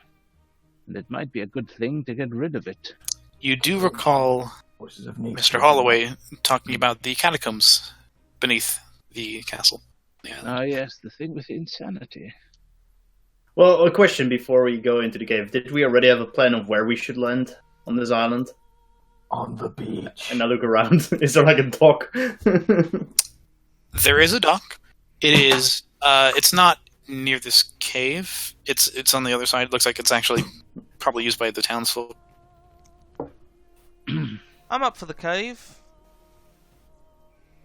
[SPEAKER 4] And it might be a good thing to get rid of it.
[SPEAKER 1] You do recall
[SPEAKER 2] Forces of nature.
[SPEAKER 1] Mr. Holloway talking about the catacombs beneath the castle. Yeah.
[SPEAKER 4] Ah, yes, the thing with insanity.
[SPEAKER 8] Well, a question before we go into the cave. Did we already have a plan of where we should land on this island?
[SPEAKER 2] On the beach.
[SPEAKER 8] And I look around. Is there like a dock?
[SPEAKER 1] There is a dock. It is. It's not near this cave. It's on the other side. It looks like it's actually probably used by the townsfolk.
[SPEAKER 3] I'm up for the cave.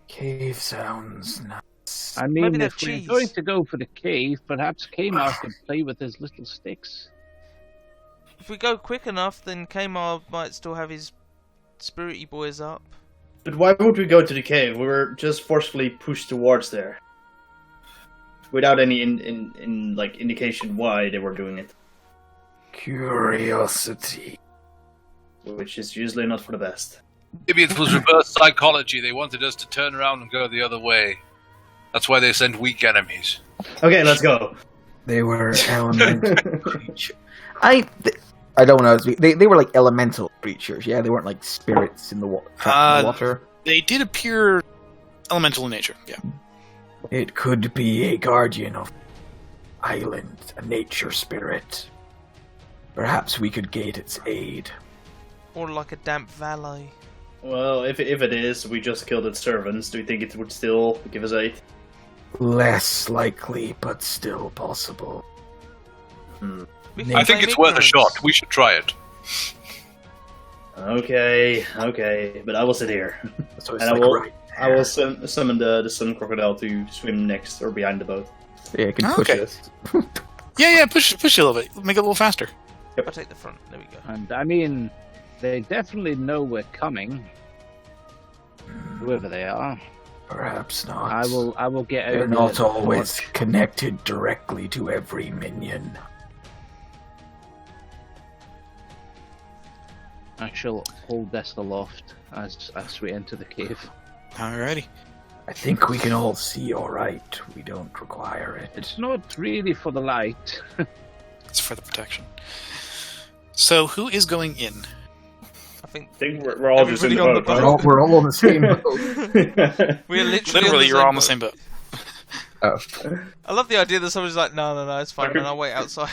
[SPEAKER 2] Cave sounds nice.
[SPEAKER 4] I mean,
[SPEAKER 3] Maybe they've
[SPEAKER 4] if we're
[SPEAKER 3] cheese.
[SPEAKER 4] going to go for the cave, perhaps Kamar could play with his little sticks.
[SPEAKER 3] If we go quick enough, then Kamar might still have his spirity boys up.
[SPEAKER 8] But why would we go to the cave? We were just forcefully pushed towards there. Without any indication why they were doing it.
[SPEAKER 2] Curiosity.
[SPEAKER 8] Which is usually not for the best.
[SPEAKER 7] Maybe it was reverse psychology. They wanted us to turn around and go the other way. That's why they sent weak enemies.
[SPEAKER 8] Okay, let's go.
[SPEAKER 2] They were elemental creatures. I don't know. They were like elemental creatures. Yeah, they weren't like spirits in the water.
[SPEAKER 1] They did appear elemental in nature. Yeah.
[SPEAKER 2] It could be a guardian of island, a nature spirit. Perhaps we could gate its aid.
[SPEAKER 3] Or like a damp valet.
[SPEAKER 8] Well, if it is, we just killed its servants. Do you think it would still give us aid?
[SPEAKER 2] Less likely, but still possible.
[SPEAKER 7] I think it's worth a shot. We should try it.
[SPEAKER 8] Okay, but I will sit here.
[SPEAKER 2] So it's
[SPEAKER 8] And
[SPEAKER 2] like
[SPEAKER 8] I will summon the sun crocodile to swim next or behind the boat.
[SPEAKER 2] Yeah, it can push
[SPEAKER 1] Okay.
[SPEAKER 2] us.
[SPEAKER 1] Yeah, push you a little bit. Make it a little faster.
[SPEAKER 3] I'll take the front. There we go.
[SPEAKER 4] And I mean, they definitely know we're coming. Whoever they are.
[SPEAKER 2] Perhaps not.
[SPEAKER 4] I will get out.
[SPEAKER 2] They're
[SPEAKER 4] there
[SPEAKER 2] not
[SPEAKER 4] at the
[SPEAKER 2] always
[SPEAKER 4] torch.
[SPEAKER 2] connected directly to every minion.
[SPEAKER 4] I shall hold this aloft as we enter the cave.
[SPEAKER 1] Alrighty.
[SPEAKER 2] I think we can all see alright. We don't require it.
[SPEAKER 4] It's not really for the light.
[SPEAKER 1] It's for the protection. So, who is going in?
[SPEAKER 3] I think
[SPEAKER 8] I think we're all just in the
[SPEAKER 3] Everybody
[SPEAKER 8] boat.
[SPEAKER 3] on the
[SPEAKER 8] right?
[SPEAKER 2] We're all on the same boat.
[SPEAKER 3] we're literally,
[SPEAKER 1] Literally, you're all on the
[SPEAKER 3] boat.
[SPEAKER 1] same boat.
[SPEAKER 2] Oh.
[SPEAKER 3] I love the idea that someone's like, no, it's fine, and I'll wait outside.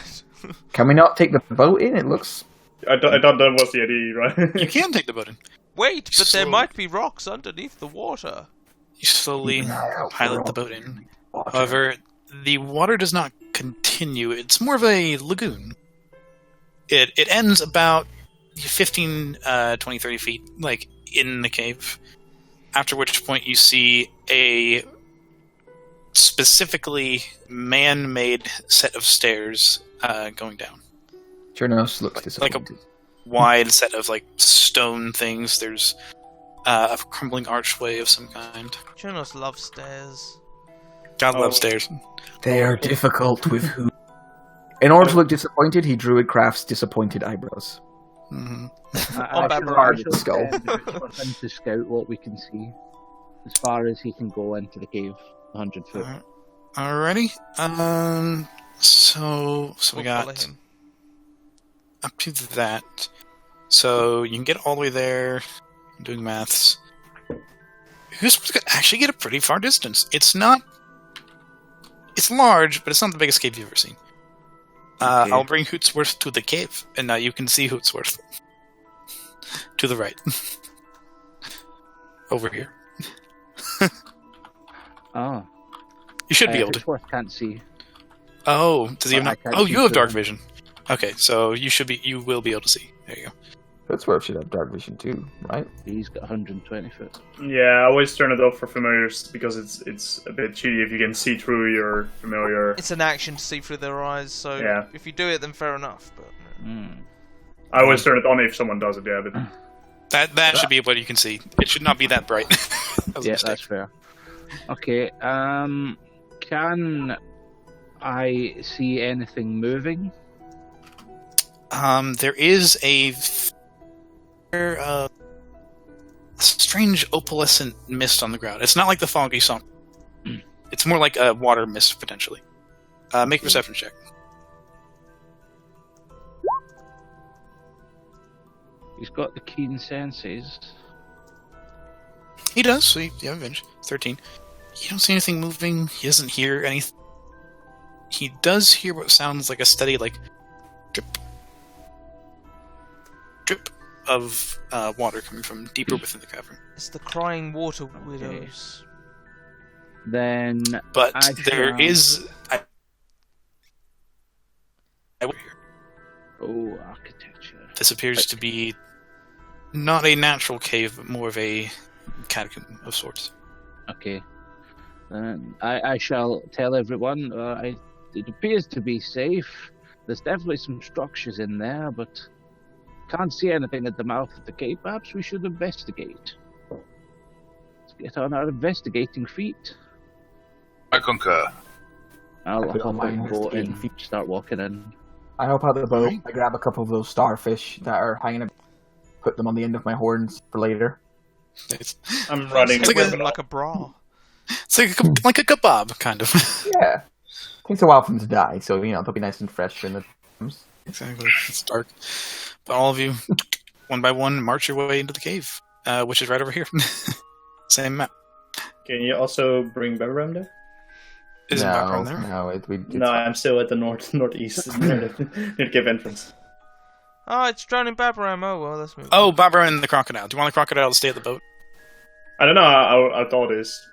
[SPEAKER 2] Can we not take the boat in? It looks...
[SPEAKER 8] I thought that was the idea, right?
[SPEAKER 1] You can take the boat in.
[SPEAKER 3] Wait, but there
[SPEAKER 1] Slow.
[SPEAKER 3] might be rocks underneath the water.
[SPEAKER 1] You slowly
[SPEAKER 2] Keep an eye out for
[SPEAKER 1] pilot the
[SPEAKER 2] all
[SPEAKER 1] boat in.
[SPEAKER 2] water.
[SPEAKER 1] However, the water does not continue. It's more of a lagoon. It ends about 15, 20, 30 feet, like, in the cave. After which point you see a specifically man-made set of stairs going down.
[SPEAKER 2] Jonas looks disappointed.
[SPEAKER 1] Wide set of, like, stone things. There's a crumbling archway of some kind.
[SPEAKER 3] Jonas loves stairs.
[SPEAKER 1] God loves stairs.
[SPEAKER 2] They are difficult with who. In order to look disappointed, he druid-crafts disappointed eyebrows.
[SPEAKER 1] Hmm.
[SPEAKER 3] On bad
[SPEAKER 4] shall-
[SPEAKER 2] hard
[SPEAKER 4] I shall
[SPEAKER 2] skull.
[SPEAKER 4] send for him to scout what we can see, as far as he can go into the cave, 100 foot.
[SPEAKER 1] Alrighty. So we
[SPEAKER 3] We'll follow
[SPEAKER 1] got
[SPEAKER 3] him.
[SPEAKER 1] up to that. So you can get all the way there. I'm doing maths. You're supposed to actually get a pretty far distance. It's not. It's large, but it's not the biggest cave you've ever seen.
[SPEAKER 2] Okay.
[SPEAKER 1] I'll bring Hootsworth to the cave, and now you can see Hootsworth. To the right. Over here.
[SPEAKER 4] Oh,
[SPEAKER 1] You should be able to.
[SPEAKER 4] Hootsworth can't see.
[SPEAKER 1] Oh, does he have
[SPEAKER 2] I
[SPEAKER 1] not?
[SPEAKER 2] can't
[SPEAKER 1] Oh,
[SPEAKER 2] see
[SPEAKER 1] you have
[SPEAKER 2] through
[SPEAKER 1] dark
[SPEAKER 2] them.
[SPEAKER 1] vision. Okay, so you will be able to see. There you go.
[SPEAKER 2] Hootsworth should have dark vision too, right?
[SPEAKER 4] He's got 120 foot.
[SPEAKER 5] Yeah, I always turn it off for familiars because it's a bit cheaty if you can see through your familiar.
[SPEAKER 3] It's an action to see through their eyes, so
[SPEAKER 5] Yeah.
[SPEAKER 3] if you do it, then fair enough. But
[SPEAKER 5] I always turn it on if someone does it, yeah, but
[SPEAKER 1] That should be what you can see. It should not be that bright. That was a
[SPEAKER 4] Yeah,
[SPEAKER 1] mistake.
[SPEAKER 4] that's fair. Okay, can I see anything moving?
[SPEAKER 1] There is a strange opalescent mist on the ground. It's not like the fog you saw. It's more like a water mist, potentially. Make a perception check.
[SPEAKER 4] He's got the keen senses.
[SPEAKER 1] He does, so you have advantage. 13. You don't see anything moving. He doesn't hear anything. he does hear what sounds like a steady, like, drip, drip of water coming from deeper within the cavern.
[SPEAKER 3] It's the crying water widows.
[SPEAKER 4] Then
[SPEAKER 1] But
[SPEAKER 4] I
[SPEAKER 1] there
[SPEAKER 4] shall-
[SPEAKER 1] is...
[SPEAKER 4] Oh, architecture.
[SPEAKER 1] This appears to be not a natural cave, but more of a catacomb of sorts.
[SPEAKER 4] Okay. I shall tell everyone. It appears to be safe. There's definitely some structures in there, but can't see anything at the mouth of the cave. Perhaps we should investigate. Let's get on our investigating feet.
[SPEAKER 6] I concur.
[SPEAKER 4] I'll
[SPEAKER 2] Put on
[SPEAKER 4] hop
[SPEAKER 2] my
[SPEAKER 4] on boat and
[SPEAKER 2] investigating feet.
[SPEAKER 4] start walking in.
[SPEAKER 2] I hop out of the boat. I grab a couple of those starfish that are hanging up, put them on the end of my horns for later.
[SPEAKER 1] It's
[SPEAKER 8] I'm running.
[SPEAKER 1] It's like
[SPEAKER 3] Wear
[SPEAKER 1] a-
[SPEAKER 3] them like a bra.
[SPEAKER 1] like a kebab, kind of.
[SPEAKER 2] Yeah. Takes a while for them to die, so, they'll be nice and fresh in the times.
[SPEAKER 1] Exactly. It's dark. But all of you, one by one, march your way into the cave, which is right over here. Same map.
[SPEAKER 8] Can you also bring Beveram there?
[SPEAKER 1] Isn't background there?
[SPEAKER 2] No,
[SPEAKER 8] No, I'm still at the northeast near the cave entrance.
[SPEAKER 3] Oh, it's drowning Babaram. Oh, well, let's move.
[SPEAKER 1] Oh, Barbara and the crocodile. Do you want the crocodile to stay at the boat?
[SPEAKER 8] I don't know. I thought this.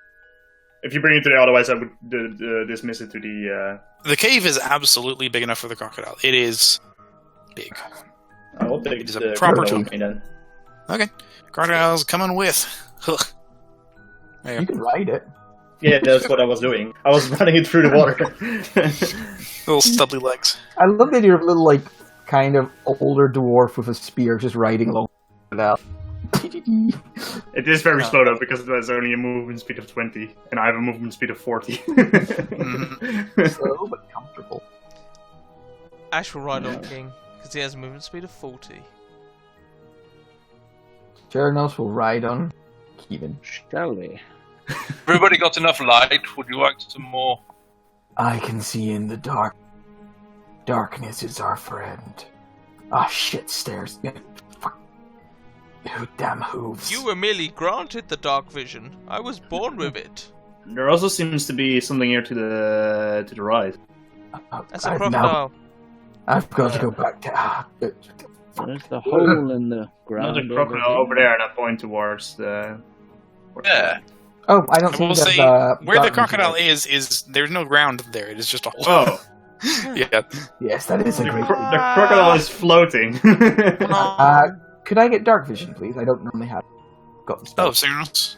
[SPEAKER 8] If you bring it to the, otherwise I would dismiss it to the.
[SPEAKER 1] The cave is absolutely big enough for the crocodile. It is big.
[SPEAKER 8] I will take
[SPEAKER 1] It is a
[SPEAKER 8] the
[SPEAKER 1] proper
[SPEAKER 8] crocodile
[SPEAKER 1] tomb.
[SPEAKER 8] with me then.
[SPEAKER 1] Okay. Crocodile's coming with. Ugh. There
[SPEAKER 2] You
[SPEAKER 1] you go.
[SPEAKER 2] can ride it.
[SPEAKER 8] Yeah, that's what I was doing. I was running it through the water.
[SPEAKER 1] Little stubbly legs.
[SPEAKER 2] I love that you're a little, kind of older dwarf with a spear just riding along it out.
[SPEAKER 8] It is very slow though, because it has only a movement speed of 20, and I have a movement speed of 40.
[SPEAKER 2] Slow but comfortable.
[SPEAKER 3] Ash will ride on King, because he has a movement speed of 40.
[SPEAKER 2] Cheranos will ride on Kevin.
[SPEAKER 4] Shall we?
[SPEAKER 6] Everybody got enough light? Would you like some more?
[SPEAKER 2] I can see in the dark. Darkness is our friend. Ah, shit, stairs. Fuck. Damn hooves.
[SPEAKER 3] You were merely granted the dark vision. I was born with it.
[SPEAKER 8] There also seems to be something here to the right.
[SPEAKER 3] That's a
[SPEAKER 2] Now,
[SPEAKER 3] crocodile.
[SPEAKER 2] I've got to go back to...
[SPEAKER 4] There's the hole in the ground.
[SPEAKER 8] There's a crocodile over there, and I point towards the.
[SPEAKER 6] Yeah.
[SPEAKER 2] Oh, I don't
[SPEAKER 1] I
[SPEAKER 2] see
[SPEAKER 1] will say,
[SPEAKER 2] the
[SPEAKER 1] where the
[SPEAKER 2] darkness
[SPEAKER 1] crocodile
[SPEAKER 2] here.
[SPEAKER 1] is there's no ground there. It is just a hole.
[SPEAKER 8] Oh,
[SPEAKER 1] Yeah.
[SPEAKER 2] Yes, that is a
[SPEAKER 8] the,
[SPEAKER 2] great
[SPEAKER 8] the crocodile is floating.
[SPEAKER 2] Could I get dark vision, please? I don't normally have... Got the
[SPEAKER 1] Oh,
[SPEAKER 2] spell.
[SPEAKER 1] Cyrnos.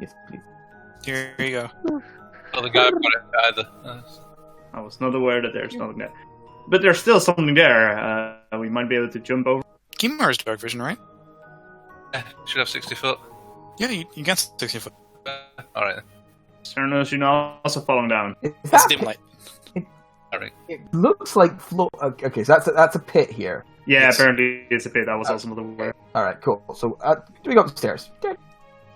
[SPEAKER 2] Yes, please.
[SPEAKER 1] Here you go.
[SPEAKER 6] Well, the guy got it either.
[SPEAKER 8] I was not aware that there's nothing there. But there's still something there. We might be able to jump over.
[SPEAKER 1] Kimar's dark vision, right?
[SPEAKER 6] Should have 60 foot.
[SPEAKER 1] Yeah, you got 60 foot.
[SPEAKER 6] Alright then.
[SPEAKER 8] Cernos, you're now also falling down.
[SPEAKER 2] Is
[SPEAKER 1] It's
[SPEAKER 2] that
[SPEAKER 1] dim
[SPEAKER 2] pit-
[SPEAKER 1] light.
[SPEAKER 2] It looks like float. Okay, so that's a pit here.
[SPEAKER 8] Yeah,
[SPEAKER 1] Yes.
[SPEAKER 8] apparently it's a pit. I was also not aware.
[SPEAKER 2] All right, cool. So do we go upstairs?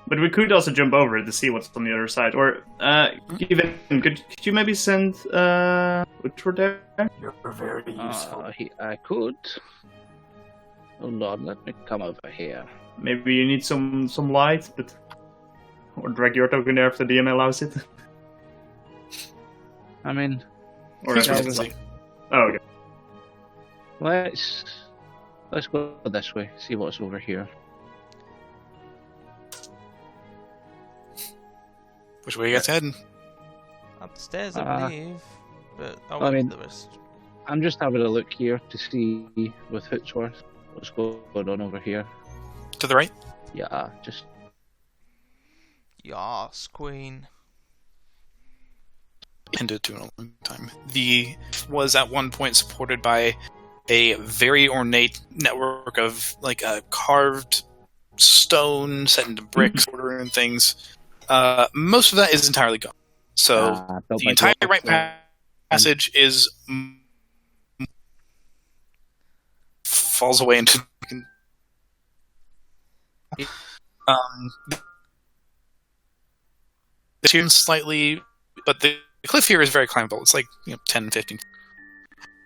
[SPEAKER 8] But we could also jump over it to see what's on the other side. Or, even, could you maybe send, Utro there?
[SPEAKER 2] You're very useful.
[SPEAKER 4] I could. Hold on, let me come over here.
[SPEAKER 8] Maybe you need some light, but... Or drag your token there if the DM allows it.
[SPEAKER 4] I mean,
[SPEAKER 8] Or
[SPEAKER 1] Who's
[SPEAKER 4] Yeah,
[SPEAKER 1] resisting?
[SPEAKER 8] Oh, okay.
[SPEAKER 4] let's go this way. See what's over here.
[SPEAKER 1] Which way you guys heading?
[SPEAKER 3] Upstairs, I
[SPEAKER 4] Uh,
[SPEAKER 3] believe. But I'll
[SPEAKER 4] I
[SPEAKER 3] wait
[SPEAKER 4] mean-
[SPEAKER 3] for the rest.
[SPEAKER 4] I'm just having a look here to see with Hootsworth what's going on over here.
[SPEAKER 1] To the right?
[SPEAKER 4] Yeah, just
[SPEAKER 3] Yas, Queen.
[SPEAKER 1] Ended to in a long time. The was at one point supported by a very ornate network of carved stone set into bricks, order and things. Most of that is entirely gone. So
[SPEAKER 4] built
[SPEAKER 1] the
[SPEAKER 4] by
[SPEAKER 1] entire
[SPEAKER 4] blocks,
[SPEAKER 1] right
[SPEAKER 4] so-
[SPEAKER 1] passage is falls away into the tune slightly, but the cliff here is very climbable. It's 10, 15.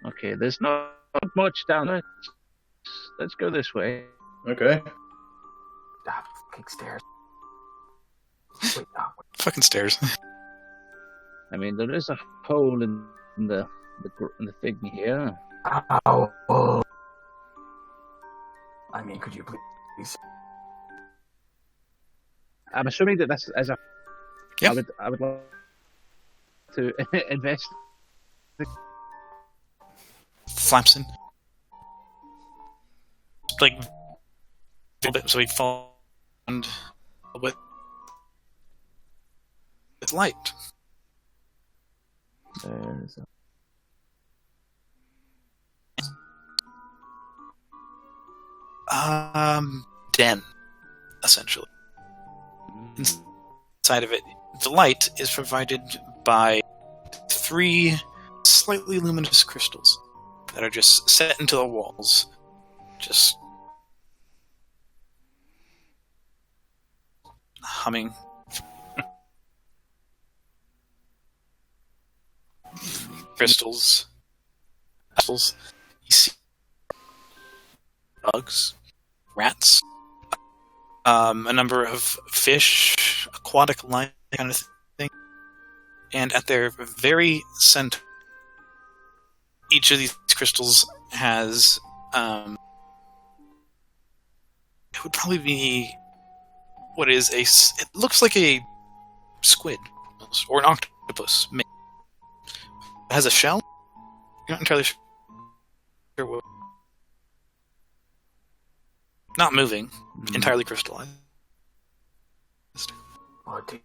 [SPEAKER 4] Okay, there's not much down there. Let's go this way.
[SPEAKER 8] Okay.
[SPEAKER 2] Fucking stairs. Wait,
[SPEAKER 1] Fucking stairs.
[SPEAKER 4] I mean, there is a hole in in the thing here.
[SPEAKER 2] Ow. Oh. I mean, could you please?
[SPEAKER 4] I'm assuming that this is a.
[SPEAKER 1] Yeah.
[SPEAKER 4] I would like to invest.
[SPEAKER 1] Flaps in. Like, a little bit, so he falls and a little bit. It's light.
[SPEAKER 2] There's
[SPEAKER 1] Den, essentially. Inside of it, the light is provided by 3 slightly luminous crystals that are just set into the walls. Just humming. Crystals. You see bugs, rats, a number of fish, aquatic life kind of thing, and at their very center, each of these crystals has it would probably be what is it looks like a squid or an octopus. It has a shell. You're not entirely sure what. Not moving, entirely crystallized.
[SPEAKER 2] oh, dear.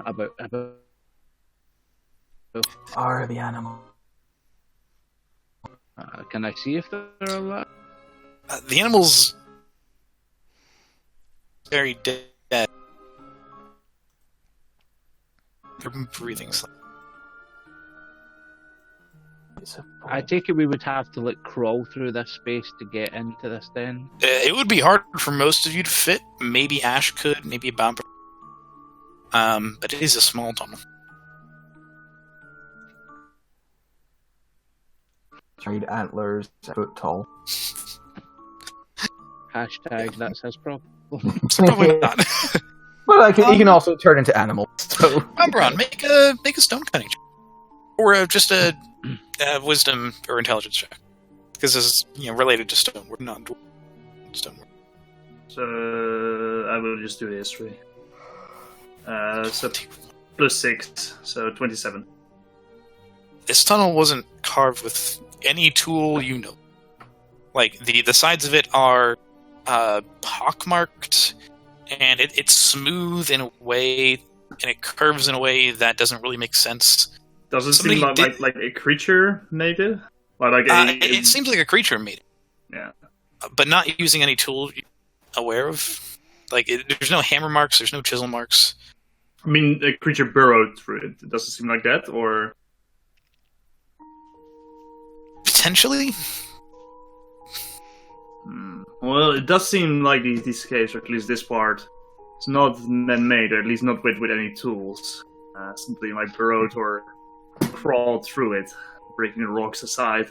[SPEAKER 4] About
[SPEAKER 2] Are the animal?
[SPEAKER 4] can I see if they're alive?
[SPEAKER 1] The animal's very dead. They're breathing slightly.
[SPEAKER 4] I take it we would have to crawl through this space to get into this den.
[SPEAKER 1] It would be hard for most of you to fit. Maybe Ash could, maybe Bumper. But it is a small tunnel.
[SPEAKER 2] Trade antlers, foot tall.
[SPEAKER 4] Hashtag that's his problem.
[SPEAKER 1] Probably not.
[SPEAKER 2] But he can also turn into animals. So
[SPEAKER 1] Umbron, make a stone cutting check. Or just a wisdom or intelligence check. Because this is related to stonework, not stonework.
[SPEAKER 5] So I will just do the history. So +6, so 27.
[SPEAKER 1] This tunnel wasn't carved with any tool you know. Like, the sides of it are pockmarked, and it's smooth in a way, and it curves in a way that doesn't really make sense.
[SPEAKER 5] Does it seem like a creature made it?
[SPEAKER 1] It seems like a creature made it.
[SPEAKER 5] Yeah.
[SPEAKER 1] But not using any tool you're aware of. Like, there's no hammer marks, there's no chisel marks.
[SPEAKER 5] I mean, a creature burrowed through it. Does it seem like that, or...?
[SPEAKER 1] Potentially?
[SPEAKER 5] Well, it does seem like these caves, or at least this part, it's not man-made, or at least not with any tools. Simply like burrowed or crawled through it, breaking the rocks aside.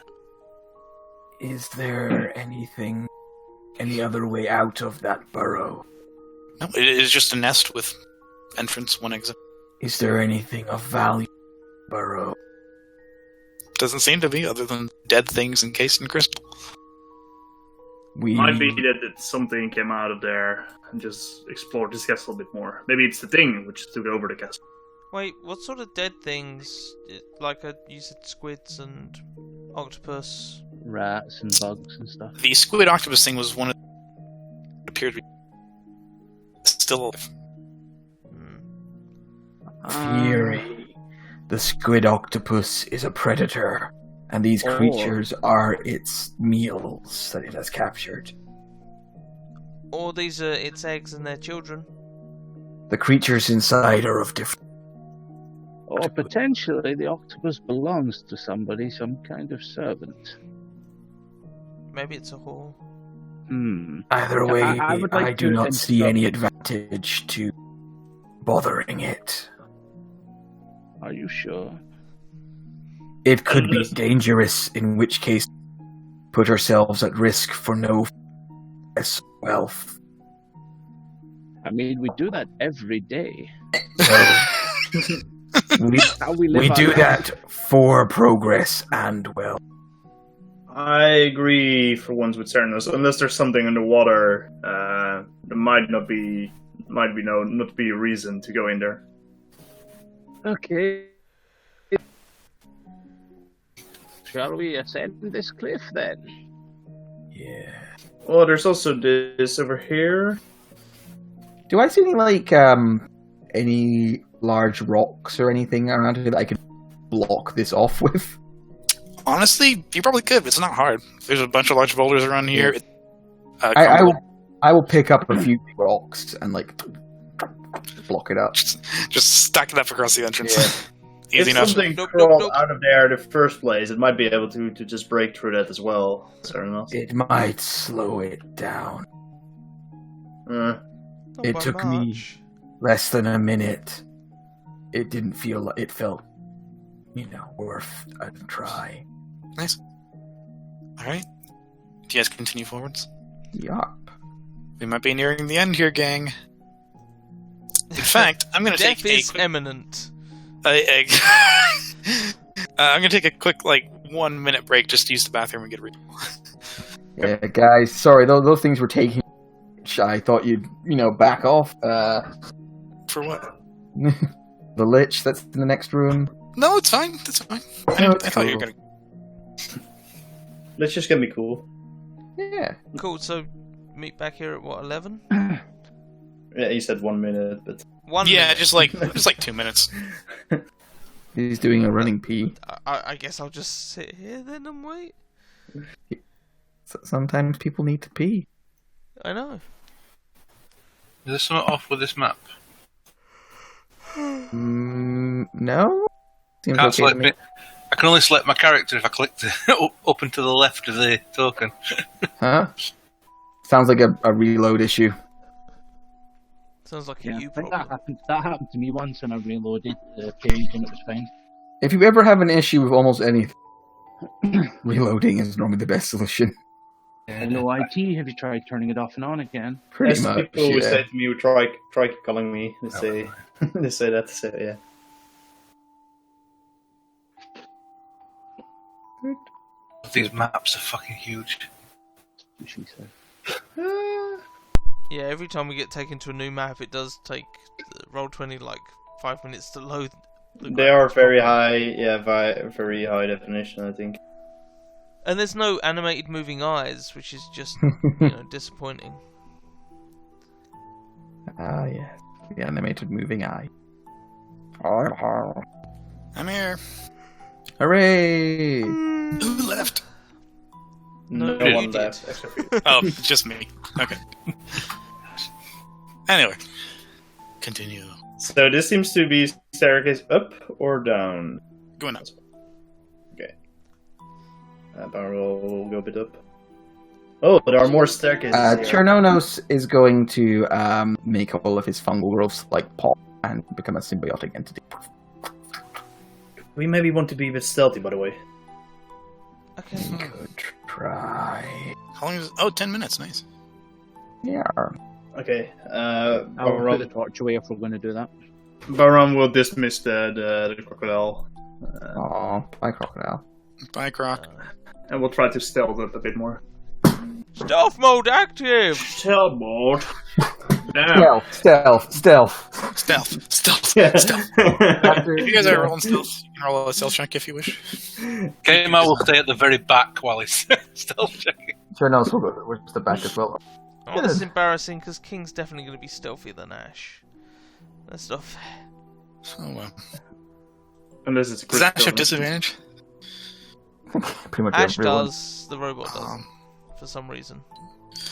[SPEAKER 2] is there any other way out of that burrow?
[SPEAKER 1] No, it is just a nest with entrance, one exit.
[SPEAKER 2] Is there anything of value in the burrow?
[SPEAKER 1] Doesn't seem to be, other than dead things encased in crystal.
[SPEAKER 5] Might be that something came out of there and just explored this castle a bit more. Maybe it's the thing which took over the castle.
[SPEAKER 3] Wait, what sort of dead things? You said squids and octopus.
[SPEAKER 4] Rats and bugs and stuff.
[SPEAKER 1] The squid octopus thing was one of that appeared to be still alive.
[SPEAKER 2] Fury. The squid octopus is a predator, and these creatures are its meals that it has captured.
[SPEAKER 3] Or these are its eggs and their children.
[SPEAKER 2] The creatures inside are of different...
[SPEAKER 4] Or potentially the octopus belongs to somebody, some kind of servant.
[SPEAKER 3] Maybe it's a whore.
[SPEAKER 2] Either way,
[SPEAKER 4] I
[SPEAKER 2] do not see any advantage to bothering it.
[SPEAKER 4] Are you sure?
[SPEAKER 2] It could be dangerous, in which case put ourselves at risk for no wealth.
[SPEAKER 4] I mean, we do that every day.
[SPEAKER 2] So, We do that for progress and well.
[SPEAKER 5] I agree for ones with Cernos. Unless there's something underwater, there might not be a reason to go in there.
[SPEAKER 4] Okay. Shall we ascend this cliff then?
[SPEAKER 2] Yeah.
[SPEAKER 5] Oh, there's also this over here.
[SPEAKER 2] Do I see any large rocks or anything around here that I could block this off with?
[SPEAKER 1] Honestly, you probably could. It's not hard. There's a bunch of large boulders around here.
[SPEAKER 2] I will pick up a few rocks and block it up.
[SPEAKER 5] Just
[SPEAKER 1] stack it up across the entrance.
[SPEAKER 5] Yeah.
[SPEAKER 1] Easy
[SPEAKER 5] if
[SPEAKER 1] enough.
[SPEAKER 5] something crawled out of there in the first place, it might be able to just break through that as well. Sorry, enough.
[SPEAKER 2] It might slow it down. It took me less than a minute. It didn't feel like it felt, worth a try.
[SPEAKER 1] Nice. All right. Do you guys continue forwards?
[SPEAKER 2] Yup.
[SPEAKER 1] We might be nearing the end here, gang. In fact, I'm going to take
[SPEAKER 3] Death is imminent.
[SPEAKER 1] I'm going to take a quick 1 minute break just to use the bathroom and get ready.
[SPEAKER 2] Yeah, guys. Sorry, those things were taking. I thought you'd back off.
[SPEAKER 1] For what?
[SPEAKER 2] The Lich that's in the next room.
[SPEAKER 1] No, it's fine. That's fine. I thought you were going to.
[SPEAKER 5] Let's just get me cool.
[SPEAKER 2] Yeah.
[SPEAKER 3] Cool, so meet back here at what, 11?
[SPEAKER 5] Yeah, he said 1 minute, but...
[SPEAKER 3] 1 minute?
[SPEAKER 1] just 2 minutes.
[SPEAKER 2] He's doing a running pee.
[SPEAKER 3] I guess I'll just sit here then and wait.
[SPEAKER 2] Sometimes people need to pee.
[SPEAKER 3] I know.
[SPEAKER 6] Is there something off with this map?
[SPEAKER 2] No? Seems
[SPEAKER 6] Can't
[SPEAKER 2] okay
[SPEAKER 6] select
[SPEAKER 2] to me.
[SPEAKER 6] it. I can only select my character if I click up and to the left of the token.
[SPEAKER 2] Huh? Sounds like a reload issue.
[SPEAKER 3] Sounds like
[SPEAKER 4] Yeah,
[SPEAKER 3] a you
[SPEAKER 4] I think
[SPEAKER 3] problem.
[SPEAKER 4] that happened to me once when I reloaded the page and it was fine.
[SPEAKER 2] If you ever have an issue with almost anything, reloading is normally the best solution.
[SPEAKER 4] Hello, IT, have you tried turning it off and on again?
[SPEAKER 2] Pretty much,
[SPEAKER 5] people always
[SPEAKER 2] yeah.
[SPEAKER 5] say to me, try calling me. They say, they say that, yeah.
[SPEAKER 6] These maps are fucking huge.
[SPEAKER 4] She said.
[SPEAKER 3] Yeah, every time we get taken to a new map, it does take Roll20 5 minutes to load.
[SPEAKER 5] They are very high, very high definition, I think.
[SPEAKER 3] And there's no animated moving eyes, which is just, disappointing.
[SPEAKER 2] Ah, yes. The animated moving eye.
[SPEAKER 1] I'm here.
[SPEAKER 2] Hooray!
[SPEAKER 1] Who left?
[SPEAKER 5] No
[SPEAKER 3] you
[SPEAKER 5] one
[SPEAKER 3] did.
[SPEAKER 5] left, except for you.
[SPEAKER 1] Oh, just me. Okay. Anyway, continue.
[SPEAKER 5] So this seems to be staircase up or down?
[SPEAKER 1] Going up.
[SPEAKER 5] Okay. We'll go a bit up. Oh, there are more staircases here.
[SPEAKER 2] Chernonos is going to make all of his fungal growths pop and become a symbiotic entity.
[SPEAKER 5] We maybe want to be a bit stealthy, by the way.
[SPEAKER 3] Okay.
[SPEAKER 2] Good try.
[SPEAKER 1] How long is it? Oh, 10 minutes. Nice.
[SPEAKER 2] Yeah.
[SPEAKER 5] Okay.
[SPEAKER 4] I'll put the torch away if we're going to do that.
[SPEAKER 5] Baron will dismiss the crocodile.
[SPEAKER 2] Aw, bye, crocodile.
[SPEAKER 1] Bye, Croc.
[SPEAKER 5] And we'll try to stealth it a bit more.
[SPEAKER 3] Stealth mode active!
[SPEAKER 5] Stealth mode. Damn.
[SPEAKER 2] Stealth.
[SPEAKER 5] Yeah.
[SPEAKER 1] Stealth. If you guys are rolling stealth, you can roll a stealth check if you wish.
[SPEAKER 6] Gamer will stay at the very back while he's still checking.
[SPEAKER 2] Chernonos will go towards the back as well.
[SPEAKER 3] Oh, this is embarrassing because King's definitely going to be stealthier than Ash. That's not fair.
[SPEAKER 1] Oh, well.
[SPEAKER 5] Unless it's a
[SPEAKER 1] Does Ash have
[SPEAKER 5] critical.
[SPEAKER 1] disadvantage?
[SPEAKER 2] Pretty much
[SPEAKER 3] Ash
[SPEAKER 2] everyone.
[SPEAKER 3] does, the robot doesn't, for some reason.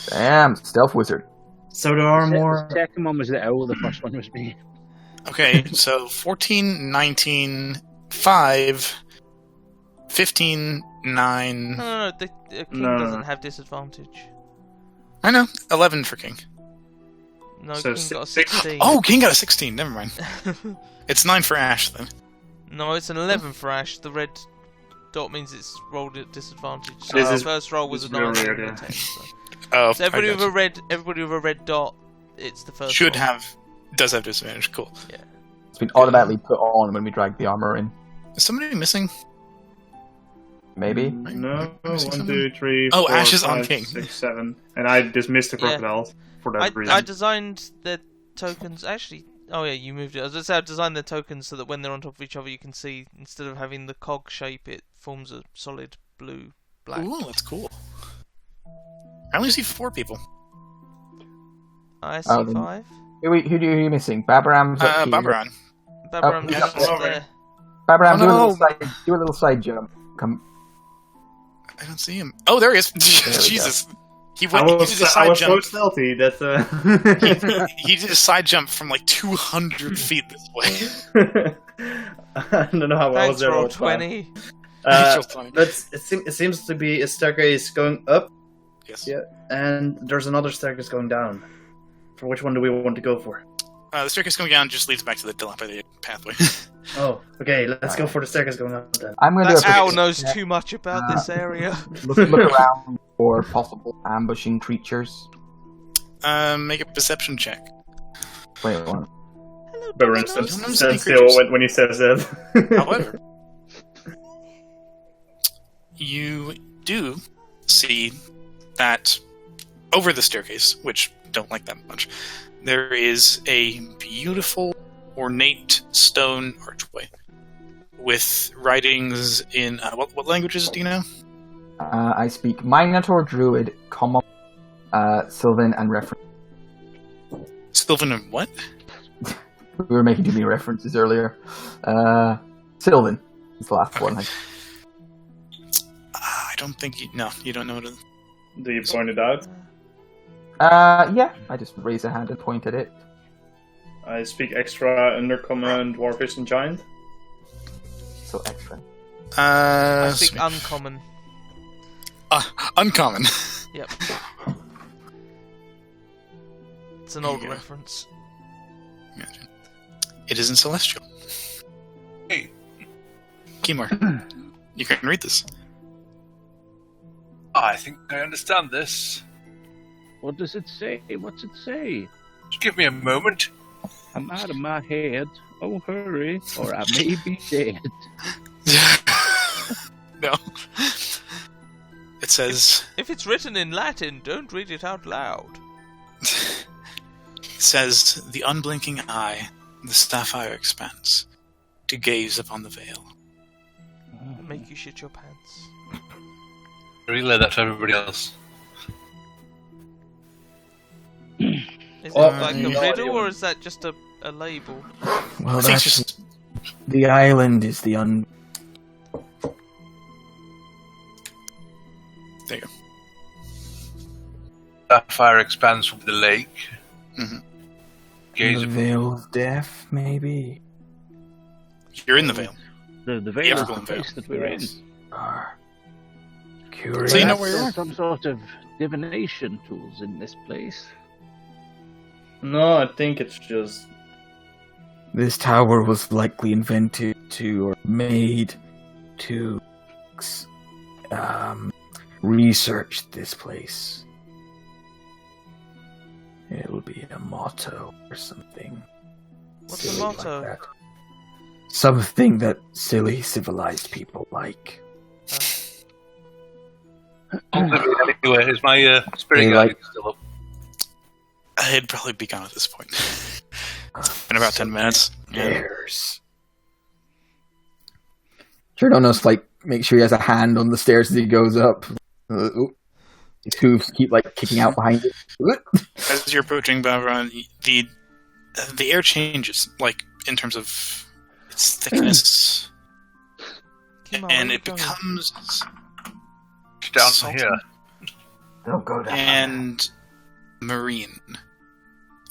[SPEAKER 2] Damn, stealth wizard.
[SPEAKER 5] So there are more.
[SPEAKER 4] The second one was the owl, the first one was me.
[SPEAKER 1] Okay, so 14, 19, 5, 15, 9.
[SPEAKER 3] No, the King
[SPEAKER 5] No.
[SPEAKER 3] doesn't have disadvantage.
[SPEAKER 1] I know, 11 for King.
[SPEAKER 3] No,
[SPEAKER 5] So
[SPEAKER 3] King got a
[SPEAKER 5] 6.
[SPEAKER 3] 16.
[SPEAKER 1] Oh, King got a 16, never mind. It's 9 for Ash, then.
[SPEAKER 3] No, it's an 11 for Ash. The red dot means it's rolled at disadvantage. So
[SPEAKER 5] This
[SPEAKER 3] our
[SPEAKER 5] is-
[SPEAKER 3] first roll was a
[SPEAKER 5] this is
[SPEAKER 3] 9
[SPEAKER 5] weird,
[SPEAKER 3] and a
[SPEAKER 5] yeah.
[SPEAKER 3] 10. So,
[SPEAKER 1] Oh,
[SPEAKER 3] so everybody
[SPEAKER 1] I
[SPEAKER 3] with a
[SPEAKER 1] gotcha.
[SPEAKER 3] red dot, it's the first
[SPEAKER 1] Should
[SPEAKER 3] roll.
[SPEAKER 1] have, does have disadvantage, cool.
[SPEAKER 3] Yeah.
[SPEAKER 2] It's been automatically put on when we drag the armor in.
[SPEAKER 1] Is somebody missing?
[SPEAKER 2] Maybe.
[SPEAKER 5] No,
[SPEAKER 1] Missing
[SPEAKER 5] 1,
[SPEAKER 1] someone?
[SPEAKER 5] 2, 3,
[SPEAKER 1] Oh,
[SPEAKER 5] 4,
[SPEAKER 1] Ash is on
[SPEAKER 5] 5,
[SPEAKER 1] King.
[SPEAKER 5] 6, 7. And I dismissed the
[SPEAKER 3] Yeah.
[SPEAKER 5] crocodiles for that reason.
[SPEAKER 3] I designed the tokens. Actually, oh yeah, you moved it. I was going to say I designed the tokens so that when they're on top of each other, you can see instead of having the cog shape, it forms a solid blue black.
[SPEAKER 1] Ooh, that's cool. I only see 4 people.
[SPEAKER 3] I see
[SPEAKER 2] Oh, then-
[SPEAKER 3] 5.
[SPEAKER 2] Who are you missing? Babaram's up here.
[SPEAKER 1] Babaran.
[SPEAKER 3] Babaram's
[SPEAKER 2] yeah,
[SPEAKER 3] just
[SPEAKER 5] over.
[SPEAKER 3] there.
[SPEAKER 2] Babaram,
[SPEAKER 1] Oh, no.
[SPEAKER 2] do a little side jump. Come.
[SPEAKER 1] I don't see him. Oh, there he is.
[SPEAKER 2] we
[SPEAKER 1] Jesus. He
[SPEAKER 5] I
[SPEAKER 1] did a side
[SPEAKER 5] was so
[SPEAKER 1] jump.
[SPEAKER 5] stealthy that...
[SPEAKER 1] He did a side jump from like 200 feet this way.
[SPEAKER 5] I don't know how I was
[SPEAKER 3] Thanks,
[SPEAKER 5] there all
[SPEAKER 3] roll
[SPEAKER 5] the time.
[SPEAKER 3] 20.
[SPEAKER 5] But it seems to be a staircase going up,
[SPEAKER 1] Yes.
[SPEAKER 5] yeah, and there's another staircase going down. For which one do we want to go for?
[SPEAKER 1] The staircase going down just leads back to the dilapidated pathway.
[SPEAKER 5] Oh, okay, let's go for the staircase going up then.
[SPEAKER 2] I'm going to do a
[SPEAKER 3] Al
[SPEAKER 2] quick
[SPEAKER 3] knows
[SPEAKER 2] check.
[SPEAKER 3] too much about this area.
[SPEAKER 2] Look around for possible ambushing creatures.
[SPEAKER 1] Make a perception check.
[SPEAKER 2] Wait, one.
[SPEAKER 5] For
[SPEAKER 1] I
[SPEAKER 5] instance,
[SPEAKER 1] don't know
[SPEAKER 5] stand
[SPEAKER 1] any
[SPEAKER 5] still
[SPEAKER 1] creatures.
[SPEAKER 5] when he says that.
[SPEAKER 1] However, you do see that over the staircase, which don't like that much, there is a beautiful, ornate stone archway with writings in what languages do you know?
[SPEAKER 2] I speak Minotaur, Druid, Common, Sylvan, and reference.
[SPEAKER 1] Sylvan and what?
[SPEAKER 2] We were making too many references earlier. Sylvan is the last one.
[SPEAKER 1] I don't think you. No, you don't know what it is.
[SPEAKER 5] Do you point it out?
[SPEAKER 2] Yeah, I just raise a hand and point at it.
[SPEAKER 5] I speak extra, undercommon, dwarfish, and giant.
[SPEAKER 2] So extra.
[SPEAKER 3] I speak uncommon.
[SPEAKER 1] Uncommon.
[SPEAKER 3] Yep. It's an
[SPEAKER 1] There
[SPEAKER 3] old
[SPEAKER 1] you go.
[SPEAKER 3] reference.
[SPEAKER 1] Imagine. It isn't celestial.
[SPEAKER 7] Hey.
[SPEAKER 1] Kimor, you can read this.
[SPEAKER 7] I think I understand this.
[SPEAKER 4] What does it say? What's it say?
[SPEAKER 7] Just give me a moment.
[SPEAKER 4] I'm out of my head. Oh, hurry, or I may be dead.
[SPEAKER 1] No. It says.
[SPEAKER 3] If it's written in Latin, don't read it out loud.
[SPEAKER 1] It says, the unblinking eye, the sapphire expanse, to gaze upon the veil.
[SPEAKER 3] Make you shit your pants.
[SPEAKER 6] Relay that to everybody else.
[SPEAKER 3] Is it
[SPEAKER 5] Oh,
[SPEAKER 3] like a
[SPEAKER 5] no
[SPEAKER 3] riddle,
[SPEAKER 5] idea.
[SPEAKER 3] or is that just a label?
[SPEAKER 2] Well,
[SPEAKER 1] I think it's just.
[SPEAKER 2] the island is the
[SPEAKER 1] There you go.
[SPEAKER 7] Sapphire expands from the lake.
[SPEAKER 1] Mhm.
[SPEAKER 7] Gaze
[SPEAKER 2] the
[SPEAKER 7] upon
[SPEAKER 2] veil of death, maybe.
[SPEAKER 1] You're in the veil.
[SPEAKER 4] The veil is the
[SPEAKER 1] Everglow veil.
[SPEAKER 4] place that we're in.
[SPEAKER 2] Curious.
[SPEAKER 1] So you know where you
[SPEAKER 4] Perhaps
[SPEAKER 1] are?
[SPEAKER 4] there's some sort of divination tools in this place.
[SPEAKER 5] No, I think it's just...
[SPEAKER 2] This tower was likely invented to, or made to, research this place. It'll be a motto or something.
[SPEAKER 3] What's the
[SPEAKER 2] silly like
[SPEAKER 3] motto?
[SPEAKER 2] that. Something that silly civilized people like.
[SPEAKER 6] Anyway, is my spirit
[SPEAKER 2] Hey,
[SPEAKER 6] guide
[SPEAKER 2] like-
[SPEAKER 6] still up?
[SPEAKER 1] I'd probably be gone at this point. In about 10 minutes. Yeah.
[SPEAKER 2] Stairs. Jordonos, like, make sure he has a hand on the stairs as he goes up. His hooves keep, like, kicking out behind it.
[SPEAKER 1] As you're approaching Bavron, the air changes, like, in terms of its thickness,
[SPEAKER 3] Kimo,
[SPEAKER 1] and
[SPEAKER 3] where
[SPEAKER 1] it
[SPEAKER 3] you going?
[SPEAKER 1] becomes
[SPEAKER 7] down
[SPEAKER 1] salty
[SPEAKER 7] here.
[SPEAKER 2] Don't go down.
[SPEAKER 1] and marine.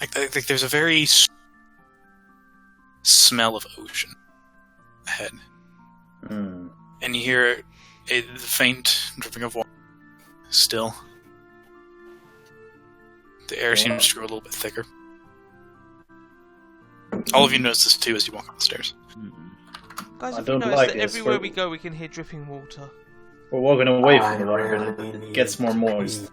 [SPEAKER 1] Like there's a very smell of ocean ahead,
[SPEAKER 5] Hmm.
[SPEAKER 1] and you hear a faint dripping of water. Still, the air seems to grow a little bit thicker. All of you notice this too as you walk up the stairs.
[SPEAKER 3] Guys,
[SPEAKER 5] I
[SPEAKER 3] have you
[SPEAKER 5] don't
[SPEAKER 3] noticed
[SPEAKER 5] like
[SPEAKER 3] that
[SPEAKER 5] this.
[SPEAKER 3] everywhere we go we can hear dripping water?
[SPEAKER 5] We're walking away from the water, but it gets more moist.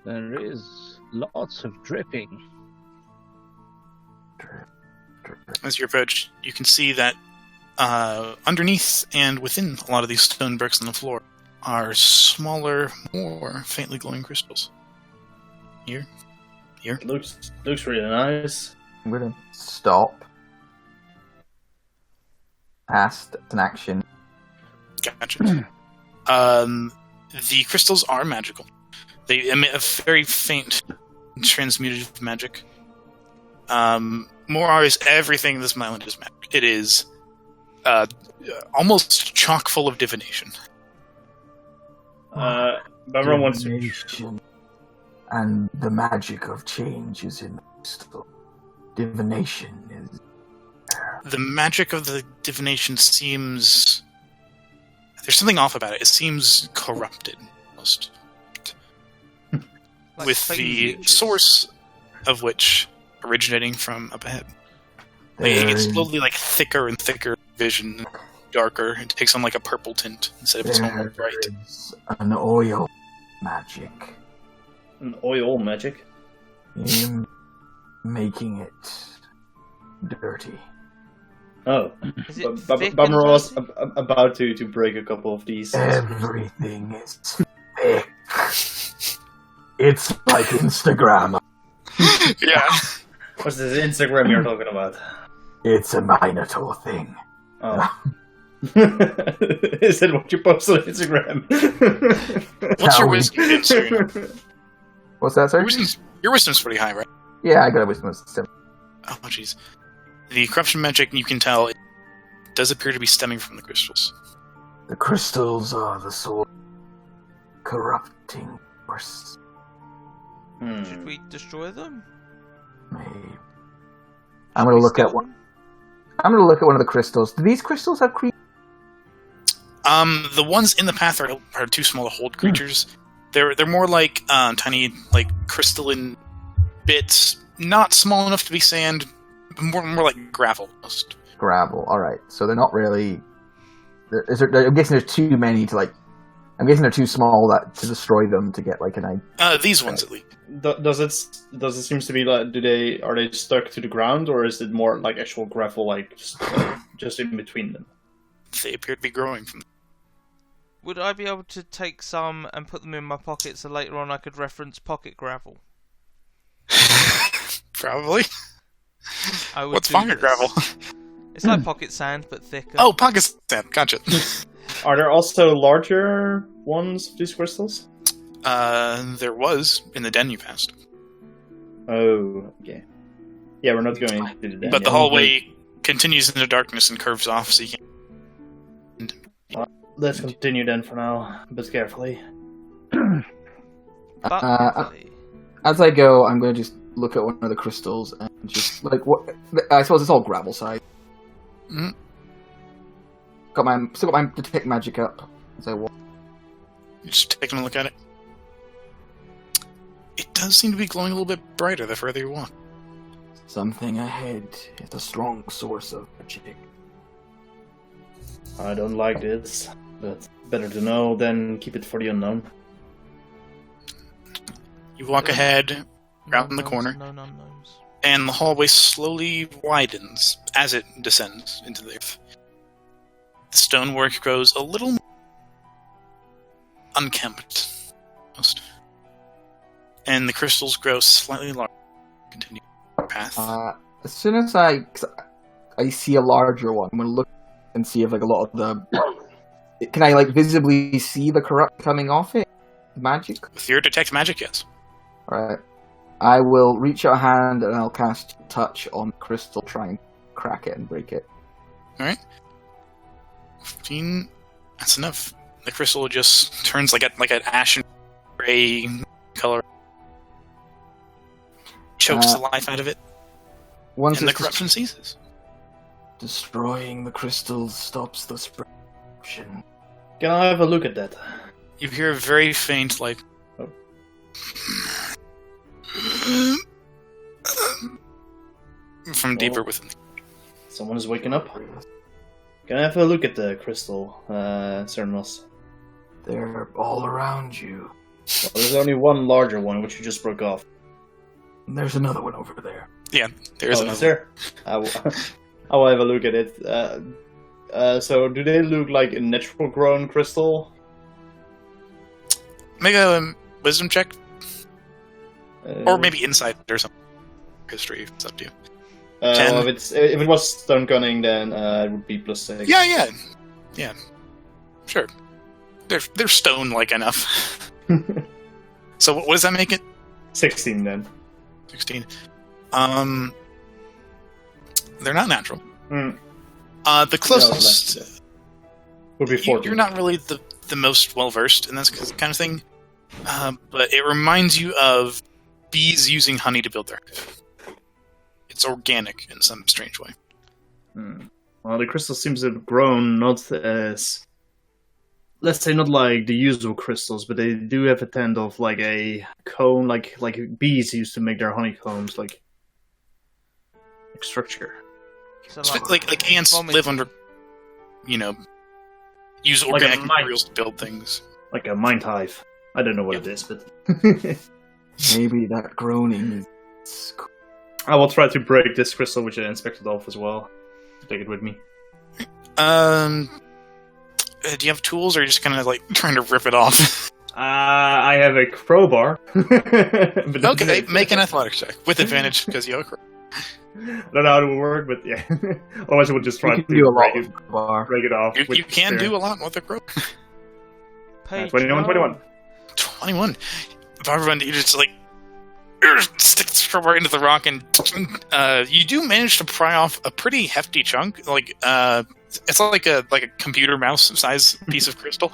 [SPEAKER 4] There is lots of dripping.
[SPEAKER 1] As you approach, you can see that underneath and within a lot of these stone bricks on the floor are smaller, more faintly glowing crystals. Here.
[SPEAKER 8] Looks really nice.
[SPEAKER 2] I'm gonna stop. Cast an action.
[SPEAKER 1] Gotcha. The crystals are magical. They emit a very faint transmutative magic. More or less everything in this island is magic. It is almost chock full of divination.
[SPEAKER 8] Bummer wants to...
[SPEAKER 2] Divination. And the magic of change is in the crystal. Divination is there.
[SPEAKER 1] The magic of the divination seems... There's something off about it. It seems corrupted, almost.
[SPEAKER 3] Like
[SPEAKER 1] With
[SPEAKER 3] fake
[SPEAKER 1] the
[SPEAKER 3] creatures.
[SPEAKER 1] source of which originating from up ahead. It gets slowly thicker and thicker vision, darker. It takes on a purple tint instead of its normal
[SPEAKER 2] There
[SPEAKER 1] bright.
[SPEAKER 2] is an oil magic.
[SPEAKER 8] An oil magic.
[SPEAKER 2] In making it dirty.
[SPEAKER 8] Oh.
[SPEAKER 3] Is it thick
[SPEAKER 8] Bummer
[SPEAKER 3] and
[SPEAKER 8] was
[SPEAKER 3] dirty?
[SPEAKER 8] about to break a couple of these.
[SPEAKER 2] Everything is thick. It's like Instagram.
[SPEAKER 1] Yeah.
[SPEAKER 8] What's this Instagram you're talking about?
[SPEAKER 2] It's a Minotaur thing.
[SPEAKER 8] Oh. Is that what you post on Instagram?
[SPEAKER 1] What's your
[SPEAKER 2] How we-
[SPEAKER 1] wisdom, Serena?
[SPEAKER 2] What's that, sir?
[SPEAKER 1] Your wisdom's pretty high, right?
[SPEAKER 2] Yeah, I got a wisdom system.
[SPEAKER 1] Oh, jeez. The corruption magic, you can tell, it does appear to be stemming from the crystals.
[SPEAKER 2] The crystals are the source corrupting force.
[SPEAKER 3] Should we destroy them?
[SPEAKER 2] Maybe. I'm gonna look at one. I'm gonna look at one of the crystals. Do these crystals have creatures?
[SPEAKER 1] The ones in the path are too small to hold creatures. They're more like tiny, crystalline bits, not small enough to be sand, but more like gravel almost.
[SPEAKER 2] Gravel. All right. So they're not really. I'm guessing there's too many to I'm guessing they're too small to destroy them to get an idea.
[SPEAKER 1] These ones at least.
[SPEAKER 8] Does it seems to be are they stuck to the ground, or is it more like actual gravel just in between them?
[SPEAKER 1] They appear to be growing from.
[SPEAKER 3] Would I be able to take some and put them in my pocket so later on I could reference pocket gravel?
[SPEAKER 1] Probably.
[SPEAKER 3] I would
[SPEAKER 1] What's
[SPEAKER 3] do
[SPEAKER 1] pocket
[SPEAKER 3] this.
[SPEAKER 1] gravel?
[SPEAKER 3] It's like pocket sand, but thicker.
[SPEAKER 1] Oh, pocket sand. Gotcha.
[SPEAKER 8] Are there also larger ones of these crystals?
[SPEAKER 1] There was in the den you passed,
[SPEAKER 8] Oh, okay. Yeah, we're not going to the den.
[SPEAKER 1] but the
[SPEAKER 8] Yeah,
[SPEAKER 1] hallway continues into darkness and curves off, so you can.
[SPEAKER 8] Let's continue then for now, but carefully.
[SPEAKER 3] But
[SPEAKER 2] As I go, I'm going to just look at one of the crystals and just what. I suppose it's all gravel size.
[SPEAKER 1] Mhm.
[SPEAKER 2] Still got my detect magic up as I walk.
[SPEAKER 1] Just taking a look at it. It does seem to be glowing a little bit brighter the further you walk.
[SPEAKER 2] Something ahead is a strong source of magic.
[SPEAKER 8] I don't like this, but better to know than keep it for the unknown.
[SPEAKER 1] You walk ahead, round the corner,
[SPEAKER 3] No unknowns.
[SPEAKER 1] and the hallway slowly widens as it descends into the earth. The stonework grows a little unkempt, almost. And the crystals grow slightly larger. Continue your path.
[SPEAKER 2] As soon as I see a larger one, I'm going to look and see if a lot of the... Can I visibly see the corrupt coming off it? Magic?
[SPEAKER 1] With your detect magic, yes.
[SPEAKER 2] Alright. I will reach out a hand and I'll cast touch on the crystal, try and crack it and break it.
[SPEAKER 1] Alright. 15. That's enough. The crystal just turns like an ashen gray color. Chokes the life out of it.
[SPEAKER 2] Once
[SPEAKER 1] And the
[SPEAKER 2] it's
[SPEAKER 1] corruption ceases.
[SPEAKER 2] destroying the crystals stops the spread.
[SPEAKER 8] Can I have a look at that?
[SPEAKER 1] You hear a very faint,
[SPEAKER 8] Oh.
[SPEAKER 1] from deeper within.
[SPEAKER 8] Someone is waking up. Can I have a look at the crystal, Cernos?
[SPEAKER 2] They're all around you.
[SPEAKER 8] Well, there's only one larger one, which you just broke off.
[SPEAKER 2] There's another one over there.
[SPEAKER 1] Yeah, there is
[SPEAKER 8] Oh,
[SPEAKER 1] another.
[SPEAKER 8] is there? I will have a look at it. So, do they look like a natural grown crystal?
[SPEAKER 1] Make a wisdom check,
[SPEAKER 8] Uh,
[SPEAKER 1] or maybe insight or something. History, it's up to you. 10.
[SPEAKER 8] Well, if it was stone cunning, then it would be +6.
[SPEAKER 1] Yeah. Sure. They're stone-like enough. So what does that make it?
[SPEAKER 8] 16 then.
[SPEAKER 1] 16. They're not natural.
[SPEAKER 8] Mm.
[SPEAKER 1] The closest.
[SPEAKER 8] Would be 14.
[SPEAKER 1] You're not really the most well versed in this kind of thing, but it reminds you of bees using honey to build their hive. It's organic in some strange way.
[SPEAKER 8] Well, the crystal seems to have grown not as, let's say, not like the usual crystals, but they do have a tend of like a cone, like bees used to make their honeycombs, like structure.
[SPEAKER 3] So
[SPEAKER 1] Like ants live under, use
[SPEAKER 8] Like a
[SPEAKER 1] organic
[SPEAKER 8] mine.
[SPEAKER 1] materials to build things.
[SPEAKER 8] Like a mind hive. I don't know what it is, but
[SPEAKER 2] Maybe that groaning is.
[SPEAKER 8] I will try to break this crystal which I inspected off as well. Take it with me.
[SPEAKER 1] Do you have tools, or are you just kind of like trying to rip it off?
[SPEAKER 8] I have a crowbar. But
[SPEAKER 1] Okay, make an athletics check with advantage because you have a crowbar.
[SPEAKER 8] I don't know how it will work, but yeah. Otherwise, I would just try
[SPEAKER 2] You
[SPEAKER 8] to
[SPEAKER 2] can do a lot
[SPEAKER 8] break
[SPEAKER 2] with bar.
[SPEAKER 8] it off. with
[SPEAKER 1] You can
[SPEAKER 8] spear.
[SPEAKER 1] do a lot with a crowbar.
[SPEAKER 3] Page
[SPEAKER 8] 21.
[SPEAKER 1] 21. Barbara, you just like stick the crowbar into the rock, and you do manage to pry off a pretty hefty chunk. Like it's like a computer mouse size piece of crystal,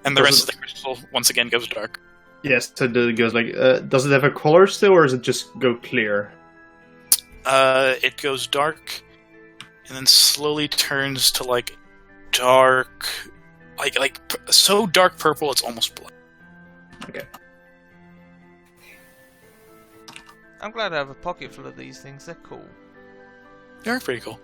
[SPEAKER 1] and the rest of the crystal once again goes dark.
[SPEAKER 8] Yes, so it goes like. Does it have a color still, or does it just go clear?
[SPEAKER 1] It goes dark, and then slowly turns to like dark, so dark purple it's almost blood.
[SPEAKER 8] Okay.
[SPEAKER 3] I'm glad I have a pocket full of these things. They're cool.
[SPEAKER 1] They're pretty cool.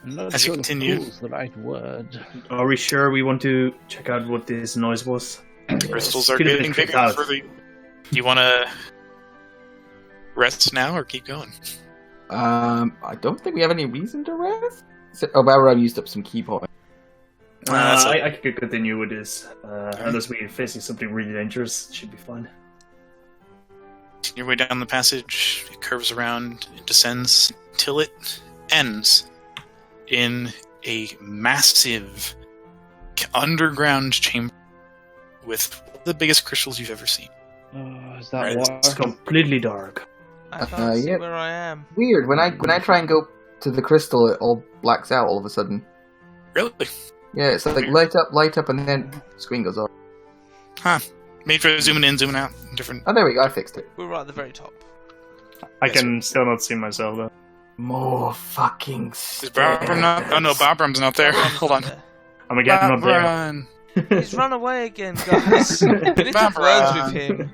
[SPEAKER 4] I'm not
[SPEAKER 1] As you
[SPEAKER 4] sure
[SPEAKER 1] continue-
[SPEAKER 4] cool's the right word.
[SPEAKER 8] Are we sure we want to check out what this noise was?
[SPEAKER 1] Crystals are
[SPEAKER 8] Could have
[SPEAKER 1] getting
[SPEAKER 8] been
[SPEAKER 1] bigger.
[SPEAKER 8] tricked out.
[SPEAKER 1] Further. You want to rest now or keep going?
[SPEAKER 2] I don't think we have any reason to rest. Barbara used up some key points.
[SPEAKER 1] That's like-
[SPEAKER 8] I could continue with this. Unless we're facing something really dangerous, it should be fine.
[SPEAKER 1] Your way down the passage, it curves around, it descends till it ends in a massive underground chamber with the biggest crystals you've ever seen.
[SPEAKER 4] Oh, is that
[SPEAKER 1] Right,
[SPEAKER 4] water?
[SPEAKER 8] It's completely dark.
[SPEAKER 3] I can't see
[SPEAKER 2] yeah.
[SPEAKER 3] where I am.
[SPEAKER 2] Weird. When I try and go to the crystal, it all blacks out all of a sudden.
[SPEAKER 1] Really?
[SPEAKER 2] Yeah, it's like light up, and then screen goes off.
[SPEAKER 1] Huh. Maybe try zooming in, zooming out. Different.
[SPEAKER 2] Oh, there we go. I fixed it.
[SPEAKER 3] We're right at the very top.
[SPEAKER 8] I
[SPEAKER 1] Yes,
[SPEAKER 8] can still not see myself though.
[SPEAKER 2] More fucking.
[SPEAKER 1] Is Barbram not? Oh no, Barbram's not there. Hold on.
[SPEAKER 8] I'm again not there.
[SPEAKER 1] Barbram.
[SPEAKER 3] He's run away again, guys. We need to have words with him.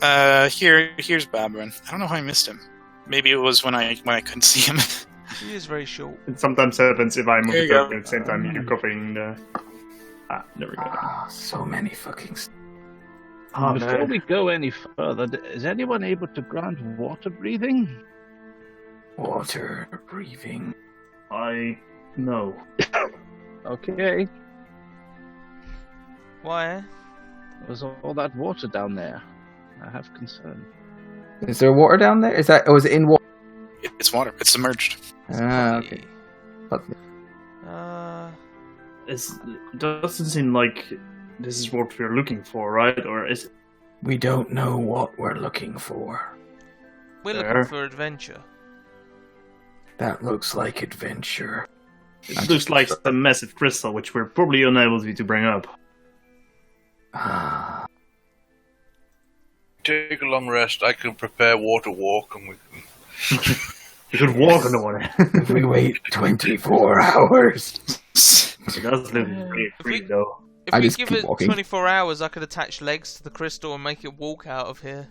[SPEAKER 1] Here's Barbram. I don't know how I missed him. Maybe it was when I couldn't see him.
[SPEAKER 3] He is very short.
[SPEAKER 8] It sometimes happens if I move
[SPEAKER 1] There
[SPEAKER 8] it
[SPEAKER 1] you
[SPEAKER 8] up
[SPEAKER 1] go.
[SPEAKER 8] at the same time you're copying the. There we go.
[SPEAKER 2] Ah, so many fucking.
[SPEAKER 8] Oh,
[SPEAKER 4] Before
[SPEAKER 8] man.
[SPEAKER 4] we go any further, is anyone able to grant water breathing?
[SPEAKER 2] Water breathing.
[SPEAKER 8] I know.
[SPEAKER 4] Okay.
[SPEAKER 3] Why?
[SPEAKER 4] There's all that water down there. I have concern.
[SPEAKER 2] Is there water down there? Is that? Oh, is it in water?
[SPEAKER 1] It's water. It's submerged.
[SPEAKER 2] Ah, okay.
[SPEAKER 8] It doesn't seem like this is what we're looking for, right? Or is it?
[SPEAKER 2] We don't know what we're looking for.
[SPEAKER 3] We're
[SPEAKER 8] Fair.
[SPEAKER 3] looking for adventure.
[SPEAKER 2] That looks like adventure.
[SPEAKER 8] It looks like a massive crystal, which we're probably unable to bring up.
[SPEAKER 2] Ah,
[SPEAKER 7] Take a long rest. I can prepare water walk, and we can.
[SPEAKER 8] You could walk on the water.
[SPEAKER 2] if we wait 24 hours.
[SPEAKER 8] It does look pretty
[SPEAKER 3] If we-
[SPEAKER 8] free, though.
[SPEAKER 3] If
[SPEAKER 2] I
[SPEAKER 3] we
[SPEAKER 2] just
[SPEAKER 3] give
[SPEAKER 2] keep
[SPEAKER 3] it
[SPEAKER 2] walking.
[SPEAKER 3] 24 hours, I could attach legs to the crystal and make it walk out of here.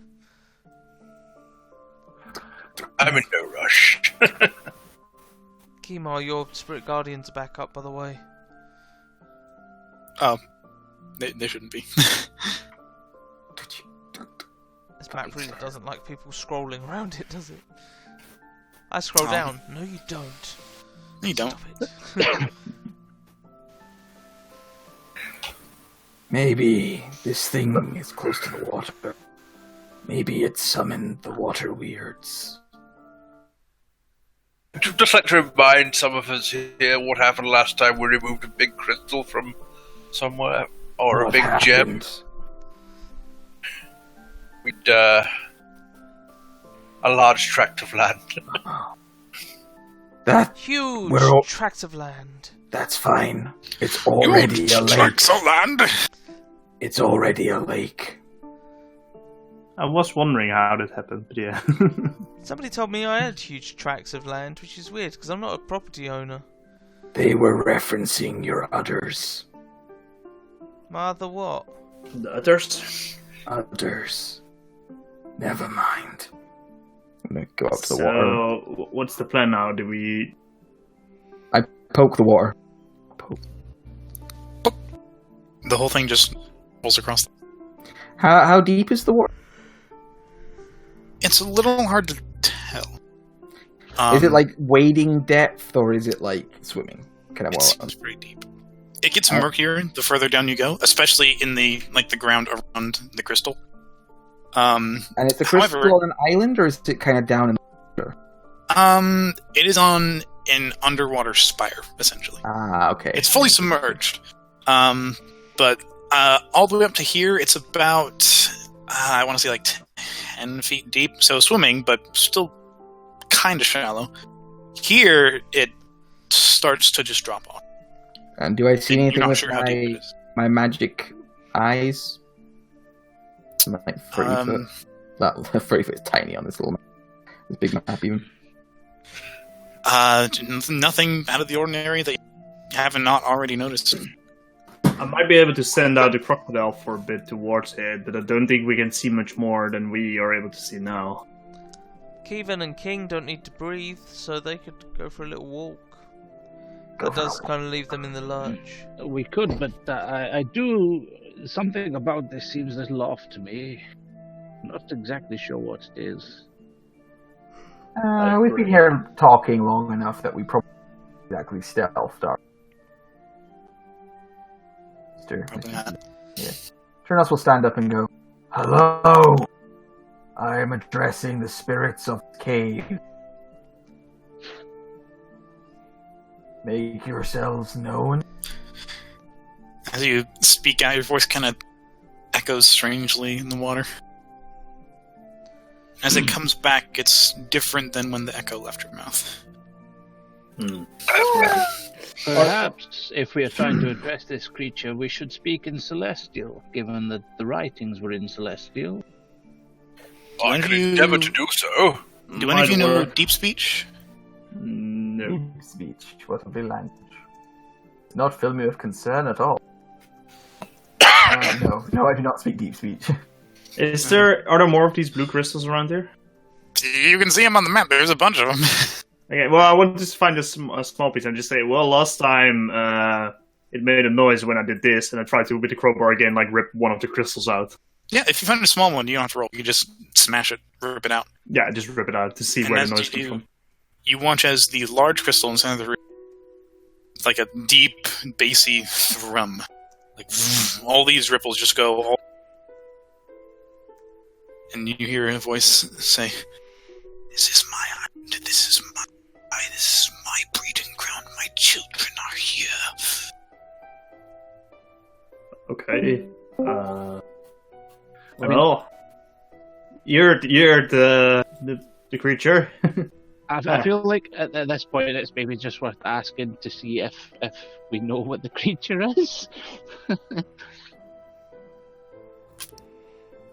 [SPEAKER 7] I'm in no rush.
[SPEAKER 3] Kimar, your spirit guardians are back up, by the way.
[SPEAKER 1] Oh, they shouldn't be.
[SPEAKER 3] This map really doesn't like people scrolling around it, does it? I scroll down. No, you don't.
[SPEAKER 1] No, you don't.
[SPEAKER 3] Stop it.
[SPEAKER 2] Maybe this thing is close to the water. Maybe it summoned the water weirds.
[SPEAKER 7] Would you just like to remind some of us here what happened last time we removed a big crystal from somewhere? Or a big gem? We'd, a large tract of land.
[SPEAKER 2] That
[SPEAKER 3] Huge
[SPEAKER 2] Well-
[SPEAKER 3] tracts of land.
[SPEAKER 2] That's fine. It's already a lake.
[SPEAKER 1] Tracts of land.
[SPEAKER 2] It's already a lake.
[SPEAKER 5] I was wondering how that happened, but yeah.
[SPEAKER 3] Somebody told me I had huge tracts of land, which is weird because I'm not a property owner.
[SPEAKER 2] They were referencing your udders.
[SPEAKER 3] My other what?
[SPEAKER 5] The others.
[SPEAKER 2] Udders. Never mind. I'm gonna go up to the
[SPEAKER 5] So,
[SPEAKER 2] water.
[SPEAKER 5] what's the plan now? Do we...
[SPEAKER 2] I poke the water.
[SPEAKER 1] The whole thing just rolls across.
[SPEAKER 2] How deep is the water?
[SPEAKER 1] It's a little hard to tell.
[SPEAKER 2] Is it like wading depth or is it like swimming?
[SPEAKER 1] It seems pretty deep. It gets murkier the further down you go, especially in the ground around the crystal.
[SPEAKER 2] And it's a crystal on an island, or is it kind of down in the water?
[SPEAKER 1] It is on an underwater spire, essentially.
[SPEAKER 2] Ah, okay.
[SPEAKER 1] It's fully submerged. But all the way up to here, it's about, I want to say like 10 feet deep. So swimming, but still kind of shallow. Here, it starts to just drop off.
[SPEAKER 2] And do I see anything
[SPEAKER 1] You're not
[SPEAKER 2] with
[SPEAKER 1] sure how deep it is.
[SPEAKER 2] my magic eyes? Like 30 foot. That 30 foot is tiny on this little map. This big map even.
[SPEAKER 1] Nothing out of the ordinary that you haven't not already noticed.
[SPEAKER 5] I might be able to send out the crocodile for a bit towards it, but I don't think we can see much more than we are able to see now.
[SPEAKER 3] Kevin and King don't need to breathe, so they could go for a little walk. That does kind of leave them in the lurch.
[SPEAKER 4] We could, but I do... Something about this seems a little off to me. Not exactly sure what it is.
[SPEAKER 2] We've been here talking long enough that we probably exactly stealthed our... Yeah. Turnos will stand up and go, "Hello! I am addressing the spirits of the cave. Make yourselves known."
[SPEAKER 1] As you speak out, your voice kind of echoes strangely in the water. As it comes back, it's different than when the echo left your mouth.
[SPEAKER 4] Perhaps, if we are trying to address this creature, we should speak in Celestial, given that the writings were in Celestial.
[SPEAKER 7] I can endeavor to do so.
[SPEAKER 1] Do any of you know Deep Speech?
[SPEAKER 5] No.
[SPEAKER 2] Deep speech, what a big language. Not fill me with concern at all. No, I do not speak deep speech.
[SPEAKER 5] Are there more of these blue crystals around here?
[SPEAKER 1] You can see them on the map. There's a bunch of them.
[SPEAKER 5] Okay, well, I wanted to find a small piece and just say, well, last time it made a noise when I did this, and I tried to, with the crowbar again, like rip one of the crystals out.
[SPEAKER 1] Yeah, if you find a small one, you don't have to roll. You can just smash it, rip it out.
[SPEAKER 5] Yeah, just rip it out to see
[SPEAKER 1] And
[SPEAKER 5] where
[SPEAKER 1] as
[SPEAKER 5] the noise
[SPEAKER 1] you
[SPEAKER 5] comes from.
[SPEAKER 1] You watch as the large crystal in the center of the room, it's like a deep, bassy thrum. Like, all these ripples just go, and you hear a voice say, "This is my island, this is my breeding ground, my children are here."
[SPEAKER 5] Okay. Well, you're the creature.
[SPEAKER 4] I feel like at this point it's maybe just worth asking to see if we know what the creature is.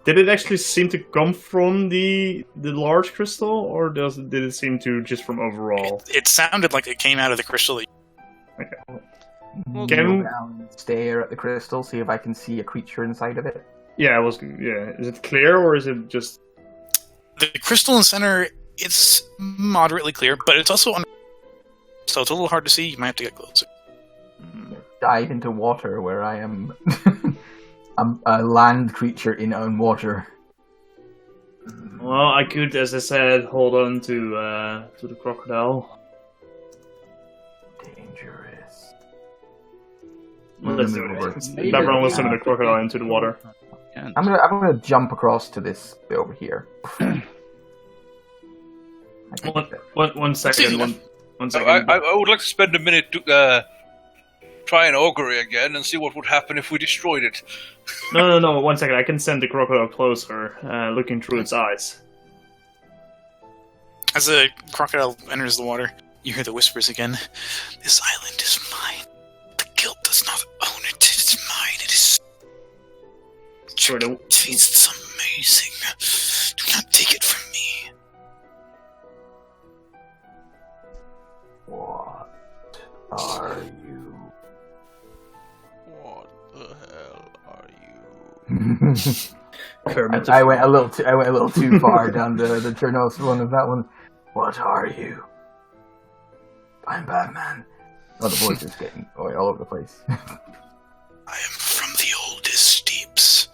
[SPEAKER 5] Did it actually seem to come from the large crystal, or did it seem to just from overall?
[SPEAKER 1] It sounded like it came out of the crystal.
[SPEAKER 5] Okay.
[SPEAKER 3] Well,
[SPEAKER 5] Can-
[SPEAKER 2] Go down, stare at the crystal, see if I can see a creature inside of it.
[SPEAKER 5] Yeah, is it clear, or is it just...
[SPEAKER 1] The crystal in the center, it's moderately clear, but it's also so it's a little hard to see. You might have to get closer.
[SPEAKER 2] Dive into water where I am I'm a land creature in own water.
[SPEAKER 5] Well, I could, as I said, hold on to the crocodile.
[SPEAKER 2] Dangerous.
[SPEAKER 5] Let's do it. Everyone will send the crocodile into the water.
[SPEAKER 4] Can't.
[SPEAKER 2] I'm gonna jump across to this bit over here.
[SPEAKER 5] One second. One
[SPEAKER 6] So
[SPEAKER 5] second.
[SPEAKER 6] I would like to spend a minute to try an augury again and see what would happen if we destroyed it.
[SPEAKER 5] No. 1 second. I can send the crocodile closer, looking through its eyes.
[SPEAKER 1] As the crocodile enters the water, you hear the whispers again. This island is mine. The guild does not own it. It's mine. It is.
[SPEAKER 5] Sure, the-
[SPEAKER 1] It's amazing. Do not take it from me.
[SPEAKER 2] What are you?
[SPEAKER 3] What the hell are you?
[SPEAKER 8] Kermit.
[SPEAKER 2] I went a little too far down the Chernos one of that one. What are you? I'm Batman. Oh, the voice is getting all over the place.
[SPEAKER 1] I am from the oldest deeps.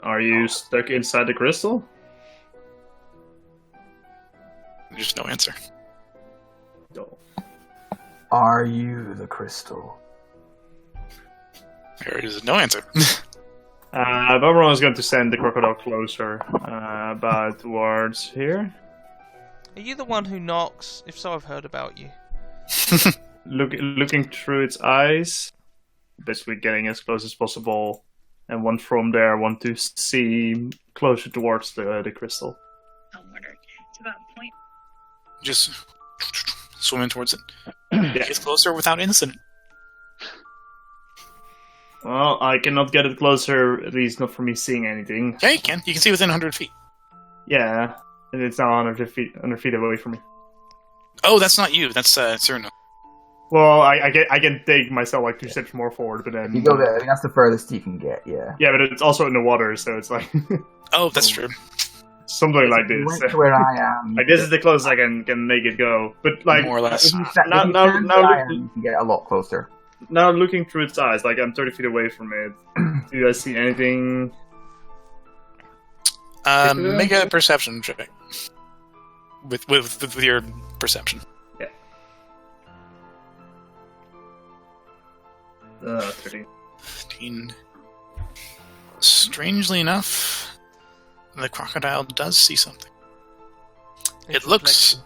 [SPEAKER 5] Are you stuck inside the crystal?
[SPEAKER 1] There's no answer.
[SPEAKER 5] No.
[SPEAKER 2] Are you the crystal?
[SPEAKER 1] There is no answer.
[SPEAKER 5] Everyone is going to send the crocodile closer, about towards here.
[SPEAKER 3] Are you the one who knocks? If so, I've heard about you.
[SPEAKER 5] Looking through its eyes, basically getting as close as possible, and one from there want to see closer towards the crystal.
[SPEAKER 10] To that point.
[SPEAKER 1] Just swimming towards it. Get closer without incident.
[SPEAKER 5] Well, I cannot get it closer, at least not for me seeing anything.
[SPEAKER 1] Yeah, you can. You can see within 100 feet.
[SPEAKER 5] Yeah, and it's now 100 feet away from me.
[SPEAKER 1] Oh, that's not you. That's Cyrano.
[SPEAKER 5] Well, I can take myself like 2 steps more forward, but then
[SPEAKER 2] You go there. That's the furthest you can get. Yeah.
[SPEAKER 5] yeah, but it's also in the water, so it's like
[SPEAKER 1] Oh, that's true.
[SPEAKER 5] something like
[SPEAKER 2] You
[SPEAKER 5] this.
[SPEAKER 2] went to where I am.
[SPEAKER 5] Like this is the closest I can make it go. But like
[SPEAKER 1] More or less.
[SPEAKER 2] If you stand
[SPEAKER 5] now
[SPEAKER 2] where I am,
[SPEAKER 5] look-
[SPEAKER 2] you can get a lot closer.
[SPEAKER 5] now looking through its eyes, like I'm 30 feet away from it. Do you guys see anything?
[SPEAKER 1] Make a perception check. With your perception.
[SPEAKER 5] 30.
[SPEAKER 1] 15. Strangely enough, the crocodile does see something. It looks...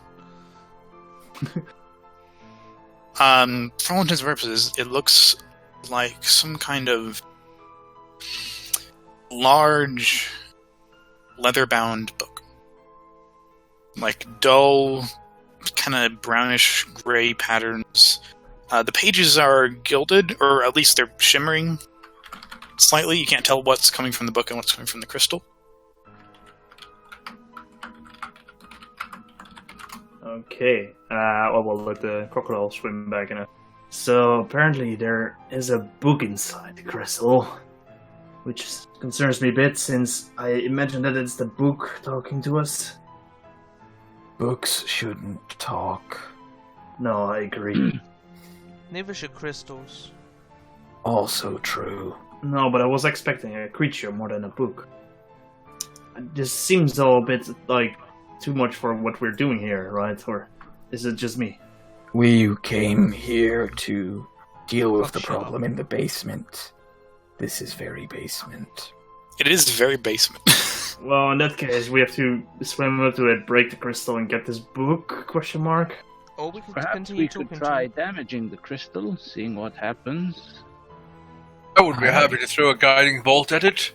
[SPEAKER 1] for all intents and purposes, it looks like some kind of large leather-bound book. Like dull, kind of brownish gray patterns. The pages are gilded, or at least they're shimmering slightly. You can't tell what's coming from the book and what's coming from the crystal.
[SPEAKER 5] Okay. Well, we'll let the crocodile swim back in. So apparently there is a book inside the crystal, which concerns me a bit since I imagine that it's the book talking to us.
[SPEAKER 2] Books shouldn't talk.
[SPEAKER 5] No, I agree.
[SPEAKER 3] Neither should crystals.
[SPEAKER 2] Also true.
[SPEAKER 5] No, but I was expecting a creature more than a book. This seems all a bit like too much for what we're doing here, right? Or is it just me?
[SPEAKER 9] We came here to deal with the
[SPEAKER 3] shut up.
[SPEAKER 9] problem in the basement. This is very basement.
[SPEAKER 1] It is very basement.
[SPEAKER 5] Well, in that case, we have to swim up to it, break the crystal, and get this book? Question mark.
[SPEAKER 3] Or we could
[SPEAKER 4] Perhaps
[SPEAKER 3] continue
[SPEAKER 4] we could
[SPEAKER 3] talking
[SPEAKER 4] try
[SPEAKER 3] to
[SPEAKER 4] damaging the crystal, seeing what happens.
[SPEAKER 6] I would be happy to throw a guiding bolt at it.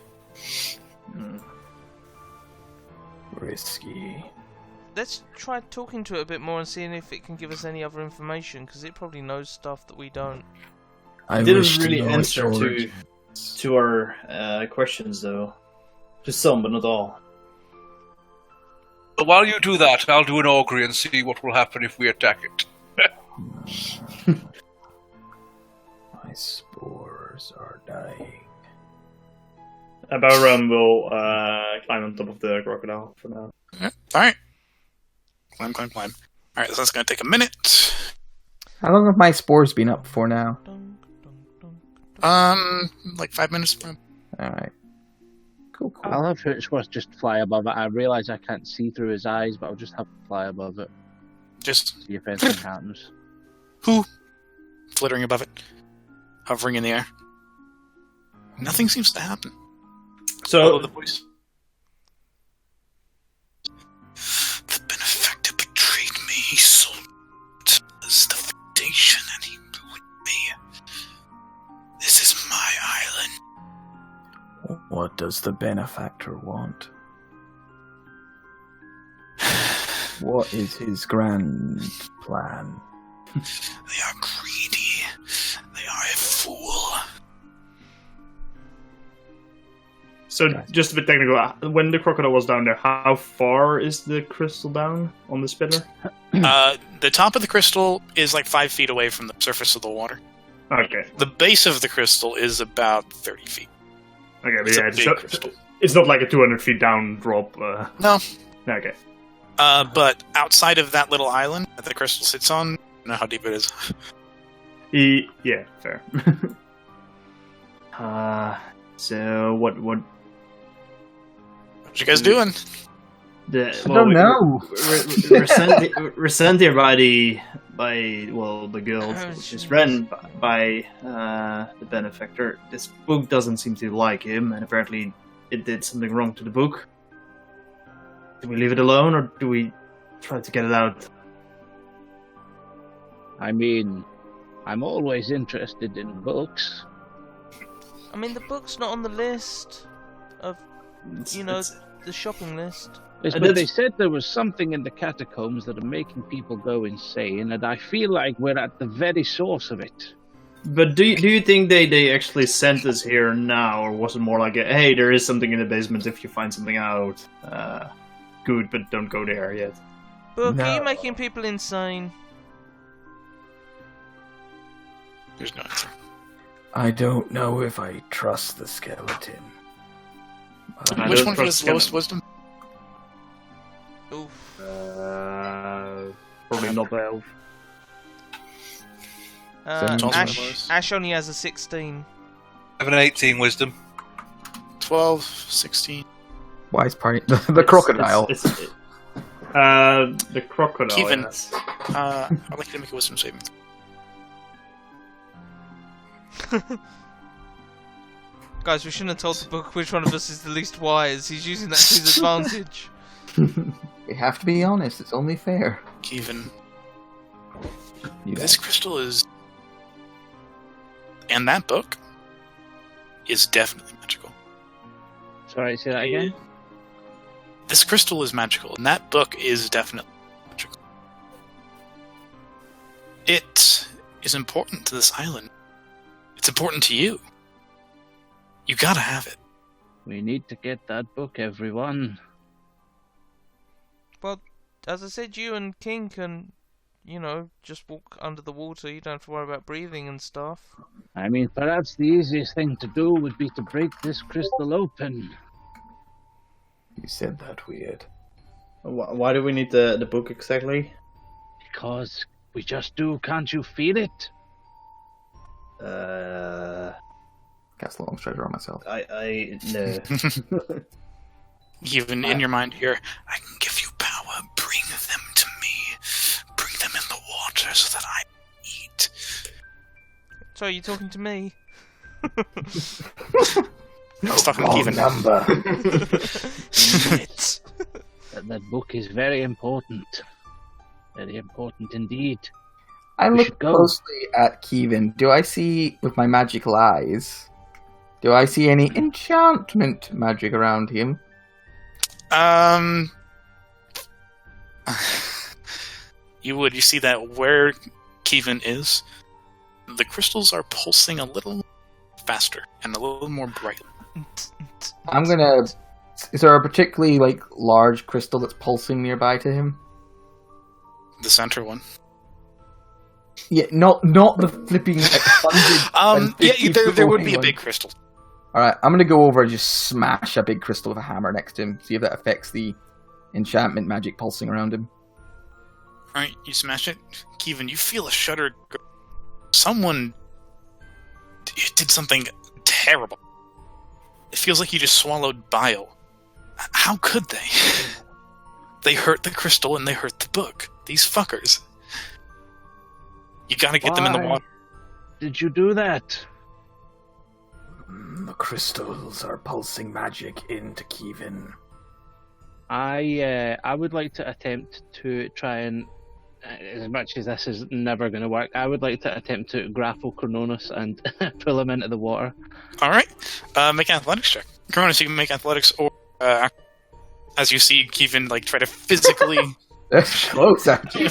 [SPEAKER 9] Risky.
[SPEAKER 3] Let's try talking to it a bit more and seeing if it can give us any other information, because it probably knows stuff that we don't.
[SPEAKER 9] I
[SPEAKER 8] Didn't
[SPEAKER 9] wish
[SPEAKER 8] really
[SPEAKER 9] to know
[SPEAKER 8] answer
[SPEAKER 9] its
[SPEAKER 8] to
[SPEAKER 9] origins.
[SPEAKER 8] our questions though. To some, but not all.
[SPEAKER 6] But while you do that, I'll do an augury and see what will happen if we attack it.
[SPEAKER 9] My spores are dying.
[SPEAKER 5] Balram will climb on top of the crocodile for now.
[SPEAKER 1] Alright. Climb. Alright, so that's going to take a minute.
[SPEAKER 2] How long have my spores been up for now?
[SPEAKER 3] Dun, dun, dun, dun.
[SPEAKER 1] Like 5 minutes.
[SPEAKER 2] Alright. Cool.
[SPEAKER 4] I'll have Hootsworth just fly above it. I realise I can't see through his eyes, but I'll just have to fly above it.
[SPEAKER 1] Just
[SPEAKER 4] See if anything happens.
[SPEAKER 1] flittering above it, hovering in the air. Nothing seems to happen.
[SPEAKER 5] So
[SPEAKER 1] The voice. The benefactor betrayed me. He sold as the foundation, and he ruined me. This is my island.
[SPEAKER 2] What does the benefactor want? What is his grand plan?
[SPEAKER 1] They are greedy. They are a fool.
[SPEAKER 5] So, just a bit technical. When the crocodile was down there, how far is the crystal down on the spitter?
[SPEAKER 1] The top of the crystal is like 5 feet away from the surface of the water.
[SPEAKER 5] Okay.
[SPEAKER 1] The base of the crystal is about 30 feet.
[SPEAKER 5] Okay, but
[SPEAKER 1] It's
[SPEAKER 5] yeah,
[SPEAKER 1] a big crystal.
[SPEAKER 5] it's not like a 200 feet down drop.
[SPEAKER 1] No.
[SPEAKER 5] Okay.
[SPEAKER 1] But outside of that little island that the crystal sits on, I don't know how deep it is.
[SPEAKER 5] Yeah, fair. So what
[SPEAKER 1] What you guys doing?
[SPEAKER 2] I don't know.
[SPEAKER 5] We're sent here by the guild, which is run by the benefactor. This book doesn't seem to like him, and apparently it did something wrong to the book. Do we leave it alone, or do we try to get it out?
[SPEAKER 4] I mean, I'm always interested in books.
[SPEAKER 3] I mean, the book's not on the list of, the shopping list.
[SPEAKER 4] It's, but they said there was something in the catacombs that are making people go insane, and I feel like we're at the very source of it.
[SPEAKER 5] But do you think they actually sent us here now, or was it more like hey, there is something in the basement if you find something out? Good, but don't go there yet.
[SPEAKER 3] Book,
[SPEAKER 2] No.
[SPEAKER 3] are you making people insane?
[SPEAKER 1] There's no answer.
[SPEAKER 2] I don't know if I trust the skeleton.
[SPEAKER 5] I
[SPEAKER 1] Which
[SPEAKER 5] don't
[SPEAKER 1] one
[SPEAKER 5] trust
[SPEAKER 1] has lowest wisdom?
[SPEAKER 3] Oof.
[SPEAKER 5] Probably not the elf.
[SPEAKER 3] Ash only has a 16.
[SPEAKER 6] I have an 18 wisdom.
[SPEAKER 1] 12, 16.
[SPEAKER 2] Wise party. The crocodile.
[SPEAKER 5] The crocodile.
[SPEAKER 1] Kevin.
[SPEAKER 5] Yes.
[SPEAKER 1] I'd like you to make a wisdom saving.
[SPEAKER 3] Guys, we shouldn't have told the book which one of us is the least wise. He's using that to his advantage.
[SPEAKER 2] We have to be honest. It's only fair.
[SPEAKER 1] Kevin.
[SPEAKER 2] You
[SPEAKER 1] This crystal is... And that book is definitely magical.
[SPEAKER 4] Sorry, say that again?
[SPEAKER 1] This crystal is magical, and that book is definitely magical. It is important to this island. It's important to you. You gotta have it.
[SPEAKER 4] We need to get that book, everyone.
[SPEAKER 3] Well, as I said, you and King can, just walk under the water. You don't have to worry about breathing and stuff.
[SPEAKER 4] I mean, perhaps the easiest thing to do would be to break this crystal open.
[SPEAKER 2] You said that weird.
[SPEAKER 5] Why do we need the book exactly?
[SPEAKER 4] Because we just do, can't you feel it?
[SPEAKER 2] Cast a long treasure on myself.
[SPEAKER 5] I no.
[SPEAKER 1] Even in your mind here, I can give you power. Bring them to me. Bring them in the water so that I eat.
[SPEAKER 3] So, are you talking to me?
[SPEAKER 1] I was talking to Kevin.
[SPEAKER 2] Number.
[SPEAKER 4] That book is very important. Very important indeed.
[SPEAKER 2] I
[SPEAKER 4] We
[SPEAKER 2] look
[SPEAKER 4] should go.
[SPEAKER 2] closely at Kevin. Do I see, with my magical eyes, do I see any enchantment magic around him?
[SPEAKER 1] You see that where Kevin is, the crystals are pulsing a little faster and a little more bright.
[SPEAKER 2] I'm gonna... Is there a particularly, large crystal that's pulsing nearby to him?
[SPEAKER 1] The center one.
[SPEAKER 2] Yeah, not the flipping, funded...
[SPEAKER 1] There would be a big crystal.
[SPEAKER 2] Alright, I'm gonna go over and just smash a big crystal with a hammer next to him, see if that affects the enchantment magic pulsing around him.
[SPEAKER 1] Alright, you smash it. Kevin, you feel a shudder. Someone did something terrible. It feels like you just swallowed bile. How could they? They hurt the crystal and they hurt the book. These fuckers. You gotta get them in the water.
[SPEAKER 4] Did you do that?
[SPEAKER 2] The crystals are pulsing magic into Kevin.
[SPEAKER 4] I would like to attempt to try and, as much as this is never going to work, I would like to attempt to grapple Chrononos and pull him into the water.
[SPEAKER 1] Alright. Make an athletics check. Cronus, you can make athletics or as you see Kevin try to physically
[SPEAKER 2] That's close, actually.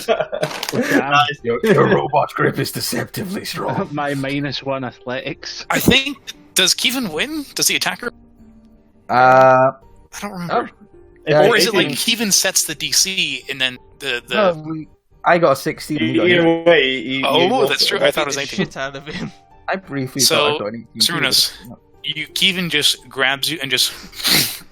[SPEAKER 8] Nice.
[SPEAKER 2] Your robot grip is deceptively strong.
[SPEAKER 4] My -1 athletics.
[SPEAKER 1] I think does Kevin win? Does the attacker?
[SPEAKER 2] Uh,
[SPEAKER 1] I don't remember.
[SPEAKER 2] yeah,
[SPEAKER 1] Or is it like
[SPEAKER 8] 18.
[SPEAKER 1] Kevin sets the DC and then the
[SPEAKER 2] I got a 16. You got
[SPEAKER 8] Either
[SPEAKER 2] an
[SPEAKER 8] way,
[SPEAKER 1] Oh, that's true. I thought it was
[SPEAKER 3] the
[SPEAKER 1] 18.
[SPEAKER 3] shit out of him.
[SPEAKER 2] I briefly
[SPEAKER 1] So,
[SPEAKER 2] thought I got an 18. too,
[SPEAKER 1] Cernus, Kevin just grabs you and just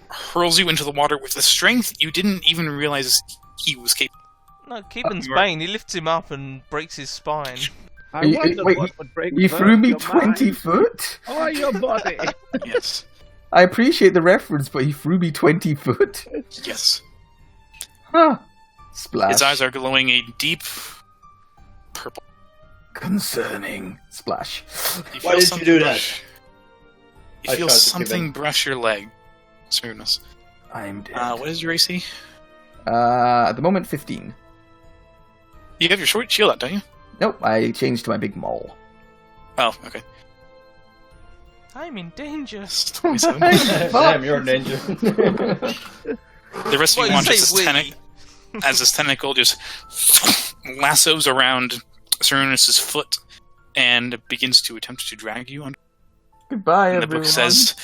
[SPEAKER 1] hurls you into the water with a strength you didn't even realize he was capable.
[SPEAKER 3] No, Keeban's Bane. He lifts him up and breaks his spine.
[SPEAKER 4] I
[SPEAKER 2] You-
[SPEAKER 4] wondered
[SPEAKER 2] wait,
[SPEAKER 4] what would break
[SPEAKER 2] You
[SPEAKER 4] first,
[SPEAKER 2] threw me
[SPEAKER 4] your
[SPEAKER 2] 20
[SPEAKER 4] mind
[SPEAKER 2] foot?
[SPEAKER 4] or your body.
[SPEAKER 1] Yes.
[SPEAKER 2] I appreciate the reference, but he threw me 20 foot?
[SPEAKER 1] Yes.
[SPEAKER 2] Huh. Splash.
[SPEAKER 1] His eyes are glowing a deep purple.
[SPEAKER 2] Concerning. Splash.
[SPEAKER 1] You
[SPEAKER 8] Why
[SPEAKER 1] feel
[SPEAKER 8] did you
[SPEAKER 1] something
[SPEAKER 8] do that?
[SPEAKER 1] brush- You
[SPEAKER 8] I
[SPEAKER 1] feel
[SPEAKER 8] tried to
[SPEAKER 1] something
[SPEAKER 8] give
[SPEAKER 1] brush your leg. Cernus.
[SPEAKER 2] I'm dead.
[SPEAKER 1] What is your AC?
[SPEAKER 2] At the moment, 15.
[SPEAKER 1] You have your short shield out, don't you?
[SPEAKER 2] Nope, I changed to my big maul.
[SPEAKER 1] Oh, okay.
[SPEAKER 3] I'm in danger.
[SPEAKER 1] 27.
[SPEAKER 8] Damn, you're a ninja.
[SPEAKER 1] The rest of
[SPEAKER 3] Well,
[SPEAKER 1] you
[SPEAKER 3] you
[SPEAKER 1] watch
[SPEAKER 3] say
[SPEAKER 1] as this tentacle just lassos around Cernus's foot and begins to attempt to drag you under.
[SPEAKER 2] Goodbye,
[SPEAKER 1] And the
[SPEAKER 2] everyone.
[SPEAKER 1] book says,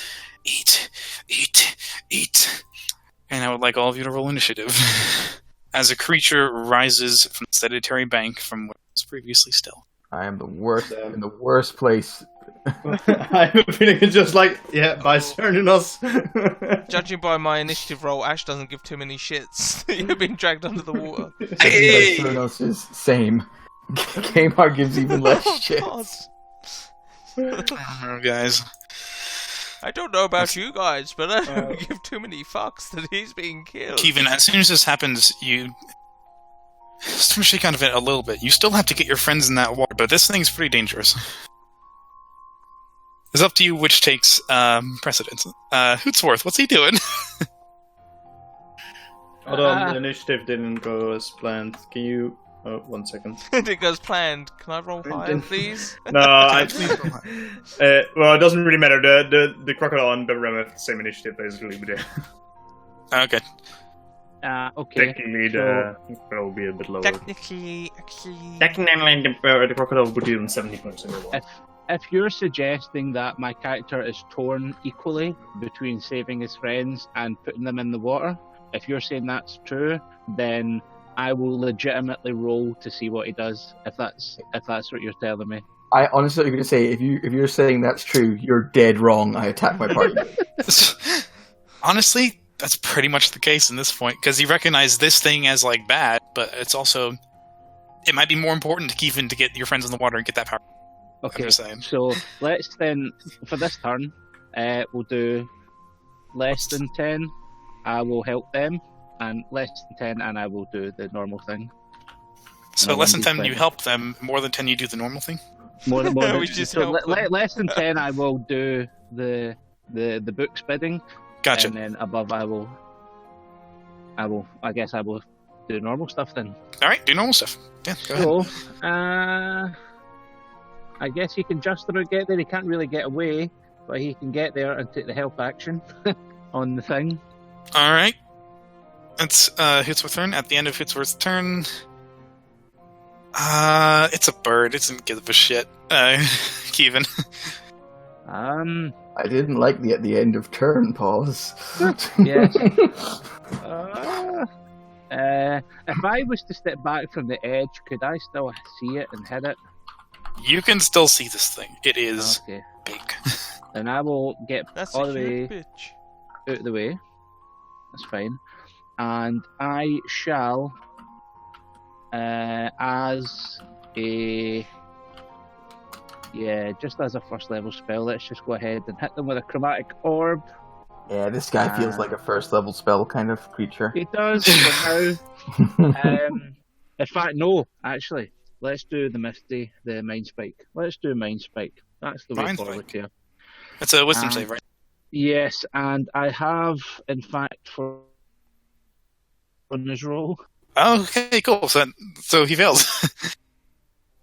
[SPEAKER 1] "Eat, eat, eat." And I would like all of you to roll initiative. As a creature rises from the sedentary bank from where it was previously still.
[SPEAKER 2] I am the worst, in the worst place.
[SPEAKER 8] I have a feeling it's just like, yeah, by Cernus.
[SPEAKER 3] Judging by my initiative roll, Ash doesn't give too many shits. You're being dragged under the water.
[SPEAKER 1] Hey!
[SPEAKER 2] Kronos is same. Kmart gives even less shit.
[SPEAKER 3] God.
[SPEAKER 1] Oh, guys.
[SPEAKER 3] I don't know about you guys, but I don't give too many fucks that he's being killed.
[SPEAKER 1] Kevin, as soon as this happens, you start to shake out of it a little bit. You still have to get your friends in that water, but this thing's pretty dangerous. It's up to you which takes precedence. Hootsworth, what's he doing?
[SPEAKER 8] Hold on, the initiative didn't go as planned. Can you... Oh, 1 second.
[SPEAKER 3] It goes planned. Can I roll higher, please?
[SPEAKER 8] No, well, it doesn't really matter. The crocodile and Beverem have the same initiative, basically. But
[SPEAKER 1] Okay.
[SPEAKER 4] Okay.
[SPEAKER 8] technically, the crocodile will be a bit lower.
[SPEAKER 3] Technically, actually...
[SPEAKER 8] Technically, the crocodile would be on 70%.
[SPEAKER 4] If you're suggesting that my character is torn equally between saving his friends and putting them in the water, if you're saying that's true, then I will legitimately roll to see what he does. If that's what you're telling me.
[SPEAKER 2] I honestly was going to say, if you're saying that's true, you're dead wrong. I attack my party.
[SPEAKER 1] Honestly, that's pretty much the case in this point, because you recognize this thing as, bad, but it's also... It might be more important to Kevin to get your friends in the water and get that power.
[SPEAKER 4] Okay,
[SPEAKER 1] I'm just saying.
[SPEAKER 4] so let's then, for this turn, we'll do less than 10, I will help them, and less than 10, and I will do the normal thing.
[SPEAKER 1] So
[SPEAKER 4] And
[SPEAKER 1] less
[SPEAKER 4] then
[SPEAKER 1] than 10
[SPEAKER 4] D20.
[SPEAKER 1] you help them, more than 10 you do the normal thing?
[SPEAKER 4] More than
[SPEAKER 3] We just
[SPEAKER 4] so
[SPEAKER 3] help them.
[SPEAKER 4] less than 10, I will do the book's bidding,
[SPEAKER 1] Gotcha.
[SPEAKER 4] and then above I guess I will do normal stuff then.
[SPEAKER 1] Alright, do normal stuff. Yeah, go ahead.
[SPEAKER 4] So, I guess he can just about get there. He can't really get away, but he can get there and take the help action on the thing.
[SPEAKER 1] Alright. It's Hootsworth's turn. At the end of Hootsworth's turn... it's a bird. It doesn't give a shit. Kevin.
[SPEAKER 2] I didn't like the at the end of turn pause.
[SPEAKER 4] Yes. If I was to step back from the edge, could I still see it and hit it?
[SPEAKER 1] You can still see this thing. It is
[SPEAKER 4] Okay.
[SPEAKER 1] big.
[SPEAKER 4] Then I will get
[SPEAKER 3] That's
[SPEAKER 4] all
[SPEAKER 3] a
[SPEAKER 4] the
[SPEAKER 3] huge
[SPEAKER 4] way
[SPEAKER 3] bitch.
[SPEAKER 4] out of the way. That's fine. And I shall, as a Yeah, just as a first level spell, let's just go ahead and hit them with a chromatic orb.
[SPEAKER 2] Yeah, this guy feels like a first level spell kind of creature.
[SPEAKER 4] It does for now. In fact, no, actually. Let's do the Misty, the Mind Spike. Let's do Mind Spike. That's the way
[SPEAKER 1] Mind
[SPEAKER 4] forward
[SPEAKER 1] Spike.
[SPEAKER 4] here.
[SPEAKER 1] That's a wisdom save, right?
[SPEAKER 4] Yes, and I have, in fact, for on his roll.
[SPEAKER 1] Oh, okay, cool. So he fails.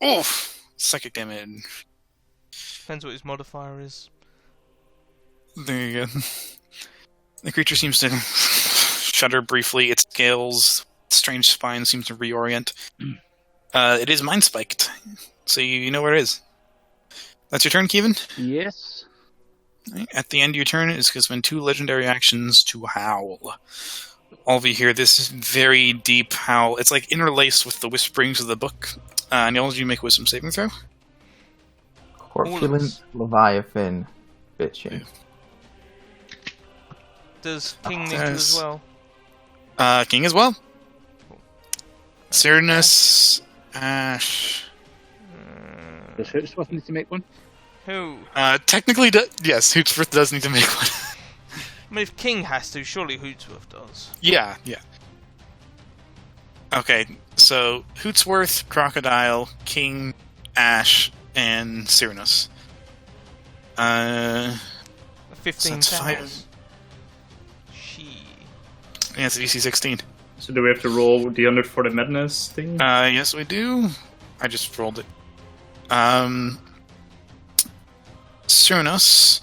[SPEAKER 1] Oof. Psychic damage.
[SPEAKER 3] Depends what his modifier is.
[SPEAKER 1] There you go. The creature seems to shudder briefly. Its scales, strange spine seems to reorient. It is mind spiked, so you know where it is. That's your turn, Kevin?
[SPEAKER 4] Yes.
[SPEAKER 1] Right. At the end of your turn, it's going to spend 2 legendary actions to howl. All of you hear this very deep howl. It's like interlaced with the whisperings of the book. And all of you make a wisdom saving throw.
[SPEAKER 2] Corpulent Leviathan bitching.
[SPEAKER 3] Does King need to as well?
[SPEAKER 1] King as well. Cyrnus, Ash.
[SPEAKER 4] Does Hootsworth need to make one?
[SPEAKER 3] Who?
[SPEAKER 1] Technically, yes, Hootsworth does need to make one.
[SPEAKER 3] I mean, if King has to, surely Hootsworth does.
[SPEAKER 1] Yeah. Okay, so Hootsworth, Crocodile, King, Ash, and Cyrnus.
[SPEAKER 3] 15
[SPEAKER 1] so
[SPEAKER 3] pounds.
[SPEAKER 1] Yeah, it's a DC 16.
[SPEAKER 5] So do we have to roll the 100 for the madness thing?
[SPEAKER 1] Yes, we do. I just rolled it. Cyrnus,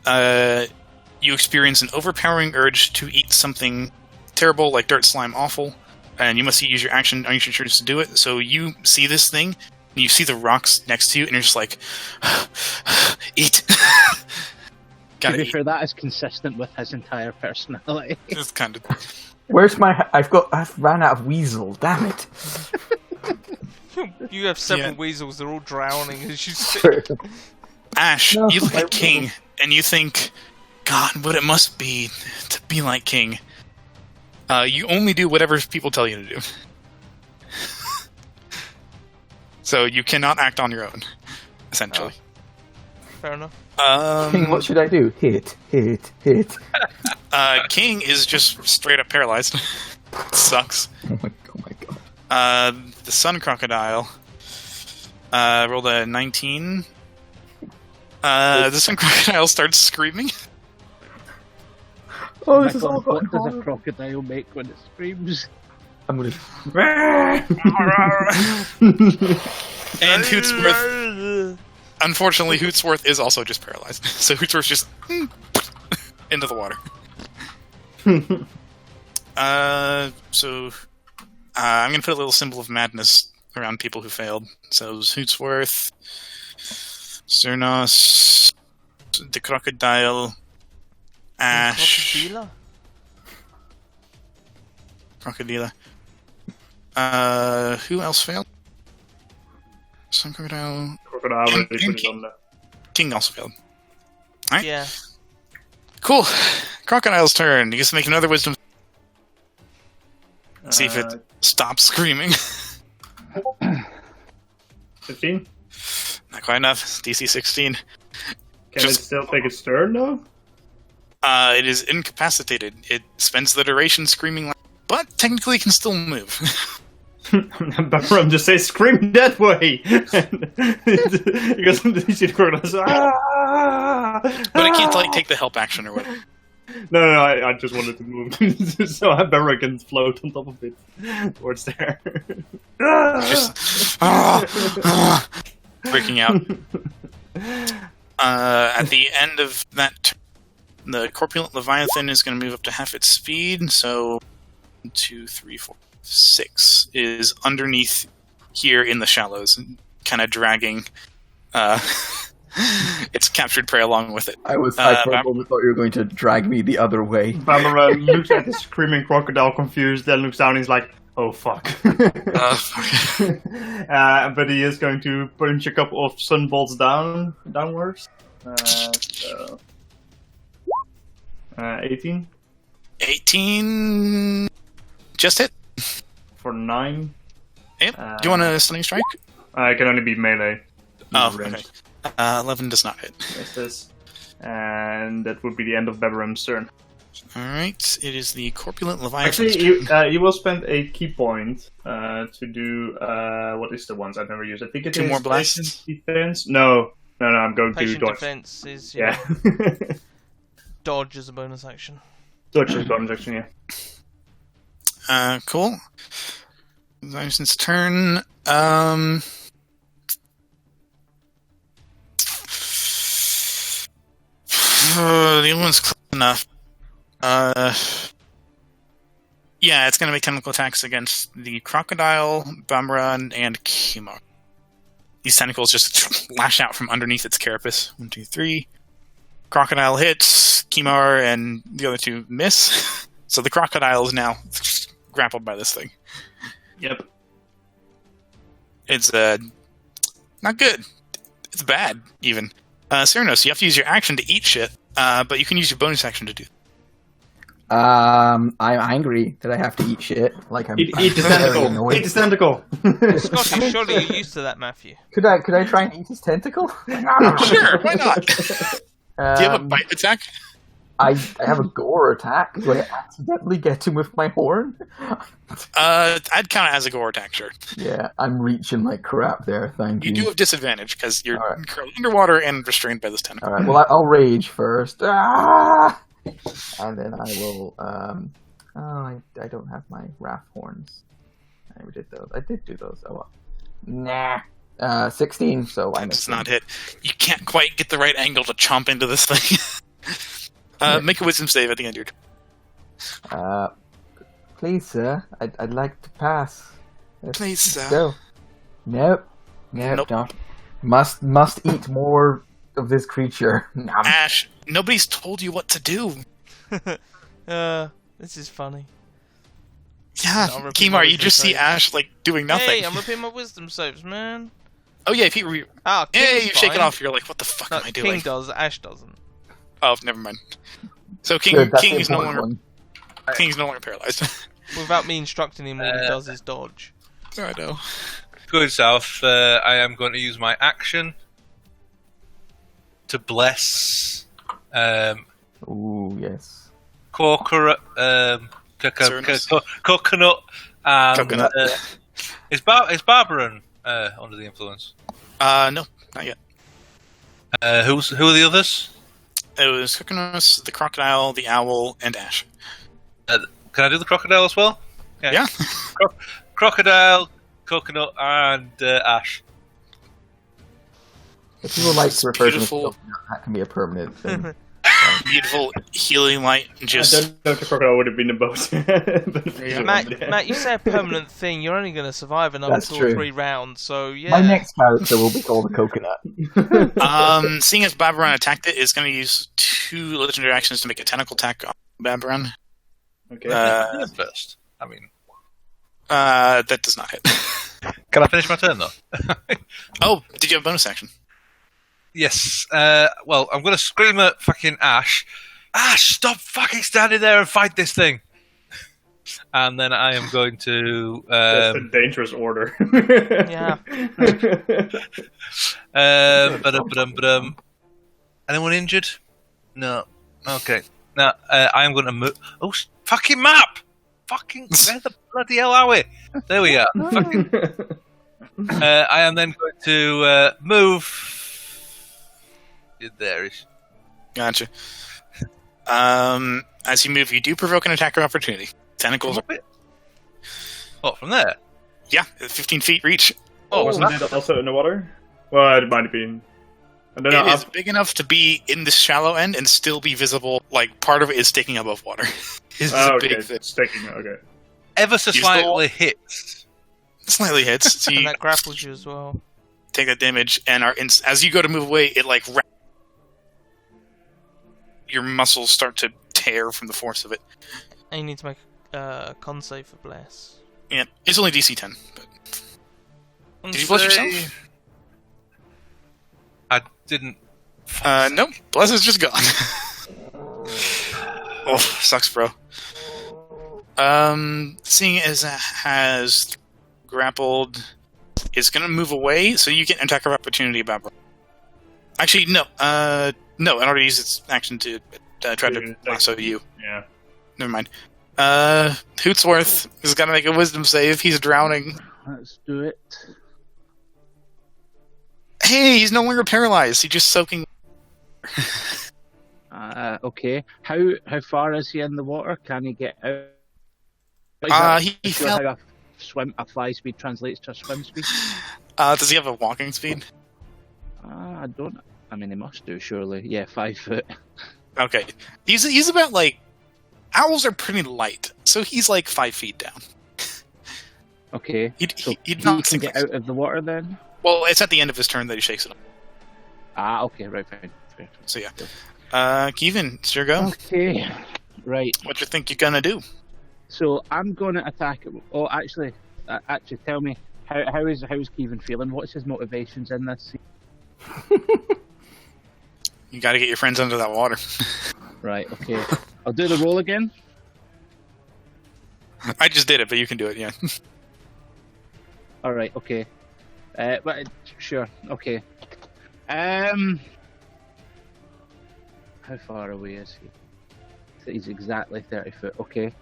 [SPEAKER 1] you experience an overpowering urge to eat something terrible, like dirt, slime, awful, and you must use your action on your turns to do it. So you see this thing, and you see the rocks next to you, and you're just like, eat.
[SPEAKER 4] To be fair, that is consistent with his entire personality.
[SPEAKER 1] It's kind of.
[SPEAKER 2] Where's my? I've ran out of weasel. Damn it!
[SPEAKER 3] You have several weasels. They're all drowning as you sit.
[SPEAKER 1] Ash, you look at King, and you think, God, what it must be to be like King. You only do whatever people tell you to do. So you cannot act on your own, essentially.
[SPEAKER 3] Fair enough.
[SPEAKER 2] King, what should I do? Hit.
[SPEAKER 1] King is just straight up paralyzed. It sucks.
[SPEAKER 2] Oh my god.
[SPEAKER 1] The Sun Crocodile rolled a 19. The Sun Crocodile starts screaming.
[SPEAKER 2] Oh, this is all
[SPEAKER 4] what does a crocodile make when it screams?
[SPEAKER 2] I'm gonna.
[SPEAKER 1] And Hootsworth. Unfortunately, Hootsworth is also just paralyzed. So Hootsworth's just into the water. I'm going to put a little symbol of madness around people who failed. So it was Hootsworth, Cyrnus, the Crocodile, Ash. Crocodile. Who else failed? Some Crocodile.
[SPEAKER 5] Crocodile already put it on there.
[SPEAKER 1] King also failed. Alright.
[SPEAKER 3] Yeah.
[SPEAKER 1] Cool. Crocodile's turn. You get to make another wisdom. See if it stops screaming.
[SPEAKER 5] 15?
[SPEAKER 1] Not quite enough. DC 16.
[SPEAKER 5] Can it still take its turn, though?
[SPEAKER 1] It is incapacitated. It spends the duration screaming, but technically can still move.
[SPEAKER 5] Bumram just says, "Scream that way!" Because you see the crocodiles.
[SPEAKER 1] But it can't take the help action or whatever.
[SPEAKER 5] No, I just wanted to move so Bumram can float on top of it towards there.
[SPEAKER 1] Just freaking out. At the end of that turn, the Corpulent Leviathan is going to move up to half its speed, so 1, 2, 3, 4, 6 is underneath here in the shallows, kind of dragging its captured prey along with it.
[SPEAKER 2] I probably thought you were going to drag me the other way.
[SPEAKER 5] Barbara looks at the screaming crocodile confused, then looks down and he's like, oh fuck. But he is going to punch a couple of sunbolts downwards. 18?
[SPEAKER 1] 18 just hit.
[SPEAKER 5] For 9.
[SPEAKER 1] Yep. Do you want a stunning strike?
[SPEAKER 5] It can only be melee.
[SPEAKER 1] Oh,
[SPEAKER 5] range.
[SPEAKER 1] okay. 11 does not hit.
[SPEAKER 5] Yes, this. And that would be the end of Beberam's turn.
[SPEAKER 1] Alright, it is the Corpulent Leviathan's
[SPEAKER 5] Actually,
[SPEAKER 1] turn.
[SPEAKER 5] you will spend a key point to do what is the ones I've never used? I think it is
[SPEAKER 1] Two more blasts?
[SPEAKER 5] Patient Defense. No, I'm going to
[SPEAKER 3] Patient
[SPEAKER 5] dodge.
[SPEAKER 3] defense is
[SPEAKER 5] Yeah,
[SPEAKER 3] dodge as a bonus action.
[SPEAKER 5] dodge is bonus action. Yeah.
[SPEAKER 1] Cool. Leviathan's turn. The other one's close enough. Yeah, it's going to make technical attacks against the Crocodile, Bamran, and Kimar. These tentacles just lash out from underneath its carapace. 1, 2, 3. Crocodile hits, Kimar and the other two miss. So the Crocodile is now grappled by this thing.
[SPEAKER 5] Yep.
[SPEAKER 1] It's not good. It's bad, even. Cyrnos, you have to use your action to eat shit, but you can use your bonus action to do.
[SPEAKER 2] I'm angry that I have to eat shit. Like I'm
[SPEAKER 5] Eat the
[SPEAKER 2] very
[SPEAKER 5] tentacle.
[SPEAKER 2] annoyed.
[SPEAKER 5] Eat the tentacle.
[SPEAKER 3] Scotty, surely you're used to that, Matthew.
[SPEAKER 2] Could I try and eat his tentacle?
[SPEAKER 1] Sure, why not? Do you have a bite attack?
[SPEAKER 2] I have a gore attack. Do I accidentally get him with my horn?
[SPEAKER 1] I'd count it as a gore attack, sure.
[SPEAKER 2] Yeah, I'm reaching like crap there. Thank you.
[SPEAKER 1] You do have disadvantage because you're
[SPEAKER 2] Alright.
[SPEAKER 1] currently underwater and restrained by this tentacle.
[SPEAKER 2] All right. Well, I'll rage first. Ah! And then I will. I don't have my wrath horns. I did those. I did do those. Oh well. Nah. 16. So I
[SPEAKER 1] That
[SPEAKER 2] missed
[SPEAKER 1] does not
[SPEAKER 2] them.
[SPEAKER 1] hit. You can't quite get the right angle to chomp into this thing. Make a wisdom save at the end of your turn.
[SPEAKER 2] Please, sir. I'd like to pass.
[SPEAKER 1] Please, sir.
[SPEAKER 2] Go. Nope.
[SPEAKER 1] Nope.
[SPEAKER 2] No. Must eat more of this creature. Nom.
[SPEAKER 1] Ash, nobody's told you what to do.
[SPEAKER 3] This is funny.
[SPEAKER 1] Yeah,
[SPEAKER 3] I'll repeat my
[SPEAKER 1] Kimar, you
[SPEAKER 3] wisdom
[SPEAKER 1] just see
[SPEAKER 3] save.
[SPEAKER 1] Ash like doing nothing.
[SPEAKER 3] Hey, I'm repeating my wisdom saves, man.
[SPEAKER 1] Oh yeah, if you
[SPEAKER 3] Ah,
[SPEAKER 1] hey,
[SPEAKER 3] King's
[SPEAKER 1] you shake it
[SPEAKER 3] fine.
[SPEAKER 1] off. You're like, what the fuck
[SPEAKER 3] No,
[SPEAKER 1] am I doing?
[SPEAKER 3] King does, Ash doesn't.
[SPEAKER 1] Oh, never mind. So King
[SPEAKER 2] Good, that's the
[SPEAKER 1] is no
[SPEAKER 2] important
[SPEAKER 1] longer
[SPEAKER 2] one.
[SPEAKER 1] King's no longer paralyzed.
[SPEAKER 3] Without me instructing him, all he does is dodge.
[SPEAKER 1] I know.
[SPEAKER 6] Going south, I am going to use my action to bless
[SPEAKER 2] Ooh, yes.
[SPEAKER 6] coconut and
[SPEAKER 1] Coconut.
[SPEAKER 6] is Barbaran under the influence?
[SPEAKER 1] No, not yet.
[SPEAKER 6] Who are the others?
[SPEAKER 1] It was Coconus, the Crocodile, the Owl, and Ash.
[SPEAKER 6] Can I do the crocodile as well?
[SPEAKER 1] Yeah.
[SPEAKER 6] Crocodile, coconut, and Ash.
[SPEAKER 2] If people like to refer to
[SPEAKER 1] Beautiful.
[SPEAKER 2] themselves, that can be a permanent thing.
[SPEAKER 1] Beautiful healing light,
[SPEAKER 5] I
[SPEAKER 1] just
[SPEAKER 5] don't know if the crocodile would have been a boat. But-
[SPEAKER 3] Matt, you say a permanent thing, you're only going to survive another
[SPEAKER 2] That's
[SPEAKER 3] 2 or
[SPEAKER 2] true.
[SPEAKER 3] 3 rounds, so yeah.
[SPEAKER 2] My next character will be called a coconut.
[SPEAKER 1] seeing as Babaran attacked it, is going to use 2 legendary actions to make a tentacle attack on Babaran.
[SPEAKER 5] Okay.
[SPEAKER 6] First. I mean,
[SPEAKER 1] That does not hit.
[SPEAKER 6] can I finish my turn though?
[SPEAKER 1] Oh, did you have a bonus action?
[SPEAKER 6] Yes. Well, I'm going to scream at fucking Ash. Ash, stop fucking standing there and fight this thing. And then I am going to.
[SPEAKER 5] That's a dangerous order.
[SPEAKER 3] Yeah.
[SPEAKER 6] Anyone injured? No. Okay. Now I am going to move. Oh, fucking map! Fucking where the bloody hell are we? There we are. Fucking. I am then going to move. There is.
[SPEAKER 1] Gotcha. As you move, you do provoke an attack of opportunity. Tentacles are...
[SPEAKER 6] Oh, from there?
[SPEAKER 1] Yeah, 15 feet reach.
[SPEAKER 6] Oh,
[SPEAKER 5] Wasn't it also in the water? Well, it might have been. I don't know.
[SPEAKER 1] It is big enough to be in the shallow end and still be visible. Like, part of it is sticking above water. It's a
[SPEAKER 5] okay.
[SPEAKER 1] big thing.
[SPEAKER 5] It's taking. Okay.
[SPEAKER 6] Ever so
[SPEAKER 1] You
[SPEAKER 6] slightly hits.
[SPEAKER 1] Slightly hits. So
[SPEAKER 3] And
[SPEAKER 1] you
[SPEAKER 3] that grapples you as well.
[SPEAKER 1] take that damage, and as you go to move away, it like your muscles start to tear from the force of it.
[SPEAKER 3] And you need to make a con save for Bless.
[SPEAKER 1] Yeah, it's only DC 10. But did you bless yourself?
[SPEAKER 6] I didn't.
[SPEAKER 1] No, bless is just gone. Oh, sucks, bro. Seeing as it has grappled, is going to move away, so you get an attack of opportunity about. Actually, no. No, in order to use its action to try to lasso you.
[SPEAKER 5] Yeah.
[SPEAKER 1] Never mind. Hootsworth is going to make a wisdom save. He's drowning.
[SPEAKER 4] Let's do it.
[SPEAKER 1] Hey, he's no longer paralyzed. He's just soaking.
[SPEAKER 4] Okay. How far is he in the water? Can he get out?
[SPEAKER 1] He fell.
[SPEAKER 4] How a fly speed translates to a swim speed?
[SPEAKER 1] Does he have a walking speed?
[SPEAKER 4] I don't. I mean, he must do, surely. Yeah, 5 foot.
[SPEAKER 1] Okay. He's about, like... Owls are pretty light, so he's, like, 5 feet down.
[SPEAKER 4] Okay.
[SPEAKER 1] He'd
[SPEAKER 4] he
[SPEAKER 1] not
[SPEAKER 4] can get out of the water, then?
[SPEAKER 1] Well, it's at the end of his turn that he shakes it up.
[SPEAKER 4] Okay, right, fine. Fair.
[SPEAKER 1] So, yeah. Kevin, it's your go.
[SPEAKER 4] Okay. Right.
[SPEAKER 1] What you think you're gonna do?
[SPEAKER 4] So, I'm gonna attack... Oh, actually, tell me, how is Kevin feeling? What's his motivations in this scene?
[SPEAKER 1] You gotta get your friends under that water.
[SPEAKER 4] Right, okay. I'll do the roll again.
[SPEAKER 1] I just did it, but you can do it, yeah.
[SPEAKER 4] Alright, okay. But sure, okay. How far away is he? He's exactly 30 foot, okay.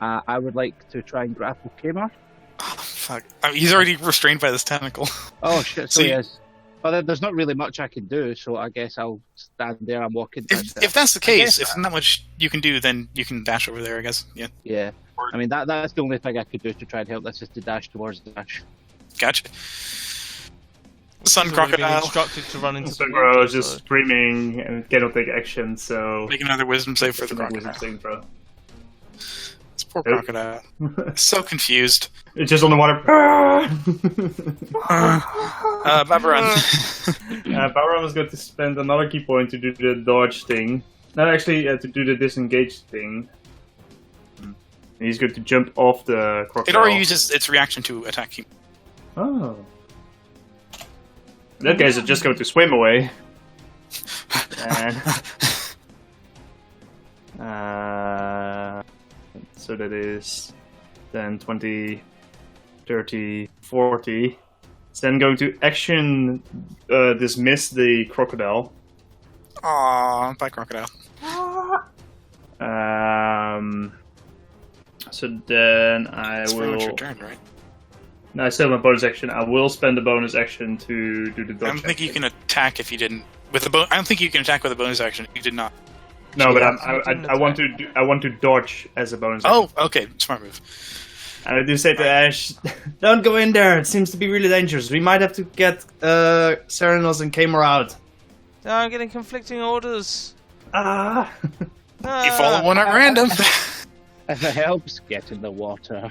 [SPEAKER 4] I would like to try and grapple Kmart.
[SPEAKER 1] Oh, fuck. He's already restrained by this tentacle.
[SPEAKER 4] Oh shit, so he is. Well, there's not really much I can do, so I guess I'll stand there and walk into it.
[SPEAKER 1] If that's the case, if there's not much you can do, then you can dash over there, I guess. Yeah.
[SPEAKER 4] Yeah. I mean, that's the only thing I could do to try and help. That's just to dash towards the dash.
[SPEAKER 1] Gotcha. Sun Crocodile.
[SPEAKER 3] Instructed to run into
[SPEAKER 5] Sun
[SPEAKER 3] the
[SPEAKER 5] Crocodile
[SPEAKER 3] water,
[SPEAKER 5] is just
[SPEAKER 3] so-
[SPEAKER 5] screaming and cannot take action, so...
[SPEAKER 1] Make another wisdom save for the
[SPEAKER 5] Wisdom
[SPEAKER 1] crocodile.
[SPEAKER 5] saving throw.
[SPEAKER 1] This poor crocodile. So confused.
[SPEAKER 5] It's just on the water.
[SPEAKER 1] Babaran.
[SPEAKER 5] Babaran was going to spend another key point to do the dodge thing. No, actually, to do the disengage thing. And he's going to jump off the crocodile.
[SPEAKER 1] It already uses its reaction to attack you.
[SPEAKER 5] Oh. In that case, it's just going to swim away. And... so that is then 20, 30, 40. It's then going to action dismiss the crocodile.
[SPEAKER 1] Aww, bye crocodile.
[SPEAKER 5] So then I
[SPEAKER 1] It's
[SPEAKER 5] will...
[SPEAKER 1] pretty much your turn, right?
[SPEAKER 5] No, I still have my bonus action. I will spend the bonus action to do the dodge.
[SPEAKER 1] I don't think you can attack if you didn't... I don't think you can attack with a bonus action if you did not.
[SPEAKER 5] No, but I want to dodge as a bonus action.
[SPEAKER 1] Oh, okay. Smart move.
[SPEAKER 8] And I do say to Ash, don't go in there. It seems to be really dangerous. We might have to get Serenos and Kamer out.
[SPEAKER 3] No, I'm getting conflicting orders.
[SPEAKER 5] Ah.
[SPEAKER 1] You follow one at random.
[SPEAKER 4] If it helps, get in the water.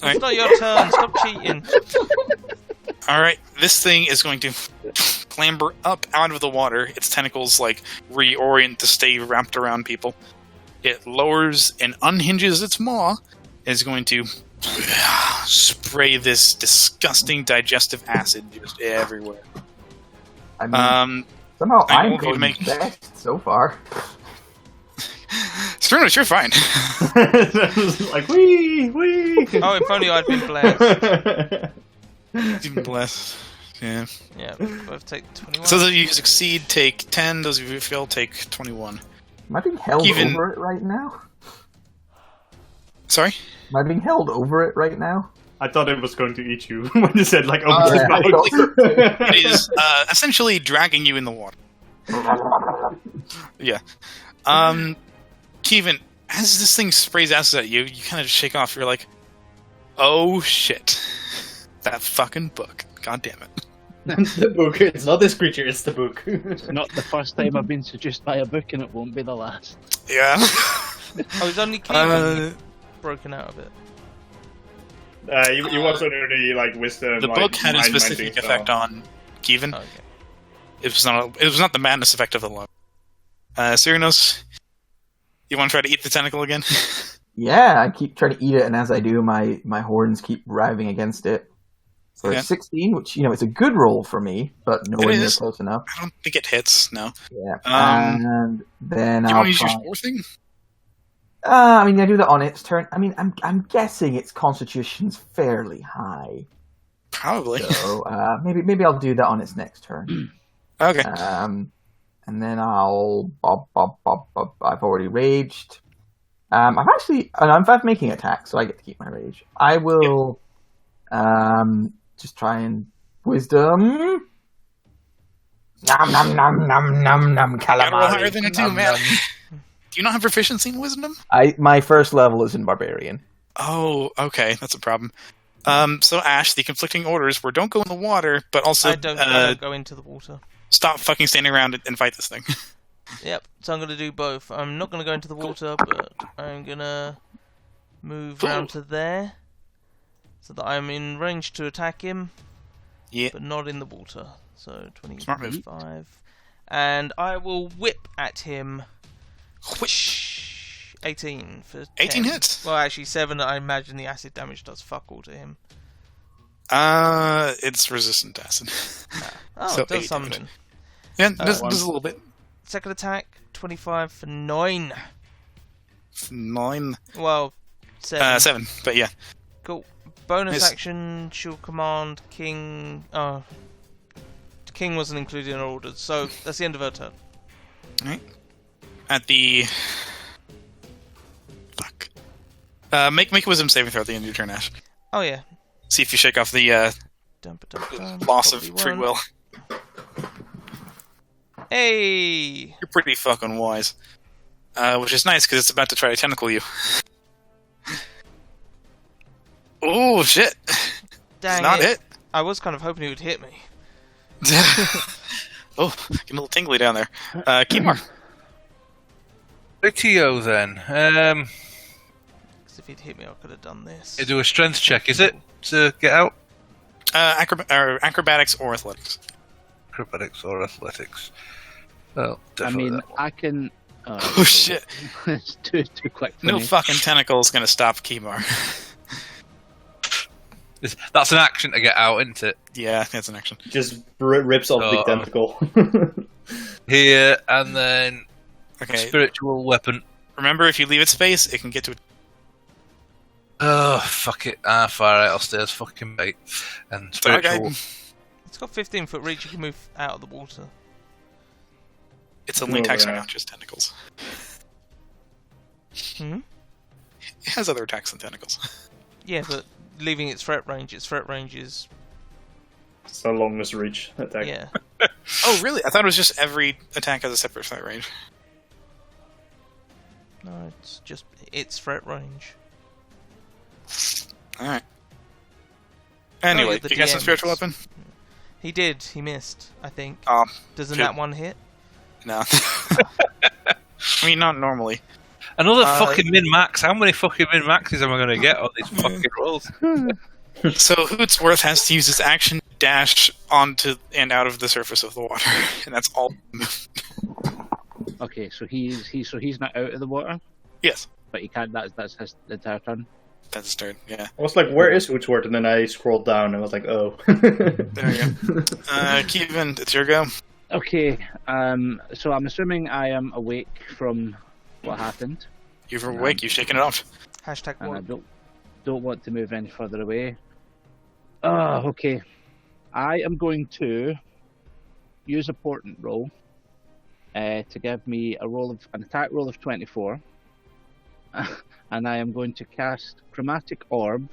[SPEAKER 3] It's not your turn. Stop cheating.
[SPEAKER 1] Alright, this thing is going to clamber up out of the water. Its tentacles, like, reorient to stay wrapped around people. It lowers and unhinges its maw. And is going to spray this disgusting digestive acid just everywhere.
[SPEAKER 2] I mean, somehow
[SPEAKER 1] I
[SPEAKER 2] I'm
[SPEAKER 1] won't be able to
[SPEAKER 2] going best so far.
[SPEAKER 1] Sternos, you're fine.
[SPEAKER 5] Like, wee!
[SPEAKER 3] Oh, if only I'd been blessed.
[SPEAKER 1] Even blessed. Yeah.
[SPEAKER 3] Yeah, both take 21.
[SPEAKER 1] So those of you who succeed take 10, those of you who fail take 21.
[SPEAKER 2] Am I being held over it right now?
[SPEAKER 1] Sorry?
[SPEAKER 2] Am I being held over it right now?
[SPEAKER 5] I thought it was going to eat you when you said, like, open
[SPEAKER 2] yeah,
[SPEAKER 5] mouth.
[SPEAKER 1] It is essentially dragging you in the water. Yeah. Kevin, as this thing sprays acid at you, you kind of just shake off. You're like, oh shit. That fucking book. God damn it.
[SPEAKER 8] The book. It's not this creature, it's the book.
[SPEAKER 4] It's not the first time I've been seduced by a book, and it won't be the last.
[SPEAKER 1] Yeah.
[SPEAKER 3] Oh, it's only Kevin broken out of it.
[SPEAKER 5] You watched under the, like, wisdom.
[SPEAKER 1] The
[SPEAKER 5] like,
[SPEAKER 1] book had a
[SPEAKER 5] mind
[SPEAKER 1] specific
[SPEAKER 5] bending
[SPEAKER 1] effect
[SPEAKER 5] spell.
[SPEAKER 1] on Kevin.
[SPEAKER 3] Okay.
[SPEAKER 1] It was not the madness effect of the love. Cyrinos, you want to try to eat the tentacle again?
[SPEAKER 2] Yeah, I keep trying to eat it, and as I do, my horns keep driving against it. For 16, which, it's a good roll for me, but nowhere near close enough.
[SPEAKER 1] I don't think it hits, no.
[SPEAKER 2] Yeah. And then
[SPEAKER 1] you
[SPEAKER 2] I'll
[SPEAKER 1] want to use your
[SPEAKER 2] try...
[SPEAKER 1] score thing?
[SPEAKER 2] I do that on its turn. I mean, I'm guessing its constitution's fairly high.
[SPEAKER 1] Probably.
[SPEAKER 2] So maybe I'll do that on its next turn.
[SPEAKER 1] Okay.
[SPEAKER 2] And then I'll I've already raged. I'm making attack, so I get to keep my rage. I will just try and wisdom. Nom nom nom nom nom nom
[SPEAKER 1] Gotta roll
[SPEAKER 2] calamari.
[SPEAKER 1] higher than a 2,
[SPEAKER 2] Nom,
[SPEAKER 1] man.
[SPEAKER 2] nom.
[SPEAKER 1] Do you not have proficiency in wisdom?
[SPEAKER 2] My first level is in barbarian.
[SPEAKER 1] Oh, okay. That's a problem. So Ash, the conflicting orders were don't go in the water, but also
[SPEAKER 3] I don't go into the water.
[SPEAKER 1] stop fucking standing around and fight this thing.
[SPEAKER 3] Yep, so I'm going to do both. I'm not going to go into the water, but I'm going to move round to there, so that I'm in range to attack him, but not in the water. So 25. And I will whip at him. Which 18 for
[SPEAKER 1] 18
[SPEAKER 3] 10.
[SPEAKER 1] hits.
[SPEAKER 3] Well, actually 7. I imagine the acid damage does fuck all to him.
[SPEAKER 1] It's resistant to acid.
[SPEAKER 3] Oh,
[SPEAKER 1] So
[SPEAKER 3] it does
[SPEAKER 1] 8
[SPEAKER 3] something.
[SPEAKER 1] damage. Yeah, just a little bit.
[SPEAKER 3] Second attack, 25 for 9.
[SPEAKER 1] 9.
[SPEAKER 3] Well, 7.
[SPEAKER 1] 7, but yeah.
[SPEAKER 3] Cool. Bonus
[SPEAKER 1] Miss.
[SPEAKER 3] action, she'll command King. Oh, King wasn't included in her orders, so that's the end of her turn.
[SPEAKER 1] Alright. At the... Fuck. Make a wisdom saving throw at the end of your turn, Ash.
[SPEAKER 3] Oh yeah.
[SPEAKER 1] See if you shake off the loss of free will.
[SPEAKER 3] Hey!
[SPEAKER 1] You're pretty fucking wise. Which is nice, because it's about to try to tentacle you. Oh, shit.
[SPEAKER 3] Dang
[SPEAKER 1] It's not
[SPEAKER 3] it.
[SPEAKER 1] hit.
[SPEAKER 3] I was kind of hoping he would hit me.
[SPEAKER 1] Oh, getting a little tingly down there. Kimar.
[SPEAKER 6] Rightio then.
[SPEAKER 3] Because if he'd hit me, I could have done this.
[SPEAKER 6] You do a strength check, is it? To get out?
[SPEAKER 1] Acrobatics or athletics.
[SPEAKER 6] Acrobatics or athletics. Well,
[SPEAKER 4] I
[SPEAKER 6] definitely
[SPEAKER 4] mean,
[SPEAKER 6] that one.
[SPEAKER 4] I can.
[SPEAKER 1] Oh, shit.
[SPEAKER 4] It's too quick for
[SPEAKER 1] No
[SPEAKER 4] me.
[SPEAKER 1] fucking tentacle is going to stop Kimar.
[SPEAKER 6] That's an action to get out, isn't it?
[SPEAKER 1] Yeah, that's an action.
[SPEAKER 8] Just rips off the
[SPEAKER 6] Oh.
[SPEAKER 8] tentacle.
[SPEAKER 6] Here, and then
[SPEAKER 1] Okay.
[SPEAKER 6] spiritual weapon.
[SPEAKER 1] Remember, if you leave it space, it can get to it.
[SPEAKER 6] Oh, fuck it. Fire out, I'll stay as fucking bait. And spiritual...
[SPEAKER 3] It's got 15-foot reach, you can move out of the water.
[SPEAKER 1] Its only attacks are not just tentacles.
[SPEAKER 3] Hmm?
[SPEAKER 1] It has other attacks than tentacles.
[SPEAKER 3] Yeah, but leaving its threat range is...
[SPEAKER 8] It's the longest reach attack.
[SPEAKER 3] Yeah.
[SPEAKER 1] Oh, really? I thought it was just every attack has a separate threat range.
[SPEAKER 3] No, it's just its threat range.
[SPEAKER 1] Alright. Anyway,
[SPEAKER 3] yeah, the
[SPEAKER 1] you got some
[SPEAKER 3] DM
[SPEAKER 1] spiritual
[SPEAKER 3] is-
[SPEAKER 1] weapon?
[SPEAKER 3] He did, he missed, I think.
[SPEAKER 1] Oh,
[SPEAKER 3] Doesn't
[SPEAKER 1] shit.
[SPEAKER 3] that one hit?
[SPEAKER 1] No. I mean, not normally.
[SPEAKER 6] Another fucking min-max. How many fucking min-maxes am I going to get on these fucking rolls?
[SPEAKER 1] So Hootsworth has to use his action dash onto and out of the surface of the water, and that's all.
[SPEAKER 4] Okay, so he's not out of the water,
[SPEAKER 1] Yes,
[SPEAKER 4] but he can't. That's his entire turn.
[SPEAKER 1] that's his turn. Yeah.
[SPEAKER 8] I was like, where is Hootsworth? And then I scrolled down and I was like, oh.
[SPEAKER 1] There you go. Kevin, it's your go.
[SPEAKER 4] Okay, so I'm assuming I am awake from what happened,
[SPEAKER 1] You're awake. You've shaken it off.
[SPEAKER 3] Hashtag
[SPEAKER 4] and I
[SPEAKER 3] what?
[SPEAKER 4] don't want to move any further away. Oh, okay. I am going to use a portent roll to give me an attack roll of 24, and I am going to cast Chromatic Orb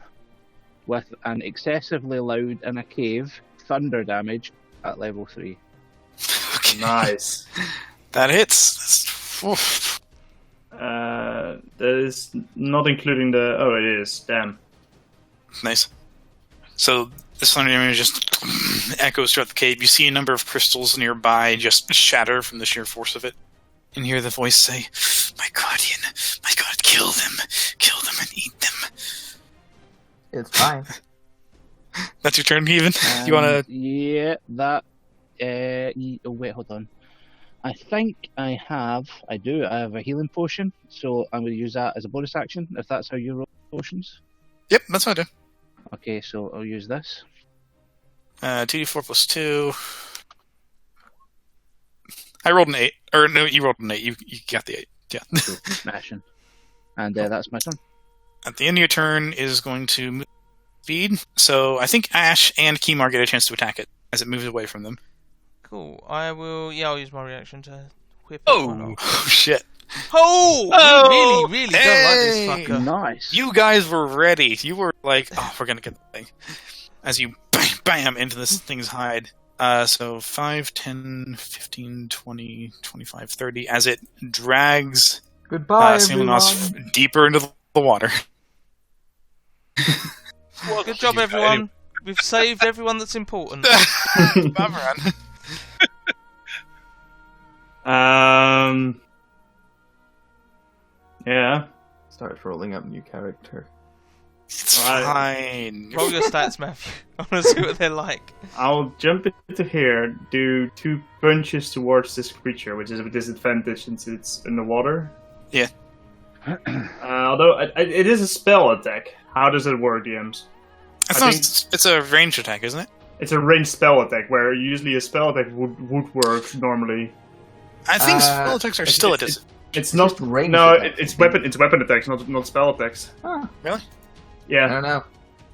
[SPEAKER 4] with an excessively loud in a cave thunder damage at level 3.
[SPEAKER 1] Okay.
[SPEAKER 8] Nice.
[SPEAKER 1] That hits. Oof.
[SPEAKER 8] That is not including the... Oh, it is. Damn.
[SPEAKER 1] Nice. So this thunder damage just echoes throughout the cave. You see a number of crystals nearby just shatter from the sheer force of it. And hear the voice say, "My guardian, my god, kill them and eat them."
[SPEAKER 2] It's fine.
[SPEAKER 1] That's your turn, Kevin. You wanna?
[SPEAKER 4] Yeah, that. Oh, wait, hold on. I think I have a healing potion, so I'm going to use that as a bonus action, if that's how you roll potions.
[SPEAKER 1] Yep, that's what I do.
[SPEAKER 4] Okay, so I'll use this.
[SPEAKER 1] 2d4 plus 2. I rolled an 8. Or no, you rolled an 8. You got the 8. Yeah.
[SPEAKER 4] Smashing. And that's my turn.
[SPEAKER 1] At the end of your turn is going to move speed, so I think Ash and Kimar get a chance to attack it as it moves away from them.
[SPEAKER 3] Cool. I'll use my reaction to whip it.
[SPEAKER 1] Oh shit.
[SPEAKER 3] Oh! We really don't like this fucker.
[SPEAKER 4] Nice.
[SPEAKER 1] You guys were ready. You were like, oh, we're gonna get the thing. As you bam into this thing's hide. So 5, 10, 15, 20, 25, 30, as it drags
[SPEAKER 2] Goodbye,
[SPEAKER 1] Salinos
[SPEAKER 2] everyone.
[SPEAKER 1] deeper into the water.
[SPEAKER 3] Good job, everyone. We've saved everyone that's important.
[SPEAKER 5] Yeah.
[SPEAKER 2] Start rolling up new character.
[SPEAKER 1] It's fine.
[SPEAKER 3] Roll your stats, Matthew. I want to see what they're like.
[SPEAKER 5] I'll jump into here, do 2 punches towards this creature, which is a disadvantage since it's in the water.
[SPEAKER 1] Yeah.
[SPEAKER 5] Although it is a spell attack. How does it work, DMs?
[SPEAKER 1] It's a ranged attack, isn't it?
[SPEAKER 5] It's a ranged spell attack, where usually a spell attack would work normally.
[SPEAKER 1] I think spell attacks are still a disadvantage.
[SPEAKER 5] It's not
[SPEAKER 2] ranged
[SPEAKER 5] No,
[SPEAKER 2] attacks.
[SPEAKER 5] it's weapon attacks, not spell attacks.
[SPEAKER 2] Huh.
[SPEAKER 1] Really?
[SPEAKER 2] I
[SPEAKER 5] Yeah.
[SPEAKER 2] don't know.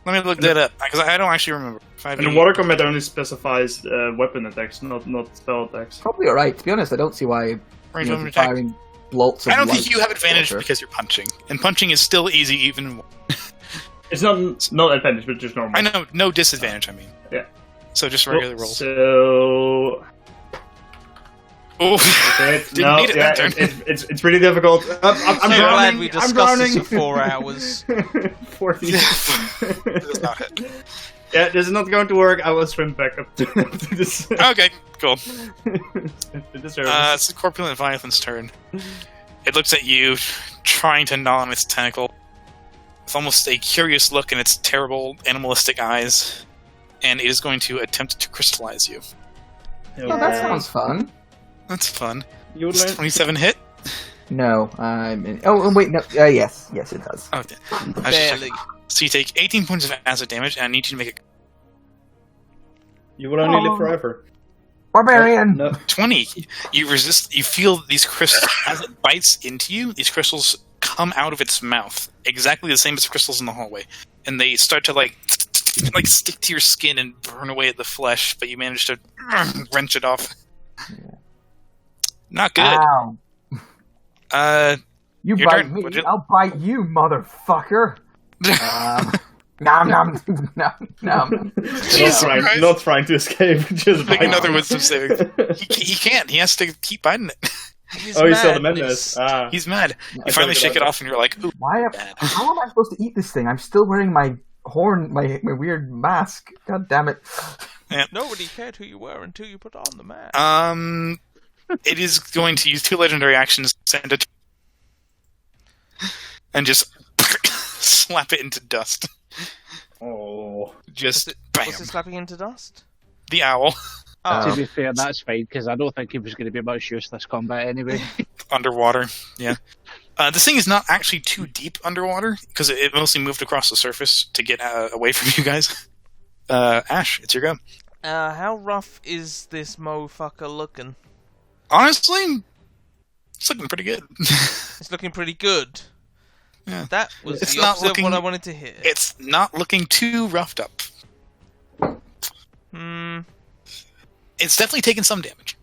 [SPEAKER 1] Let me look that up, because I don't actually remember.
[SPEAKER 5] And the water combat only specifies weapon attacks, not spell attacks.
[SPEAKER 2] Probably alright. To be honest, I don't see why
[SPEAKER 1] Range
[SPEAKER 2] you know,
[SPEAKER 1] weapon attack.
[SPEAKER 2] firing bolts of
[SPEAKER 1] I don't
[SPEAKER 2] light
[SPEAKER 1] think you have advantage
[SPEAKER 2] water.
[SPEAKER 1] because you're punching. And punching is still easy even...
[SPEAKER 5] It's not advantage, but just normal.
[SPEAKER 1] I know, no disadvantage, I mean.
[SPEAKER 5] Yeah.
[SPEAKER 1] So just regular rolls.
[SPEAKER 5] So...
[SPEAKER 1] Oh,
[SPEAKER 5] Okay,
[SPEAKER 1] didn't need it that turn.
[SPEAKER 5] it's really difficult. I'm
[SPEAKER 3] So
[SPEAKER 5] drowning.
[SPEAKER 3] glad we
[SPEAKER 5] I'm
[SPEAKER 3] discussed this
[SPEAKER 5] drowning.
[SPEAKER 3] for 4 hours.
[SPEAKER 5] 40.
[SPEAKER 1] Does not hit.
[SPEAKER 5] Yeah, this is not going to work. I will swim back up to this.
[SPEAKER 1] Okay, cool.
[SPEAKER 5] to the surface.
[SPEAKER 1] It's the Corpulent Leviathan's turn. It looks at you, trying to gnaw on its tentacle, with almost a curious look in its terrible animalistic eyes, and it is going to attempt to crystallize you.
[SPEAKER 2] Oh, that sounds fun.
[SPEAKER 1] That's fun.
[SPEAKER 5] You would
[SPEAKER 1] Does
[SPEAKER 5] learn.
[SPEAKER 1] 27 hit?
[SPEAKER 2] No, I'm in... Oh, wait, no. Yes, it does.
[SPEAKER 1] Okay.
[SPEAKER 3] Barely.
[SPEAKER 1] So you take 18 points of acid damage, and I need you to make a
[SPEAKER 8] You will only live forever.
[SPEAKER 2] Barbarian!
[SPEAKER 8] No.
[SPEAKER 1] 20. You resist. You feel these crystals as it bites into you. These crystals come out of its mouth, exactly the same as crystals in the hallway, and they start to like stick to your skin and burn away at the flesh. But you manage to wrench it off. Not good.
[SPEAKER 2] Ow. You
[SPEAKER 1] Your
[SPEAKER 2] bite
[SPEAKER 1] turn.
[SPEAKER 2] me,
[SPEAKER 1] Would you-
[SPEAKER 2] I'll bite you, motherfucker! Nom nom nom nom.
[SPEAKER 5] Not trying to escape. Just
[SPEAKER 1] Make
[SPEAKER 5] bite.
[SPEAKER 1] another wisdom saving. He can't. He has to keep biting it.
[SPEAKER 3] He's
[SPEAKER 5] Oh, he's still the
[SPEAKER 3] mad,
[SPEAKER 5] madness.
[SPEAKER 1] He's mad. You
[SPEAKER 5] I
[SPEAKER 1] finally
[SPEAKER 5] thought
[SPEAKER 1] shake it
[SPEAKER 5] about
[SPEAKER 1] off, and you're like, "Ooh,
[SPEAKER 2] How am I supposed to eat this thing? I'm still wearing my horn, my weird mask. God damn it.
[SPEAKER 3] Nobody cared who you were until you put on the mask.
[SPEAKER 1] It is going to use 2 legendary actions, send it, and just slap it into dust.
[SPEAKER 5] Oh.
[SPEAKER 1] Just bam.
[SPEAKER 3] What's it slapping into dust?
[SPEAKER 1] The owl.
[SPEAKER 3] Oh,
[SPEAKER 4] To be fair, that's fine, because I don't think it was going to be much use this combat anyway.
[SPEAKER 1] Underwater, yeah. This thing is not actually too deep underwater, because it mostly moved across the surface to get away from you guys. Ash, it's your go.
[SPEAKER 3] how rough is this motherfucker looking?
[SPEAKER 1] Honestly, it's looking pretty good.
[SPEAKER 3] It's looking pretty good.
[SPEAKER 1] Yeah.
[SPEAKER 3] That was
[SPEAKER 1] It's
[SPEAKER 3] the
[SPEAKER 1] not
[SPEAKER 3] opposite
[SPEAKER 1] looking-
[SPEAKER 3] of what I wanted to hear.
[SPEAKER 1] It's not looking too roughed up. It's definitely taken some damage.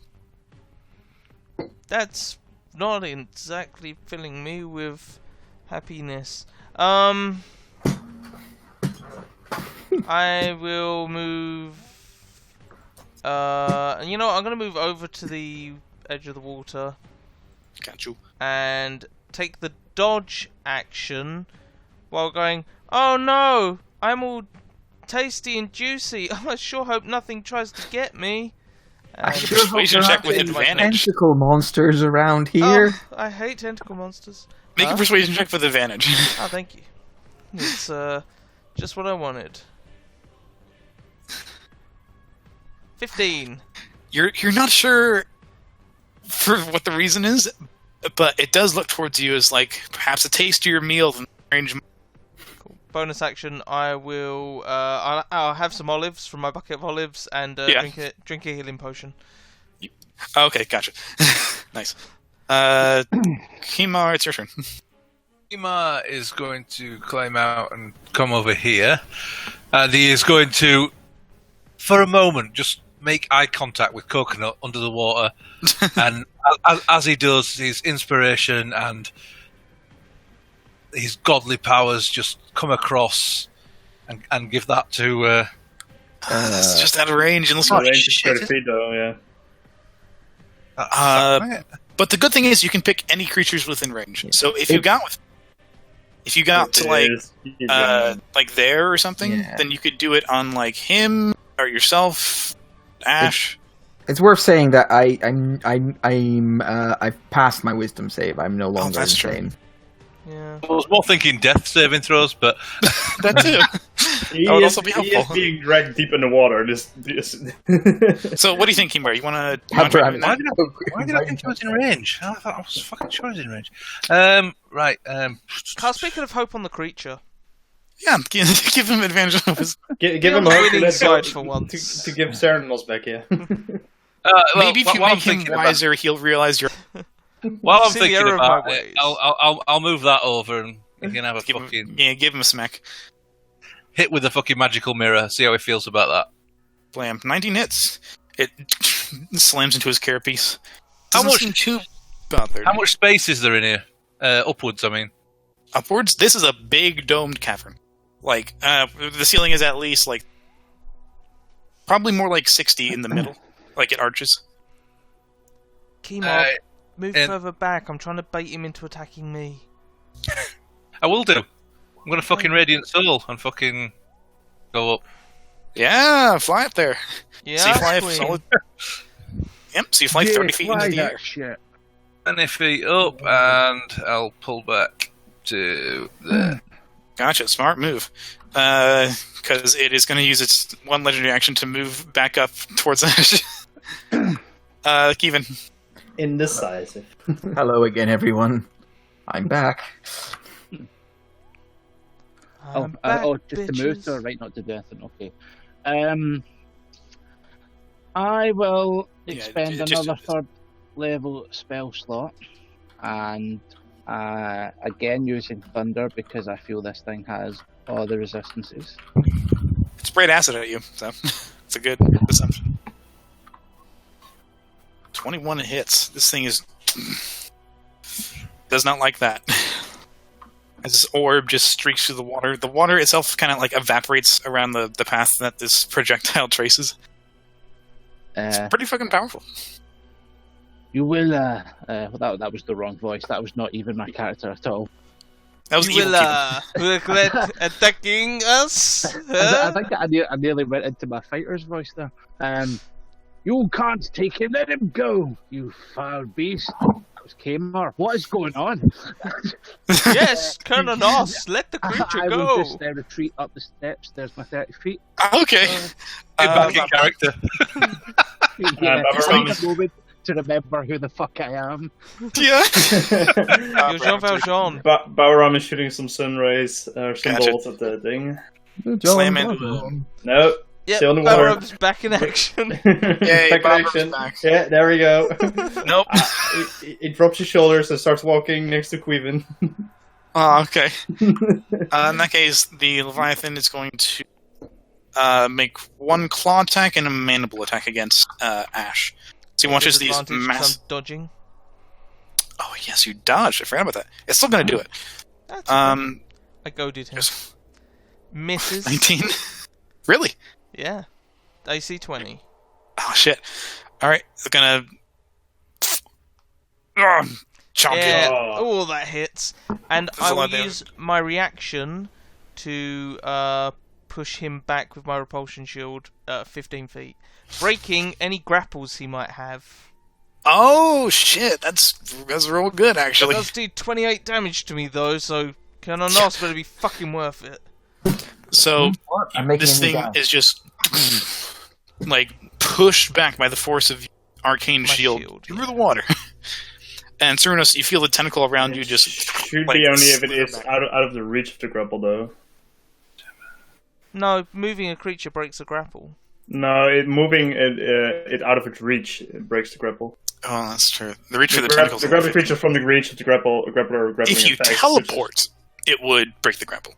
[SPEAKER 3] That's not exactly filling me with happiness. I will move. You know what? I'm gonna move over to the edge of the water
[SPEAKER 1] Got you.
[SPEAKER 3] and take the dodge action while going, "Oh no! I'm all tasty and juicy. I sure hope nothing tries to get me."
[SPEAKER 2] I
[SPEAKER 3] And-
[SPEAKER 2] sure hope
[SPEAKER 1] Persuasion
[SPEAKER 2] there
[SPEAKER 1] check
[SPEAKER 2] aren't
[SPEAKER 1] with
[SPEAKER 2] any
[SPEAKER 1] advantage.
[SPEAKER 2] tentacle monsters around here.
[SPEAKER 3] Oh, I hate tentacle monsters.
[SPEAKER 1] Make a
[SPEAKER 3] Huh?
[SPEAKER 1] persuasion check with advantage.
[SPEAKER 3] Oh, thank you. It's just what I wanted. 15.
[SPEAKER 1] You're not sure for what the reason is, but it does look towards you as like perhaps a tastier meal than range.
[SPEAKER 3] Cool. Bonus action. I will. I'll have some olives from my bucket of olives and
[SPEAKER 1] Yeah.
[SPEAKER 3] drink a healing potion.
[SPEAKER 1] Okay, gotcha. Nice. Kimar, it's your turn.
[SPEAKER 6] Ima is going to climb out and come over here. And he is going to, for a moment, just make eye contact with Coconut under the water. And as he does, his inspiration and his godly powers just come across and give that to...
[SPEAKER 1] it's just out of range. Unless
[SPEAKER 5] Range is 30 feet, though, yeah.
[SPEAKER 1] But the good thing is you can pick any creatures within range. So if you got to like there or something, then you could do it on like him or yourself, Ash.
[SPEAKER 2] It's worth saying that I've passed my wisdom save. I'm no longer
[SPEAKER 1] that's true.
[SPEAKER 2] insane.
[SPEAKER 3] Yeah.
[SPEAKER 6] I was more thinking death saving throws, but
[SPEAKER 1] That too. That would also be
[SPEAKER 5] He is
[SPEAKER 1] helpful.
[SPEAKER 5] being dragged deep in the water.
[SPEAKER 1] So what do you think, Kimber? You want to?
[SPEAKER 6] why did I think he was in range? I thought I was fucking sure he was in range. Right.
[SPEAKER 3] Carl, speaking of hope on the creature,
[SPEAKER 1] Yeah, give him advantage of his.
[SPEAKER 5] Give
[SPEAKER 3] Be on
[SPEAKER 5] him
[SPEAKER 3] the
[SPEAKER 5] hope
[SPEAKER 3] winning
[SPEAKER 5] let's
[SPEAKER 3] side
[SPEAKER 5] go
[SPEAKER 3] for once.
[SPEAKER 5] to give Serenals back, yeah.
[SPEAKER 1] Maybe if you
[SPEAKER 6] while I'm
[SPEAKER 1] make him
[SPEAKER 6] thinking about-
[SPEAKER 1] wiser, he'll realize you're.
[SPEAKER 6] While I'm
[SPEAKER 3] See the
[SPEAKER 6] thinking
[SPEAKER 3] error of
[SPEAKER 6] about
[SPEAKER 3] my
[SPEAKER 6] it,
[SPEAKER 3] ways.
[SPEAKER 6] I'll move that over and you can have a
[SPEAKER 1] Give
[SPEAKER 6] fucking
[SPEAKER 1] him, give him a smack.
[SPEAKER 6] hit with the fucking magical mirror. See how he feels about that.
[SPEAKER 1] Blam. 19 hits. It slams into his carapace.
[SPEAKER 6] How
[SPEAKER 1] Doesn't
[SPEAKER 6] much-
[SPEAKER 1] seem too bothered.
[SPEAKER 6] How much space is there in here? Upwards, I mean.
[SPEAKER 1] Upwards? This is a big domed cavern. Like, the ceiling is at least, like, probably more like 60 in the middle. Like, it arches.
[SPEAKER 3] Keymark, move
[SPEAKER 6] and-
[SPEAKER 3] further back. I'm trying to bait him into attacking me.
[SPEAKER 6] I will do. I'm gonna fucking Radiant Soul and fucking go up.
[SPEAKER 1] Yeah, fly up there.
[SPEAKER 3] Yeah,
[SPEAKER 1] So you fly
[SPEAKER 3] queen.
[SPEAKER 1] solid. Yep, so you fly 30 feet into the air.
[SPEAKER 4] Shit.
[SPEAKER 6] 20 feet up and I'll pull back to there.
[SPEAKER 1] Gotcha, smart move. Because it is going to use its one legendary action to move back up towards Ash. Kevin.
[SPEAKER 8] Indecisive.
[SPEAKER 2] Hello again, everyone. I'm back.
[SPEAKER 3] I'm back,
[SPEAKER 4] Just to move
[SPEAKER 3] bitches.
[SPEAKER 4] to right, not to death. Okay. I will expend another third level spell slot, and again using thunder because I feel this thing has all the resistances.
[SPEAKER 1] It sprayed acid at you, so it's a good assumption. 21 hits. This thing is does not like that. As this orb just streaks through the water itself kind of like evaporates around the path that this projectile traces. It's pretty fucking powerful.
[SPEAKER 4] You will. That was the wrong voice. That was not even my character at all.
[SPEAKER 1] That was
[SPEAKER 3] You
[SPEAKER 1] evil
[SPEAKER 3] will
[SPEAKER 1] Kevin.
[SPEAKER 3] regret attacking us.
[SPEAKER 4] I think I nearly went into my fighter's voice there. You can't take him. Let him go, you foul beast. That was Kmart. What is going on?
[SPEAKER 3] Yes, Colonel Nos, let the creature
[SPEAKER 4] I
[SPEAKER 3] go.
[SPEAKER 4] will just retreat up the steps. There's my 30 feet.
[SPEAKER 1] Okay.
[SPEAKER 6] Get back in character.
[SPEAKER 4] Yeah,
[SPEAKER 5] Babaram
[SPEAKER 4] take
[SPEAKER 5] is-
[SPEAKER 4] a moment to remember who the fuck I am.
[SPEAKER 1] Yeah.
[SPEAKER 3] You're Jean Valjean.
[SPEAKER 5] Bauram is shooting some sun rays or some
[SPEAKER 1] Gotcha.
[SPEAKER 5] bolts at the thing.
[SPEAKER 1] Slam into
[SPEAKER 5] No.
[SPEAKER 3] Yep,
[SPEAKER 5] Still in the water.
[SPEAKER 3] Barrow's back in action.
[SPEAKER 1] Yay,
[SPEAKER 5] Back in
[SPEAKER 1] Bauram's
[SPEAKER 5] action.
[SPEAKER 1] back.
[SPEAKER 5] Yeah, there we go.
[SPEAKER 1] Nope.
[SPEAKER 5] It drops his shoulders and starts walking next to Queven.
[SPEAKER 1] Oh, okay. In that case, the Leviathan is going to make one claw attack and a mandible attack against Ash. So he watches these
[SPEAKER 3] Disadvantage 'cause
[SPEAKER 1] mass.
[SPEAKER 3] I'm dodging.
[SPEAKER 1] Oh yes, you dodged. I forgot about that. It's still going to do it.
[SPEAKER 3] That's okay. I goaded him.
[SPEAKER 1] Just
[SPEAKER 3] Misses.
[SPEAKER 1] 19. Really?
[SPEAKER 3] Yeah. AC 20.
[SPEAKER 1] Oh shit! All right, it's gonna chomp
[SPEAKER 3] Yeah.
[SPEAKER 1] you.
[SPEAKER 3] Oh, that hits. And
[SPEAKER 1] That's
[SPEAKER 3] I
[SPEAKER 1] a
[SPEAKER 3] will
[SPEAKER 1] lot there.
[SPEAKER 3] use my reaction to push him back with my repulsion shield 15 feet, breaking any grapples he might have.
[SPEAKER 1] Oh shit! That's real good
[SPEAKER 3] It
[SPEAKER 1] actually.
[SPEAKER 3] does do 28 damage to me though, so Colonel Nos better be fucking worth it.
[SPEAKER 1] So
[SPEAKER 2] I'm making
[SPEAKER 1] this
[SPEAKER 2] a new
[SPEAKER 1] thing
[SPEAKER 2] guy.
[SPEAKER 1] is just like pushed back by the force of arcane
[SPEAKER 3] My
[SPEAKER 1] shield
[SPEAKER 3] shield,
[SPEAKER 1] through
[SPEAKER 3] yeah.
[SPEAKER 1] the water. And Cernus, you feel the tentacle around you just
[SPEAKER 5] Should
[SPEAKER 1] like,
[SPEAKER 5] be only if it
[SPEAKER 1] slither
[SPEAKER 5] is
[SPEAKER 1] back.
[SPEAKER 5] out of the reach of the grapple, though.
[SPEAKER 3] No, moving a creature breaks a grapple.
[SPEAKER 5] No, moving it out of its reach breaks the grapple.
[SPEAKER 1] Oh, that's true. The reach for the
[SPEAKER 5] The
[SPEAKER 1] tentacles.
[SPEAKER 5] grappling creature from the reach of the grappler or grappling
[SPEAKER 1] If you
[SPEAKER 5] attacks,
[SPEAKER 1] teleport, it would break the grapple.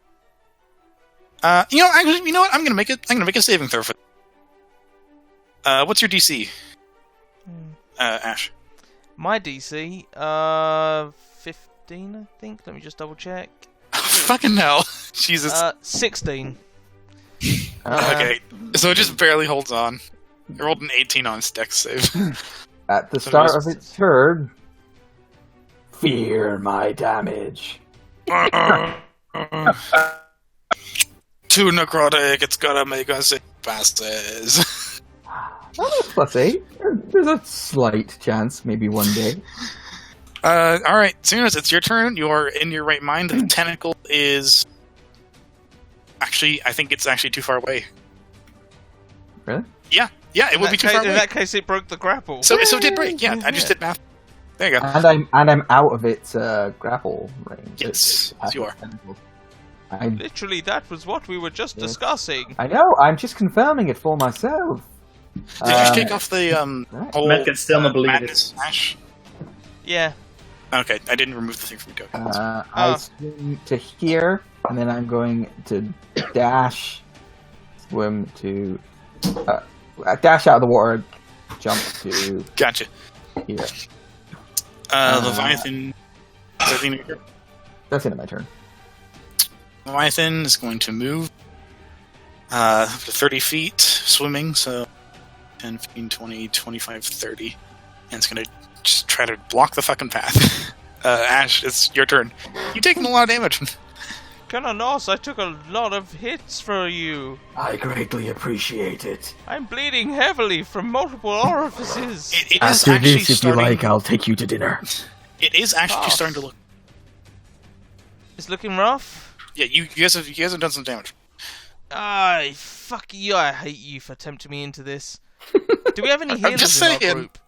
[SPEAKER 1] Actually, you know what? I'm gonna make a saving throw for. What's your DC? Ash.
[SPEAKER 3] My DC, 15, I think. Let me just double check.
[SPEAKER 1] Fucking hell, Jesus.
[SPEAKER 3] 16.
[SPEAKER 1] Okay, so it just barely holds on. It rolled an 18 on its dex save.
[SPEAKER 2] At the start of its turn, fear my damage.
[SPEAKER 1] 2 necrotic. It's gonna make us passes.
[SPEAKER 2] +8. There's a slight chance, maybe one day.
[SPEAKER 1] Alright, Sooners, it's your turn. You're in your right mind. The tentacle is... Actually, I think it's actually too far away.
[SPEAKER 2] Really?
[SPEAKER 1] Yeah, it would be too far away.
[SPEAKER 3] In that case, it broke the grapple.
[SPEAKER 1] So it did break, yeah. I just did math. There you go.
[SPEAKER 2] And I'm out of its grapple range.
[SPEAKER 1] Yes, you are.
[SPEAKER 3] Literally, that was what we were just discussing.
[SPEAKER 2] I know, I'm just confirming it for myself.
[SPEAKER 1] Did you take off the whole
[SPEAKER 8] Matt can still not believe
[SPEAKER 1] madness
[SPEAKER 8] it.
[SPEAKER 1] Ash?
[SPEAKER 3] Yeah.
[SPEAKER 1] Okay, I didn't remove the thing from your tokens.
[SPEAKER 2] I swim to here, and then I'm going to dash, swim to... dash out of the water, jump to...
[SPEAKER 1] Gotcha.
[SPEAKER 2] Here.
[SPEAKER 1] Leviathan... That's the
[SPEAKER 2] end of my turn.
[SPEAKER 1] Leviathan is going to move up to 30 feet, swimming, so 10, 15, 20, 25, 30. And it's going to just try to block the fucking path. Ash, it's your turn. You've taken a lot of damage.
[SPEAKER 3] Canonos, I took a lot of hits for you.
[SPEAKER 2] I greatly appreciate it.
[SPEAKER 3] I'm bleeding heavily from multiple orifices.
[SPEAKER 1] It is
[SPEAKER 2] After
[SPEAKER 1] actually
[SPEAKER 2] this, if
[SPEAKER 1] starting...
[SPEAKER 2] you like, I'll take you to dinner.
[SPEAKER 1] It is actually starting to look...
[SPEAKER 3] It's looking rough.
[SPEAKER 1] Yeah, you guys have done some damage.
[SPEAKER 3] Fuck you, I hate you for tempting me into this. Do we have any healers
[SPEAKER 1] just
[SPEAKER 3] in our
[SPEAKER 1] saying.
[SPEAKER 3] group?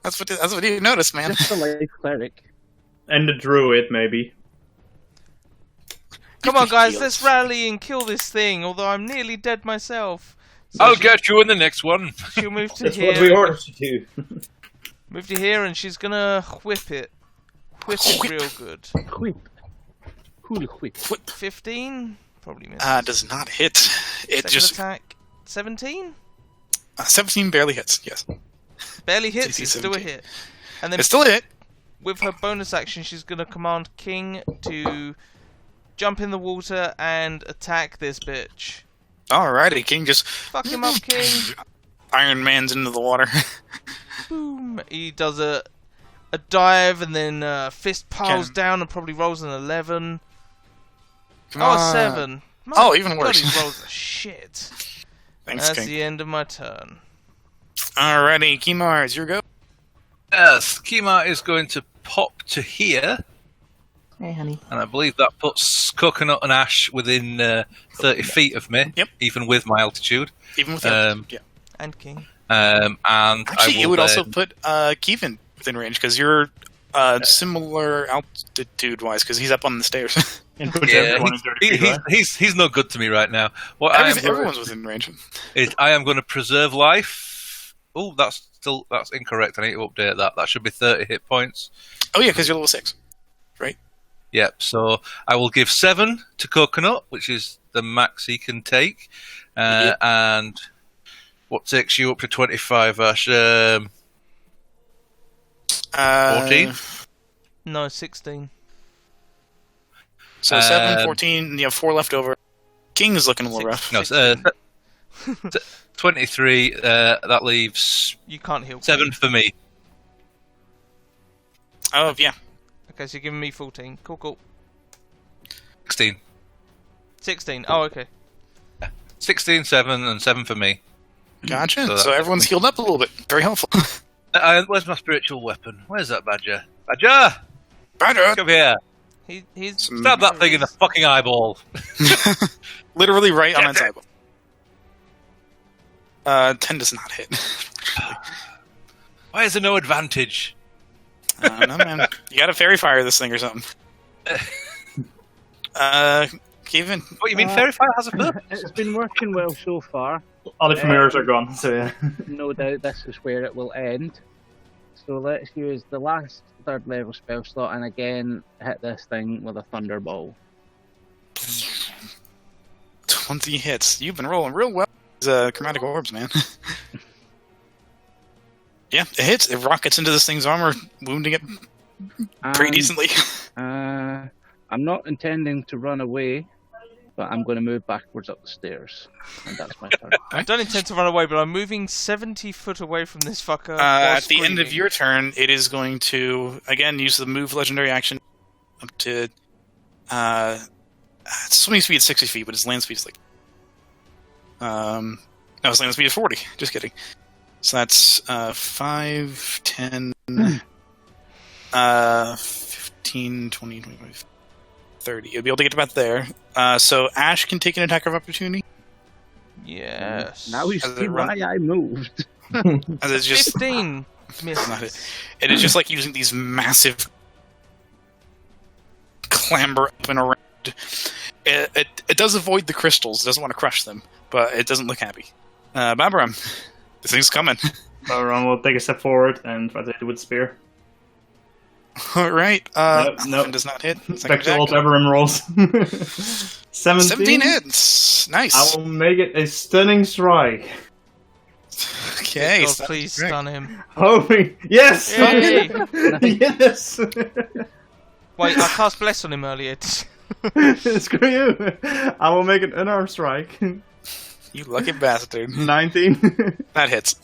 [SPEAKER 1] That's what you noticed, man.
[SPEAKER 4] Just a life cleric.
[SPEAKER 5] And the druid, maybe.
[SPEAKER 3] Come on, guys, let's rally and kill this thing, although I'm nearly dead myself. So
[SPEAKER 7] I'll get you in the next one.
[SPEAKER 3] she'll move to
[SPEAKER 8] That's
[SPEAKER 3] here.
[SPEAKER 8] what we ordered to do.
[SPEAKER 3] Move to here, and she's gonna whip it. Whip it real good.
[SPEAKER 4] Whip. Cool whip.
[SPEAKER 3] 15? Probably misses.
[SPEAKER 1] Does not hit. It
[SPEAKER 3] Second
[SPEAKER 1] just...
[SPEAKER 3] attack. 17?
[SPEAKER 1] 17 barely hits, yes.
[SPEAKER 3] Barely hits,
[SPEAKER 1] DC
[SPEAKER 3] it's still a
[SPEAKER 1] 17.
[SPEAKER 3] hit. And then
[SPEAKER 1] It's still a hit.
[SPEAKER 3] with her bonus action, she's gonna command King to jump in the water and attack this bitch.
[SPEAKER 1] Alrighty, King just...
[SPEAKER 3] Fuck him up, King!
[SPEAKER 1] Iron Man's into the water.
[SPEAKER 3] Boom! He does a dive and then fist piles down and probably rolls an 11.
[SPEAKER 1] Come
[SPEAKER 3] Oh,
[SPEAKER 1] on.
[SPEAKER 3] 7.
[SPEAKER 1] Oh, even
[SPEAKER 3] God,
[SPEAKER 1] worse.
[SPEAKER 3] he rolls a shit.
[SPEAKER 1] Thanks,
[SPEAKER 3] That's
[SPEAKER 1] King.
[SPEAKER 3] the end of my turn.
[SPEAKER 1] Alrighty, Kimar, it's your go.
[SPEAKER 7] Yes, Kima is going to pop to here,
[SPEAKER 2] Hey, honey.
[SPEAKER 7] and I believe that puts Coconut and Ash within 30 feet of me,
[SPEAKER 1] Yep.
[SPEAKER 7] even with my altitude.
[SPEAKER 1] Even with him. Yeah.
[SPEAKER 3] And King.
[SPEAKER 7] And
[SPEAKER 1] Actually,
[SPEAKER 7] I will
[SPEAKER 1] it would also
[SPEAKER 7] then-
[SPEAKER 1] put Kevin within range, because you're similar altitude-wise, because he's up on the stairs.
[SPEAKER 5] And put
[SPEAKER 7] Yeah,
[SPEAKER 5] everyone in 30 feet, right?
[SPEAKER 7] he's no good to me right now. What I am
[SPEAKER 1] Everyone's within range.
[SPEAKER 7] is I am going to preserve life. Oh, that's incorrect. I need to update that. That should be 30 hit points.
[SPEAKER 1] Oh yeah, because you're level 6. Right?
[SPEAKER 7] Yep. So I will give 7 to Coconut, which is the max he can take,
[SPEAKER 1] Yep.
[SPEAKER 7] and what takes you up to 25, Ash? 14.
[SPEAKER 3] No, 16.
[SPEAKER 1] So 7, 14, and you have 4 left over. King is looking a little rough.
[SPEAKER 7] No, 23. That leaves
[SPEAKER 3] You can't heal.
[SPEAKER 7] 7 for me.
[SPEAKER 1] Oh, yeah.
[SPEAKER 3] Okay, so you're giving me 14. Cool.
[SPEAKER 7] 16.
[SPEAKER 3] 16. Oh, okay.
[SPEAKER 7] 16, 7, and 7 for me.
[SPEAKER 1] Gotcha.
[SPEAKER 7] So
[SPEAKER 1] So
[SPEAKER 7] that-
[SPEAKER 1] everyone's healed up a little bit. Very helpful.
[SPEAKER 7] Where's my spiritual weapon? Where's that badger? Badger!
[SPEAKER 1] Badger!
[SPEAKER 7] Come here.
[SPEAKER 3] He's
[SPEAKER 7] Stab that thing in the fucking eyeball.
[SPEAKER 1] Literally right on its eyeball. 10 does not hit.
[SPEAKER 7] Why is there no advantage?
[SPEAKER 1] I don't know, man. You gotta fairy fire this thing or something. Kevin.
[SPEAKER 7] What, you mean Fairy Fire has a purpose?
[SPEAKER 4] It's been working well so far.
[SPEAKER 5] All the familiars are gone, so yeah.
[SPEAKER 4] No doubt this is where it will end. So let's use the last 3rd level spell slot and again hit this thing with a thunderball.
[SPEAKER 1] 20 hits. You've been rolling real well. These chromatic orbs, man. Yeah, it hits. It rockets into this thing's armor, wounding it pretty decently.
[SPEAKER 4] I'm not intending to run away, but I'm going to move backwards up the stairs. And that's my turn.
[SPEAKER 3] I don't intend to run away, but I'm moving 70 foot away from this fucker.
[SPEAKER 1] At the end of your turn, it is going to, again, use the move legendary action up to... its swimming speed is 60 feet, but its land speed is like... no, its land speed is 40. Just kidding. So that's 5, 10, 15, 20, 25, 30. You'll be able to get about there. So Ash can take an attack of opportunity.
[SPEAKER 3] Yes.
[SPEAKER 4] Now we see why I moved.
[SPEAKER 1] As it's just
[SPEAKER 3] 15.
[SPEAKER 1] not it. It is just like using these massive clamber up and around. It does avoid the crystals. It doesn't want to crush them, but it doesn't look happy. Babaram, this thing's coming.
[SPEAKER 5] Baron will take a step forward and try to hit it with spear.
[SPEAKER 1] Alright,
[SPEAKER 5] Nope.
[SPEAKER 1] does not hit. Second
[SPEAKER 5] Back to
[SPEAKER 1] attack.
[SPEAKER 5] all Baron rolls. 17
[SPEAKER 1] hits! Nice!
[SPEAKER 5] I will make it a stunning strike.
[SPEAKER 1] Okay,
[SPEAKER 3] God,
[SPEAKER 1] so
[SPEAKER 3] please
[SPEAKER 1] great.
[SPEAKER 3] stun him.
[SPEAKER 5] Hoping. Yes!
[SPEAKER 3] Yay!
[SPEAKER 5] Yes!
[SPEAKER 3] Wait, I cast Bless on him earlier.
[SPEAKER 5] Screw you! I will make an unarmed strike.
[SPEAKER 1] You lucky bastard.
[SPEAKER 5] 19.
[SPEAKER 1] That hits.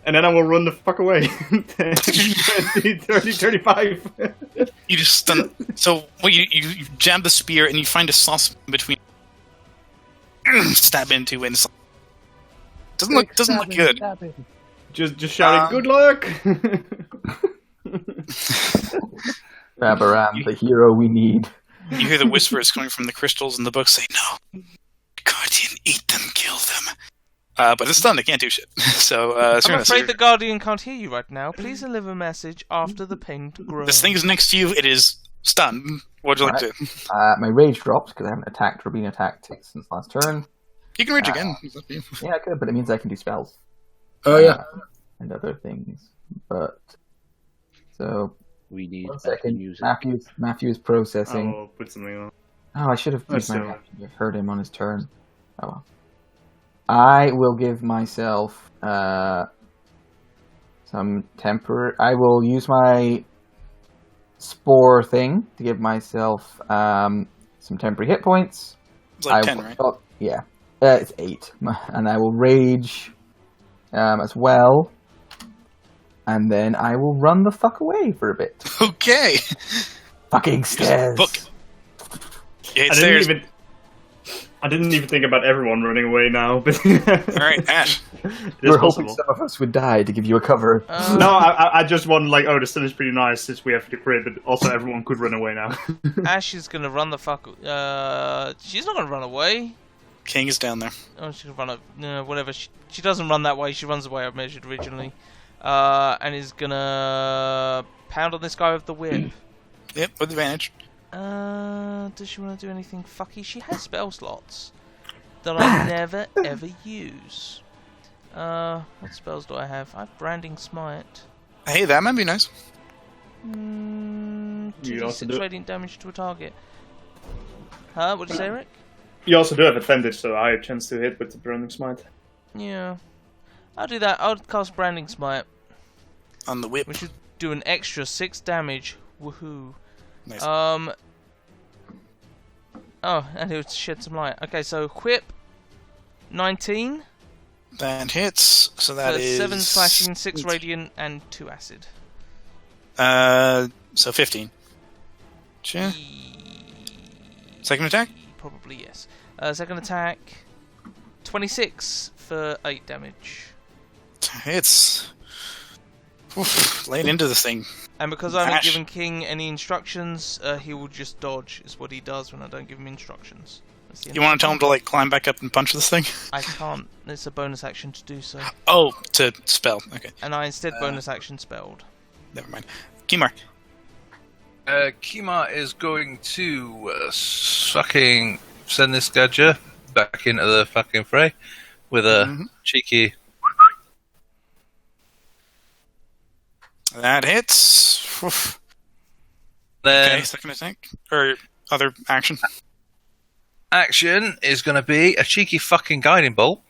[SPEAKER 5] And then I will run the fuck away. 10, 20, 30, 35.
[SPEAKER 1] You just stun. So well, you jab the spear and you find a sauce between. Stab into it. And doesn't look good.
[SPEAKER 5] Just shouting, good luck!
[SPEAKER 2] Babaram, the hero we need.
[SPEAKER 1] You hear the whispers coming from the crystals in the book say, "No, Guardian, eat them, kill them." But it's stunned. It can't do shit. So
[SPEAKER 3] I'm afraid the Guardian can't hear you right now. Please deliver a message after the pinged groan.
[SPEAKER 1] This thing is next to you. It is stunned. What would you like to do?
[SPEAKER 2] My rage drops because I haven't attacked or been attacked since last turn.
[SPEAKER 1] You can rage again. It's up to you.
[SPEAKER 2] Yeah, I could, but it means I can do spells.
[SPEAKER 9] Oh, yeah.
[SPEAKER 2] And other things. But so
[SPEAKER 4] We need
[SPEAKER 2] 1 second.
[SPEAKER 4] music.
[SPEAKER 2] Matthew is processing.
[SPEAKER 5] I will put something on.
[SPEAKER 2] Oh, I should have used my
[SPEAKER 5] so-
[SPEAKER 2] reaction to have heard him on his turn. Oh well. I will give myself some temporary. I will use my spore thing to give myself some temporary hit points.
[SPEAKER 1] It's like
[SPEAKER 2] I
[SPEAKER 1] 10,
[SPEAKER 2] will-
[SPEAKER 1] right?
[SPEAKER 2] oh, yeah, it's 8, and I will rage as well. And then I will run the fuck away for a bit.
[SPEAKER 1] Okay.
[SPEAKER 2] Fucking stairs.
[SPEAKER 1] Book. Yeah, it's stairs.
[SPEAKER 5] I didn't even think about everyone running away now, but
[SPEAKER 1] Alright, Ash.
[SPEAKER 5] it
[SPEAKER 2] We're
[SPEAKER 5] is
[SPEAKER 2] hoping
[SPEAKER 5] possible.
[SPEAKER 2] some of us would die to give you a cover.
[SPEAKER 5] No, I just want like, oh, the sun is pretty nice since we have the crit, but also everyone could run away now.
[SPEAKER 3] Ash is gonna run the fuck. She's not gonna run away.
[SPEAKER 1] King is down there.
[SPEAKER 3] Oh, she's gonna run up. No, whatever. She doesn't run that way. She runs the way I measured originally. And is gonna pound on this guy with the whip.
[SPEAKER 1] Yep, with advantage.
[SPEAKER 3] Does she want to do anything fucky? She has spell slots that I never ever use. What spells do I have? I have Branding Smite.
[SPEAKER 1] Hey, that might be nice.
[SPEAKER 5] You also
[SPEAKER 3] 2d6
[SPEAKER 5] do-
[SPEAKER 3] radiant damage to a target. Huh? What did you say, Rick?
[SPEAKER 5] You also do have advantage, so I have a chance to hit with the Burning Smite.
[SPEAKER 3] Yeah. I'll do that. I'll cast Branding Smite,
[SPEAKER 1] On the whip.
[SPEAKER 3] which should do an extra 6 damage. Woohoo.
[SPEAKER 1] Nice.
[SPEAKER 3] Oh, and it would shed some light. Okay, so whip 19
[SPEAKER 1] That hits. So that
[SPEAKER 3] for
[SPEAKER 1] is
[SPEAKER 3] 7 slashing, 6 radiant, and 2 acid.
[SPEAKER 1] So 15. Sure. Second attack?
[SPEAKER 3] Probably yes. Second attack 26 for 8 damage.
[SPEAKER 1] Hits. Oof, lay it into this thing.
[SPEAKER 3] And because I haven't
[SPEAKER 1] Ash.
[SPEAKER 3] given King any instructions, he will just dodge. Is what he does when I don't give him instructions. That's the
[SPEAKER 1] You want to tell him to like climb back up and punch this thing?
[SPEAKER 3] I can't. It's a bonus action to do so.
[SPEAKER 1] Oh, to spell. Okay,
[SPEAKER 3] And I instead bonus action spelled.
[SPEAKER 1] never mind. Kimar.
[SPEAKER 6] Kima is going to fucking send this gadget back into the fucking fray with a cheeky.
[SPEAKER 1] That hits. Oof.
[SPEAKER 6] Then
[SPEAKER 1] Okay, second attack or other action.
[SPEAKER 6] action is going to be a cheeky fucking guiding bolt.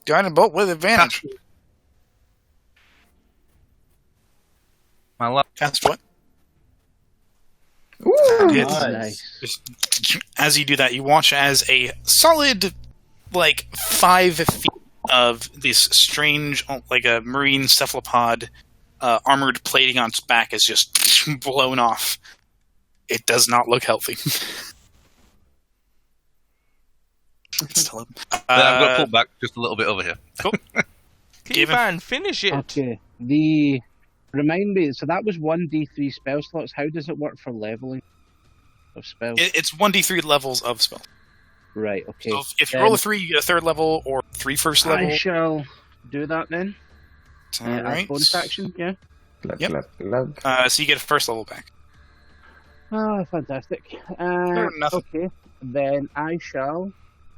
[SPEAKER 1] Guiding bolt with advantage.
[SPEAKER 6] My last
[SPEAKER 1] Cast what?
[SPEAKER 2] Ooh,
[SPEAKER 1] Hits.
[SPEAKER 4] Nice.
[SPEAKER 1] As you do that, you watch as a solid, 5 feet of this strange, like a marine cephalopod, armored plating on its back is just blown off. It does not look healthy.
[SPEAKER 6] I'm going to pull back just a little bit over here.
[SPEAKER 1] Cool.
[SPEAKER 3] Keevan, finish it.
[SPEAKER 4] Okay. Remind me, so that was 1d3 spell slots. How does it work for leveling of spells?
[SPEAKER 1] It's 1d3 levels of spell.
[SPEAKER 4] Right, okay.
[SPEAKER 1] So if you roll a 3, you get a 3rd level, or 3 first level.
[SPEAKER 4] I shall do that then.
[SPEAKER 1] Alright.
[SPEAKER 4] Bonus action, yeah.
[SPEAKER 1] Yep.
[SPEAKER 2] Glug.
[SPEAKER 1] So you get a 1st level back.
[SPEAKER 4] Oh, fantastic.
[SPEAKER 1] Nothing.
[SPEAKER 4] Okay, then I shall,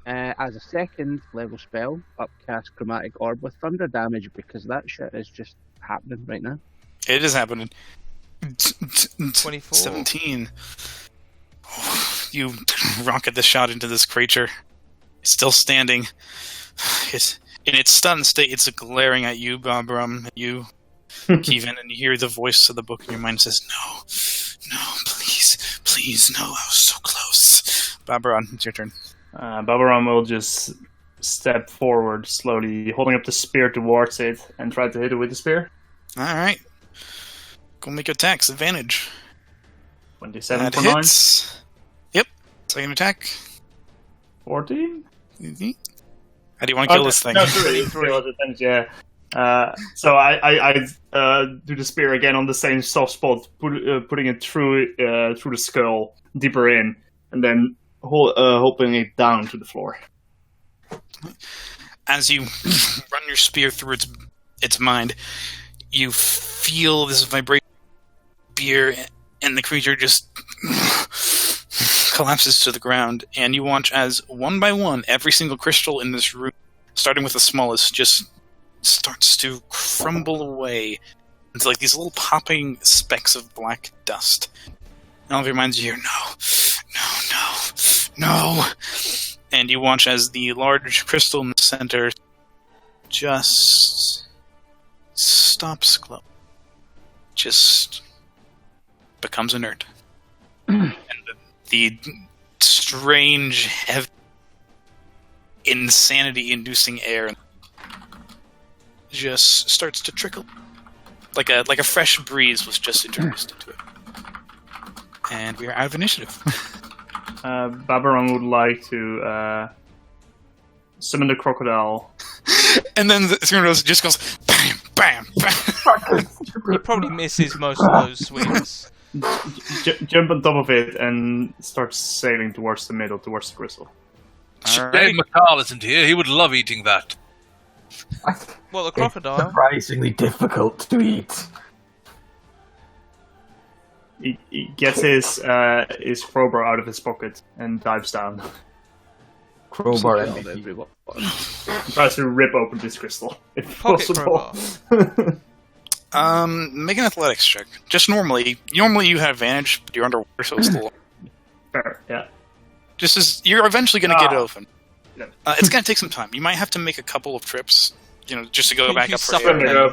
[SPEAKER 4] as a 2nd level spell, upcast Chromatic Orb with Thunder damage, because that shit is just happening right now.
[SPEAKER 1] It is happening.
[SPEAKER 3] 24.
[SPEAKER 1] 17. You rocket the shot into this creature. It's still standing. It's in its stunned state. It's glaring at you, Babram, at you, Keevan, and you hear the voice of the book in your mind says, "No, please, no! I was so close." Babram, it's your turn.
[SPEAKER 5] Babaram will just step forward slowly, holding up the spear towards it, and try to hit it with the spear.
[SPEAKER 1] All right, go make your attacks. Advantage.
[SPEAKER 5] 27
[SPEAKER 1] That
[SPEAKER 5] for 9.
[SPEAKER 1] hits. Yep. Second attack.
[SPEAKER 5] 14?
[SPEAKER 1] Mhm. How do you want to kill this thing?
[SPEAKER 5] No, yeah. So I do the spear again on the same soft spot, putting it through the skull, deeper in, and then hoping it down to the floor.
[SPEAKER 1] As you run your spear through its mind, you feel this vibration spear, and the creature just collapses to the ground, and you watch as, one by one, every single crystal in this room, starting with the smallest, just starts to crumble away into these little popping specks of black dust. And all of your minds hear, no. And you watch as the large crystal in the center just stops glowing. Just becomes inert. And the strange, heavy, insanity-inducing air just starts to trickle. Like a fresh breeze was just introduced into it. And we are out of initiative.
[SPEAKER 5] Babaram would like to summon the crocodile.
[SPEAKER 1] And then the Thrunos just goes bam, bam, bam.
[SPEAKER 3] He probably misses most of those swings.
[SPEAKER 5] Jump on top of it and start sailing towards the middle, towards the crystal.
[SPEAKER 6] Dave McCall isn't here. He would love eating that.
[SPEAKER 3] Well, the crocodile.
[SPEAKER 2] It's surprisingly difficult to eat.
[SPEAKER 5] He gets his crowbar out of his pocket and dives down.
[SPEAKER 2] Crowbar
[SPEAKER 4] Killed
[SPEAKER 2] MVP.
[SPEAKER 4] everyone.
[SPEAKER 5] He tries to rip open this crystal, if
[SPEAKER 3] Pocket
[SPEAKER 5] possible.
[SPEAKER 1] Make an athletics check. Just normally you have advantage, but you're underwater, so it's still
[SPEAKER 5] Fair, yeah.
[SPEAKER 1] just as you're eventually going to get it open.
[SPEAKER 5] Yeah.
[SPEAKER 1] It's going to take some time. You might have to make a couple of trips, just to go back
[SPEAKER 3] You
[SPEAKER 1] up for
[SPEAKER 3] suffer.
[SPEAKER 1] air.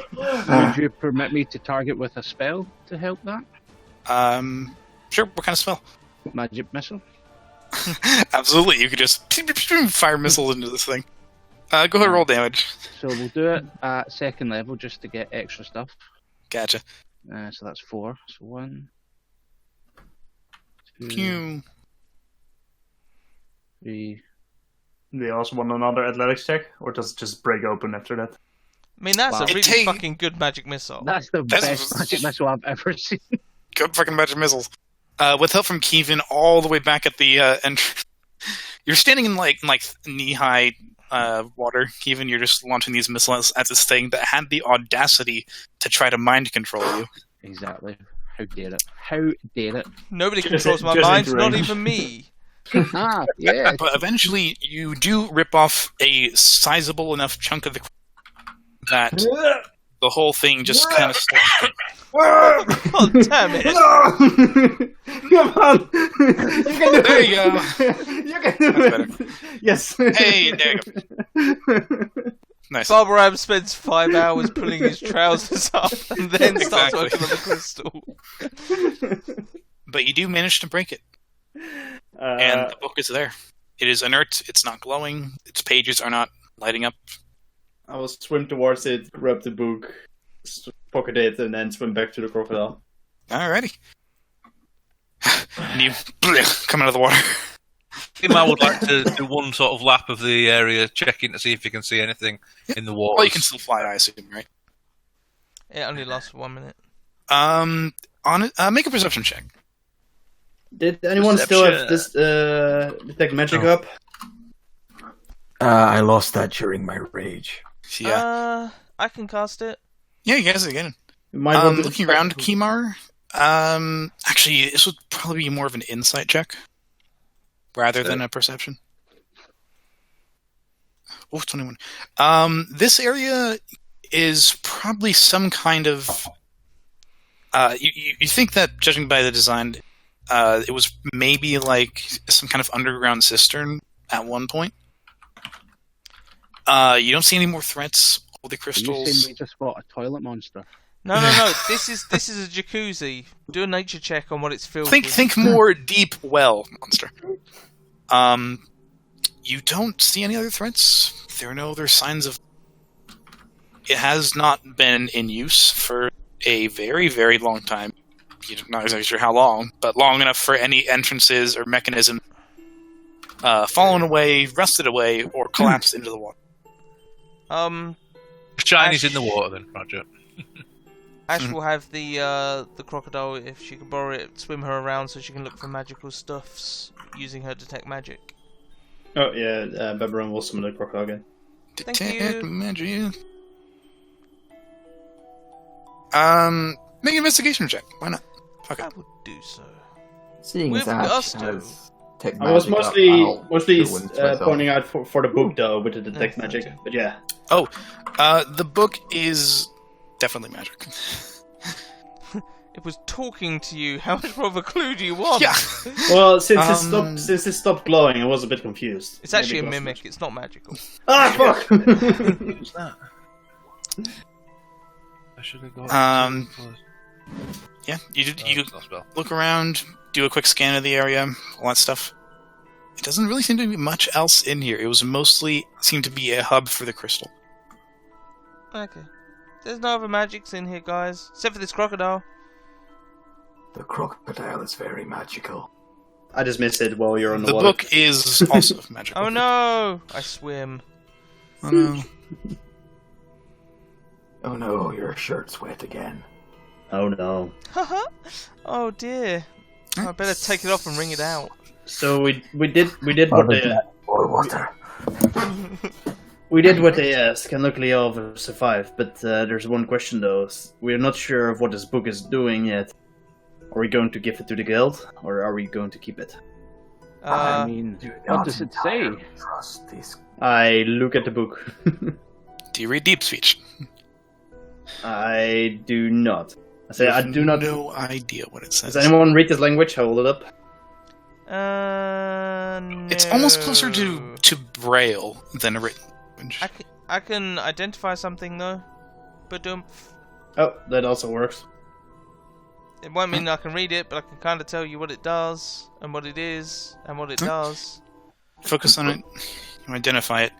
[SPEAKER 4] Would you permit me to target with a spell to help that?
[SPEAKER 1] Sure. What kind of spell?
[SPEAKER 4] Magic missile?
[SPEAKER 1] Absolutely. You could just fire missiles into this thing. Go ahead and roll damage.
[SPEAKER 4] So we'll do it at 2nd level just to get extra stuff.
[SPEAKER 1] Gotcha.
[SPEAKER 4] So that's 4. So 1, 2,
[SPEAKER 1] Pew.
[SPEAKER 4] 3.
[SPEAKER 5] Do you also want another athletics check, or does it just break open after that?
[SPEAKER 3] I mean, that's
[SPEAKER 4] Wow.
[SPEAKER 3] a really
[SPEAKER 1] It take-
[SPEAKER 3] fucking good magic missile.
[SPEAKER 4] That's the
[SPEAKER 1] That's-
[SPEAKER 4] best magic missile I've ever seen.
[SPEAKER 1] Good fucking magic missiles. With help from Keevan, all the way back at the entrance. You're standing in knee-high water, Keevan. You're just launching these missiles at this thing that had the audacity to try to mind control you.
[SPEAKER 4] Exactly. How dare it? How dare it?
[SPEAKER 3] Nobody
[SPEAKER 5] Just-
[SPEAKER 3] controls my
[SPEAKER 5] just
[SPEAKER 3] mind,
[SPEAKER 5] into
[SPEAKER 3] not
[SPEAKER 5] range.
[SPEAKER 3] even me.
[SPEAKER 4] Yeah.
[SPEAKER 1] But eventually, you do rip off a sizable enough chunk of the that the whole thing just kind of starts.
[SPEAKER 3] Oh, damn it!
[SPEAKER 8] Come on! You can do it!
[SPEAKER 1] There you go.
[SPEAKER 8] You can do
[SPEAKER 1] That's
[SPEAKER 8] it! Yes!
[SPEAKER 1] Hey, there you go. Nice.
[SPEAKER 3] Barbara Am spends 5 hours pulling his trousers up and then starts
[SPEAKER 1] Exactly.
[SPEAKER 3] working on the crystal.
[SPEAKER 1] But you do manage to break it, and the book is there. It is inert. It's not glowing. Its pages are not lighting up.
[SPEAKER 8] I will swim towards it, grab the book, pocket it, and then swim back to the crocodile.
[SPEAKER 1] Alrighty. And you come out of the water.
[SPEAKER 6] I would like to do one sort of lap of the area, checking to see if you can see anything in the water.
[SPEAKER 1] Well, you can still fly, I assume, right?
[SPEAKER 3] It only lasts for 1 minute.
[SPEAKER 1] On it, make a perception check.
[SPEAKER 8] Did anyone still have this detect magic up?
[SPEAKER 11] I lost that during my rage.
[SPEAKER 1] Yeah.
[SPEAKER 3] I can cast it.
[SPEAKER 1] Yeah, you guys again.
[SPEAKER 8] You might want to
[SPEAKER 1] Looking around, Kimar. Actually, this would probably be more of an insight check rather than a perception. Oh, 21. This area is probably some kind of. You think that, judging by the design, it was maybe like some kind of underground cistern at one point. You don't see any more threats. All the
[SPEAKER 4] Are you
[SPEAKER 1] crystals.
[SPEAKER 4] saying we just fought a toilet monster?
[SPEAKER 3] No. This is a jacuzzi. Do a nature check on what it's filled with.
[SPEAKER 1] Think more deep well, monster. You don't see any other threats. There are no other signs of. It has not been in use for a very, very long time. You're not exactly sure how long, but long enough for any entrances or mechanism fallen away, rusted away, or collapsed into the water.
[SPEAKER 6] Shinies in the water, then, Roger.
[SPEAKER 3] Ash will have the crocodile, if she can borrow it, swim her around so she can look for magical stuffs using her detect magic.
[SPEAKER 8] Oh, yeah, Beberon will summon the crocodile again.
[SPEAKER 3] Thank
[SPEAKER 1] Detect
[SPEAKER 3] you.
[SPEAKER 1] magic. Make an investigation check. Why not? Fuck
[SPEAKER 3] I
[SPEAKER 1] it.
[SPEAKER 3] would do so.
[SPEAKER 2] Seeing
[SPEAKER 3] With
[SPEAKER 2] as Ash
[SPEAKER 3] gusto.
[SPEAKER 2] has tech
[SPEAKER 8] I was
[SPEAKER 2] magic up,
[SPEAKER 8] mostly
[SPEAKER 2] I'll
[SPEAKER 8] mostly
[SPEAKER 2] do one to myself.
[SPEAKER 8] pointing out for the book, though, with the detect
[SPEAKER 3] Yeah,
[SPEAKER 8] magic.
[SPEAKER 3] okay.
[SPEAKER 8] But yeah.
[SPEAKER 1] The book is definitely magic.
[SPEAKER 3] It was talking to you. How much more of a clue do you want?
[SPEAKER 1] Yeah.
[SPEAKER 8] Well, since it stopped glowing, I was a bit confused.
[SPEAKER 3] It's actually a
[SPEAKER 8] Maybe it was
[SPEAKER 3] mimic. It's not magical.
[SPEAKER 8] Ah, fuck!
[SPEAKER 6] What's that? I should have got.
[SPEAKER 1] Yeah, you
[SPEAKER 6] Not spell.
[SPEAKER 1] look around, do a quick scan of the area, all that stuff. It doesn't really seem to be much else in here. It was mostly seemed to be a hub for the crystal.
[SPEAKER 3] Okay. There's no other magics in here, guys. Except for this crocodile.
[SPEAKER 11] The crocodile is very magical.
[SPEAKER 8] I just missed it while you're on the
[SPEAKER 1] The
[SPEAKER 8] water.
[SPEAKER 1] book is also magical.
[SPEAKER 3] Oh no! I swim.
[SPEAKER 1] Oh no.
[SPEAKER 11] Oh no, your shirt's wet again.
[SPEAKER 8] Oh no.
[SPEAKER 3] Haha. Oh dear. I better take it off and wring it out.
[SPEAKER 8] So we did what they
[SPEAKER 11] Or water.
[SPEAKER 8] we did what they asked, and luckily all of us survived. But there's one question though: we're not sure of what this book is doing yet. Are we going to give it to the guild, or are we going to keep it?
[SPEAKER 4] I mean, what does it say?
[SPEAKER 11] Trust these.
[SPEAKER 8] I look at the book.
[SPEAKER 1] Do you read deep speech?
[SPEAKER 8] I do not. I say I do not.
[SPEAKER 1] No idea what it says.
[SPEAKER 8] Does anyone read this language? I hold it up.
[SPEAKER 3] No.
[SPEAKER 1] It's almost closer to Braille than a written language.
[SPEAKER 3] I can identify something though. Badump.
[SPEAKER 8] Oh, that also works.
[SPEAKER 3] It won't mean I can read it, but I can kind of tell you what it does, and what it is, and what it does.
[SPEAKER 1] Focus on it. You identify it.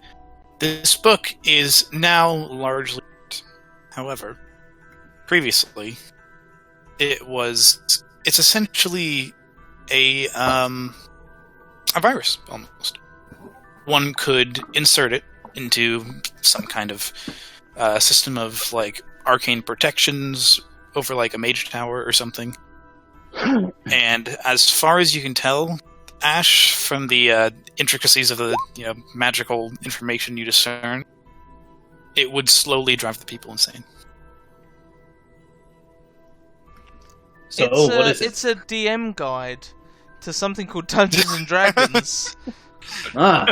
[SPEAKER 1] This book is now largely. However, previously, it's essentially a virus almost. One could insert it into some kind of system of like arcane protections over like a mage tower or something. And as far as you can tell, Ash, from the intricacies of the magical information you discern, it would slowly drive the people insane.
[SPEAKER 8] So, what is it?
[SPEAKER 3] It's a DM guide to something called Dungeons and Dragons.
[SPEAKER 8] Ah,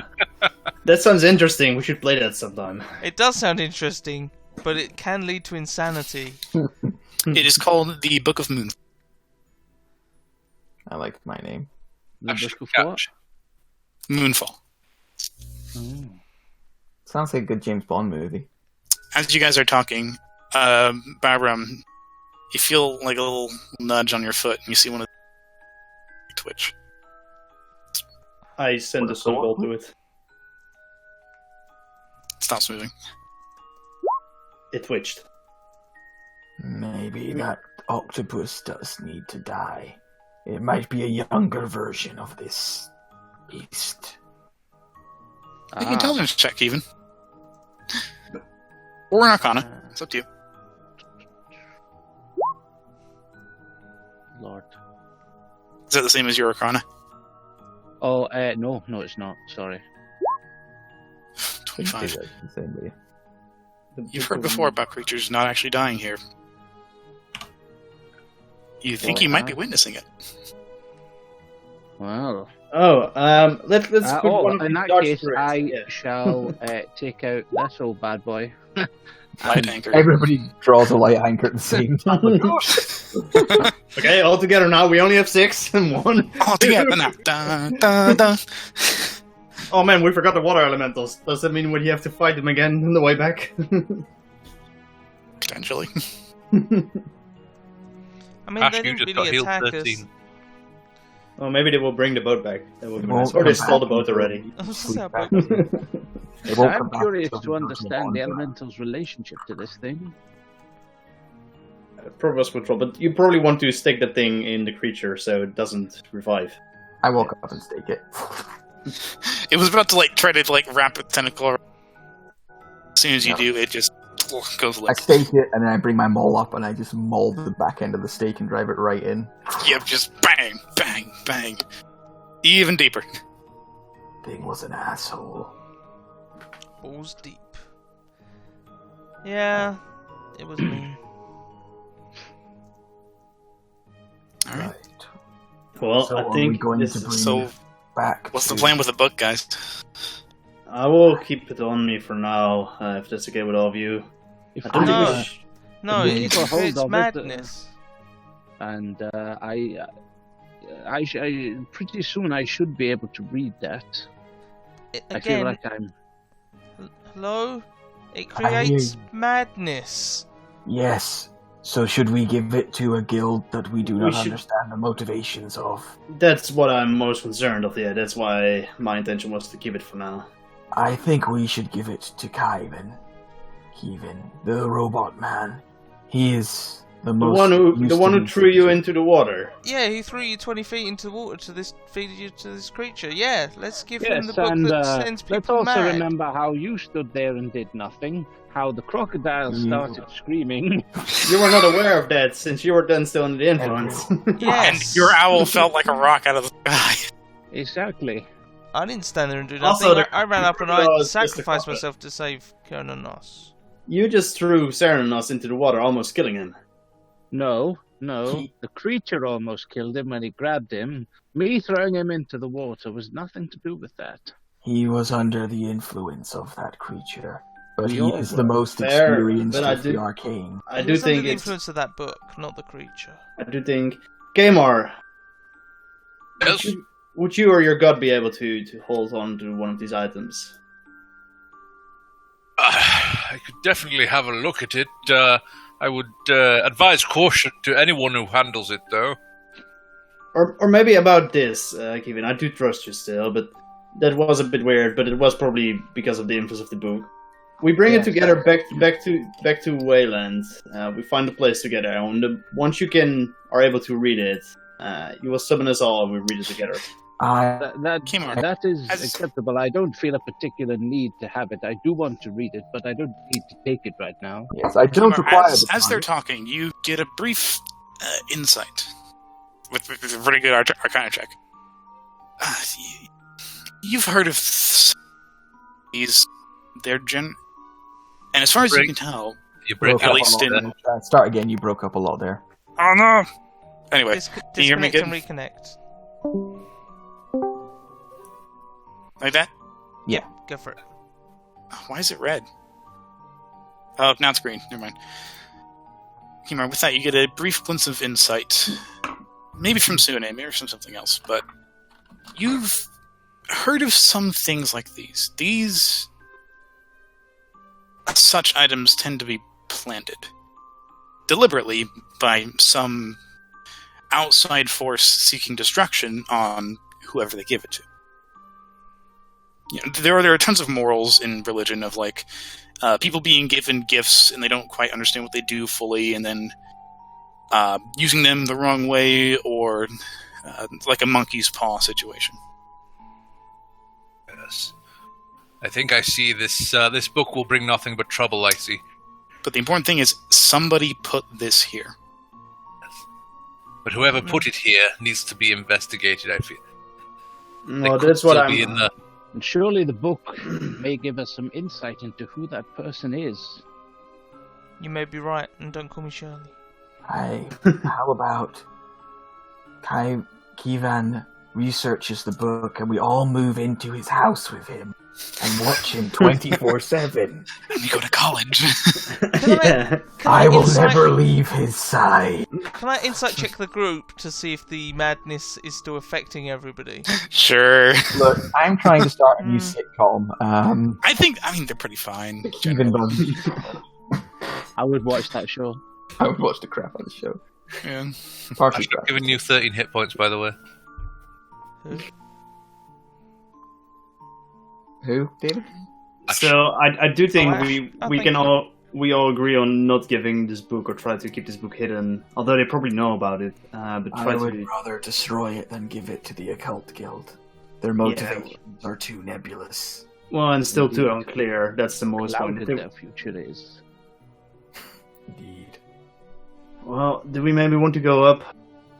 [SPEAKER 8] that sounds interesting. We should play that sometime.
[SPEAKER 3] It does sound interesting. but it can lead to insanity.
[SPEAKER 1] It is called the Book of Moon.
[SPEAKER 2] I like my name.
[SPEAKER 4] The
[SPEAKER 6] Ash
[SPEAKER 4] book of
[SPEAKER 6] Catch.
[SPEAKER 4] what?
[SPEAKER 1] Moonfall.
[SPEAKER 4] Oh.
[SPEAKER 2] Sounds like a good James Bond movie.
[SPEAKER 1] As you guys are talking, Barbara, you feel like a little nudge on your foot, and you see one of the twitch.
[SPEAKER 5] I send a soul ball to it.
[SPEAKER 1] It stops moving.
[SPEAKER 5] It twitched.
[SPEAKER 11] Maybe that octopus does need to die. It might be a younger version of this beast.
[SPEAKER 1] Make an intelligence check, even. Or an Arcana. It's up to you.
[SPEAKER 4] Lord.
[SPEAKER 1] Is that the same as your Arcana?
[SPEAKER 4] Oh, no, it's not. Sorry.
[SPEAKER 1] 25.
[SPEAKER 2] The same way.
[SPEAKER 1] You've heard before about creatures not actually dying here. You think you might be witnessing it.
[SPEAKER 4] Well.
[SPEAKER 5] Oh, let's put one of
[SPEAKER 4] in
[SPEAKER 5] these
[SPEAKER 4] that
[SPEAKER 5] dark
[SPEAKER 4] case,
[SPEAKER 5] spirits.
[SPEAKER 4] I
[SPEAKER 5] Yeah.
[SPEAKER 4] shall take out this old bad boy.
[SPEAKER 1] Light anchor.
[SPEAKER 2] Everybody draws a light anchor at the same time.
[SPEAKER 5] Okay, all together now. We only have 6 and 1.
[SPEAKER 1] All together now. Dun, dun, dun.
[SPEAKER 5] Oh man, we forgot the water elementals. Does that mean we have to fight them again on the way back?
[SPEAKER 1] Potentially.
[SPEAKER 3] I mean,
[SPEAKER 6] Ash,
[SPEAKER 3] they
[SPEAKER 6] you
[SPEAKER 3] didn't
[SPEAKER 6] just
[SPEAKER 3] really
[SPEAKER 6] got healed
[SPEAKER 3] attack us.
[SPEAKER 6] 13.
[SPEAKER 5] Oh, maybe they will bring the boat back. That would be
[SPEAKER 2] They won't
[SPEAKER 5] nice. Or they
[SPEAKER 2] come
[SPEAKER 5] stole the
[SPEAKER 2] back
[SPEAKER 5] boat already.
[SPEAKER 2] until
[SPEAKER 3] What's that
[SPEAKER 2] back.
[SPEAKER 3] about?
[SPEAKER 2] They won't
[SPEAKER 4] I'm
[SPEAKER 2] come back
[SPEAKER 4] curious
[SPEAKER 2] until
[SPEAKER 4] to
[SPEAKER 2] the
[SPEAKER 4] understand the
[SPEAKER 2] bonfire.
[SPEAKER 4] elemental's relationship to this thing.
[SPEAKER 5] Provost would trouble, but you probably want to stick the thing in the creature so it doesn't revive.
[SPEAKER 2] I woke up and stake it.
[SPEAKER 1] It was about to try to wrap a tentacle. As soon as you do, it just goes
[SPEAKER 2] I
[SPEAKER 1] limp.
[SPEAKER 2] stake it, and then I bring my maul up, and I just maul the back end of the stake and drive it right in.
[SPEAKER 1] Yep, just bang, bang, bang. Even deeper.
[SPEAKER 11] Thing was an asshole.
[SPEAKER 3] Balls deep. Yeah, it was mean.
[SPEAKER 1] Alright.
[SPEAKER 11] Right.
[SPEAKER 5] Well,
[SPEAKER 11] So
[SPEAKER 5] I
[SPEAKER 11] are we
[SPEAKER 5] think
[SPEAKER 11] going
[SPEAKER 5] this
[SPEAKER 11] to
[SPEAKER 5] is...
[SPEAKER 11] bring
[SPEAKER 1] So,
[SPEAKER 11] it back?
[SPEAKER 1] what's the
[SPEAKER 11] to-
[SPEAKER 1] plan with the book, guys?
[SPEAKER 5] I will keep it on me for now, if that's okay with all of you.
[SPEAKER 4] If
[SPEAKER 5] I don't
[SPEAKER 3] No.
[SPEAKER 5] think we sh-
[SPEAKER 3] No,
[SPEAKER 2] Yeah,
[SPEAKER 3] it's,
[SPEAKER 4] keep a hold
[SPEAKER 3] it's
[SPEAKER 4] of it,
[SPEAKER 3] madness.
[SPEAKER 4] and pretty soon I should be able to read that. I feel
[SPEAKER 3] Again,
[SPEAKER 4] like I'm.
[SPEAKER 3] hello? It
[SPEAKER 11] I hear
[SPEAKER 3] creates
[SPEAKER 11] you.
[SPEAKER 3] madness.
[SPEAKER 11] Yes. So should we give it to a guild that we do
[SPEAKER 5] We
[SPEAKER 11] not
[SPEAKER 5] should-
[SPEAKER 11] understand the motivations of?
[SPEAKER 5] That's what I'm most concerned of, yeah. That's why my intention was to keep it for now.
[SPEAKER 11] I think we should give it to Kevin, the robot man. He is the
[SPEAKER 5] The
[SPEAKER 11] most.
[SPEAKER 5] one who
[SPEAKER 11] used
[SPEAKER 5] the
[SPEAKER 11] to
[SPEAKER 5] one who
[SPEAKER 11] be
[SPEAKER 5] threw you
[SPEAKER 11] sensitive.
[SPEAKER 5] into the water.
[SPEAKER 3] Yeah, he threw you 20 feet into the water to feed you to this creature. Yeah, let's give him
[SPEAKER 4] Yes,
[SPEAKER 3] the book
[SPEAKER 4] and
[SPEAKER 3] that sends
[SPEAKER 4] let's
[SPEAKER 3] people
[SPEAKER 4] also
[SPEAKER 3] mad.
[SPEAKER 4] remember how you stood there and did nothing. How the crocodile
[SPEAKER 11] You-
[SPEAKER 4] started screaming.
[SPEAKER 5] You were not aware of that since you were then still under the influence.
[SPEAKER 3] Yes.
[SPEAKER 1] And your owl felt like a rock out of the sky.
[SPEAKER 4] Exactly.
[SPEAKER 3] I didn't stand there and do
[SPEAKER 5] Also,
[SPEAKER 3] nothing.
[SPEAKER 5] the
[SPEAKER 3] I ran up and
[SPEAKER 5] crocodile
[SPEAKER 3] I
[SPEAKER 5] is just a
[SPEAKER 3] sacrificed
[SPEAKER 5] crocodile.
[SPEAKER 3] myself to save Colonel Noss.
[SPEAKER 5] You just threw Serenos into the water, almost killing him.
[SPEAKER 4] No.
[SPEAKER 11] He-
[SPEAKER 4] The creature almost killed him when he grabbed him. Me throwing him into the water was nothing to do with that.
[SPEAKER 11] He was under the influence of that creature, but
[SPEAKER 4] We
[SPEAKER 11] he
[SPEAKER 4] all
[SPEAKER 11] is
[SPEAKER 4] were.
[SPEAKER 11] the most
[SPEAKER 5] Fair,
[SPEAKER 11] experienced
[SPEAKER 5] but I
[SPEAKER 11] of the
[SPEAKER 5] do-
[SPEAKER 11] arcane.
[SPEAKER 5] I
[SPEAKER 3] He
[SPEAKER 5] do
[SPEAKER 3] was under
[SPEAKER 5] think
[SPEAKER 3] the
[SPEAKER 5] it's.
[SPEAKER 3] influence of that book, not the creature.
[SPEAKER 5] I do think. Gamar,
[SPEAKER 7] Yes.
[SPEAKER 5] would you or your god be able to hold on to one of these items?
[SPEAKER 7] I could definitely have a look at it. I would advise caution to anyone who handles it, though.
[SPEAKER 5] Or maybe about this, Kevin. I do trust you still, but that was a bit weird. But it was probably because of the influence of the book. We bring it together back to Wayland. We find a place together, and once you are able to read it, you will summon us all, and we read it together.
[SPEAKER 1] Kimar,
[SPEAKER 4] That is
[SPEAKER 1] as-
[SPEAKER 4] acceptable. I don't feel a particular need to have it. I do want to read it, but I don't need to take it right now.
[SPEAKER 2] Yes, I don't require
[SPEAKER 1] as
[SPEAKER 2] the
[SPEAKER 1] they're talking, you get a brief insight with a pretty good Arcana check. You've heard of these? They're and as far as you can tell,
[SPEAKER 7] You break
[SPEAKER 2] broke
[SPEAKER 1] at
[SPEAKER 2] up
[SPEAKER 1] least
[SPEAKER 2] a lot
[SPEAKER 1] in.
[SPEAKER 2] there. Start again. You broke up a lot there.
[SPEAKER 1] Oh no! Anyway, can you hear me
[SPEAKER 3] Disconnect
[SPEAKER 1] good?
[SPEAKER 3] and reconnect.
[SPEAKER 1] Like that?
[SPEAKER 3] Go for it.
[SPEAKER 1] Why is it red? Oh, now it's green. Never mind. Humor, with that, you get a brief glimpse of insight. Maybe from Sune, maybe from something else, but you've heard of some things like these. These such items tend to be planted deliberately by some outside force seeking destruction on whoever they give it to. You know, there are tons of morals in religion of like people being given gifts and they don't quite understand what they do fully, and then using them the wrong way, or like a monkey's paw situation.
[SPEAKER 6] Yes. I think I see this. This book will bring nothing but trouble, I see.
[SPEAKER 1] But the important thing is somebody put this here.
[SPEAKER 6] But whoever put it here needs to be investigated, I feel.
[SPEAKER 8] Well, that's what I'm...
[SPEAKER 4] And surely the book may give us some insight into who that person is.
[SPEAKER 3] You may be right, and don't call me Shirley.
[SPEAKER 11] How about Kivan researches the book and we all move into his house with him and watch him 24/7.
[SPEAKER 1] And we go to college.
[SPEAKER 11] I will never leave his side.
[SPEAKER 3] Can I insight check the group to see if the madness is still affecting everybody?
[SPEAKER 1] Sure.
[SPEAKER 2] Look, I'm trying to start a new sitcom.
[SPEAKER 1] I mean, they're pretty fine.
[SPEAKER 2] Even
[SPEAKER 4] I would watch that show.
[SPEAKER 2] I would watch the crap out of the show.
[SPEAKER 1] Yeah.
[SPEAKER 6] I've given you 13 hit points, by the way.
[SPEAKER 2] Who, David?
[SPEAKER 5] So I do think we all agree on not giving this book or try to keep this book hidden. Although they probably know about it, but
[SPEAKER 11] I would rather destroy it than give it to the Occult Guild. Their motivations are too nebulous.
[SPEAKER 5] Well, and still too unclear. That's the most one.
[SPEAKER 4] Clouded their future is.
[SPEAKER 11] Indeed.
[SPEAKER 5] Well, do we maybe want to go up?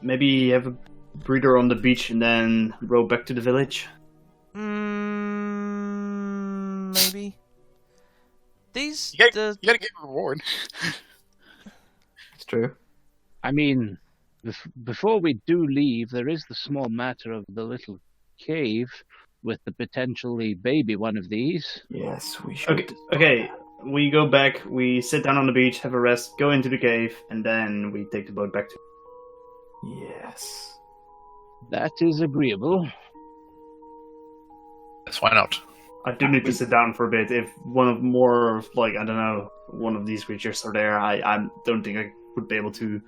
[SPEAKER 5] Maybe have a breather on the beach and then row back to the village?
[SPEAKER 3] Maybe. These...
[SPEAKER 1] You gotta get a reward.
[SPEAKER 2] It's true.
[SPEAKER 4] I mean, before we do leave, there is the small matter of the little cave with the potentially baby one of these.
[SPEAKER 11] Yes, we should.
[SPEAKER 5] Okay. We go back, we sit down on the beach, have a rest, go into the cave, and then we take the boat back to...
[SPEAKER 11] Yes.
[SPEAKER 4] That is agreeable.
[SPEAKER 6] Yes, why not?
[SPEAKER 5] I do need to sit down for a bit. If one of these creatures are there, I don't think I would be able to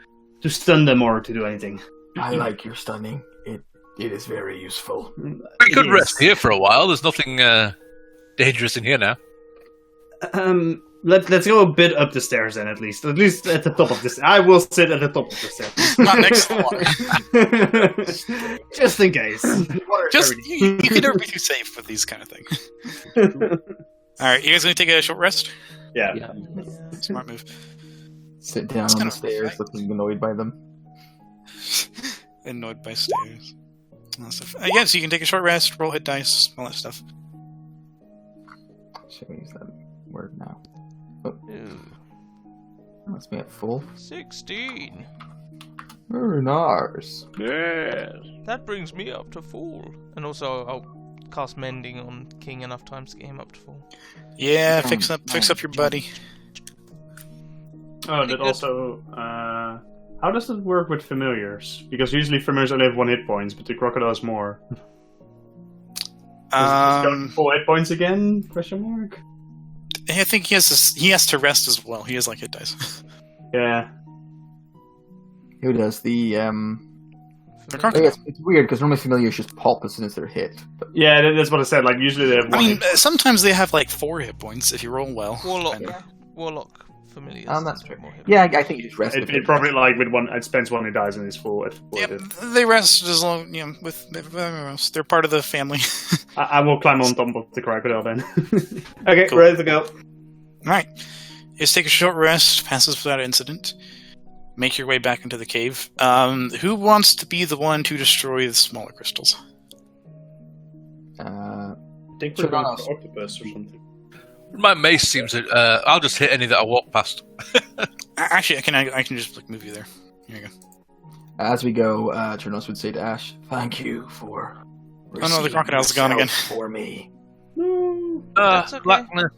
[SPEAKER 5] stun them or to do anything.
[SPEAKER 11] I like your stunning. It is very useful.
[SPEAKER 6] We could rest here for a while. There's nothing dangerous in here now.
[SPEAKER 5] Let's go a bit up the stairs then, at least at the top of this. I will sit at the top of the stairs,
[SPEAKER 1] not next to the
[SPEAKER 5] water, just in case.
[SPEAKER 1] You can never be too safe with these kind of things. All right, you guys gonna take a short rest?
[SPEAKER 5] Yeah.
[SPEAKER 1] Smart move.
[SPEAKER 2] Sit down on the stairs, looking annoyed by them.
[SPEAKER 1] Annoyed by stairs. Yeah, so you can take a short rest, roll hit dice, all that stuff.
[SPEAKER 2] Should we use that word now? Oh. That's me at full.
[SPEAKER 3] 16.
[SPEAKER 2] Very nice.
[SPEAKER 3] Yes. That brings me up to full. And also, I'll cast Mending on King enough times to get him up to full.
[SPEAKER 1] Yeah, fix up your buddy.
[SPEAKER 5] Oh, that also... how does that work with familiars? Because usually familiars only have 1 hit points, but the crocodile has more. Does it go full hit points again? Question mark.
[SPEAKER 1] I think he has to rest as well. He has like hit dice.
[SPEAKER 5] Yeah.
[SPEAKER 2] Who does the
[SPEAKER 1] crocodile?
[SPEAKER 2] It's weird because normally familiars just pop as soon as they're hit. But...
[SPEAKER 5] Yeah, that's what I said. Like usually they have 1.
[SPEAKER 1] I mean, sometimes they have like 4 hit points if you roll well.
[SPEAKER 3] Warlock familiars.
[SPEAKER 2] That's true. Yeah, I think you just rest.
[SPEAKER 5] It probably like with 1. It spends 1 he dies and he's full.
[SPEAKER 1] Yep, they rest as long, with they're part of the family.
[SPEAKER 5] I will climb on top of the crocodile then. Okay,
[SPEAKER 1] cool.
[SPEAKER 5] Ready to go.
[SPEAKER 1] Alright. Just take a short rest, passes without incident. Make your way back into the cave. Who wants to be the one to destroy the smaller crystals?
[SPEAKER 8] I think we're going for octopus or something.
[SPEAKER 6] My mace seems to... I'll just hit any that I walk past.
[SPEAKER 1] Actually, I can just move you there. Here you go.
[SPEAKER 2] As we go, Ternos would say to Ash,
[SPEAKER 11] "Thank you for...
[SPEAKER 1] Oh no, the crocodile's gone again.
[SPEAKER 11] For me.
[SPEAKER 3] That's okay.
[SPEAKER 6] Blackness.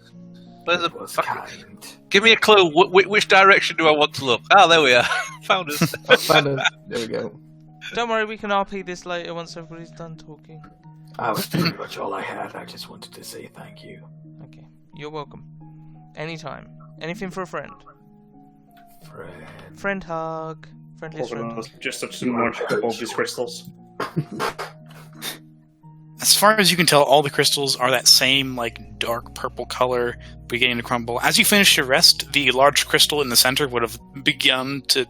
[SPEAKER 6] Where's the
[SPEAKER 11] It was
[SPEAKER 6] fucking...
[SPEAKER 11] kind.
[SPEAKER 6] Give me a clue. Which direction do I want to look? Ah, there we are. Found us.
[SPEAKER 2] There we go.
[SPEAKER 3] Don't worry, we can RP this later once everybody's done talking.
[SPEAKER 11] That was pretty much all I had. I just wanted to say thank you.
[SPEAKER 3] Okay, you're welcome. Anytime. Anything for a friend. Friend hug. Friendliest friend hug.
[SPEAKER 5] Just such a large couple of these crystals.
[SPEAKER 1] As far as you can tell, all the crystals are that same, like, dark purple color, beginning to crumble. As you finish your rest, the large crystal in the center would have begun to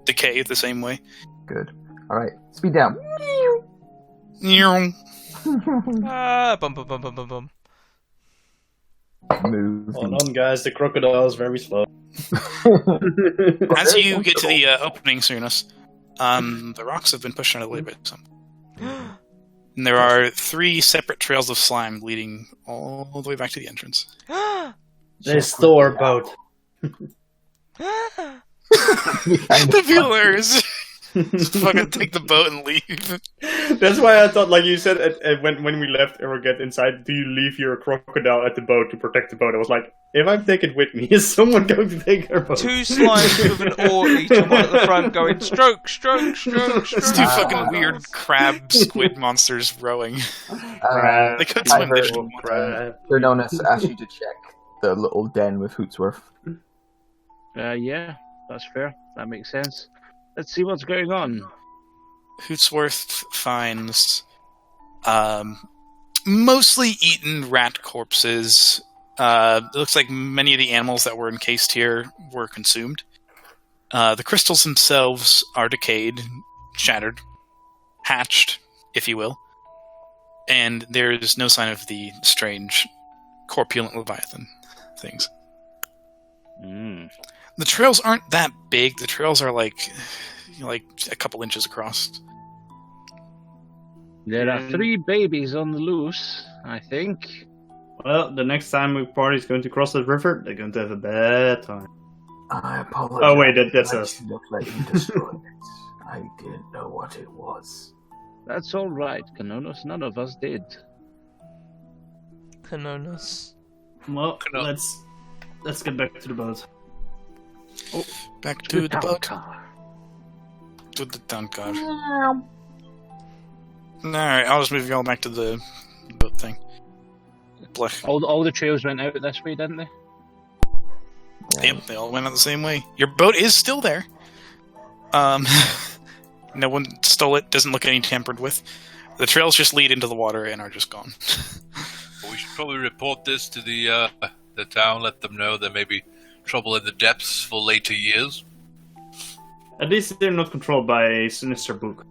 [SPEAKER 1] decay the same way.
[SPEAKER 2] Good. Alright, speed down.
[SPEAKER 3] Ah, bum bum bum bum bum bum.
[SPEAKER 2] Move.
[SPEAKER 8] Hold on, guys. The crocodile is very slow.
[SPEAKER 1] As you get to the opening, Sunus, the rocks have been pushed out of the way by some. And there are 3 separate trails of slime leading all the way back to the entrance.
[SPEAKER 8] They stole our boat.
[SPEAKER 1] That'd be hilarious. Just fucking take the boat and leave.
[SPEAKER 5] That's why I thought, like you said, when we left or get inside, do you leave your crocodile at the boat to protect the boat? I was like, if I take it with me, is someone going to take our boat?
[SPEAKER 3] 2 slimes with an oar, each one at the front, going stroke, stroke, stroke, stroke.
[SPEAKER 1] It's 2 fucking weird crab squid monsters rowing. They could swim. They should.
[SPEAKER 2] Jonas asked you to check the little den with Hootsworth.
[SPEAKER 4] Yeah, that's fair. That makes sense. Let's see what's going on.
[SPEAKER 1] Hootsworth finds mostly eaten rat corpses. It looks like many of the animals that were encased here were consumed. The crystals themselves are decayed, shattered, hatched, if you will. And there is no sign of the strange, corpulent leviathan things. The trails aren't that big. The trails are like a couple inches across.
[SPEAKER 4] There are 3 babies on the loose, I think.
[SPEAKER 5] Well, the next time a party is going to cross the river, they're going to have a bad time.
[SPEAKER 11] I apologize.
[SPEAKER 5] Oh wait, that's
[SPEAKER 11] I
[SPEAKER 5] us.
[SPEAKER 11] should have let you destroy it. I didn't know what it was.
[SPEAKER 4] That's all right, Canonos. None of us did.
[SPEAKER 3] Canonos.
[SPEAKER 5] Well, let's get back to the boat.
[SPEAKER 1] Oh, back to the boat. To the town car. Alright, I'll just move you all back to the boat thing. Blech.
[SPEAKER 4] All the trails went out this way, didn't they?
[SPEAKER 1] Yep, they all went out the same way. Your boat is still there. No one stole it, doesn't look any tampered with. The trails just lead into the water and are just gone.
[SPEAKER 7] We should probably report this to the town, let them know there may be trouble in the depths for later years.
[SPEAKER 5] At least they're not controlled by a sinister book.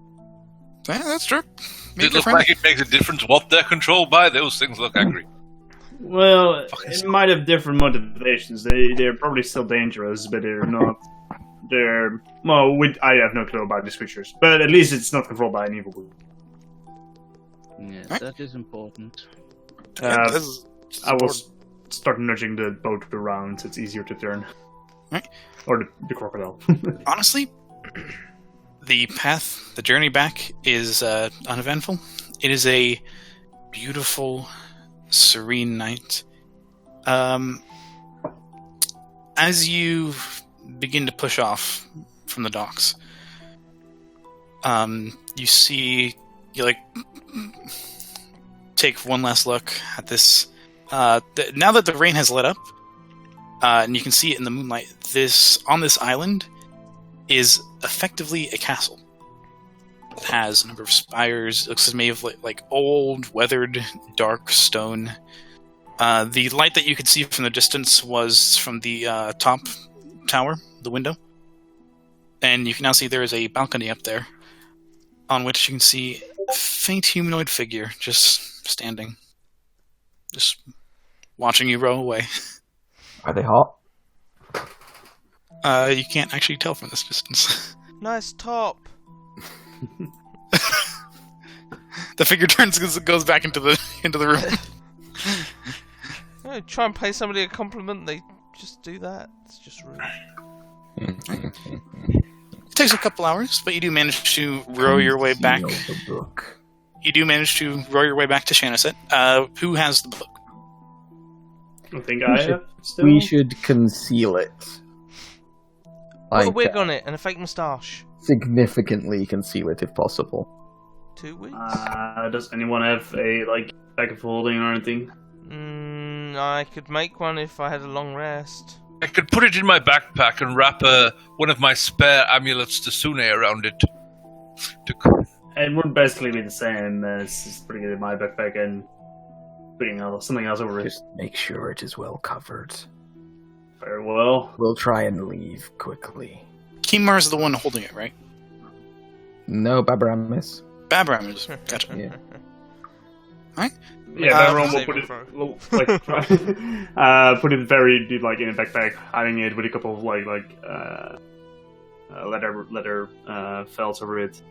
[SPEAKER 1] Yeah, that's true.
[SPEAKER 7] Does it look like it makes a difference what they're controlled by? Those things look angry.
[SPEAKER 5] Well, it might have different motivations. They're probably still dangerous, but they're not. I have no clue about these creatures, but at least it's not controlled by an evil book.
[SPEAKER 4] Yes, that is important.
[SPEAKER 1] Yeah,
[SPEAKER 5] I will start nudging the boat around so it's easier to turn.
[SPEAKER 1] Right.
[SPEAKER 5] Or the crocodile.
[SPEAKER 1] Honestly, the journey back is uneventful. It is a beautiful, serene night. As you begin to push off from the docks, you take one last look at this. Now that the rain has let up, and you can see it in the moonlight, on this island is effectively a castle. It has a number of spires. It looks made of like old, weathered, dark stone. The light that you could see from the distance was from the top tower, the window. And you can now see there is a balcony up there, on which you can see a faint humanoid figure just standing. Just watching you row away.
[SPEAKER 2] Are they hot?
[SPEAKER 1] You can't actually tell from this distance.
[SPEAKER 3] Nice top.
[SPEAKER 1] The figure turns and goes back into the room.
[SPEAKER 3] Oh, try and pay somebody a compliment, they just do that. It's just rude.
[SPEAKER 1] It takes a couple hours, but you do manage to row your way back. You do manage to row your way back to Shanaset. Who has the book?
[SPEAKER 8] I think
[SPEAKER 2] We
[SPEAKER 8] I
[SPEAKER 2] should-
[SPEAKER 8] have still.
[SPEAKER 2] We should conceal it.
[SPEAKER 3] Put a
[SPEAKER 2] Like,
[SPEAKER 3] wig on it and a fake moustache.
[SPEAKER 2] significantly conceal it if possible.
[SPEAKER 3] 2 weeks?
[SPEAKER 8] Does anyone have a bag of holding or anything?
[SPEAKER 3] I could make one if I had a long rest.
[SPEAKER 7] I could put it in my backpack and wrap one of my spare amulets to Sune around it.
[SPEAKER 8] It would basically be the same as just putting it in my backpack and putting something else over it.
[SPEAKER 11] Just make sure it is well covered.
[SPEAKER 8] Very well.
[SPEAKER 11] We'll try and leave quickly.
[SPEAKER 1] Kimar's the one holding it, right?
[SPEAKER 2] No, Babaramis.
[SPEAKER 1] Babram is. Gotcha.
[SPEAKER 2] Yeah.
[SPEAKER 8] Yeah, everyone will
[SPEAKER 3] save
[SPEAKER 8] put
[SPEAKER 3] it
[SPEAKER 8] it,
[SPEAKER 3] for-
[SPEAKER 8] will, put it very deep, in a backpack, hiding it with a couple of leather felts over it.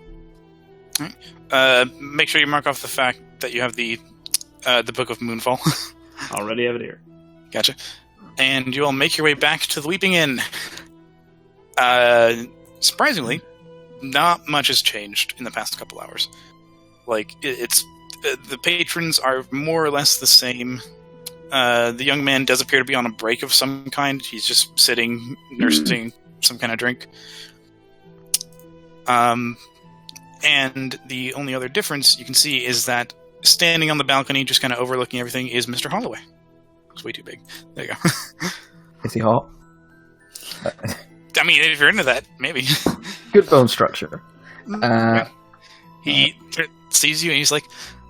[SPEAKER 1] Make sure you mark off the fact that you have the Book of Moonfall.
[SPEAKER 8] Already have it here.
[SPEAKER 1] Gotcha. And you all make your way back to the Weeping Inn. Surprisingly, not much has changed in the past couple hours. It's the patrons are more or less the same. The young man does appear to be on a break of some kind. He's just sitting, nursing some kind of drink. And the only other difference you can see is that standing on the balcony, just kind of overlooking everything, is Mr. Holloway. It's way too big. There you go.
[SPEAKER 2] Is he hot?
[SPEAKER 1] I mean, if you're into that, maybe.
[SPEAKER 2] Good bone structure.
[SPEAKER 1] He sees you and he's like,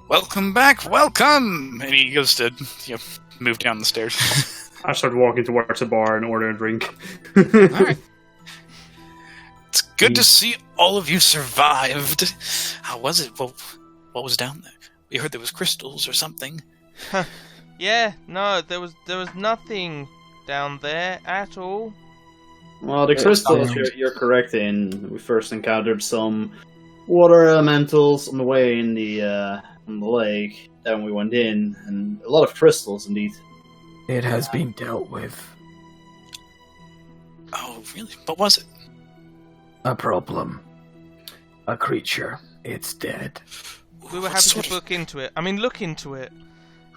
[SPEAKER 1] "Welcome back, welcome!" And he goes to move down the stairs.
[SPEAKER 8] I start walking towards the bar and order a drink.
[SPEAKER 1] Alright. It's good to see all of you survived. How was it? What was down there? We heard there was crystals or something.
[SPEAKER 3] Yeah, no, there was nothing down there at all.
[SPEAKER 8] Well, the crystals you're correct in. We first encountered some water elementals on the way in on the lake. Then we went in, and a lot of crystals indeed.
[SPEAKER 11] It has been dealt with.
[SPEAKER 1] Oh, really? What was it?
[SPEAKER 11] A problem. A creature. It's dead.
[SPEAKER 3] We were happy to look into it.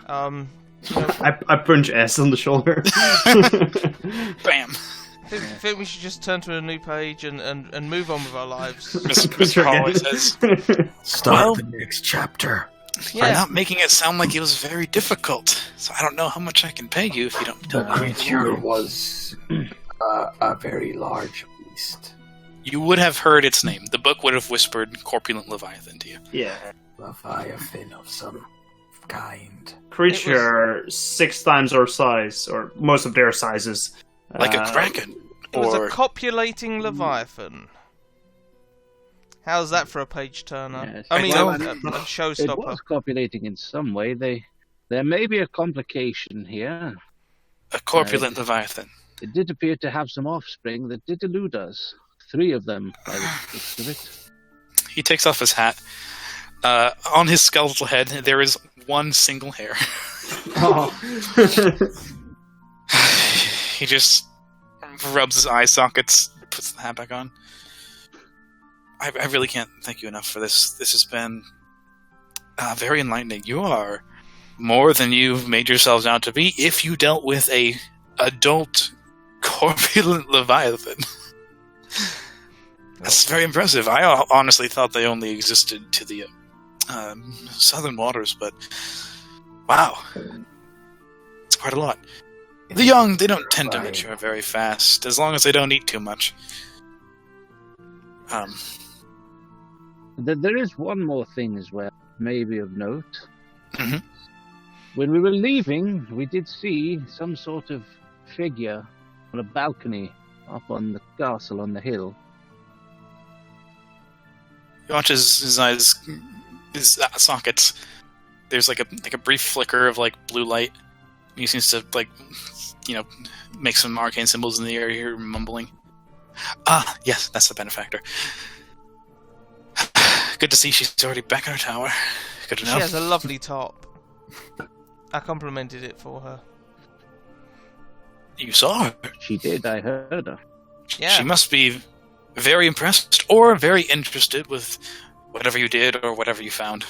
[SPEAKER 8] I punch S on the shoulder.
[SPEAKER 1] Bam.
[SPEAKER 3] I think we should just turn to a new page and move on with our lives.
[SPEAKER 1] Mr. Holloway says,
[SPEAKER 11] Start the next chapter.
[SPEAKER 1] "You're not making it sound like it was very difficult, so I don't know how much I can pay you if you don't tell
[SPEAKER 11] The
[SPEAKER 1] me."
[SPEAKER 11] creature was a very large beast.
[SPEAKER 1] You would have heard its name. The book would have whispered Corpulent Leviathan to you.
[SPEAKER 8] Yeah.
[SPEAKER 11] Leviathan of some kind.
[SPEAKER 8] Creature 6 times our size, or most of their sizes.
[SPEAKER 1] Like a kraken.
[SPEAKER 3] It was
[SPEAKER 1] Or
[SPEAKER 3] a copulating leviathan. How's that for a page turner?
[SPEAKER 4] Yes.
[SPEAKER 3] I mean,
[SPEAKER 1] Well,
[SPEAKER 3] a
[SPEAKER 4] It
[SPEAKER 3] showstopper.
[SPEAKER 4] was copulating in some way. There may be a complication here.
[SPEAKER 1] a corpulent Leviathan.
[SPEAKER 4] It did appear to have some offspring that did elude us. 3 of them, by the looks of it.
[SPEAKER 1] He takes off his hat. On his skeletal head, there is one single hair. He just rubs his eye sockets, puts the hat back on. I really can't thank you enough for this. This has been very enlightening. You are more than you've made yourselves out to be if you dealt with a adult corpulent Leviathan. That's very impressive. I honestly thought they only existed to the southern waters, but wow. It's quite a lot. The young, they don't tend to mature very fast, as long as they don't eat too much.
[SPEAKER 4] There is one more thing as well, maybe of note.
[SPEAKER 1] Mhm.
[SPEAKER 4] When we were leaving, we did see some sort of figure on a balcony up on the castle on the hill.
[SPEAKER 1] He watches his eyes, his sockets. There's like a brief flicker of blue light. He seems to make some arcane symbols in the air here, mumbling. Ah, yes, that's the benefactor. Good to see she's already back in her tower. Good to know.
[SPEAKER 3] She has a lovely top. I complimented it for her.
[SPEAKER 1] You saw her.
[SPEAKER 4] She did, I heard her.
[SPEAKER 3] Yeah.
[SPEAKER 1] She must be very impressed or very interested with whatever you did or whatever you found.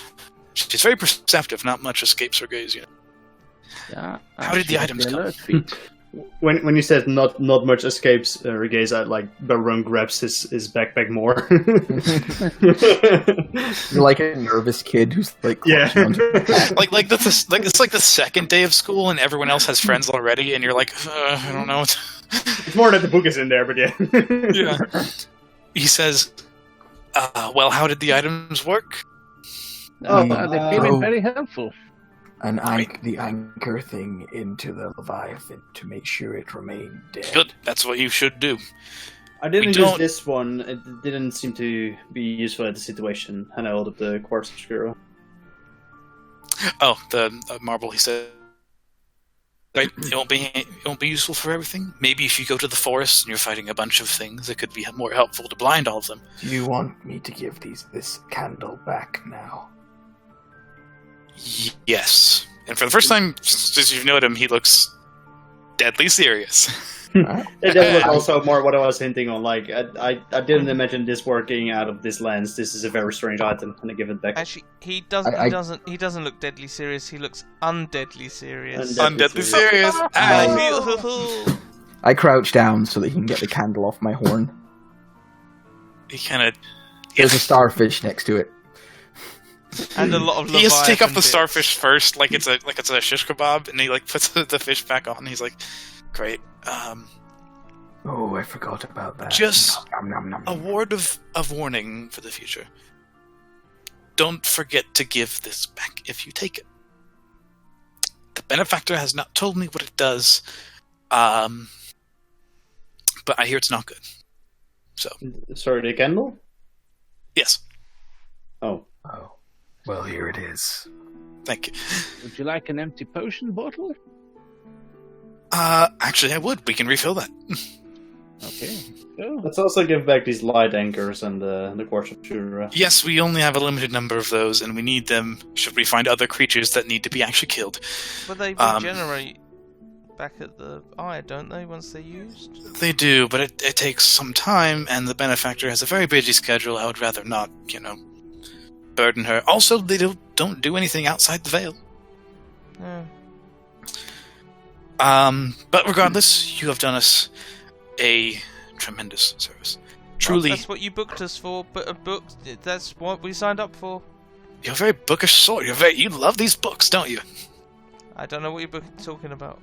[SPEAKER 1] She's very perceptive. Not much escapes her gaze,
[SPEAKER 4] Yeah.
[SPEAKER 1] How did the items come?
[SPEAKER 4] alert feed.
[SPEAKER 5] When you said not much escapes, Regaze, like Baron grabs his backpack more.
[SPEAKER 2] You're like a nervous kid who's like,
[SPEAKER 5] Yeah.
[SPEAKER 1] like it's like the second day of school and everyone else has friends already, and you're like, I don't know.
[SPEAKER 5] It's more that the book is in there, but yeah.
[SPEAKER 1] Yeah. He says, well, how did the items work?
[SPEAKER 4] They've been very helpful.
[SPEAKER 11] The anchor thing into the Leviathan to make sure it remained dead.
[SPEAKER 1] Good. That's what you should do.
[SPEAKER 5] I didn't
[SPEAKER 1] We
[SPEAKER 5] use
[SPEAKER 1] don't-
[SPEAKER 5] this one. It didn't seem to be useful at the situation. And I hold up the Quartz Obscura.
[SPEAKER 1] Oh, the marble. He said, right. It won't be useful for everything. Maybe if you go to the forest and you're fighting a bunch of things, it could be more helpful to blind all of them.
[SPEAKER 11] Do you want me to give this candle back now?
[SPEAKER 1] Yes. And for the first time since you've known him, he looks deadly serious.
[SPEAKER 5] That was also more what I was hinting on. Like, I didn't imagine this working out of this lens. This is a very strange item, and I give it back.
[SPEAKER 3] Actually, he doesn't look deadly serious. He looks undeadly serious.
[SPEAKER 1] Undeadly serious.
[SPEAKER 2] I crouch down so that he can get the candle off my horn.
[SPEAKER 1] He kind of.
[SPEAKER 2] There's a starfish next to it.
[SPEAKER 3] And a lot of
[SPEAKER 1] He has to take up the
[SPEAKER 3] Leviathan
[SPEAKER 1] starfish first, like it's a shish kebab, and he like puts the fish back on. And he's like, "Great."
[SPEAKER 11] Oh, I forgot about that.
[SPEAKER 1] Just
[SPEAKER 11] Nom, nom, nom,
[SPEAKER 1] a
[SPEAKER 11] nom.
[SPEAKER 1] word of warning for the future. Don't forget to give this back if you take it. The benefactor has not told me what it does, but I hear it's not good. So,
[SPEAKER 5] Sorry, the candle?
[SPEAKER 1] yes,
[SPEAKER 5] Oh.
[SPEAKER 11] Oh, well, here it is.
[SPEAKER 1] thank you.
[SPEAKER 4] Would you like an empty potion bottle?
[SPEAKER 1] Actually, I would. We can refill that.
[SPEAKER 4] Okay. Go.
[SPEAKER 5] Let's also give back these light anchors and the Quartz Obscura.
[SPEAKER 1] Yes, we only have a limited number of those, and we need them should we find other creatures that need to be actually killed.
[SPEAKER 3] But they regenerate back at the eye, don't they, once they're used?
[SPEAKER 1] They do, but it takes some time, and the benefactor has a very busy schedule. I would rather not, burden her. Also, they don't do anything outside the Veil.
[SPEAKER 3] Yeah.
[SPEAKER 1] But regardless, you have done us a tremendous service. Truly,
[SPEAKER 3] Well, that's what you booked us for, but a book, that's what we signed up for.
[SPEAKER 1] you're a very bookish sort. You love these books, don't you?
[SPEAKER 3] I don't know what you're talking about.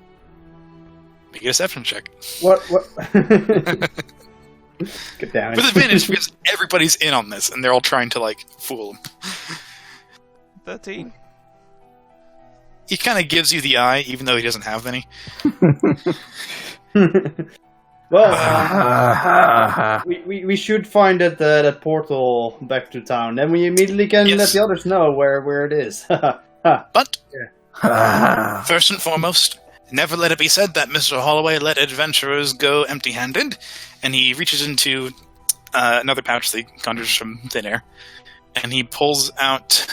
[SPEAKER 1] Make a deception check.
[SPEAKER 5] What? Get down.
[SPEAKER 1] With advantage because everybody's in on this, and they're all trying to, fool him.
[SPEAKER 3] 13.
[SPEAKER 1] He kind of gives you the eye, even though he doesn't have any.
[SPEAKER 5] Well, we should find that portal back to town. Then we immediately can
[SPEAKER 1] Yes.
[SPEAKER 5] let the others know where it is.
[SPEAKER 1] But, first and foremost, never let it be said that Mr. Holloway let adventurers go empty-handed. And he reaches into another pouch that he conjures from thin air. And he pulls out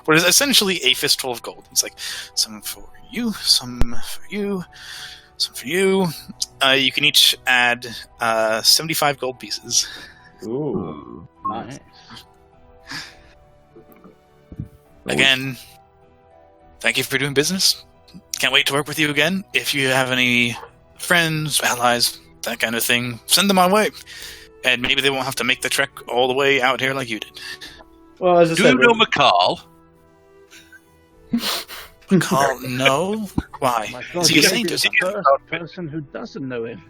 [SPEAKER 1] what is essentially a fistful of gold. He's like, some for you, some for you, some for you. You can each add 75 gold pieces.
[SPEAKER 5] Ooh, nice.
[SPEAKER 1] Again, thank you for doing business. Can't wait to work with you again. If you have any friends, allies, that kind of thing, send them my way. And maybe they won't have to make the trek all the way out here like you did.
[SPEAKER 5] Well, as I
[SPEAKER 7] Do
[SPEAKER 5] said,
[SPEAKER 7] you know McCall?
[SPEAKER 1] Call no? Why?
[SPEAKER 4] My
[SPEAKER 1] Is
[SPEAKER 4] God,
[SPEAKER 1] he a
[SPEAKER 4] you're
[SPEAKER 1] saint or
[SPEAKER 4] the
[SPEAKER 1] something?
[SPEAKER 4] first person who doesn't know him.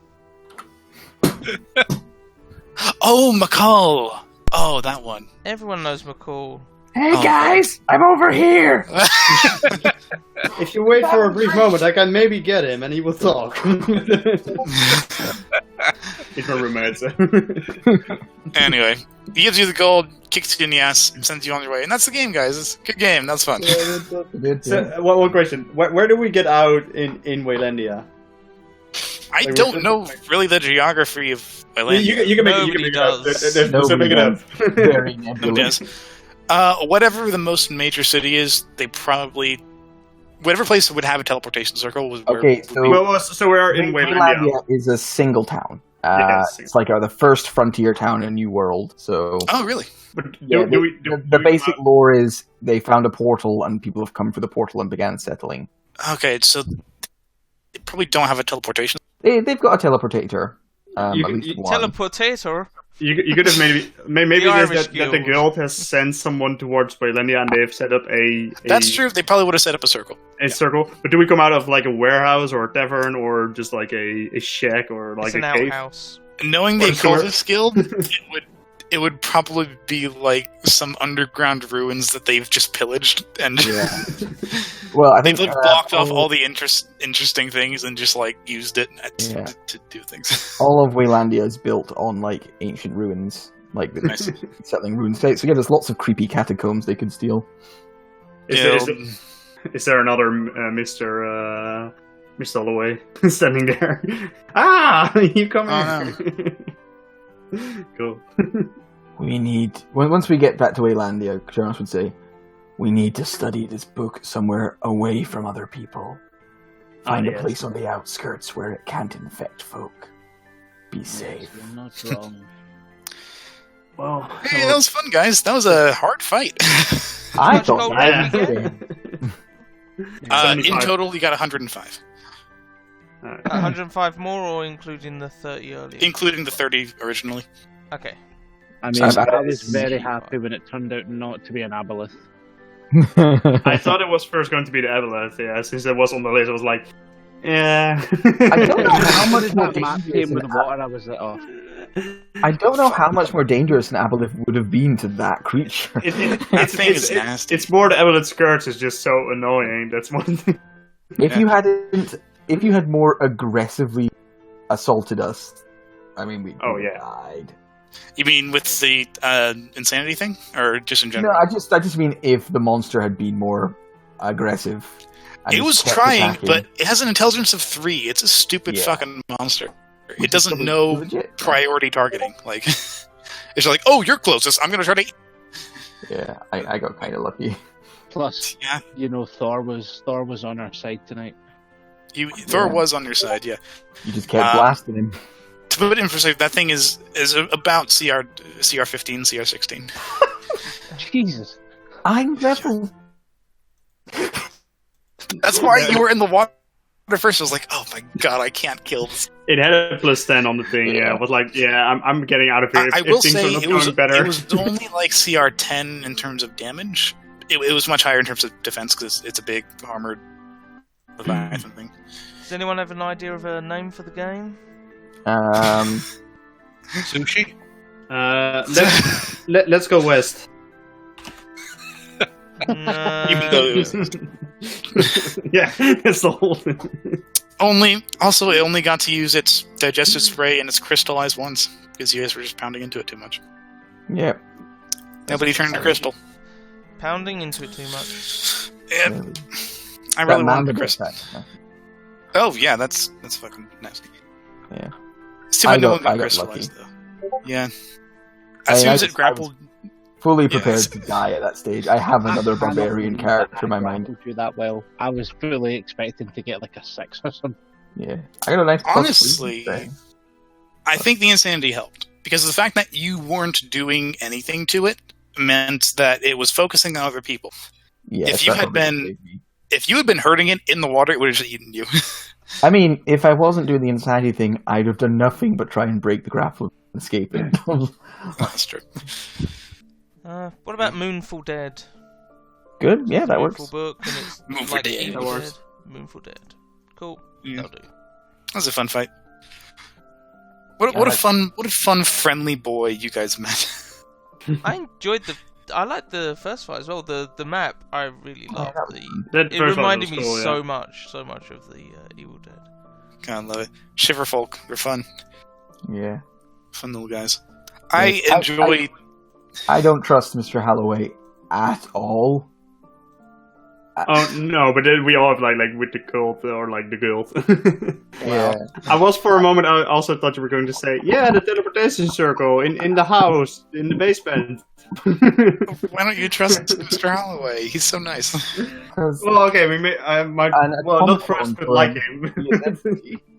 [SPEAKER 1] Oh, McCall! Oh, that one.
[SPEAKER 3] Everyone knows McCall.
[SPEAKER 11] Hey
[SPEAKER 1] Oh.
[SPEAKER 11] guys, I'm over here.
[SPEAKER 5] if you wait for a brief moment, I can maybe get him, and he will talk. He's my roommate. So.
[SPEAKER 1] Anyway, he gives you the gold, kicks you in the ass, and sends you on your way. And that's the game, guys. It's a good game. That's fun.
[SPEAKER 5] So, one question: where do we get out in Waylandia?
[SPEAKER 1] I don't know really the geography of Wayland.
[SPEAKER 5] You can make
[SPEAKER 3] Nobody
[SPEAKER 5] it up.
[SPEAKER 3] does.
[SPEAKER 5] So
[SPEAKER 2] Nobody
[SPEAKER 5] make it up.
[SPEAKER 2] Very
[SPEAKER 1] No
[SPEAKER 2] nebulous.
[SPEAKER 1] does. Whatever the most major city is, they probably... Whatever place would have a teleportation circle was where...
[SPEAKER 2] Okay, so
[SPEAKER 5] Well, so we are in Waylandia.
[SPEAKER 2] Waylandia is a single town.
[SPEAKER 5] Yes.
[SPEAKER 2] It's like the first frontier town in New World. So
[SPEAKER 1] Oh, really?
[SPEAKER 5] But
[SPEAKER 2] yeah, the basic lore is they found a portal and people have come for the portal and began settling.
[SPEAKER 1] Okay, so they probably don't have a teleportation.
[SPEAKER 2] They've got a teleportator. At
[SPEAKER 8] You-
[SPEAKER 2] least
[SPEAKER 8] you-
[SPEAKER 2] one.
[SPEAKER 3] Teleportator.
[SPEAKER 5] You could have maybe
[SPEAKER 3] The
[SPEAKER 5] it is
[SPEAKER 3] Irish
[SPEAKER 5] that the
[SPEAKER 3] Guild.
[SPEAKER 5] guild has sent someone towards Waylandia and they've set up a
[SPEAKER 1] That's true. They probably would have set up a circle.
[SPEAKER 5] circle. But do we come out of like a warehouse or a tavern or just like a shack or like
[SPEAKER 3] It's
[SPEAKER 5] a
[SPEAKER 3] an
[SPEAKER 5] cave?
[SPEAKER 3] outhouse.
[SPEAKER 1] Knowing
[SPEAKER 5] Or
[SPEAKER 1] they call
[SPEAKER 5] sewer.
[SPEAKER 1] this guild, it would probably be like some underground ruins that they've just pillaged and
[SPEAKER 2] Well, I think
[SPEAKER 1] they've blocked off all the interesting things and just like used it to do things.
[SPEAKER 2] all of Waylandia is built on like ancient ruins, like the
[SPEAKER 1] Nice.
[SPEAKER 2] settling ruin states. So yeah, there's lots of creepy catacombs they could steal.
[SPEAKER 5] Is there another Mr. Holloway standing there? Ah, you come here. Cool.
[SPEAKER 2] We need once we get back to Waylandia, Jonas would say, we need to study this book somewhere away from other people. Find a
[SPEAKER 5] yes.
[SPEAKER 2] place on the outskirts where it can't infect folk. Be safe.
[SPEAKER 4] You're not wrong.
[SPEAKER 5] Well,
[SPEAKER 1] Hey, that was fun, guys. That was a hard fight.
[SPEAKER 2] I
[SPEAKER 3] Much
[SPEAKER 2] thought
[SPEAKER 3] gold
[SPEAKER 2] that
[SPEAKER 3] did
[SPEAKER 2] was
[SPEAKER 3] you
[SPEAKER 2] good.
[SPEAKER 1] In
[SPEAKER 5] 75.
[SPEAKER 1] total, you got 105,
[SPEAKER 3] 105 more, or including the 30 earlier?
[SPEAKER 1] including the 30 originally.
[SPEAKER 3] Okay.
[SPEAKER 4] I mean, I was very happy when it turned out not to be an aboleth.
[SPEAKER 5] I thought it was first going to be the Aboleth, yeah, since it was on the list. I was like, yeah.
[SPEAKER 2] I don't know how much more
[SPEAKER 4] That map
[SPEAKER 2] dangerous
[SPEAKER 4] came with
[SPEAKER 2] an
[SPEAKER 4] water, I was like, oh.
[SPEAKER 2] I don't know how much more dangerous an aboleth would have been to that creature.
[SPEAKER 1] That thing is nasty.
[SPEAKER 5] It's more the Aboleth skirts is just so annoying. That's one thing.
[SPEAKER 2] If you had more aggressively assaulted us, I mean, we died.
[SPEAKER 1] You mean with the insanity thing, or just in
[SPEAKER 2] No,
[SPEAKER 1] general?
[SPEAKER 2] I just mean if the monster had been more aggressive. and
[SPEAKER 1] It
[SPEAKER 2] just
[SPEAKER 1] was
[SPEAKER 2] kept
[SPEAKER 1] trying,
[SPEAKER 2] attacking.
[SPEAKER 1] but it has an intelligence of 3. It's a stupid
[SPEAKER 2] Yeah.
[SPEAKER 1] fucking monster. It
[SPEAKER 2] Which is
[SPEAKER 1] doesn't
[SPEAKER 2] probably
[SPEAKER 1] know
[SPEAKER 2] legit.
[SPEAKER 1] priority targeting. Like, it's like, oh, you're closest. I'm gonna try to.
[SPEAKER 2] Yeah, I got kind of lucky.
[SPEAKER 4] Plus,
[SPEAKER 1] Yeah.
[SPEAKER 4] you know, Thor was on our side tonight.
[SPEAKER 1] Thor was on your side, yeah.
[SPEAKER 2] You just kept blasting him.
[SPEAKER 1] To put it in perspective, that thing is about CR 15, CR 16.
[SPEAKER 4] Jesus.
[SPEAKER 2] I'm level.
[SPEAKER 1] That's why you were in the water first. I was like, oh my god, I can't kill this.
[SPEAKER 5] It had a +10 on the thing, yeah. I was like, I'm getting out of here.
[SPEAKER 1] I
[SPEAKER 5] If
[SPEAKER 1] will
[SPEAKER 5] things
[SPEAKER 1] say
[SPEAKER 5] are not
[SPEAKER 1] it was
[SPEAKER 5] going better.
[SPEAKER 1] it was only like CR 10 in terms of damage. It was much higher in terms of defense because it's a big armored Leviathan thing.
[SPEAKER 3] Does anyone have an idea of a name for the game?
[SPEAKER 7] Sushi?
[SPEAKER 8] Let's go west.
[SPEAKER 3] No.
[SPEAKER 1] Even though it was
[SPEAKER 5] Yeah, that's the whole thing.
[SPEAKER 1] it only got to use its digestive spray and its crystallized once because you guys were just pounding into it too much.
[SPEAKER 2] Yeah.
[SPEAKER 1] Nobody turned to crystal.
[SPEAKER 3] Pounding into it too much.
[SPEAKER 1] Yeah, I really wanted the
[SPEAKER 2] mandible
[SPEAKER 1] crystal.
[SPEAKER 2] attack.
[SPEAKER 1] Oh yeah, that's fucking nasty.
[SPEAKER 2] Yeah.
[SPEAKER 1] It's too bad no one
[SPEAKER 2] I
[SPEAKER 1] got
[SPEAKER 2] got
[SPEAKER 1] crystallized
[SPEAKER 2] lucky.
[SPEAKER 1] though. Yeah. As soon as it grappled,
[SPEAKER 2] Fully prepared
[SPEAKER 1] Yes.
[SPEAKER 2] to die at that stage. I have another barbarian character in my mind.
[SPEAKER 4] Grappled you that well. I was fully expecting to get like a 6 or something.
[SPEAKER 2] Yeah. I got a nice
[SPEAKER 1] Honestly,
[SPEAKER 2] thing.
[SPEAKER 1] I think the insanity helped because the fact that you weren't doing anything to it meant that it was focusing on other people.
[SPEAKER 2] Yeah,
[SPEAKER 1] if you had been hurting it in the water, it would have just eaten you.
[SPEAKER 2] I mean, if I wasn't doing the insanity thing, I'd have done nothing but try and break the grapple and escape it.
[SPEAKER 1] That's true.
[SPEAKER 3] What about Moonfall Dead?
[SPEAKER 2] Good, yeah, that works.
[SPEAKER 3] Moonfall book and it's
[SPEAKER 1] Moonfall
[SPEAKER 3] like
[SPEAKER 1] Dead.
[SPEAKER 3] Evil
[SPEAKER 1] That works.
[SPEAKER 3] Dead. Moonfall Dead. Cool.
[SPEAKER 1] Yeah.
[SPEAKER 3] That'll do.
[SPEAKER 1] That was a fun fight. What a fun friendly boy you guys met.
[SPEAKER 3] I enjoyed I liked the first fight as well. The map I really loved.
[SPEAKER 5] That
[SPEAKER 3] It
[SPEAKER 5] first one
[SPEAKER 3] reminded
[SPEAKER 5] was
[SPEAKER 3] me
[SPEAKER 5] cool, yeah.
[SPEAKER 3] so much of the Evil Dead.
[SPEAKER 1] Kind of love it. Shiverfolk, they're fun.
[SPEAKER 2] Yeah.
[SPEAKER 1] Fun little guys.
[SPEAKER 2] Yes,
[SPEAKER 1] I enjoy.
[SPEAKER 2] I don't trust Mr. Holloway at all.
[SPEAKER 5] Oh no, but then we all have like with the cult or like the guild.
[SPEAKER 2] Yeah.
[SPEAKER 5] I was for a moment. I also thought you were going to say, yeah, the teleportation circle in the house in the basement.
[SPEAKER 1] Why don't you trust Mr. Holloway? He's so nice.
[SPEAKER 5] Well, okay, we may. I might. Well, not trust, but like him.